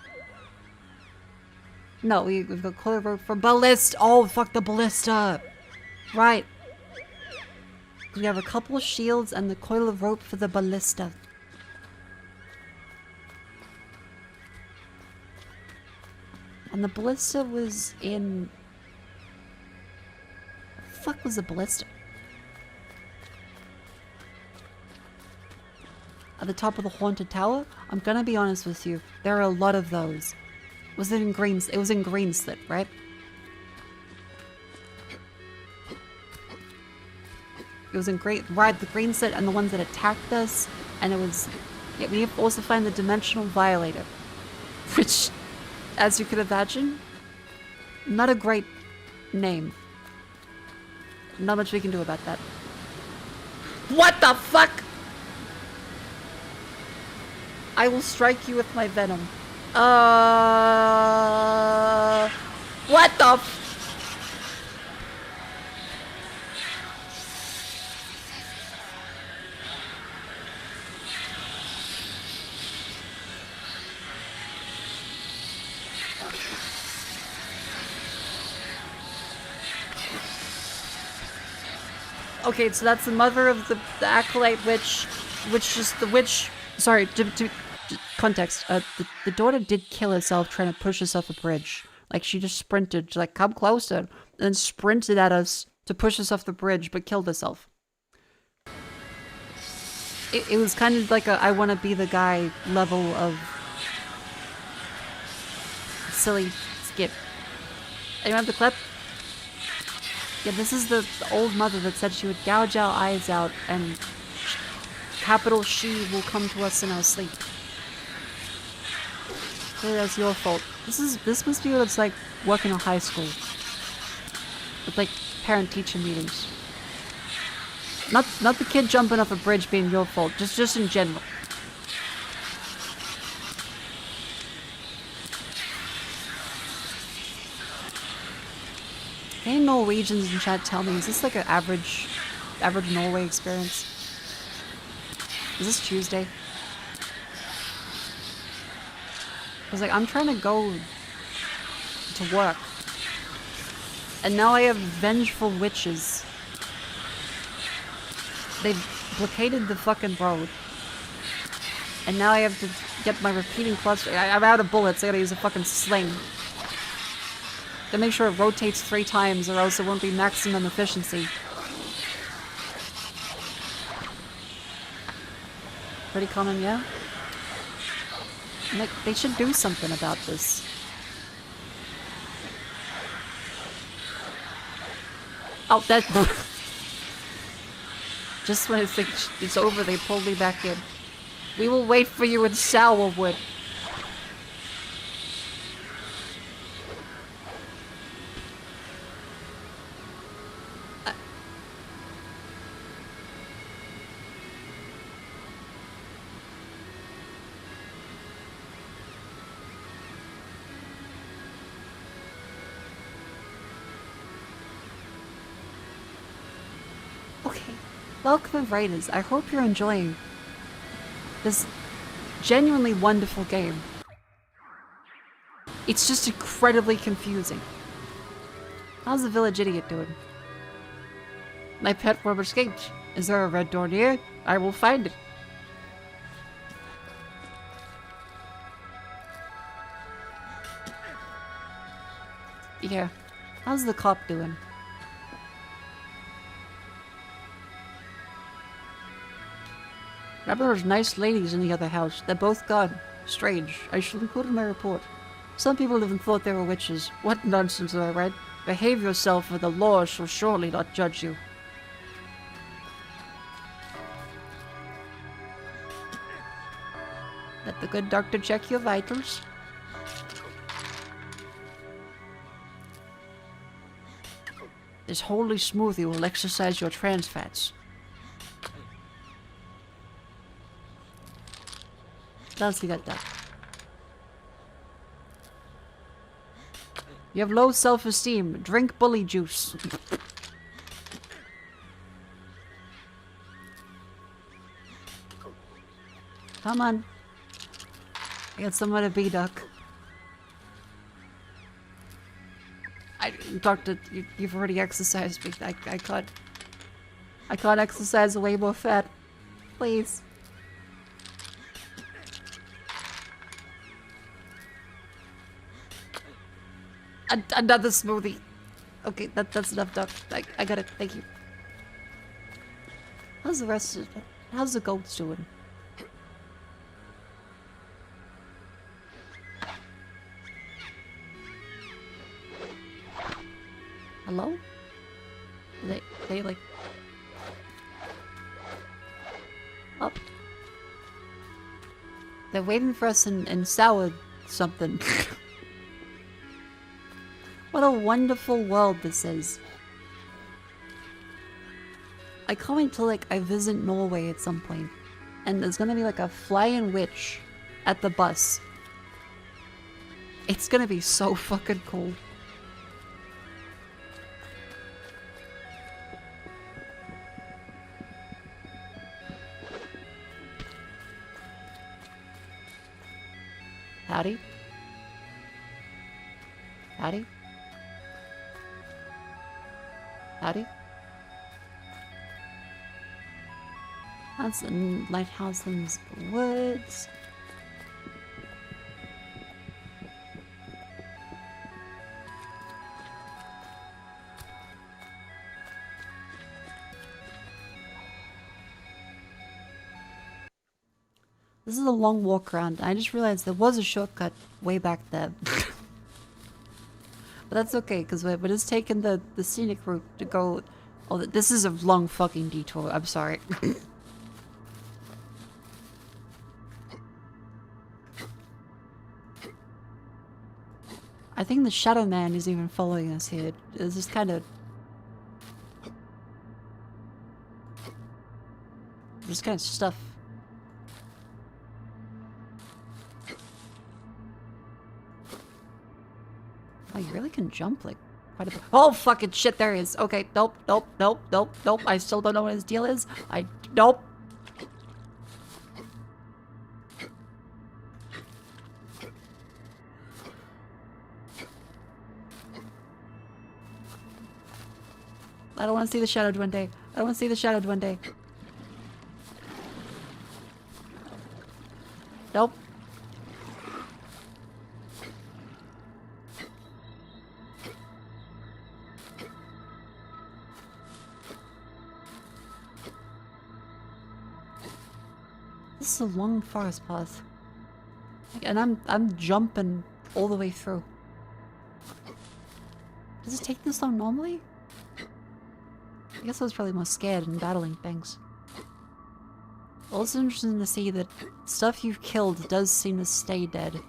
No, we've got coil rope for ballista. Oh, fuck the ballista. Right. We have a couple of shields and the coil of rope for the ballista. And the ballista was in... What the fuck was the ballista? At the top of the haunted tower? I'm gonna be honest with you. There are a lot of those. Was it in green? It was in green slit, right? It was in great, right? The green slit and the ones that attacked us, and it was. Yeah, we have also find the dimensional violator, which, as you could imagine, not a great name. Not much we can do about that. What the fuck? I will strike you with my venom. What the f- Okay, so that's the mother of the acolyte witch, which is the witch. Sorry, context. The daughter did kill herself trying to push herself a bridge. Like, she just sprinted, like, come closer, and then sprinted at us to push us off the bridge, but killed herself. It was kind of like a I want to be the guy level of silly skip. You remember the clip? Yeah, this is the old mother that said she would gouge our eyes out and capital She will come to us in our sleep. Clearly that's your fault. This must be what it's like working in high school. With like parent-teacher meetings. Not the kid jumping off a bridge being your fault, just in general. Any Norwegians in chat tell me, is this like an average Norway experience? Is this Tuesday? Cause like I'm trying to go to work. And now I have vengeful witches. They've blockaded the fucking road. And now I have to get my repeating cluster. I'm out of bullets, I gotta use a fucking sling. To make sure it rotates 3 times or else it won't be maximum efficiency. Pretty common, yeah? Like, they should do something about this. Oh, that... Just when I think it's over, they pulled me back in. We will wait for you in Sourwood. Welcome, Raiders. I hope you're enjoying this genuinely wonderful game. It's just incredibly confusing. How's the village idiot doing? My pet worm escaped. Is there a red door near? I will find it. Yeah. How's the cop doing? Remember those nice ladies in the other house? They're both gone. Strange. I shall include in my report. Some people even thought they were witches. What nonsense have I read? Behave yourself, or the law shall surely not judge you. Let the good doctor check your vitals. This holy smoothie will exercise your trans fats. What else you got there? You have low self-esteem. Drink bully juice. Come on. I got somewhere to be, Duck. Doctor, you've already exercised me. I can't exercise way more fat. Please. Another smoothie. Okay, that's enough, Doc. I got it. Thank you. How's the rest of it? How's the goats doing? Hello? They like... Oh. They're waiting for us in sour something. What a wonderful world this is. I can't wait till like I visit Norway at some point. And there's gonna be like a flying witch at the bus. It's gonna be so fucking cool. Howdy? Howdy? Howdy? That's in Lighthouse's woods. This is a long walk around. I just realized there was a shortcut way back there. But that's okay, because we're just taking the scenic route to go... Oh, this is a long fucking detour. I'm sorry. I think the Shadow Man is even following us here. It's just kind of... Just kind of stuff. Oh, you really can jump, like, quite a bit. Oh, fucking shit, there he is. Okay, nope, nope, nope, nope, nope. I still don't know what his deal is. Nope. I don't want to see the Shadow Duende. I don't want to see the Shadow Duende. Nope. This is a long forest path. And I'm jumping all the way through. Does it take this long normally? I guess I was probably more scared and battling things. Also interesting to see that stuff you've killed does seem to stay dead.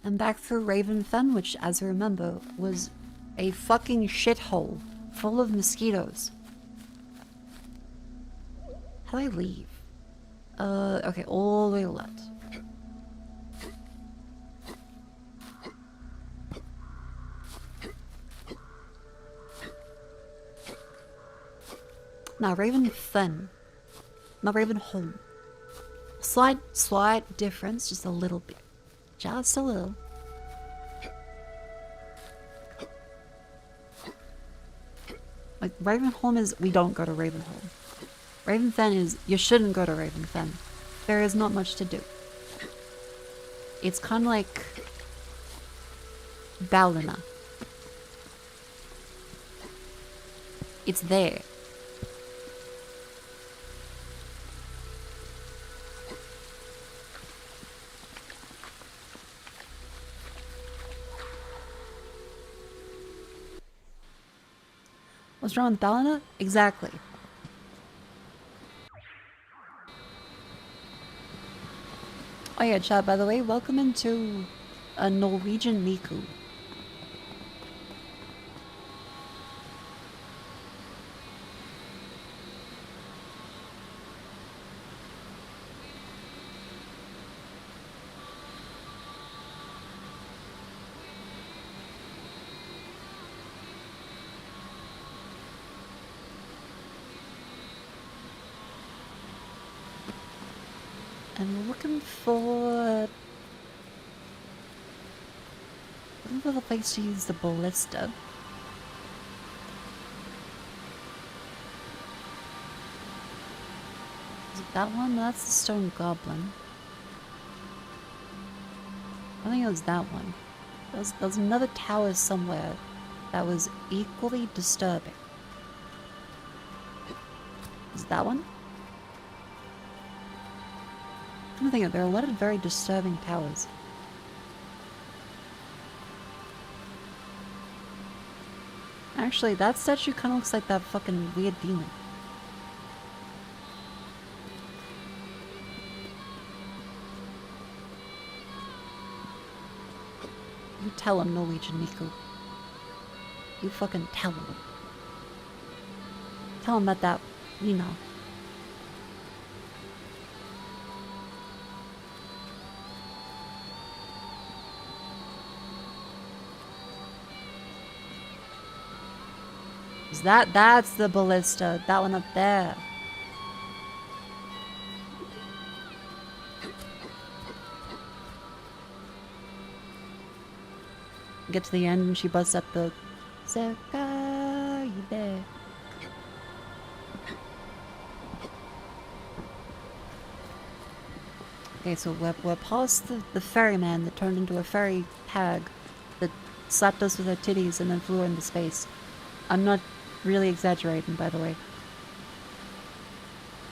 And back through Raven Fen, which, as I remember, was a fucking shithole full of mosquitoes. How do I leave? Okay, all the way left. Now, Raven Fen. Not Raven Home. Slight difference, just a little bit. Just a little. Like, Raven Home is, we don't go to Raven Home. Raven Fen is, you shouldn't go to Raven Fen. There is not much to do. It's kind of like Ballina. It's there. What's wrong with Ballina? Exactly. Oh yeah, chat, by the way, welcome into a Norwegian Mako. I'm looking for the place to use the ballista. Is it that one? That's the stone goblin. I think it was that one. There's another tower somewhere that was equally disturbing. Is it that one? I'm thinking there are a lot of very disturbing towers. Actually, that statue kind of looks like that fucking weird demon. You tell him, Norwegian Mako. You fucking tell him. Tell him that, you know. That's the ballista. That one up there. Get to the end and she busts up the Zerka, you there. Okay, so we're past the ferryman that turned into a ferry hag that slapped us with her titties and then flew into space. I'm not really exaggerating, by the way.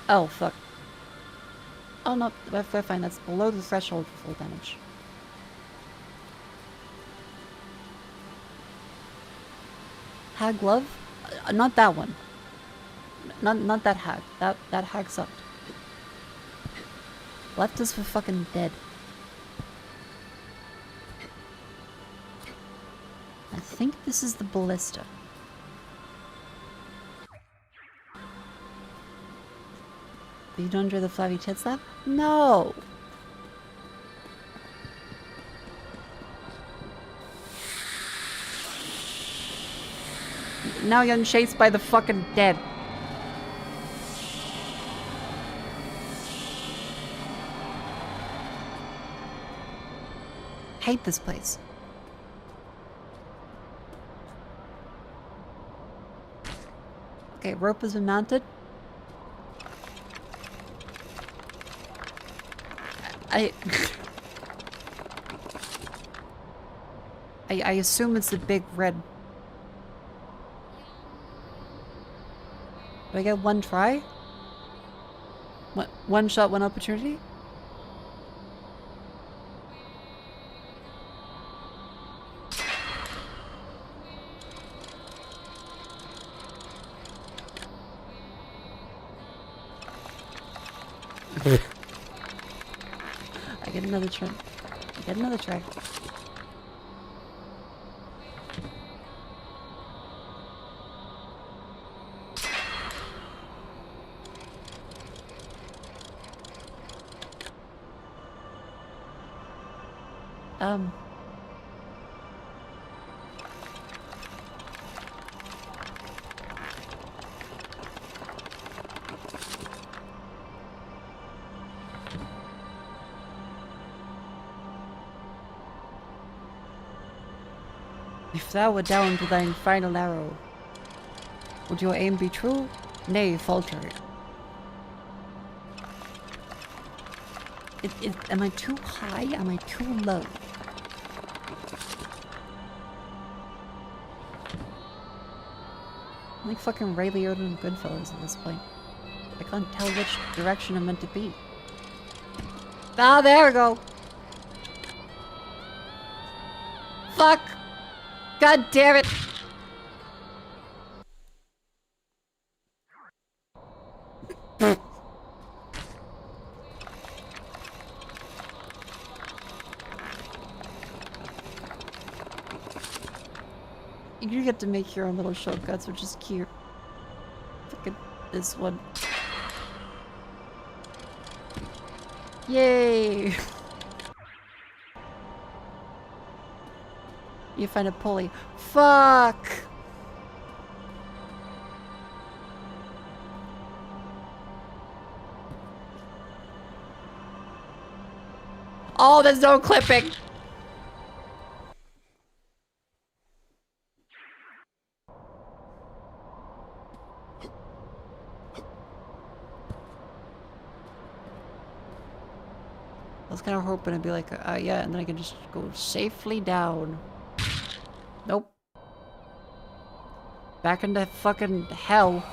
Oh, fuck. Oh, no, we're fine. That's below the threshold for full damage. Hag glove? Not that one. Not that hag. That hag sucked. Left us for fucking dead. I think this is the ballista. You don't enjoy the flabby tits lap? No! Now you're chased by the fucking dead. Hate this place. Okay, rope has been mounted. I assume it's the big red. Do I get one try? One shot, one opportunity? I get another try. I get another try. If thou were down to thine final arrow, would your aim be true? Nay, falter. Am I too high? Am I too low? I'm like fucking Ray Liotta and Goodfellas at this point. I can't tell which direction I'm meant to be. Ah, there we go! Fuck! God damn it! You get to make your own little shortcuts, which is cute. Look at this one. Yay! You find a pulley. Fuck! Oh, there's no clipping! I was kind of hoping it'd be like, yeah, and then I can just go safely down. Nope. Back into fucking hell.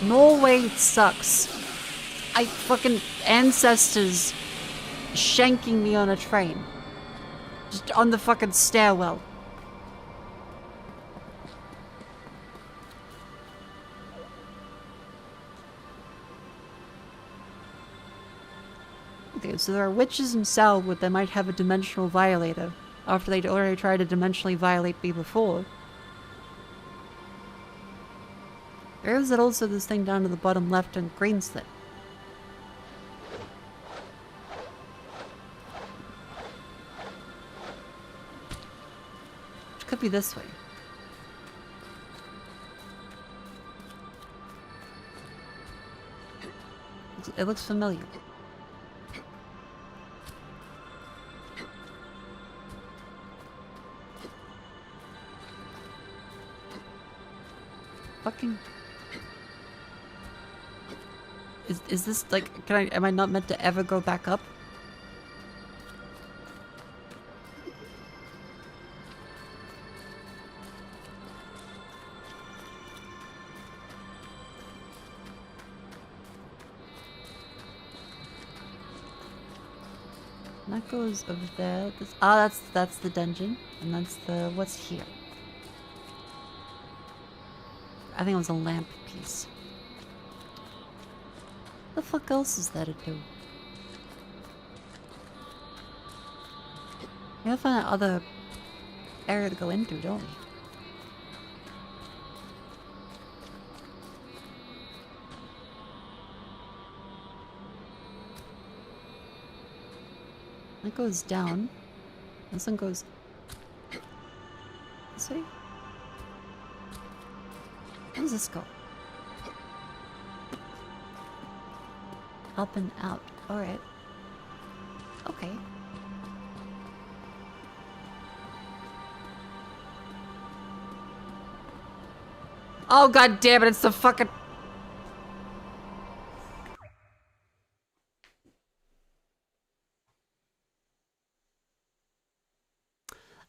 Norway sucks. I fucking ancestors shanking me on a train. Just on the fucking stairwell. Okay, so there are witches in Salwood that might have a dimensional violator after they'd already tried to dimensionally violate me before. There is also this thing down to the bottom left in Greenslit. Which could be this way. It looks familiar. Fucking... Is this like, am I not meant to ever go back up? That goes over there. That's the dungeon, and that's the what's here. I think it was a lamp piece. What the fuck else is there to do? We gotta find another area to go into, don't we? That goes down. This one goes this way. Where does this go? Up and out. Alright. Okay. Oh god damn it, it's the fucking...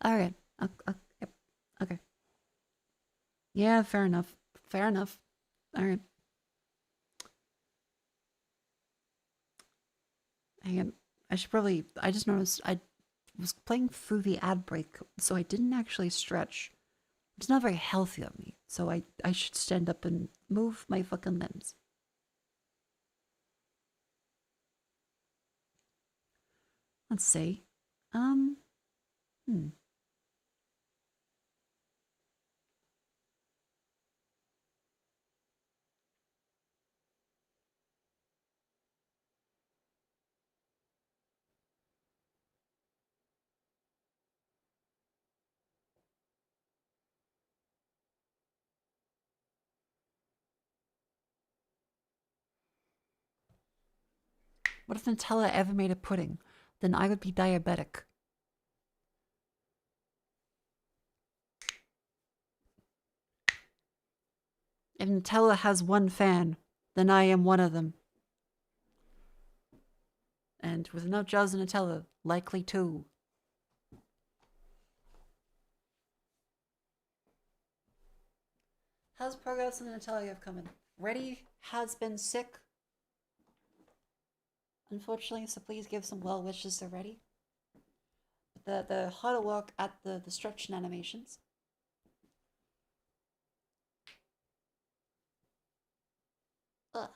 Alright. Okay. Yeah, fair enough. Fair enough. Alright. Hang on. I should probably... I just noticed I was playing through the ad break, so I didn't actually stretch. It's not very healthy of me, so I should stand up and move my fucking limbs. Let's see. What if Nutella ever made a pudding? Then I would be diabetic. If Nutella has one fan, then I am one of them. And with enough jars of Nutella, likely two. How's progress in the Nutella you have coming? Ready has been sick. Unfortunately, so please give some well wishes to Ready. The hard work at the stretching animations. Ugh.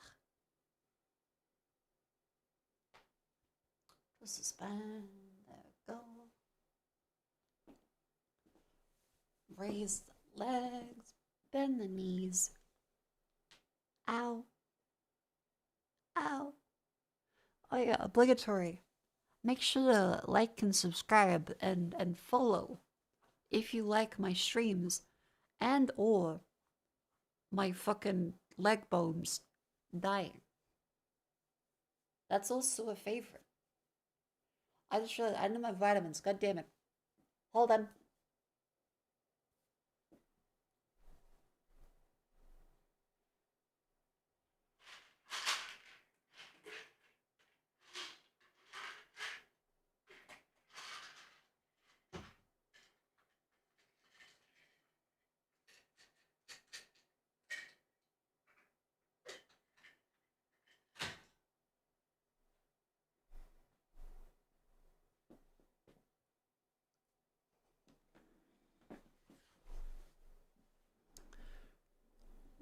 Suspend. There we go. Raise the legs. Bend the knees. Ow. Ow. Oh yeah, obligatory. Make sure to like and subscribe and follow if you like my streams and or my fucking leg bones Dying. That's also a favorite. I just realized I need my vitamins. God damn it. Hold on.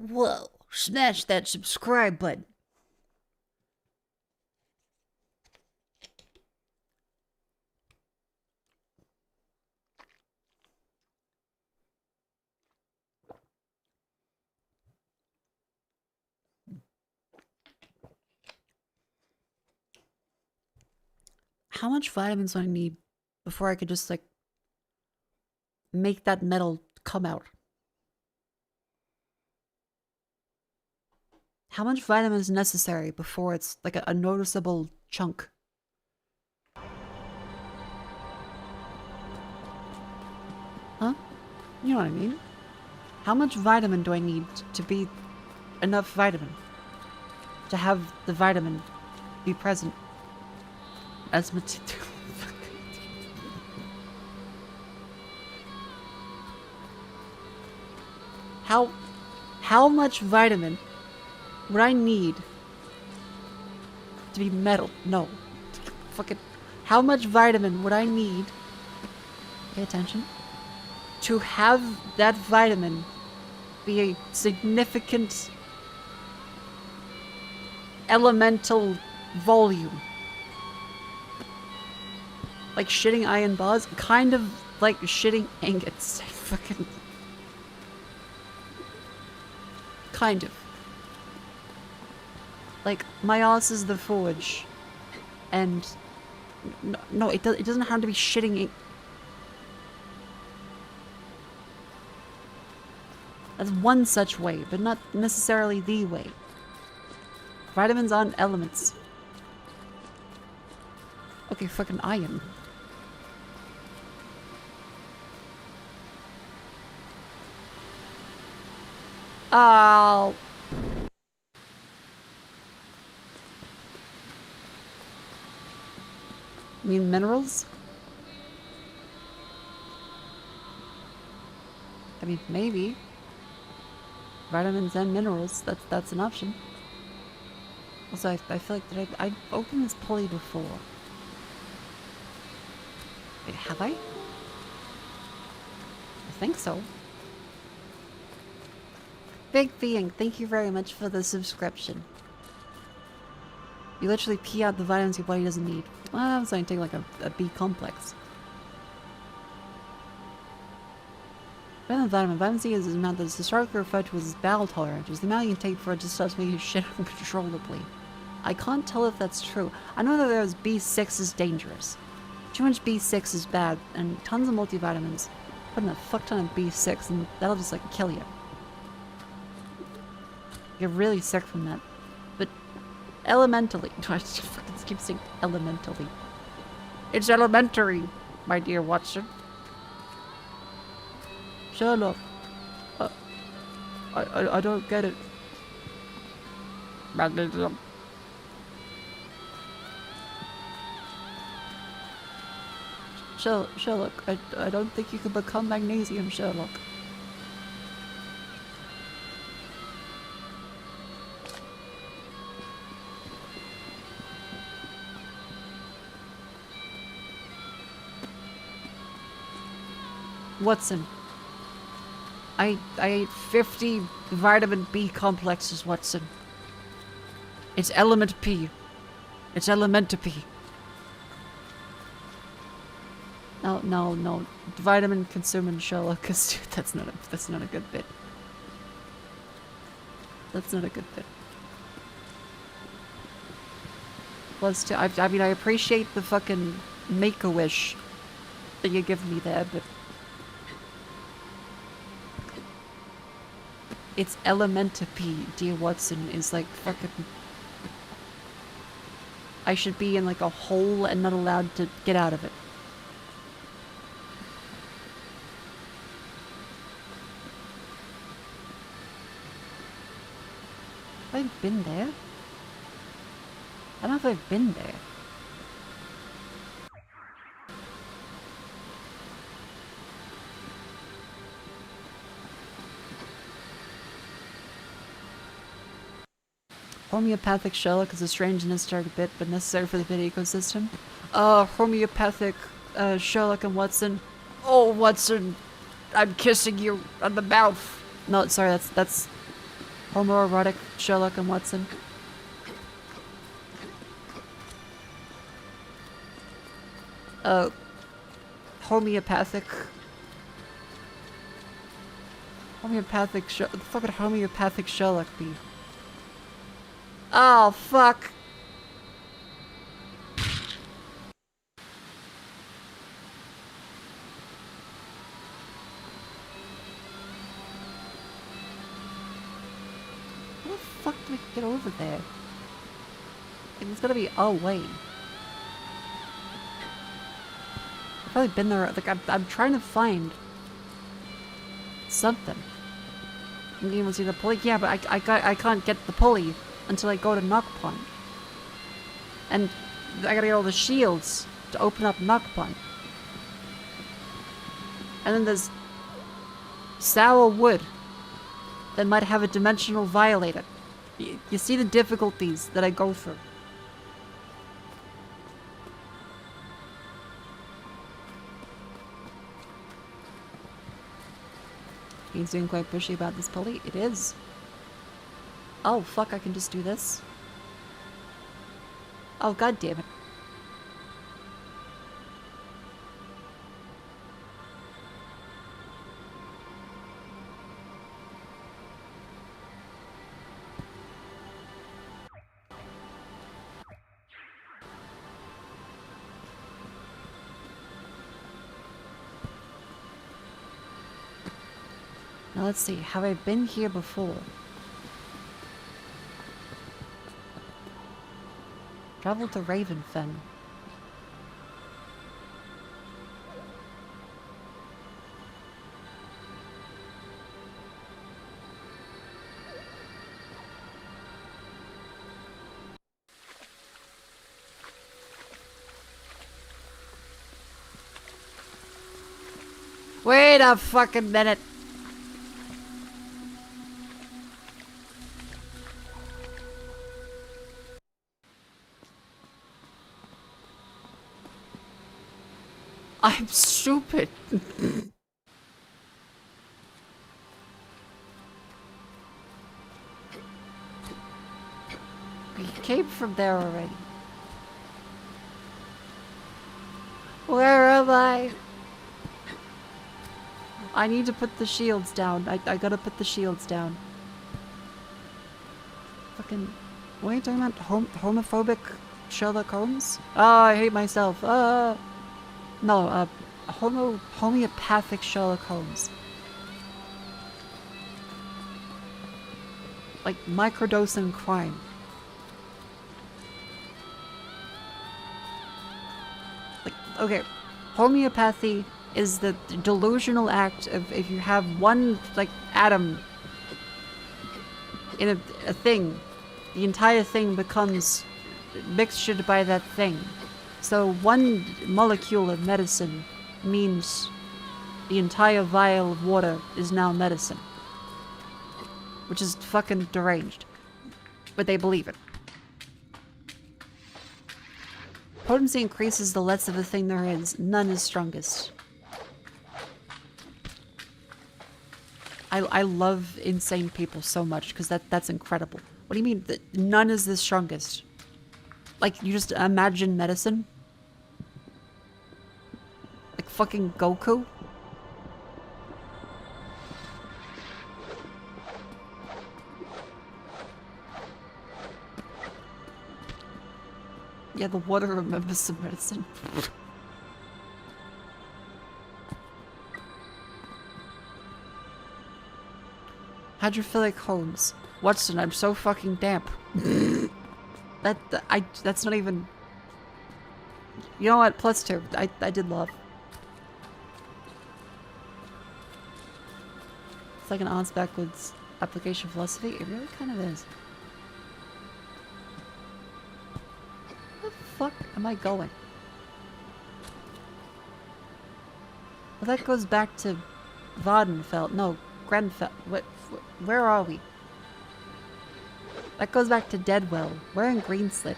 Whoa, smash that subscribe button. How much vitamins do I need before I could just, like, make that metal come out? How much vitamin is necessary before it's, like, a noticeable chunk? Huh? You know what I mean? How much vitamin do I need to be enough vitamin? To have the vitamin be present as material. How much vitamin would I need to be metal? No. Fucking. How much vitamin would I need? Pay attention. To have that vitamin be a significant elemental volume. Like shitting iron bars, kind of like shitting ingots. Fucking. Kind of. Like, my ass is the forge. And. No, it doesn't have to be shitting ink. That's one such way, but not necessarily the way. Vitamins aren't elements. Okay, fucking iron. Oh. You mean minerals? I mean, maybe. Vitamins and minerals, that's an option. Also, I feel like, did I opened this pulley before? Wait, have I? I think so. Big Being, thank you very much for the subscription. You literally pee out the vitamins your body doesn't need. Well, I was going to take like a B complex. Vitamin C is an amount that is historically referred to as bowel tolerant, which is the amount you can take for it to start making you shit uncontrollably. I can't tell if that's true. I know that there's B6 is dangerous. Too much B6 is bad, and tons of multivitamins. Put in a fuck ton of B6 and that'll just like kill you. You're really sick from that. But elementally, I just fucking keep saying elementally. It's elementary, my dear Watson. Sherlock. I don't get it. Magnetism. Sherlock, I don't think you can become magnesium, Sherlock. Watson. I ate 50 vitamin B complexes, Watson. It's element P. It's element P. No. Vitamin consuming Sherlock, because that's not a good bit. That's not a good bit. Plus, I mean, I appreciate the fucking Make-A-Wish that you give me there, but It's elementary, dear Watson, is like fucking... I should be in like a hole and not allowed to get out of it. Have I been there? I don't know if I've been there. Homeopathic Sherlock is a strange and historic bit, but necessary for the video ecosystem. Homeopathic Sherlock and Watson. Oh, Watson, I'm kissing you on the mouth. No, sorry, that's homoerotic Sherlock and Watson. Homeopathic. Homeopathic the fucking homeopathic Sherlock be. Oh, fuck. How the fuck do we get over there? There's gotta be a way. I've probably been there. Like, I'm trying to find something. I'm able to see the pulley. Yeah, but I can't get the pulley until I go to Knock Pond. And I gotta get all the shields to open up Knock Pond. And then there's sour wood that might have a dimensional violator. You see the difficulties that I go through. He's being quite pushy about this pulley. It is. Oh, fuck, I can just do this. Oh, god damn it. Now let's see, have I been here before? Travel to Ravenfen. Wait a fucking minute. I'm stupid. We came from there already. Where am I? I need to put the shields down. I gotta put the shields down. Fucking... What are you talking about? Homophobic Sherlock Holmes? Oh, I hate myself. No, homeopathic Sherlock Holmes. Like microdosing crime. Like, okay, homeopathy is the delusional act of if you have one, like, atom in a thing, the entire thing becomes mixtured by that thing. So one molecule of medicine means the entire vial of water is now medicine. Which is fucking deranged. But they believe it. Potency increases the less of a thing there is. None is strongest. I love insane people so much because that's incredible. What do you mean that none is the strongest? Like, you just imagine medicine? Like fucking Goku? Yeah, the water remembers the medicine. Hydrophilic homes. Watson, I'm so fucking damp. That's not even... You know what? +2. I did love. It's like an arms backwards application philosophy. It really kind of is. Where the fuck am I going? Well, that goes back to Vardenfeld. No, Grenfell. Where are we? That goes back to Deadwell. We're in Greenslit.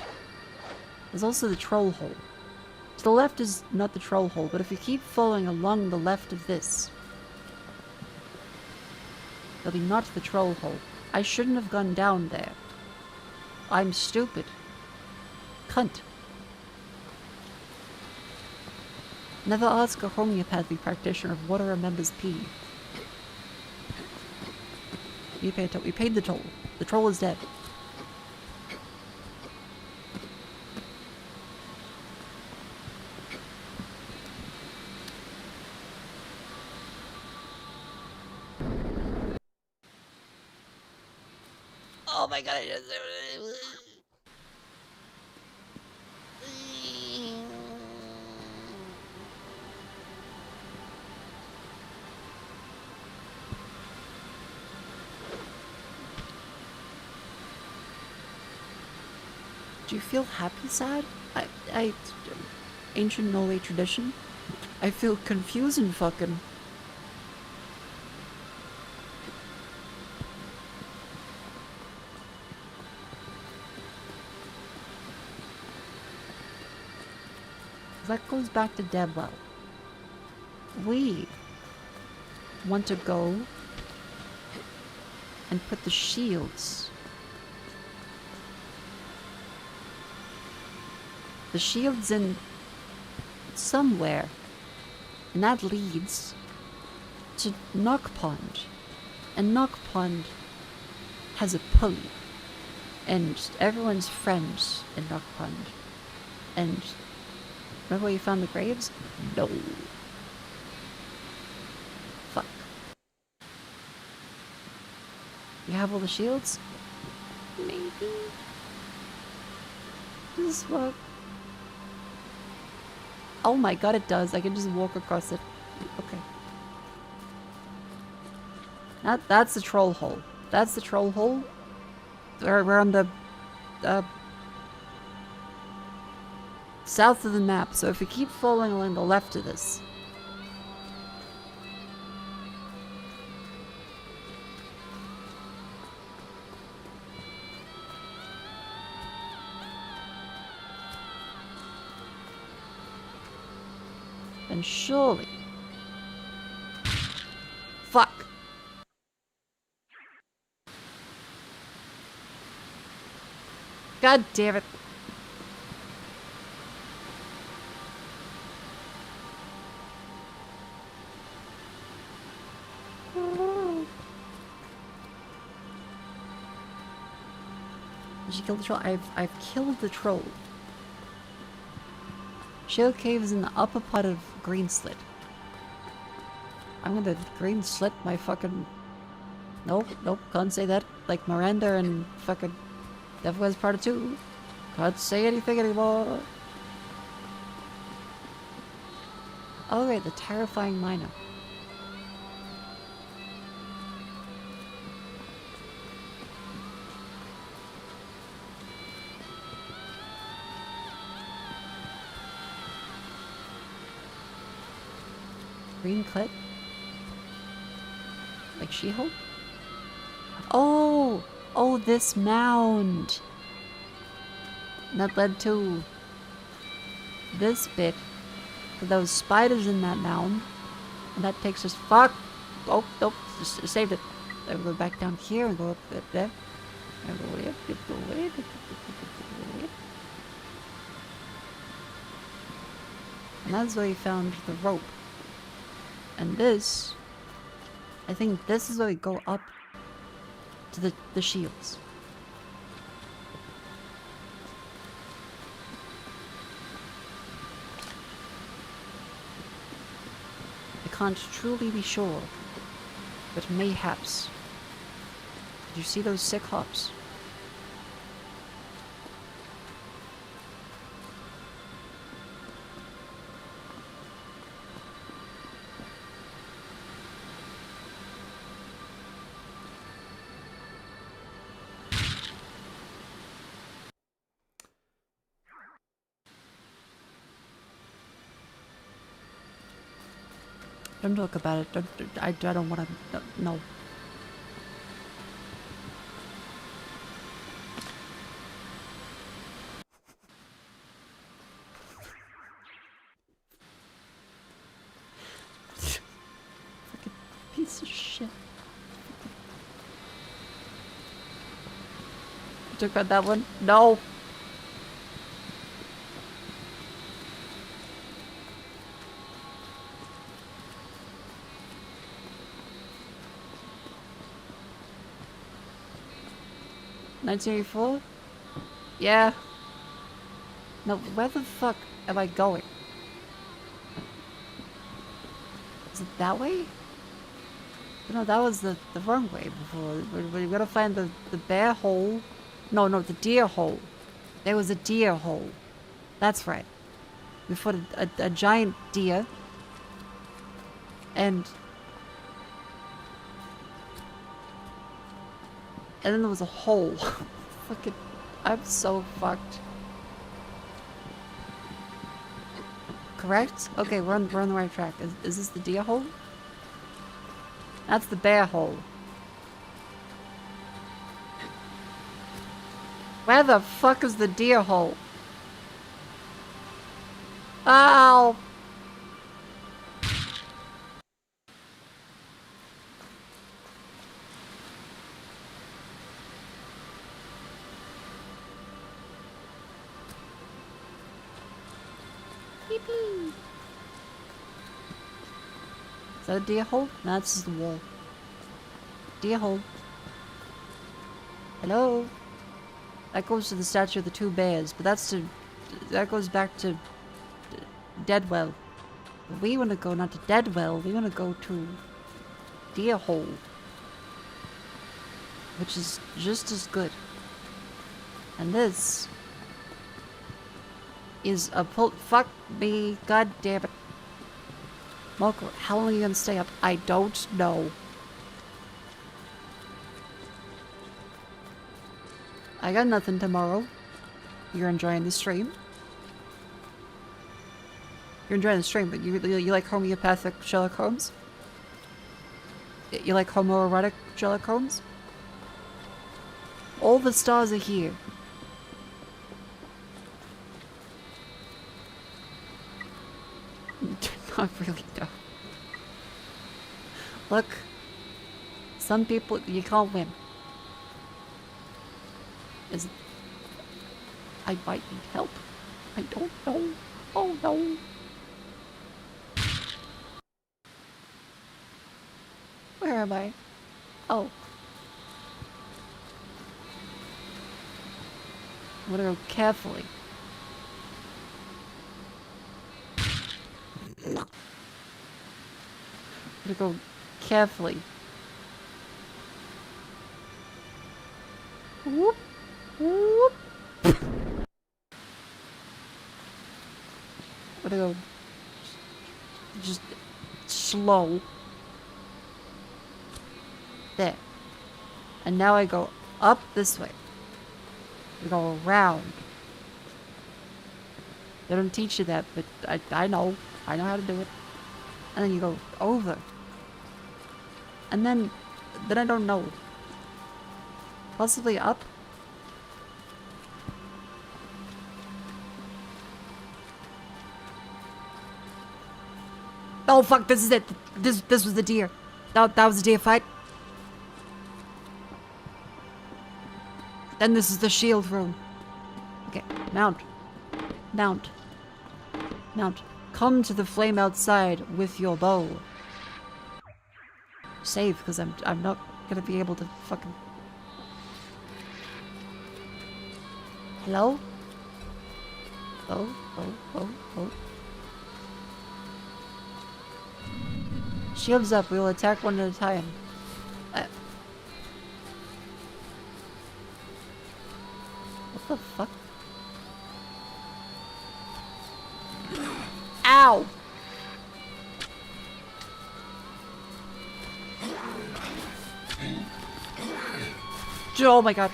There's also the troll hole. To the left is not the troll hole, but if you keep following along the left of this, there'll be not the troll hole. I shouldn't have gone down there. I'm stupid. Cunt. Never ask a homeopathy practitioner if water remembers pee. We paid the toll. The troll is dead. Oh my god, I just... Do you feel happy, sad? Ancient Norway tradition. I feel confused and fucking... That goes back to Deadwell. We want to go and put the shields. The shields in somewhere. And that leads to Knock Pond. And Knock Pond has a pulley. And everyone's friends in Knock Pond. And remember where you found the graves? No. Fuck. You have all the shields? Maybe. This is what... Oh my god, it does. I can just walk across it. Okay. That's the troll hole. That's the troll hole. We're on the... south of the map, so if we keep following along the left of this... then surely... Fuck! God damn it. Did you kill the troll? I've killed the troll. Shield Cave is in the upper part of Greenslit. I'm gonna Greenslit my fucking... Nope, can't say that. Like Miranda and fucking Devil West Part 2. Can't say anything anymore. Oh right, the terrifying miner. Green clip? Like She-Hulk? Oh! Oh, this mound! And that led to this bit. For those spiders in that mound. And that takes us... Fuck! Oh, nope. Just saved it. Then we'll go back down here and go up there. And go away. And that's where we found the rope. And this, I think this is where we go up to the shields. I can't truly be sure, but mayhaps You see those sick hops? Don't talk about it. I don't want to. No. Fucking piece of shit. You talk about that one? No. $1984? Yeah. No, where the fuck am I going? Is it that way? No, that was the wrong way before. We gotta find the bear hole. No, the deer hole. There was a deer hole. That's right. We fought a giant deer. And then there was a hole. Fucking, I'm so fucked. Correct? Okay, we're on the right track. Is this the deer hole? That's the bear hole. Where the fuck is the deer hole? Ow! Is that a deer hole? No, that's just the wall. Deer hole. Hello? That goes to the statue of the two bears, but that goes back to Deadwell. But we want to go not to Deadwell, we want to go to Deer Hole. Which is just as good. And this is a fuck me, god damn it. Mako, how long are you gonna stay up? I don't know. I got nothing tomorrow. You're enjoying the stream? You're enjoying the stream, but you like homeopathic Sherlock Holmes? You like homoerotic Sherlock Holmes? All the stars are here. I really don't. Look, some people, you can't win. I might need help. I don't know. Oh no. Where am I? Oh. I'm gonna go carefully. I'm gonna go carefully. Whoop. Whoop. I'm gonna go just slow. There. And now I go up this way. I go around. They don't teach you that, but I know. I know how to do it. And then you go over. And then I don't know. Possibly up? Oh fuck, this is it. This was the deer. That was the deer fight. Then this is the shield room. Okay, mount. Mount. Mount. Come to the flame outside with your bow. Save, because I'm not gonna be able to fucking... Hello? Oh. Shields up, we will attack one at a time. The fuck? Ow! Oh my god.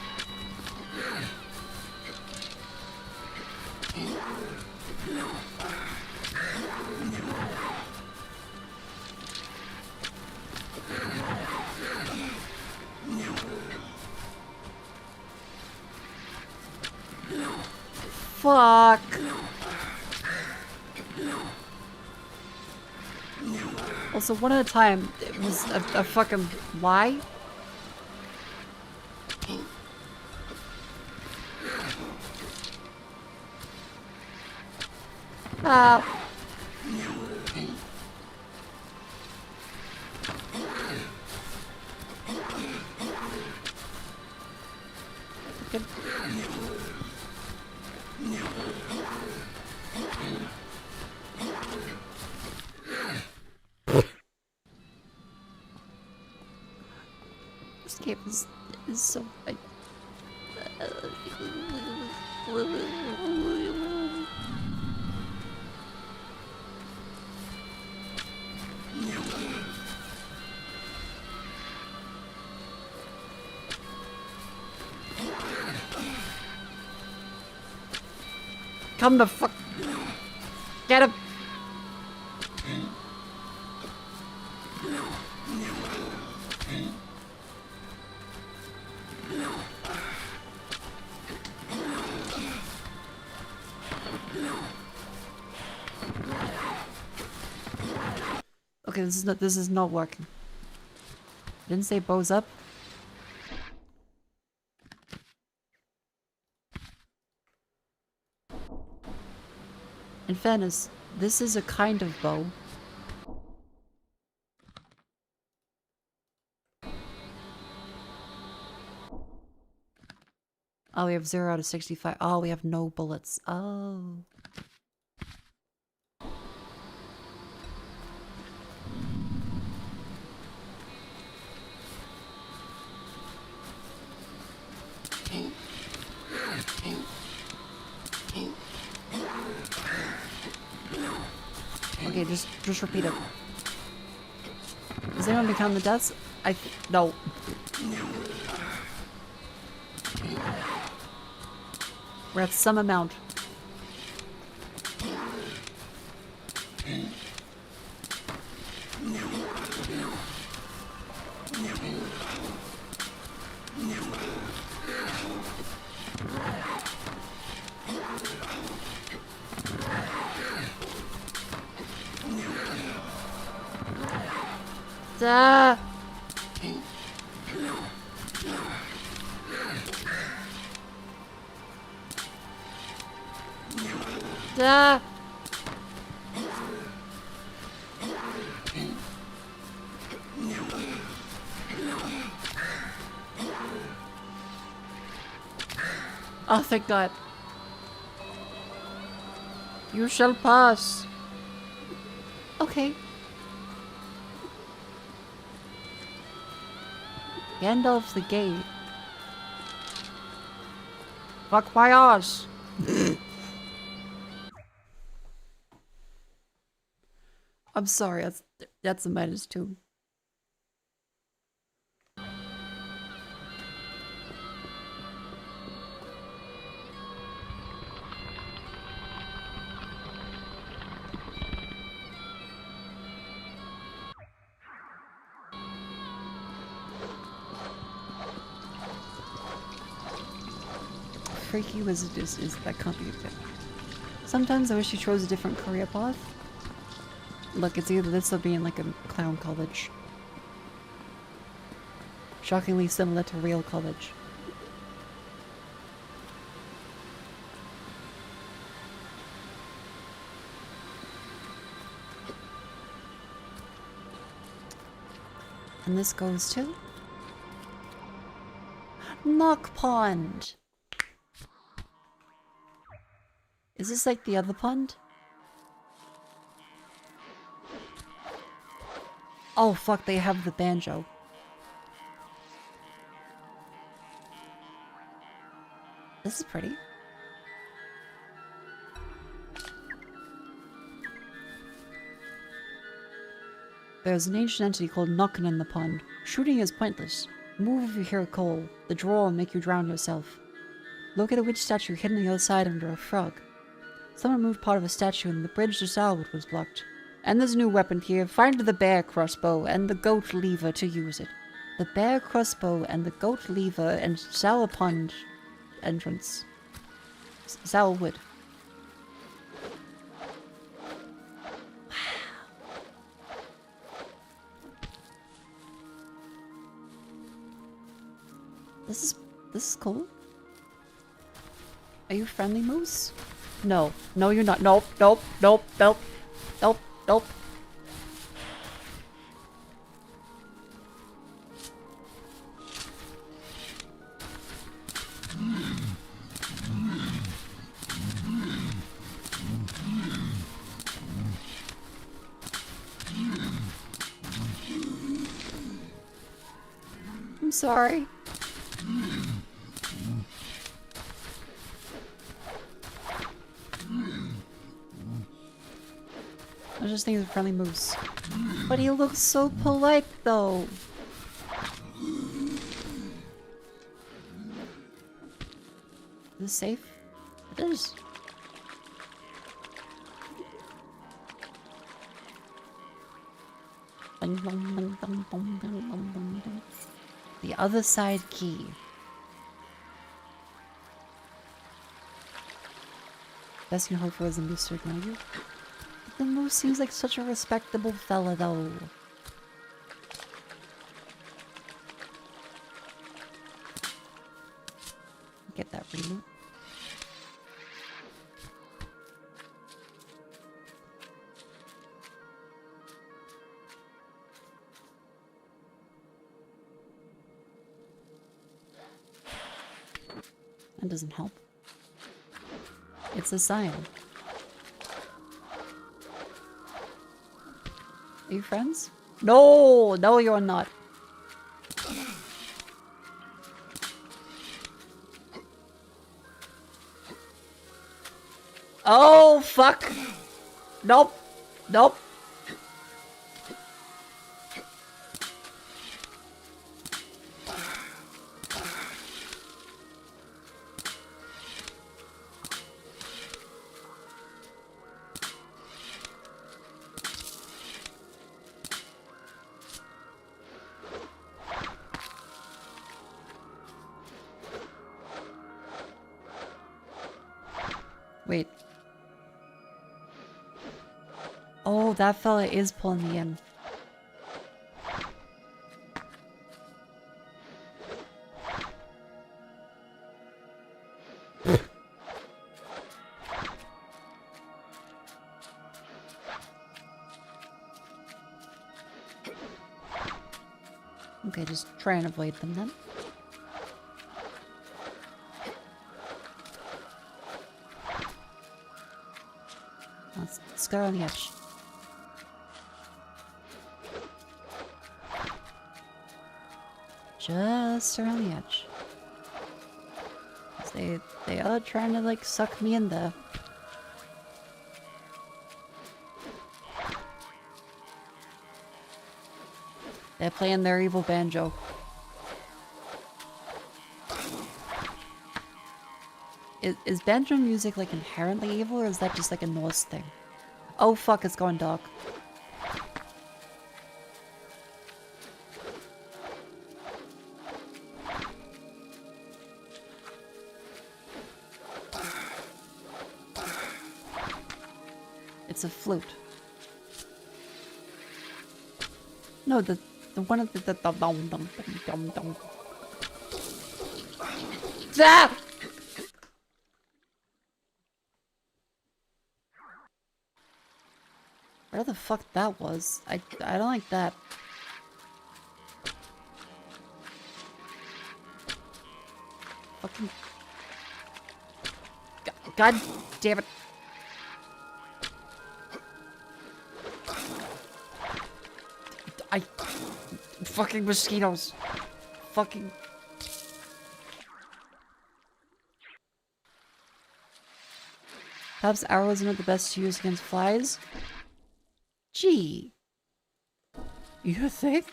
Fuck. Also, one at a time, it was a fucking lie. Good. This game is so. Come the fuck. Get him. Okay, this is not working. Didn't say bows up. In fairness, this is a kind of bow. Oh, we have 0 out of 65. Oh, we have no bullets. Oh. Okay, just repeat it. Does anyone become the deaths? No. We're at some amount. Da. Da. Oh, thank God. You shall pass. Okay. Gandalf the Gay. Fuck my ass. I'm sorry, that's a -2. Freaky Wizard is that can't be a bit. Sometimes I wish he chose a different career path. Look, it's either this or being like a clown college. Shockingly similar to real college. And this goes to Knock Pond. Is this like the other pond? Oh fuck, they have the banjo. This is pretty. There's an ancient entity called Knockin' in the pond. Shooting is pointless. Move if you hear a call. The draw will make you drown yourself. Look at a witch statue hidden on the other side under a frog. Someone moved part of a statue and the bridge to Salwood was blocked. And there's a new weapon here. Find the bear crossbow and the goat lever to use it. The bear crossbow and the goat lever and Sour Pond entrance. Salwood. This is cool. Are you friendly, Moose? No. No, you're not. Nope, nope, nope, nope, nope, nope. I'm sorry. I just think he's a friendly moose. But he looks so polite, though. Is this safe? It is. The other side key. Best you can hope for is a moose to ignore you. The moose seems like such a respectable fella, though. Get that reloot. That doesn't help. It's a sign. Are you friends? No! No, you're not. Oh, fuck! Nope. Nope. Wait. Oh, that fella is pulling me in. Okay, just try and avoid them then. Let's go on the edge. Just around the edge. 'Cause they are trying to like suck me in there. They're playing their evil banjo. Is banjo music like inherently evil, or is that just like a Norse thing? Oh fuck, it's going dark. It's a flute. No, the one of the Ah! Where the fuck that was? I don't like that. Fucking God damn it. Fucking mosquitoes. Fucking Perhaps arrows are not the best to use against flies? Gee. You think?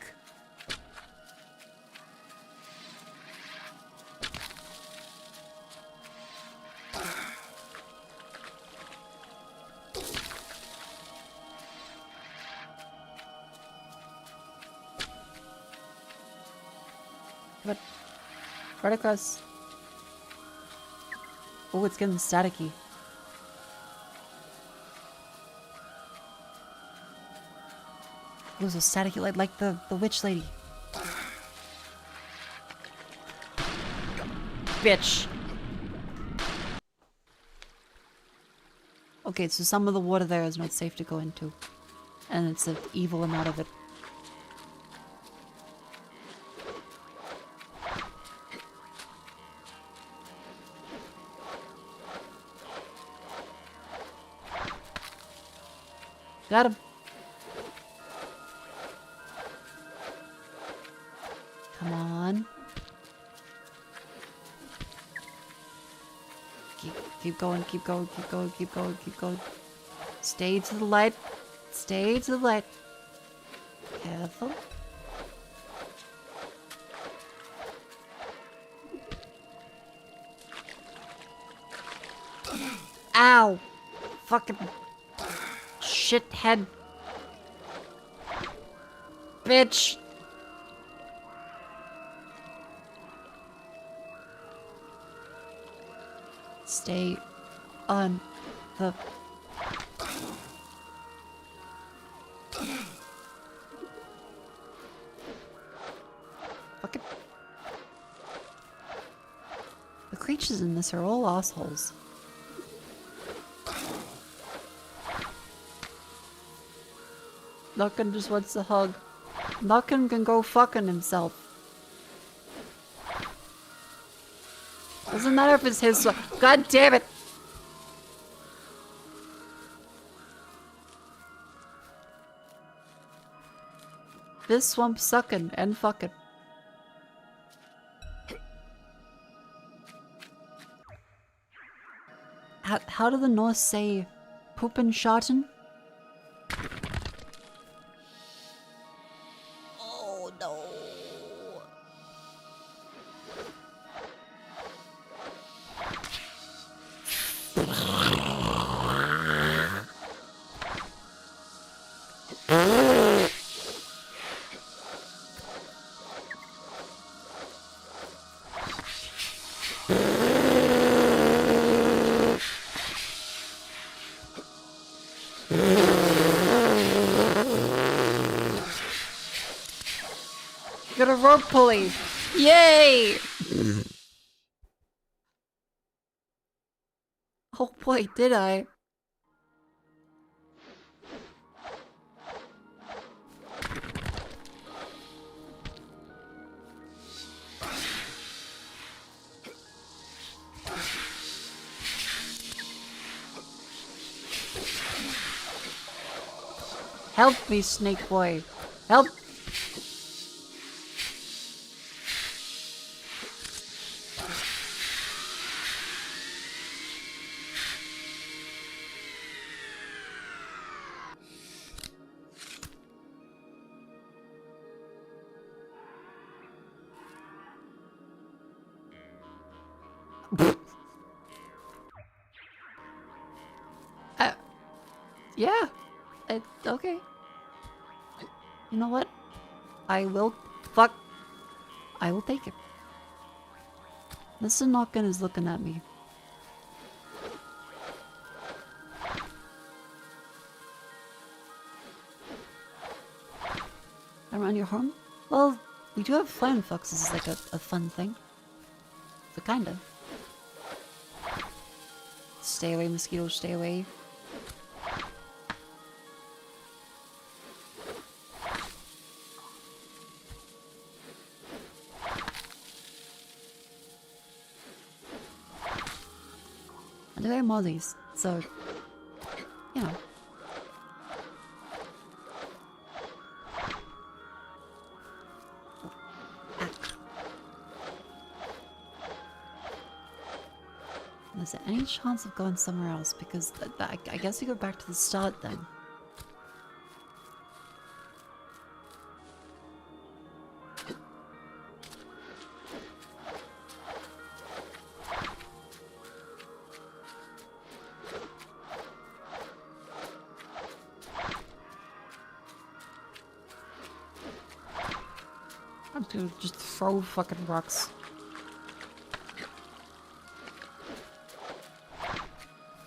But right across. Oh, it's getting staticky. It was a staticky like the witch lady. Bitch. Okay, so some of the water there is not safe to go into. And it's an evil amount of it. Got him. Come on. Keep going, keep going, keep going, keep going, keep going. Stay to the light. Stay to the light. Careful. Ow! Fucking shithead. Bitch! Stay on the... Fucking... The creatures in this are all assholes. Knockin' just wants a hug. Knockin' can go fucking himself. Doesn't matter if it's his swamp. God damn it! This swamp suckin' and fucking. How do the Norse say poopin' shotten? Oh no. Got a rope pulley. Yay! Oh boy, did I. Help me, snake boy. Help! Yeah. Okay. You know what? I will... Fuck. I will take it. Mr. Knockin is looking at me. Around your home? Well, we do have flying foxes as like a fun thing. So kinda. Stay away, mosquitoes, stay away. And there are mozzies, so, you know. Is there any chance of going somewhere else? Because I guess we go back to the start then. I'm gonna just throw fucking rocks.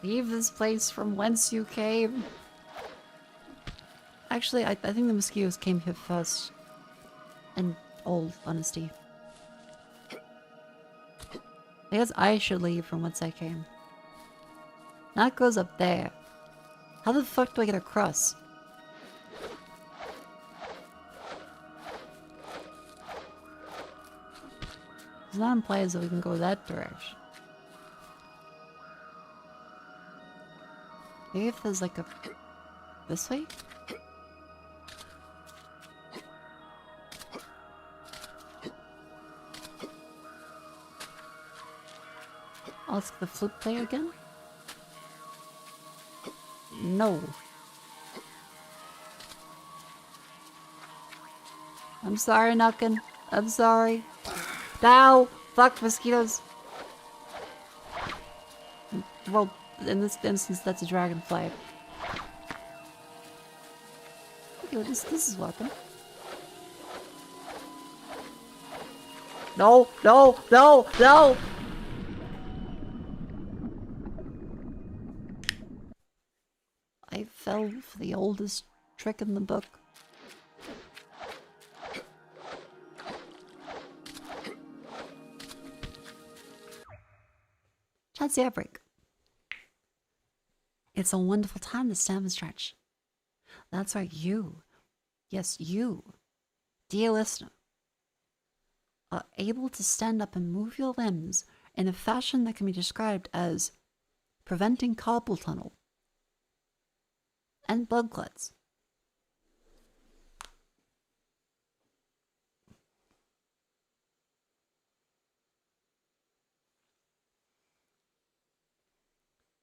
Leave this place from whence you came. Actually, I think the mosquitoes came here first. In all honesty. I guess I should leave from whence I came. Now it goes up there. How the fuck do I get across? It's not implies that we can go that direction. Maybe if there's like a... this way? I'll ask the flute player again? No. I'm sorry, Nuckin. I'm sorry. Now! Fuck mosquitoes! Well, in this instance, that's a dragonfly. Okay, well, this is working. No! No! No! No! I fell for the oldest trick in the book. That's the outbreak. It's a wonderful time to stand and stretch. That's right, you. Yes, you, dear listener, are able to stand up and move your limbs in a fashion that can be described as preventing carpal tunnel and blood clots.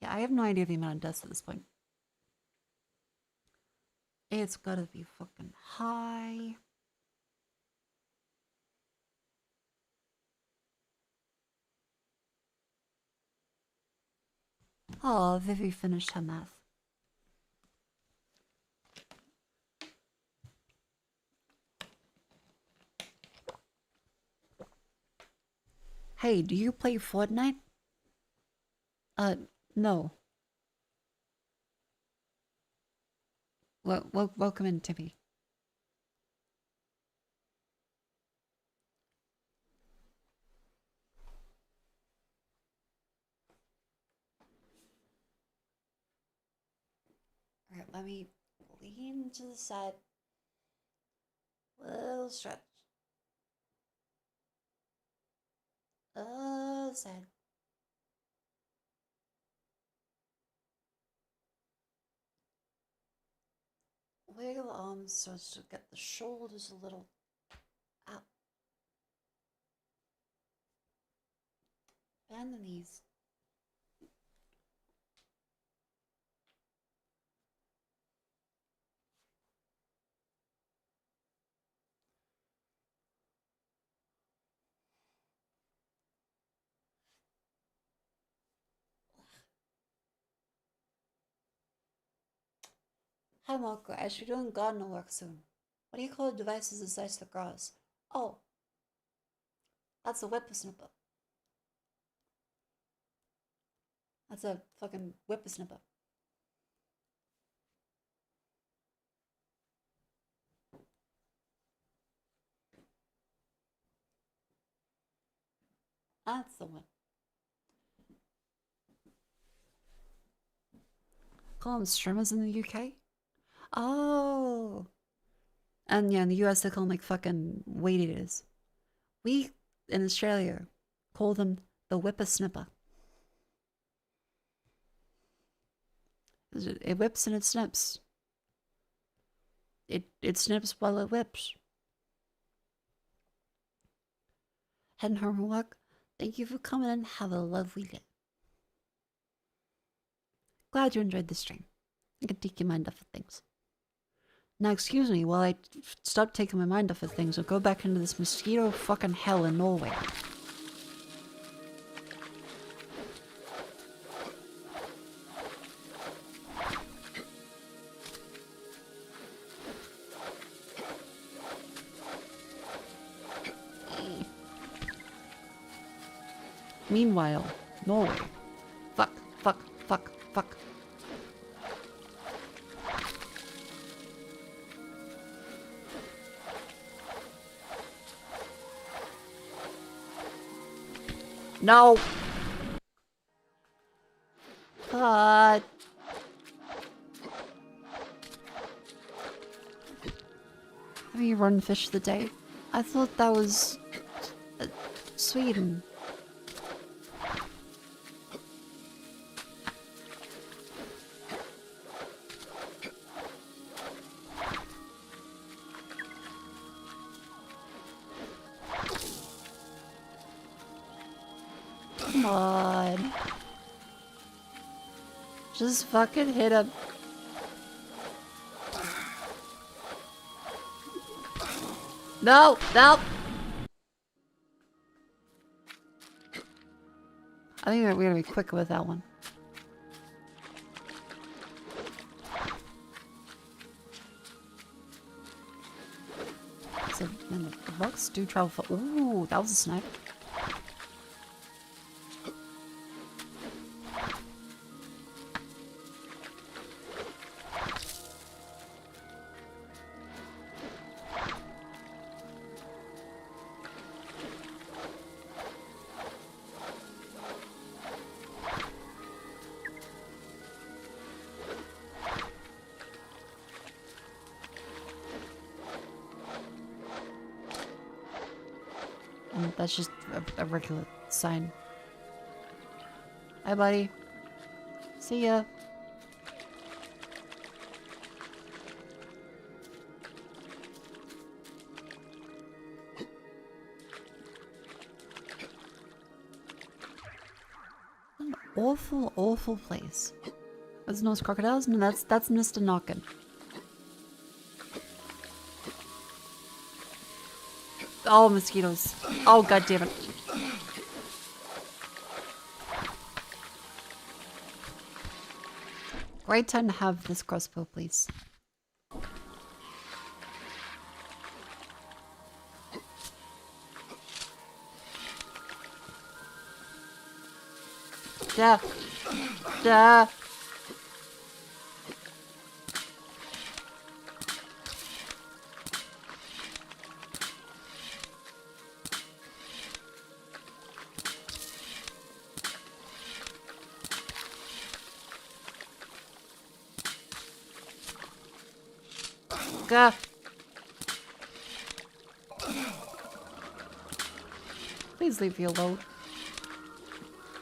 Yeah, I have no idea the amount of deaths at this point. It's gotta be fucking high. Oh, Vivi finished her math. Hey, do you play Fortnite? No. Welcome in, Timmy. Alright, let me lean to the side. Little stretch. Side. Wiggle the arms so as to get the shoulders a little out. Bend the knees. Hi Mako, I should be doing gardener work soon. What do you call the devices the size of the grass? Oh, that's a whippersnipper. That's a fucking whippersnipper. That's the one. Call them streamers in the UK? Oh. And yeah, in the US they call them like fucking weight eaters. We, in Australia, call them the whippersnipper. It whips and it snips. It snips while it whips. Heading home from work. Thank you for coming and have a lovely day. Glad you enjoyed the stream. I can take your mind off of things. Now, excuse me, while I stop taking my mind off of things, I'll go back into this mosquito fucking hell in Norway. Meanwhile, Norway. Fuck, fuck, fuck, fuck. No! Let me run fish the day. I thought that was Sweden. Come on. Just fucking hit him. No! No! I think we're gonna be quick with that one. So, man, the bugs do travel for— ooh, that was a snipe. That's just a regular sign. Hi, buddy. See ya. An awful, awful place. There's no crocodiles? No, that's Mr. Knockin'. Oh, mosquitoes. Oh, god damn it. Great time to have this crossbow, please. Yeah. Yeah. Go. Please leave me alone.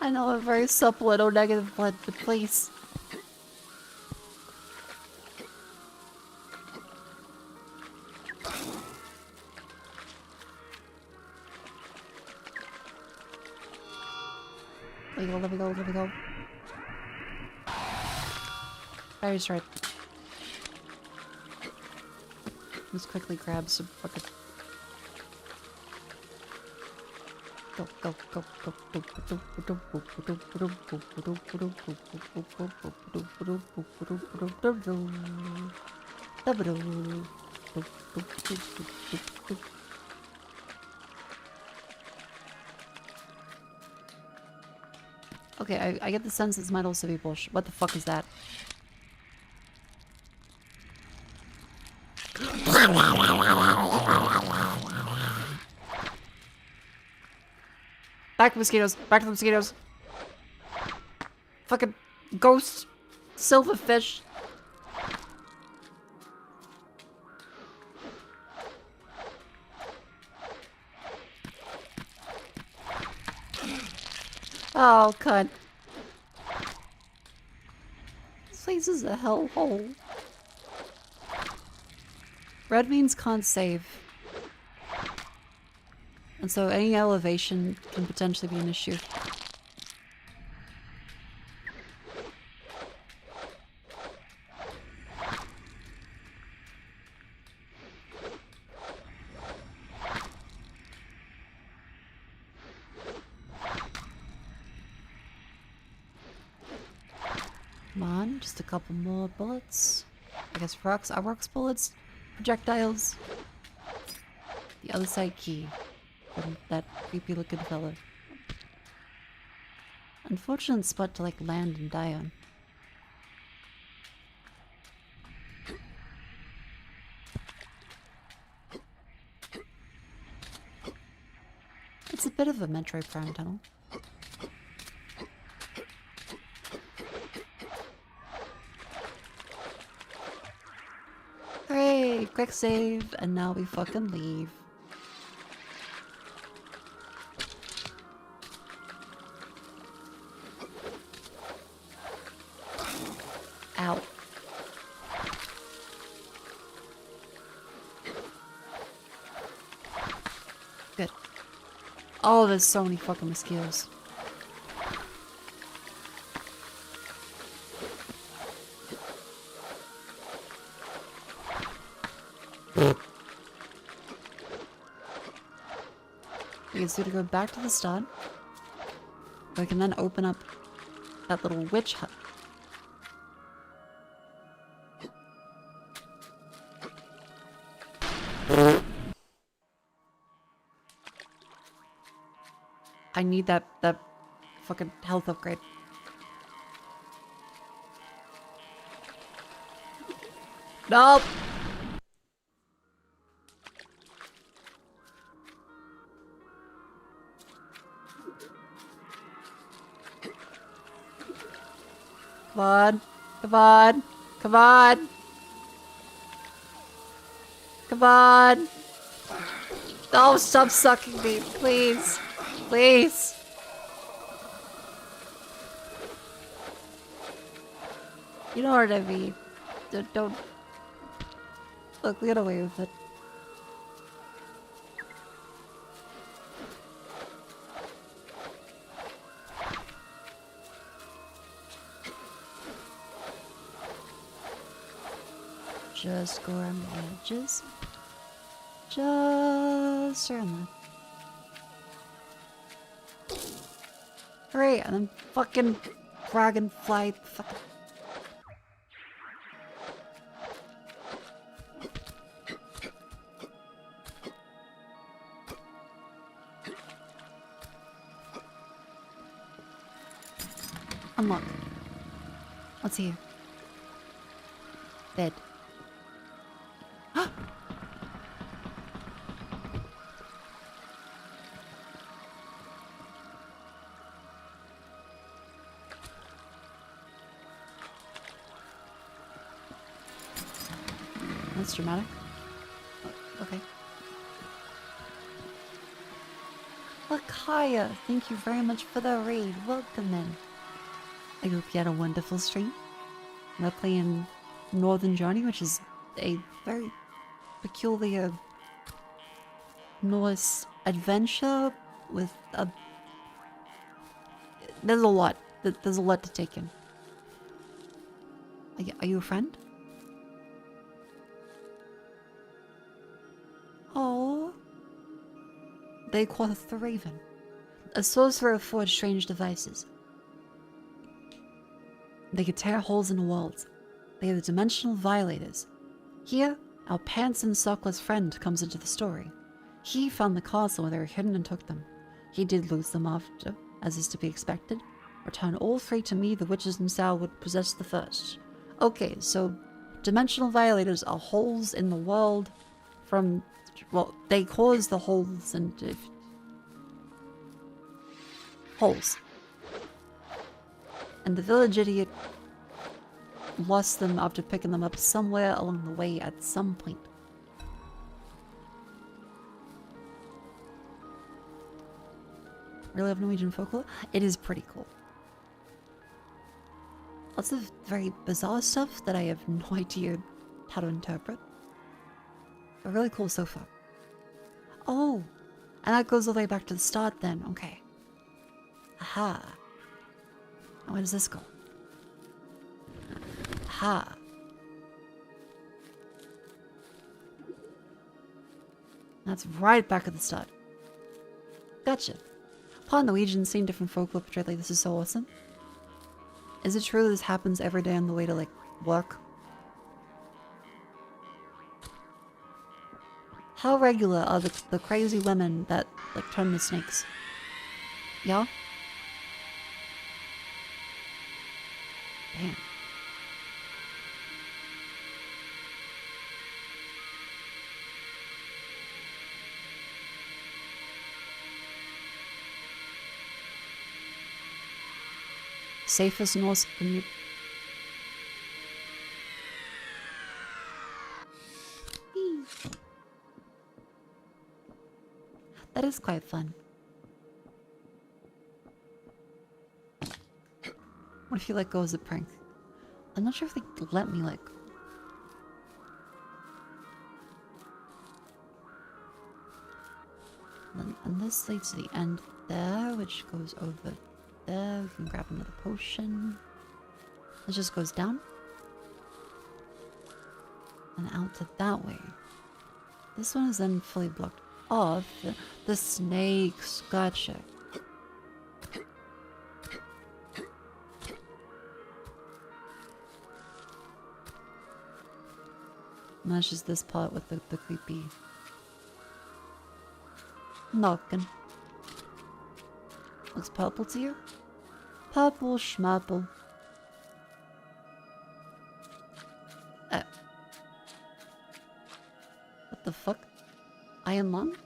I know I'm very supple and O-negative blood, but please. Let me go, let me go, let me go. Very straight. Let's quickly grab some fucking— go, go, go, go, go, go, go, go, okay, I get the sense this might also be bullshit. What the fuck is that? Back to mosquitoes. Back to the mosquitoes. Fucking ghost silverfish. Oh, cunt. This place is a hellhole. Red means can't save. And so any elevation can potentially be an issue. fine. Just a couple more bullets. I guess rocks are rocks bullets. Projectiles. The other side key. From that creepy looking fella. Unfortunate spot to like land and die on. It's a bit of a Metroid Prime tunnel. Hooray! Quick save, and now we fucking leave. Ow. Good. Oh, there's so many fucking mosquitoes. I guess we have to go back to the start. We can then open up that little witch hut. I need that fucking health upgrade. Nope. Come on. Come on. Come on. Come on. Oh, stop sucking me, please. Please. You know what I mean. Don't. Look, we got away with it. Just go around the edges. Just around them. Hooray, and then fucking dragonfly fucking. Unlock. What's here? Bed. That's dramatic. Okay. Lakaya, thank you very much for the raid. Welcome in. I hope you had a wonderful stream. We're playing Northern Journey, which is a very peculiar Norse adventure with a... There's a lot. There's a lot to take in. Are you a friend? Oh. They call it the Raven. A sorcerer forged strange devices. They could tear holes in the walls. They are the dimensional violators. Here, our pants and sockless friend comes into the story. He found the castle where they were hidden and took them. He did lose them after, as is to be expected. Return all three to me, the witches themselves would possess the first. Okay, so dimensional violators are holes in the world from... Well, they cause the holes and... holes. And the village idiot lost them after picking them up somewhere along the way at some point. Really love Norwegian folklore? It is pretty cool. Lots of very bizarre stuff that I have no idea how to interpret. But really cool so far. Oh! And that goes all the way back to the start then. Okay. Aha. Now where does this go? Aha. That's right back at the start. Gotcha. Upon Norwegian, seeing different folklore portrayed like this is so awesome. Is it true this happens every day on the way to, like, work? How regular are the crazy women that, like, turn to snakes? Yeah? Damn. Safest Norse commute. That is quite fun. What if you let go as a prank? I'm not sure if they let me, like... And this leads to the end there, which goes over there. We can grab another potion. It just goes down. And out to that way. This one is then fully blocked off. The snakes. Gotcha. And that's just this part with the creepy knocking. Looks purple to you? Purple schmurple. What the fuck? Iron lung?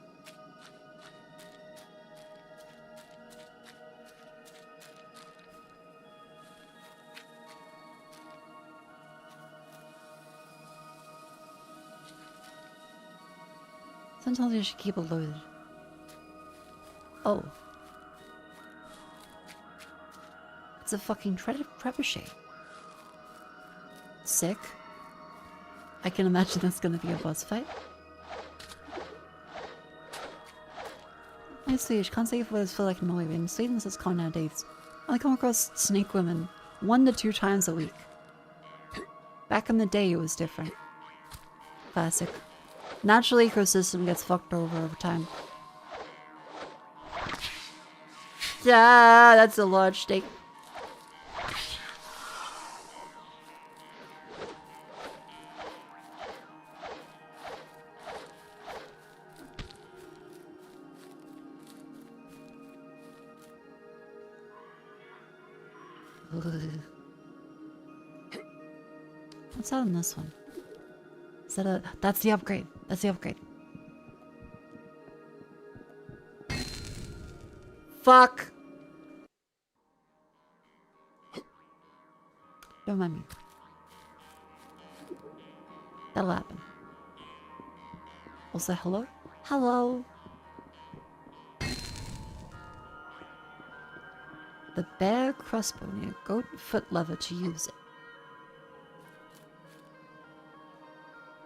Sometimes you should keep it loaded. Oh. It's a fucking trebuchet. Sick. I can imagine that's gonna be a boss fight. My Swedish, can't say if words feel like Norway. In Sweden, this is common nowadays. I come across snake women 1 to 2 times a week. Back in the day, it was different. Classic. Natural ecosystem gets fucked over time. Yeah, that's a large snake. What's out in this one? Is that a... That's the upgrade. That's the upgrade. Fuck! Don't mind me. That'll happen. Also, hello? Hello! The bear crossbow near goat foot lever to use it.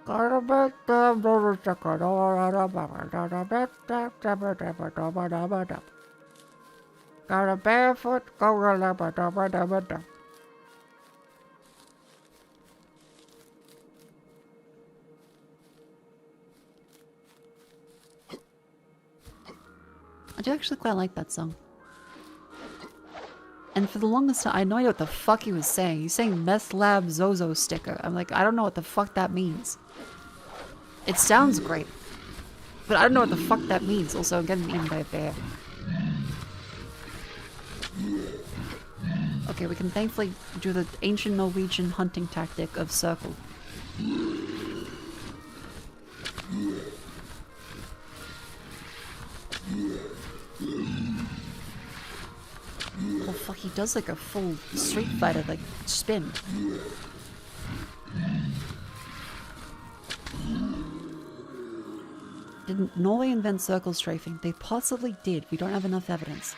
Got a barefoot go. I do actually quite like that song. And for the longest time, I had no idea what the fuck he was saying. He's saying Meth Lab Zozo sticker. I'm like, I don't know what the fuck that means. It sounds great. But I don't know what the fuck that means. Also, I'm getting eaten by a bear. Okay, we can thankfully do the ancient Norwegian hunting tactic of circle. Oh fuck, he does like a full Street Fighter, like, spin. Didn't Norway invent circle strafing? They possibly did. We don't have enough evidence.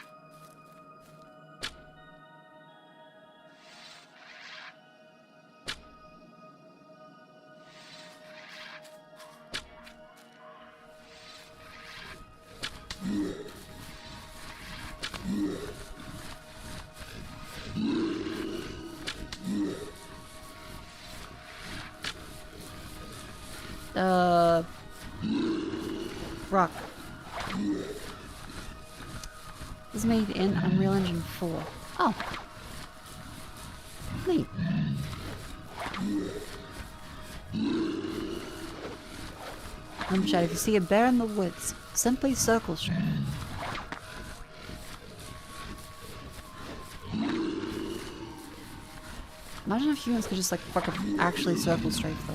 Rock. This is made in Unreal Engine 4. Oh. Neat. Chat, if you see a bear in the woods, simply circle strafe. Imagine if humans could just like fucking actually circle strafe though.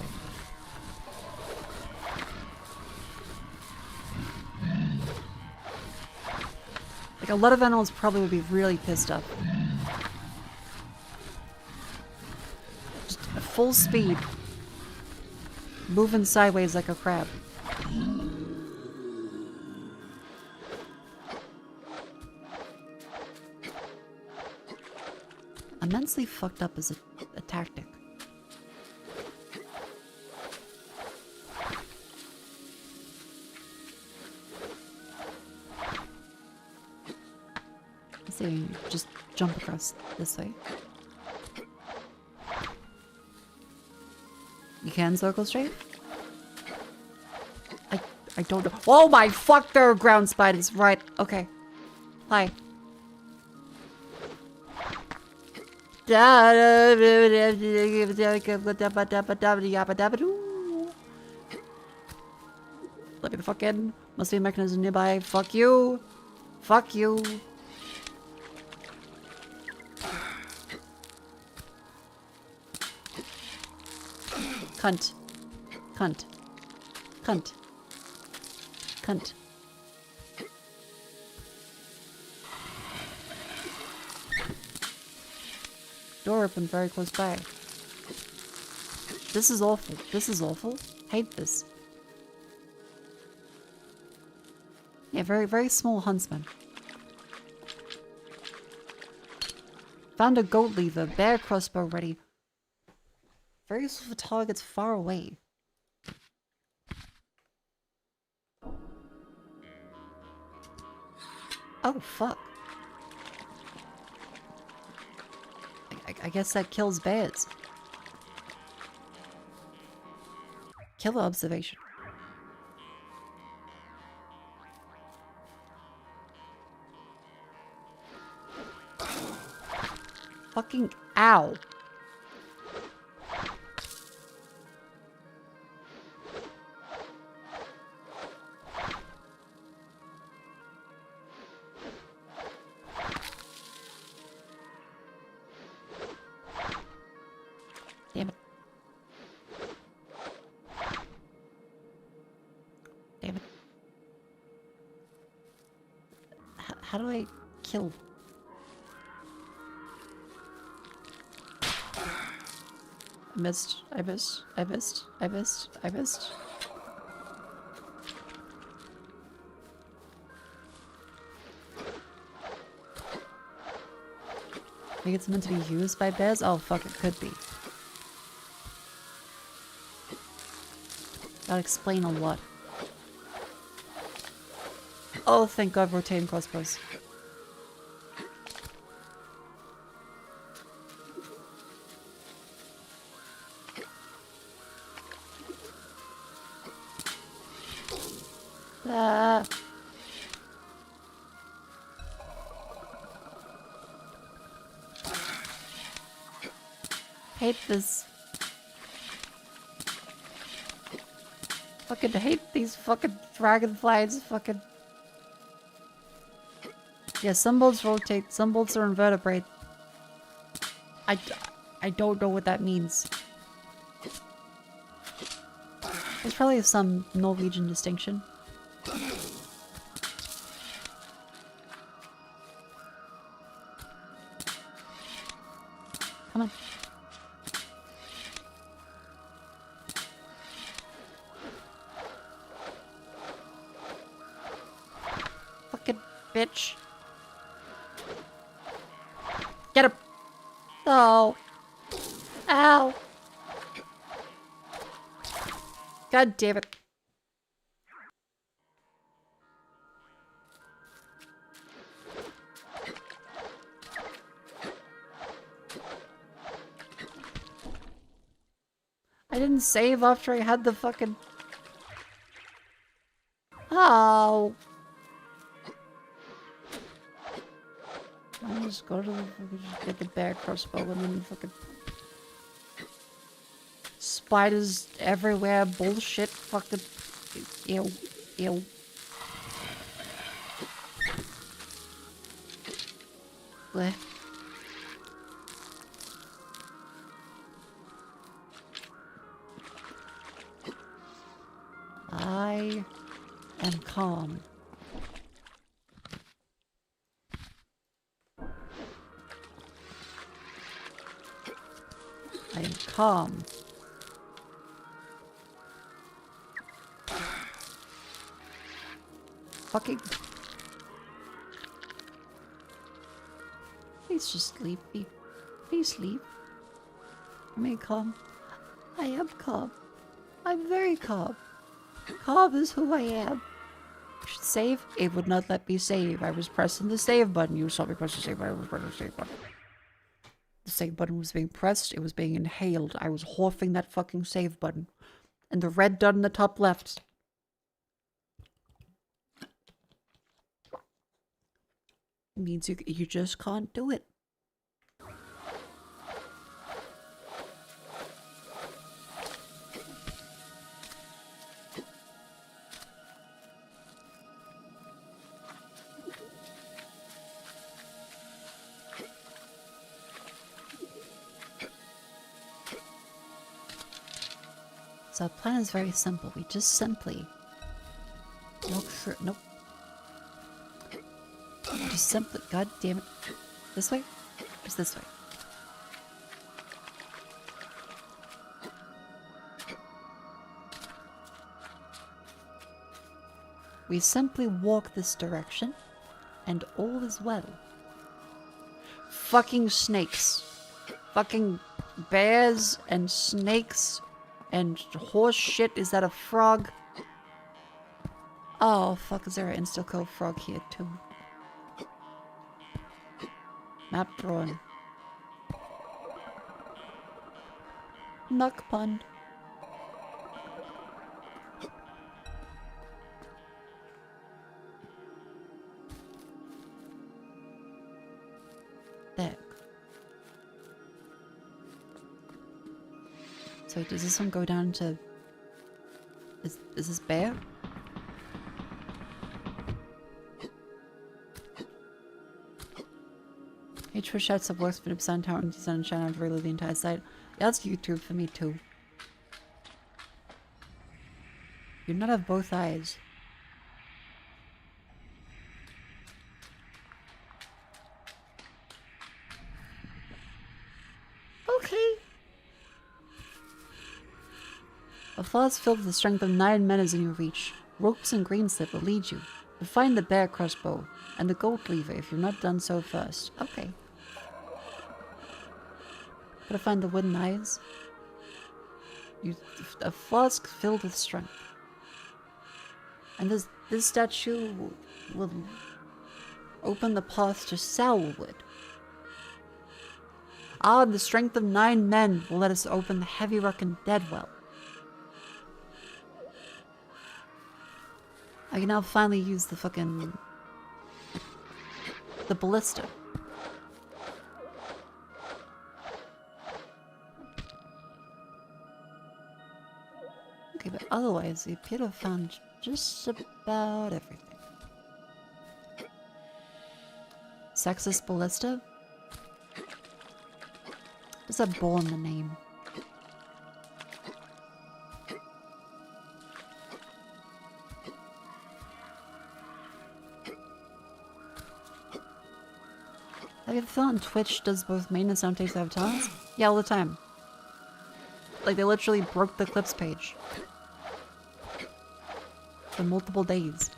Like a lot of animals probably would be really pissed off. Just at full speed. Moving sideways like a crab. Immensely fucked up as a tactic. Let's see, just jump across this way. You can circle straight? I don't know. Oh my fuck, there are ground spiders. Right, okay. Hi. Let me the fuck in. Must be a mechanism nearby. Fuck you. Fuck you. Cunt. Cunt. Cunt. Cunt. Door open very close by. This is awful. This is awful. Hate this. Yeah, very, very small huntsman. Found a goat lever. Bear crossbow ready. Very useful for targets far away. Oh, fuck. I guess that kills bears. Killer observation. Fucking ow. Damn it. Damn it. How do I kill? I missed. I missed. I missed. I missed. I missed. I think it's meant to be used by bears? Oh fuck, it could be. That'll explain a lot. Oh, thank God, rotating crossbows. Ah. Hate this. Fucking hate these fucking dragonflies. Fucking. Yeah, some bolts rotate, some bolts are invertebrate. I don't know what that means. There's probably some Norwegian distinction. Come on. Fucking bitch. Get him! Oh. Ow. God damn it. I didn't save after I had the fucking... Oh. I'll just go to the fucking... Just get the bear crossbow and then fucking... spiders everywhere, bullshit, fucking... Ew. Ew. Blech. I am calm. I am calm. Fucking... Please just sleep. Please sleep. I mean, calm. I am calm. I'm very calm. Calm is who I am. Should save? It would not let me save. I was pressing the save button. You saw me press the save button. I was pressing the save button. The save button was being pressed. It was being inhaled. I was huffing that fucking save button. And the red dot in the top left. It means you just can't do it. So our plan is very simple. We just simply walk through. Nope. Just simply. God damn it. This way? Just this way. We simply walk this direction, and all is well. Fucking snakes. Fucking bears and snakes. And horse shit, is that a frog? Oh, fuck, is there an insta-kill frog here, too? Map drawn. Muck pond. There. So does this one go down to... Is this bear? Hey, Twitch shots of works for the percent tower and design and shine out really the entire site. Yeah, that's YouTube for me too. You not have both eyes. Okay. A flask filled with the strength of 9 men is in your reach. Ropes and green slip will lead you. But find the bear crossbow and the gold lever if you've not done so first. Okay. Gotta find the wooden eyes. A flask filled with strength. And this statue will open the path to Salwood. Ah, the strength of 9 men will let us open the heavy rock and Deadwell. I can now finally use the fucking... the ballista. Okay, but otherwise, we appear to have found just about everything. Sexist ballista? There's a ball in the name. Have you ever found Twitch does both maintenance and updates at times? Yeah, all the time. Like, they literally broke the clips page. For multiple days.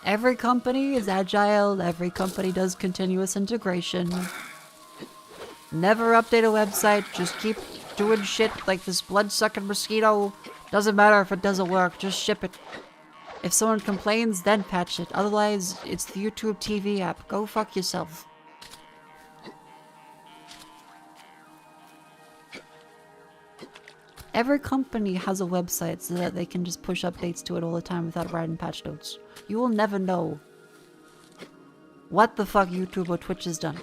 Every company is agile, every company does continuous integration. Never update a website, just keep doing shit like this blood-sucking mosquito. Doesn't matter if it doesn't work, just ship it. If someone complains, then patch it. Otherwise, it's the YouTube TV app. Go fuck yourself. Every company has a website so that they can just push updates to it all the time without writing patch notes. You will never know what the fuck YouTube or Twitch has done.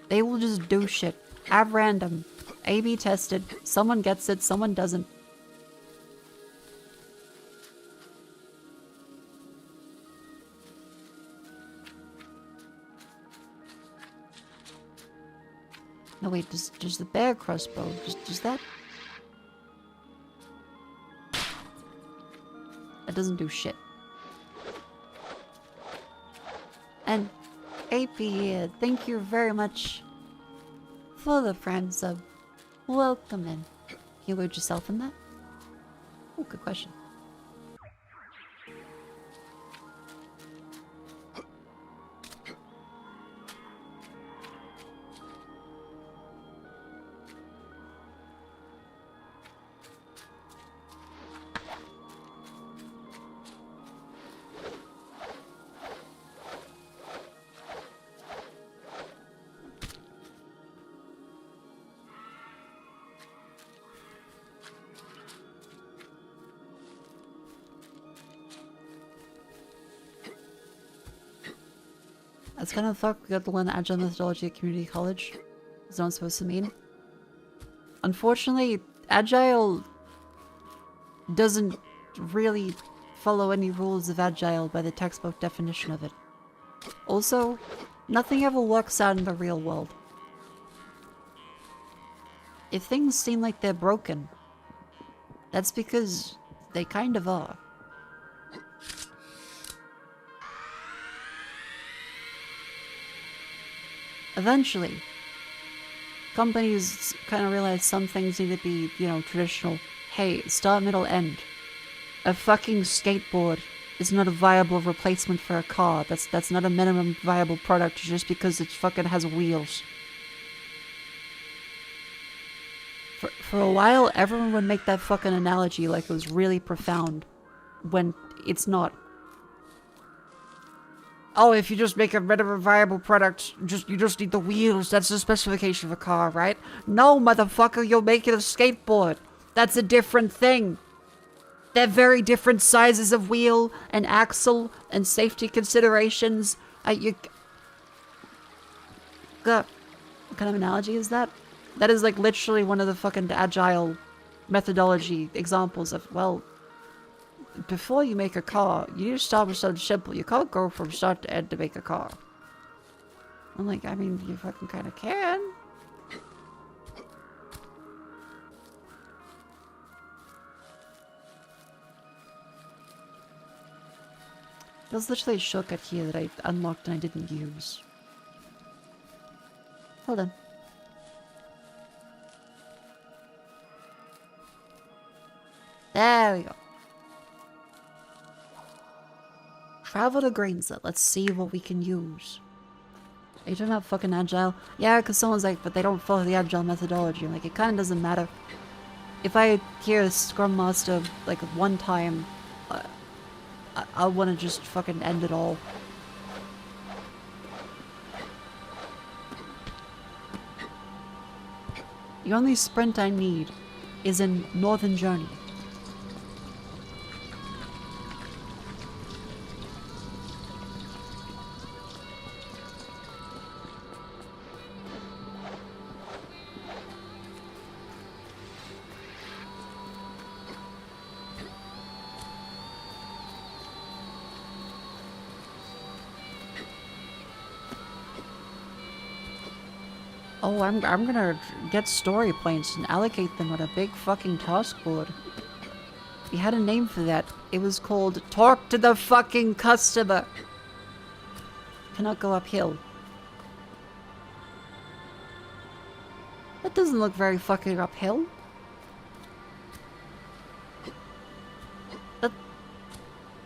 They will just do shit at random. A/B tested. Someone gets it, someone doesn't. No wait, does the bear crossbow, does that? That doesn't do shit. And AP here, thank you very much for the friend sub. Welcome in. You load yourself in that? Oh, good question. That's kind of fucked. We got to learn agile methodology at community college. Is that what I'm supposed to mean? Unfortunately, agile doesn't really follow any rules of agile by the textbook definition of it. Also, nothing ever works out in the real world. If things seem like they're broken, that's because they kind of are. Eventually, companies kind of realize some things need to be, you know, traditional. Hey, start, middle, end. A fucking skateboard is not a viable replacement for a car. That's not a minimum viable product just because it fucking has wheels. For a while, everyone would make that fucking analogy like it was really profound, when it's not. Oh, if you just make a minimum viable product, you just need the wheels. That's the specification of a car, right? No, motherfucker, you're making a skateboard. That's a different thing. They're very different sizes of wheel and axle and safety considerations. What kind of analogy is that? That is like literally one of the fucking agile methodology examples of, well, before you make a car, you need to start with something simple. You can't go from start to end to make a car. I'm like, I mean, you fucking kind of can. There's literally a shortcut here that I unlocked and I didn't use. Hold on. There we go. Travel to Greenset. Let's see what we can use. Are you talking about fucking agile? Yeah, because someone's like, but they don't follow the agile methodology. I'm like, it kind of doesn't matter. If I hear a Scrum Master like one time, I want to just fucking end it all. The only sprint I need is in Northern Journey. Oh, I'm gonna get story points and allocate them on a big fucking task board. We had a name for that. It was called Talk to the fucking Customer. Cannot go uphill. That doesn't look very fucking uphill.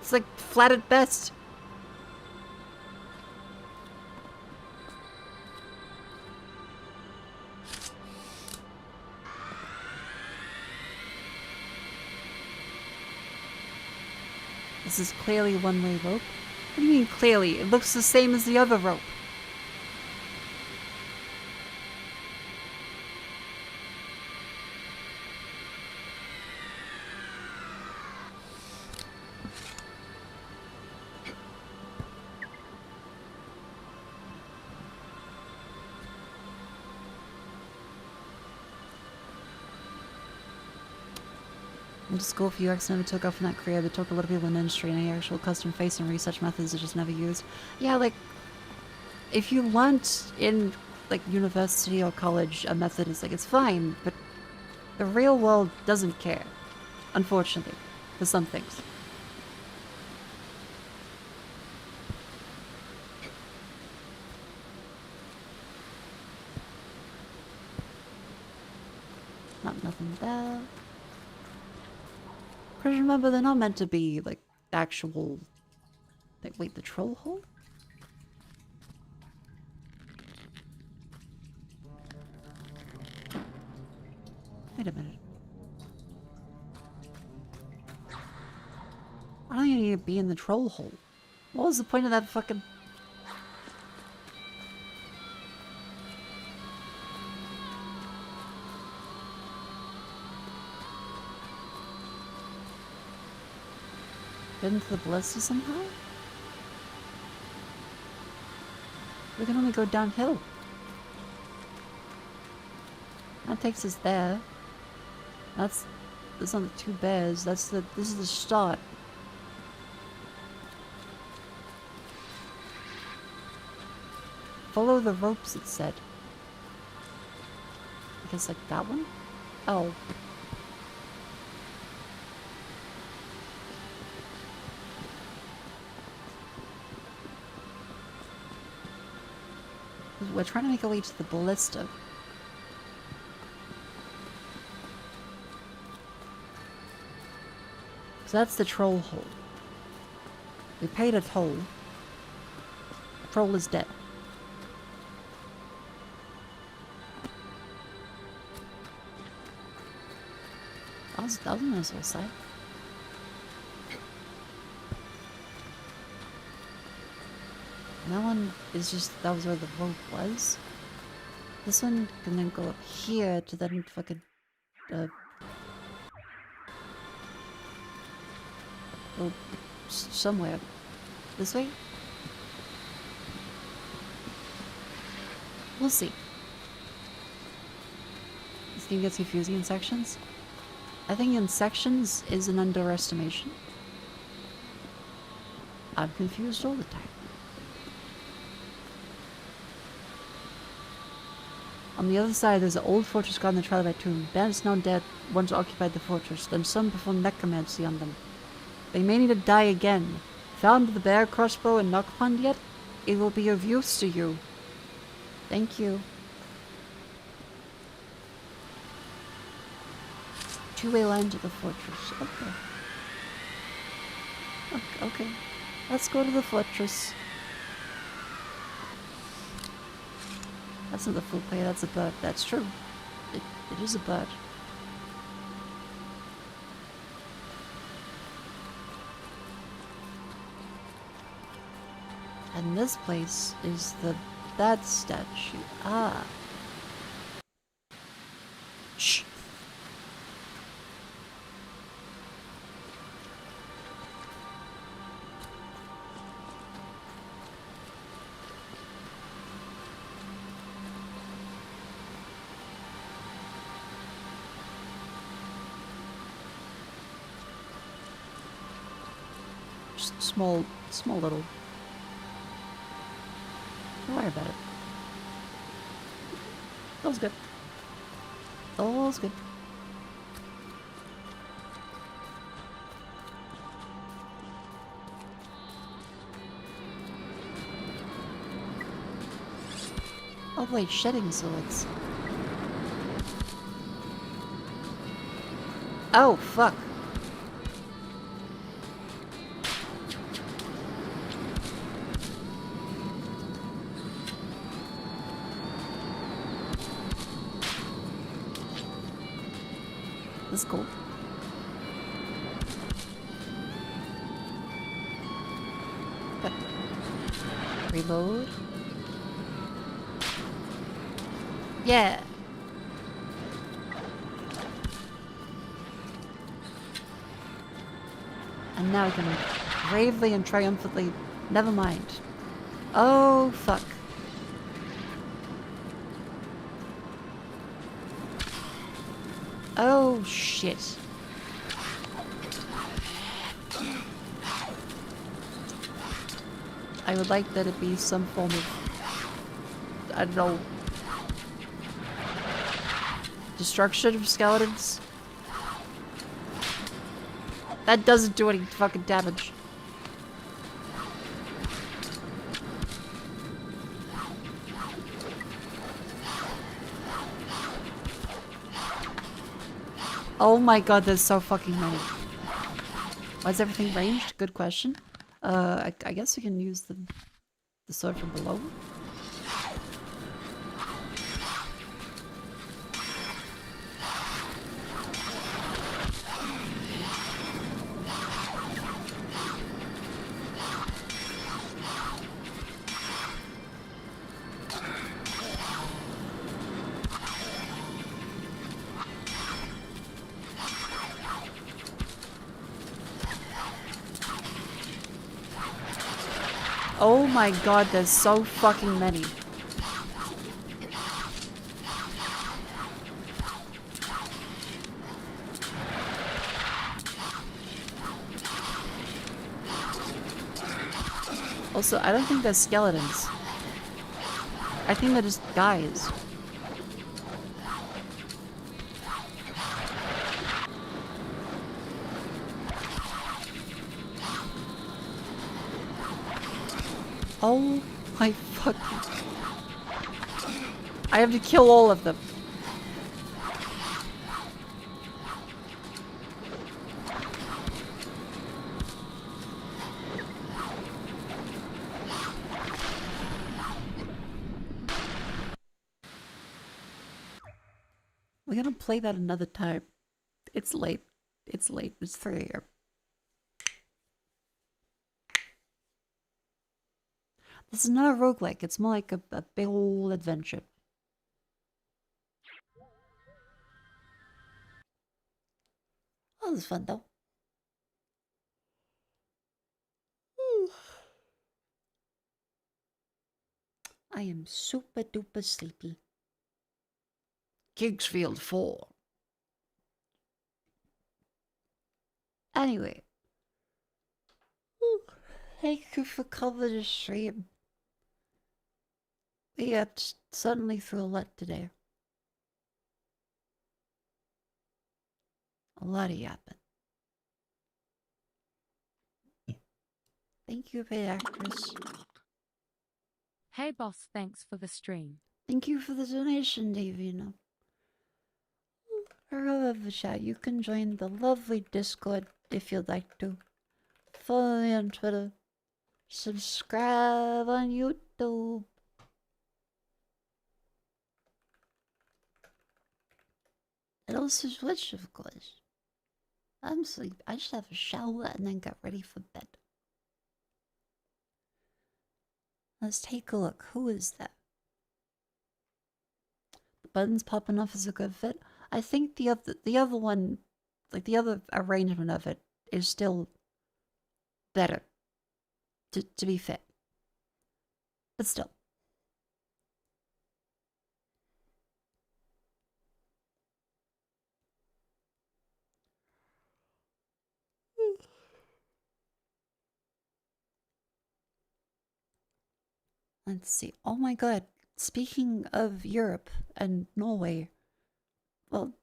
It's like flat at best. This is clearly a one-way rope. What do you mean clearly? It looks the same as the other rope. Went to school for UX, never took off in that career, but took a little bit of an industry and actual custom face and research methods I just never used. Yeah, like, if you learned in, like, university or college a method, it's like, it's fine, but the real world doesn't care. Unfortunately. For some things. Nothing there. Because remember, they're not meant to be, like, actual... Like, wait, the troll hole? Wait a minute. I don't even need to be in the troll hole. What was the point of that fucking... Get into the ballista somehow? We can only go downhill. That takes us there. That's not the two bears. This is the start. Follow the ropes, it said. I guess like that one? Oh. We're trying to make our way to the ballista. So that's the troll hole. We paid a toll. The troll is dead. That was a nice little side. That one is just, that was where the rope was. This one can then go up here to then fucking, go somewhere. This way? We'll see. This game gets confusing in sections. I think in sections is an underestimation. I'm confused all the time. On the other side, there's an old fortress guard in the Trilobite tomb. Bandits now dead once occupied the fortress, then some performed necromancy on them. They may need to die again. Found the bear crossbow and knockpond yet? It will be of use to you. Thank you. Two-way line to the fortress. Okay. Okay. Let's go to the fortress. That's not the full play, that's a bird. That's true. It is a bird. And this place is that statue. Ah. Shh. Just small little. Don't worry about it. All's good. All's good. Oh wait, shedding swords. Oh, fuck. That's cool. Okay. Reload. Yeah. And now we can bravely and triumphantly. Never mind. Oh, fuck. Oh, shit. I would like that it be some form of, I don't know, destruction of skeletons. That doesn't do any fucking damage. Oh my god, there's so fucking many. Why is everything ranged? Good question. I guess we can use the sword from below. Oh my god, there's so fucking many. Also, I don't think they're skeletons. I think they're just guys. Oh my fucking... I have to kill all of them. We're gonna play that another time. It's late. It's late. It's 3 a.m. This is not a roguelike, it's more like a big old adventure. Oh, this is fun though. I am super duper sleepy. Kingsfield 4. Anyway. Thank you for coming to stream. We got suddenly through a lot today. A lot of yapping. Thank you, paid actress. Hey boss, thanks for the stream. Thank you for the donation, Davina. Remember, chat, you can join the lovely Discord if you'd like to. Follow me on Twitter. Subscribe on YouTube. And also Twitch, of course. I'm sleepy. I just have a shower and then get ready for bed. Let's take a look. Who is that? The buttons popping off is a good fit. I think the other one, like the other arrangement of it, is still better. To be fit. But still. Let's see. Oh my god. Speaking of Europe and Norway, well,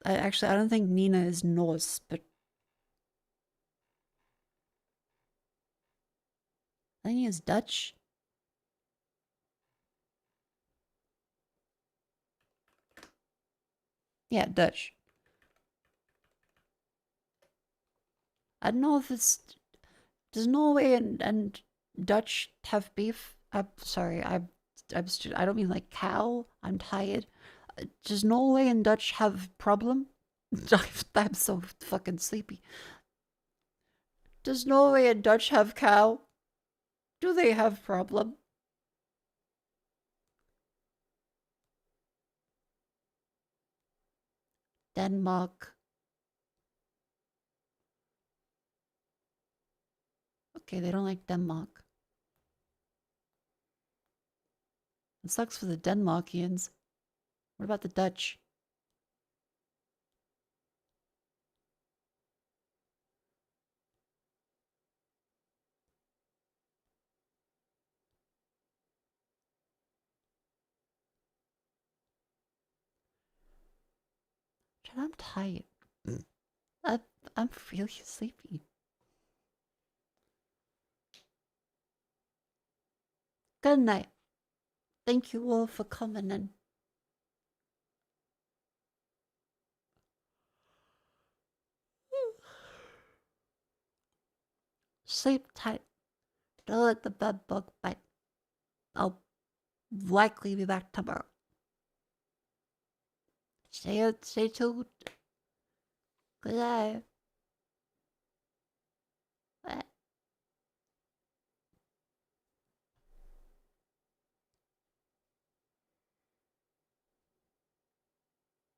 I don't think Nina is Norse, but I think he is Dutch. Yeah, Dutch. I don't know if it's... Does Norway and Dutch have beef? I'm sorry, I don't mean like cow. I'm tired. Does Norway and Dutch have problem? I'm so fucking sleepy. Does Norway and Dutch have cow? Do they have problem? Denmark. Okay, they don't like Denmark. It sucks for the Denmarkians. What about the Dutch? Shit, I'm tired. I'm really sleepy. Good night. Thank you all for coming in. Sleep tight. Don't let the bed bug bite. I'll likely be back tomorrow. Stay tuned. Good night. Bye.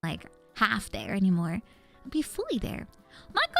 Like half there anymore. I'll be fully there. Mako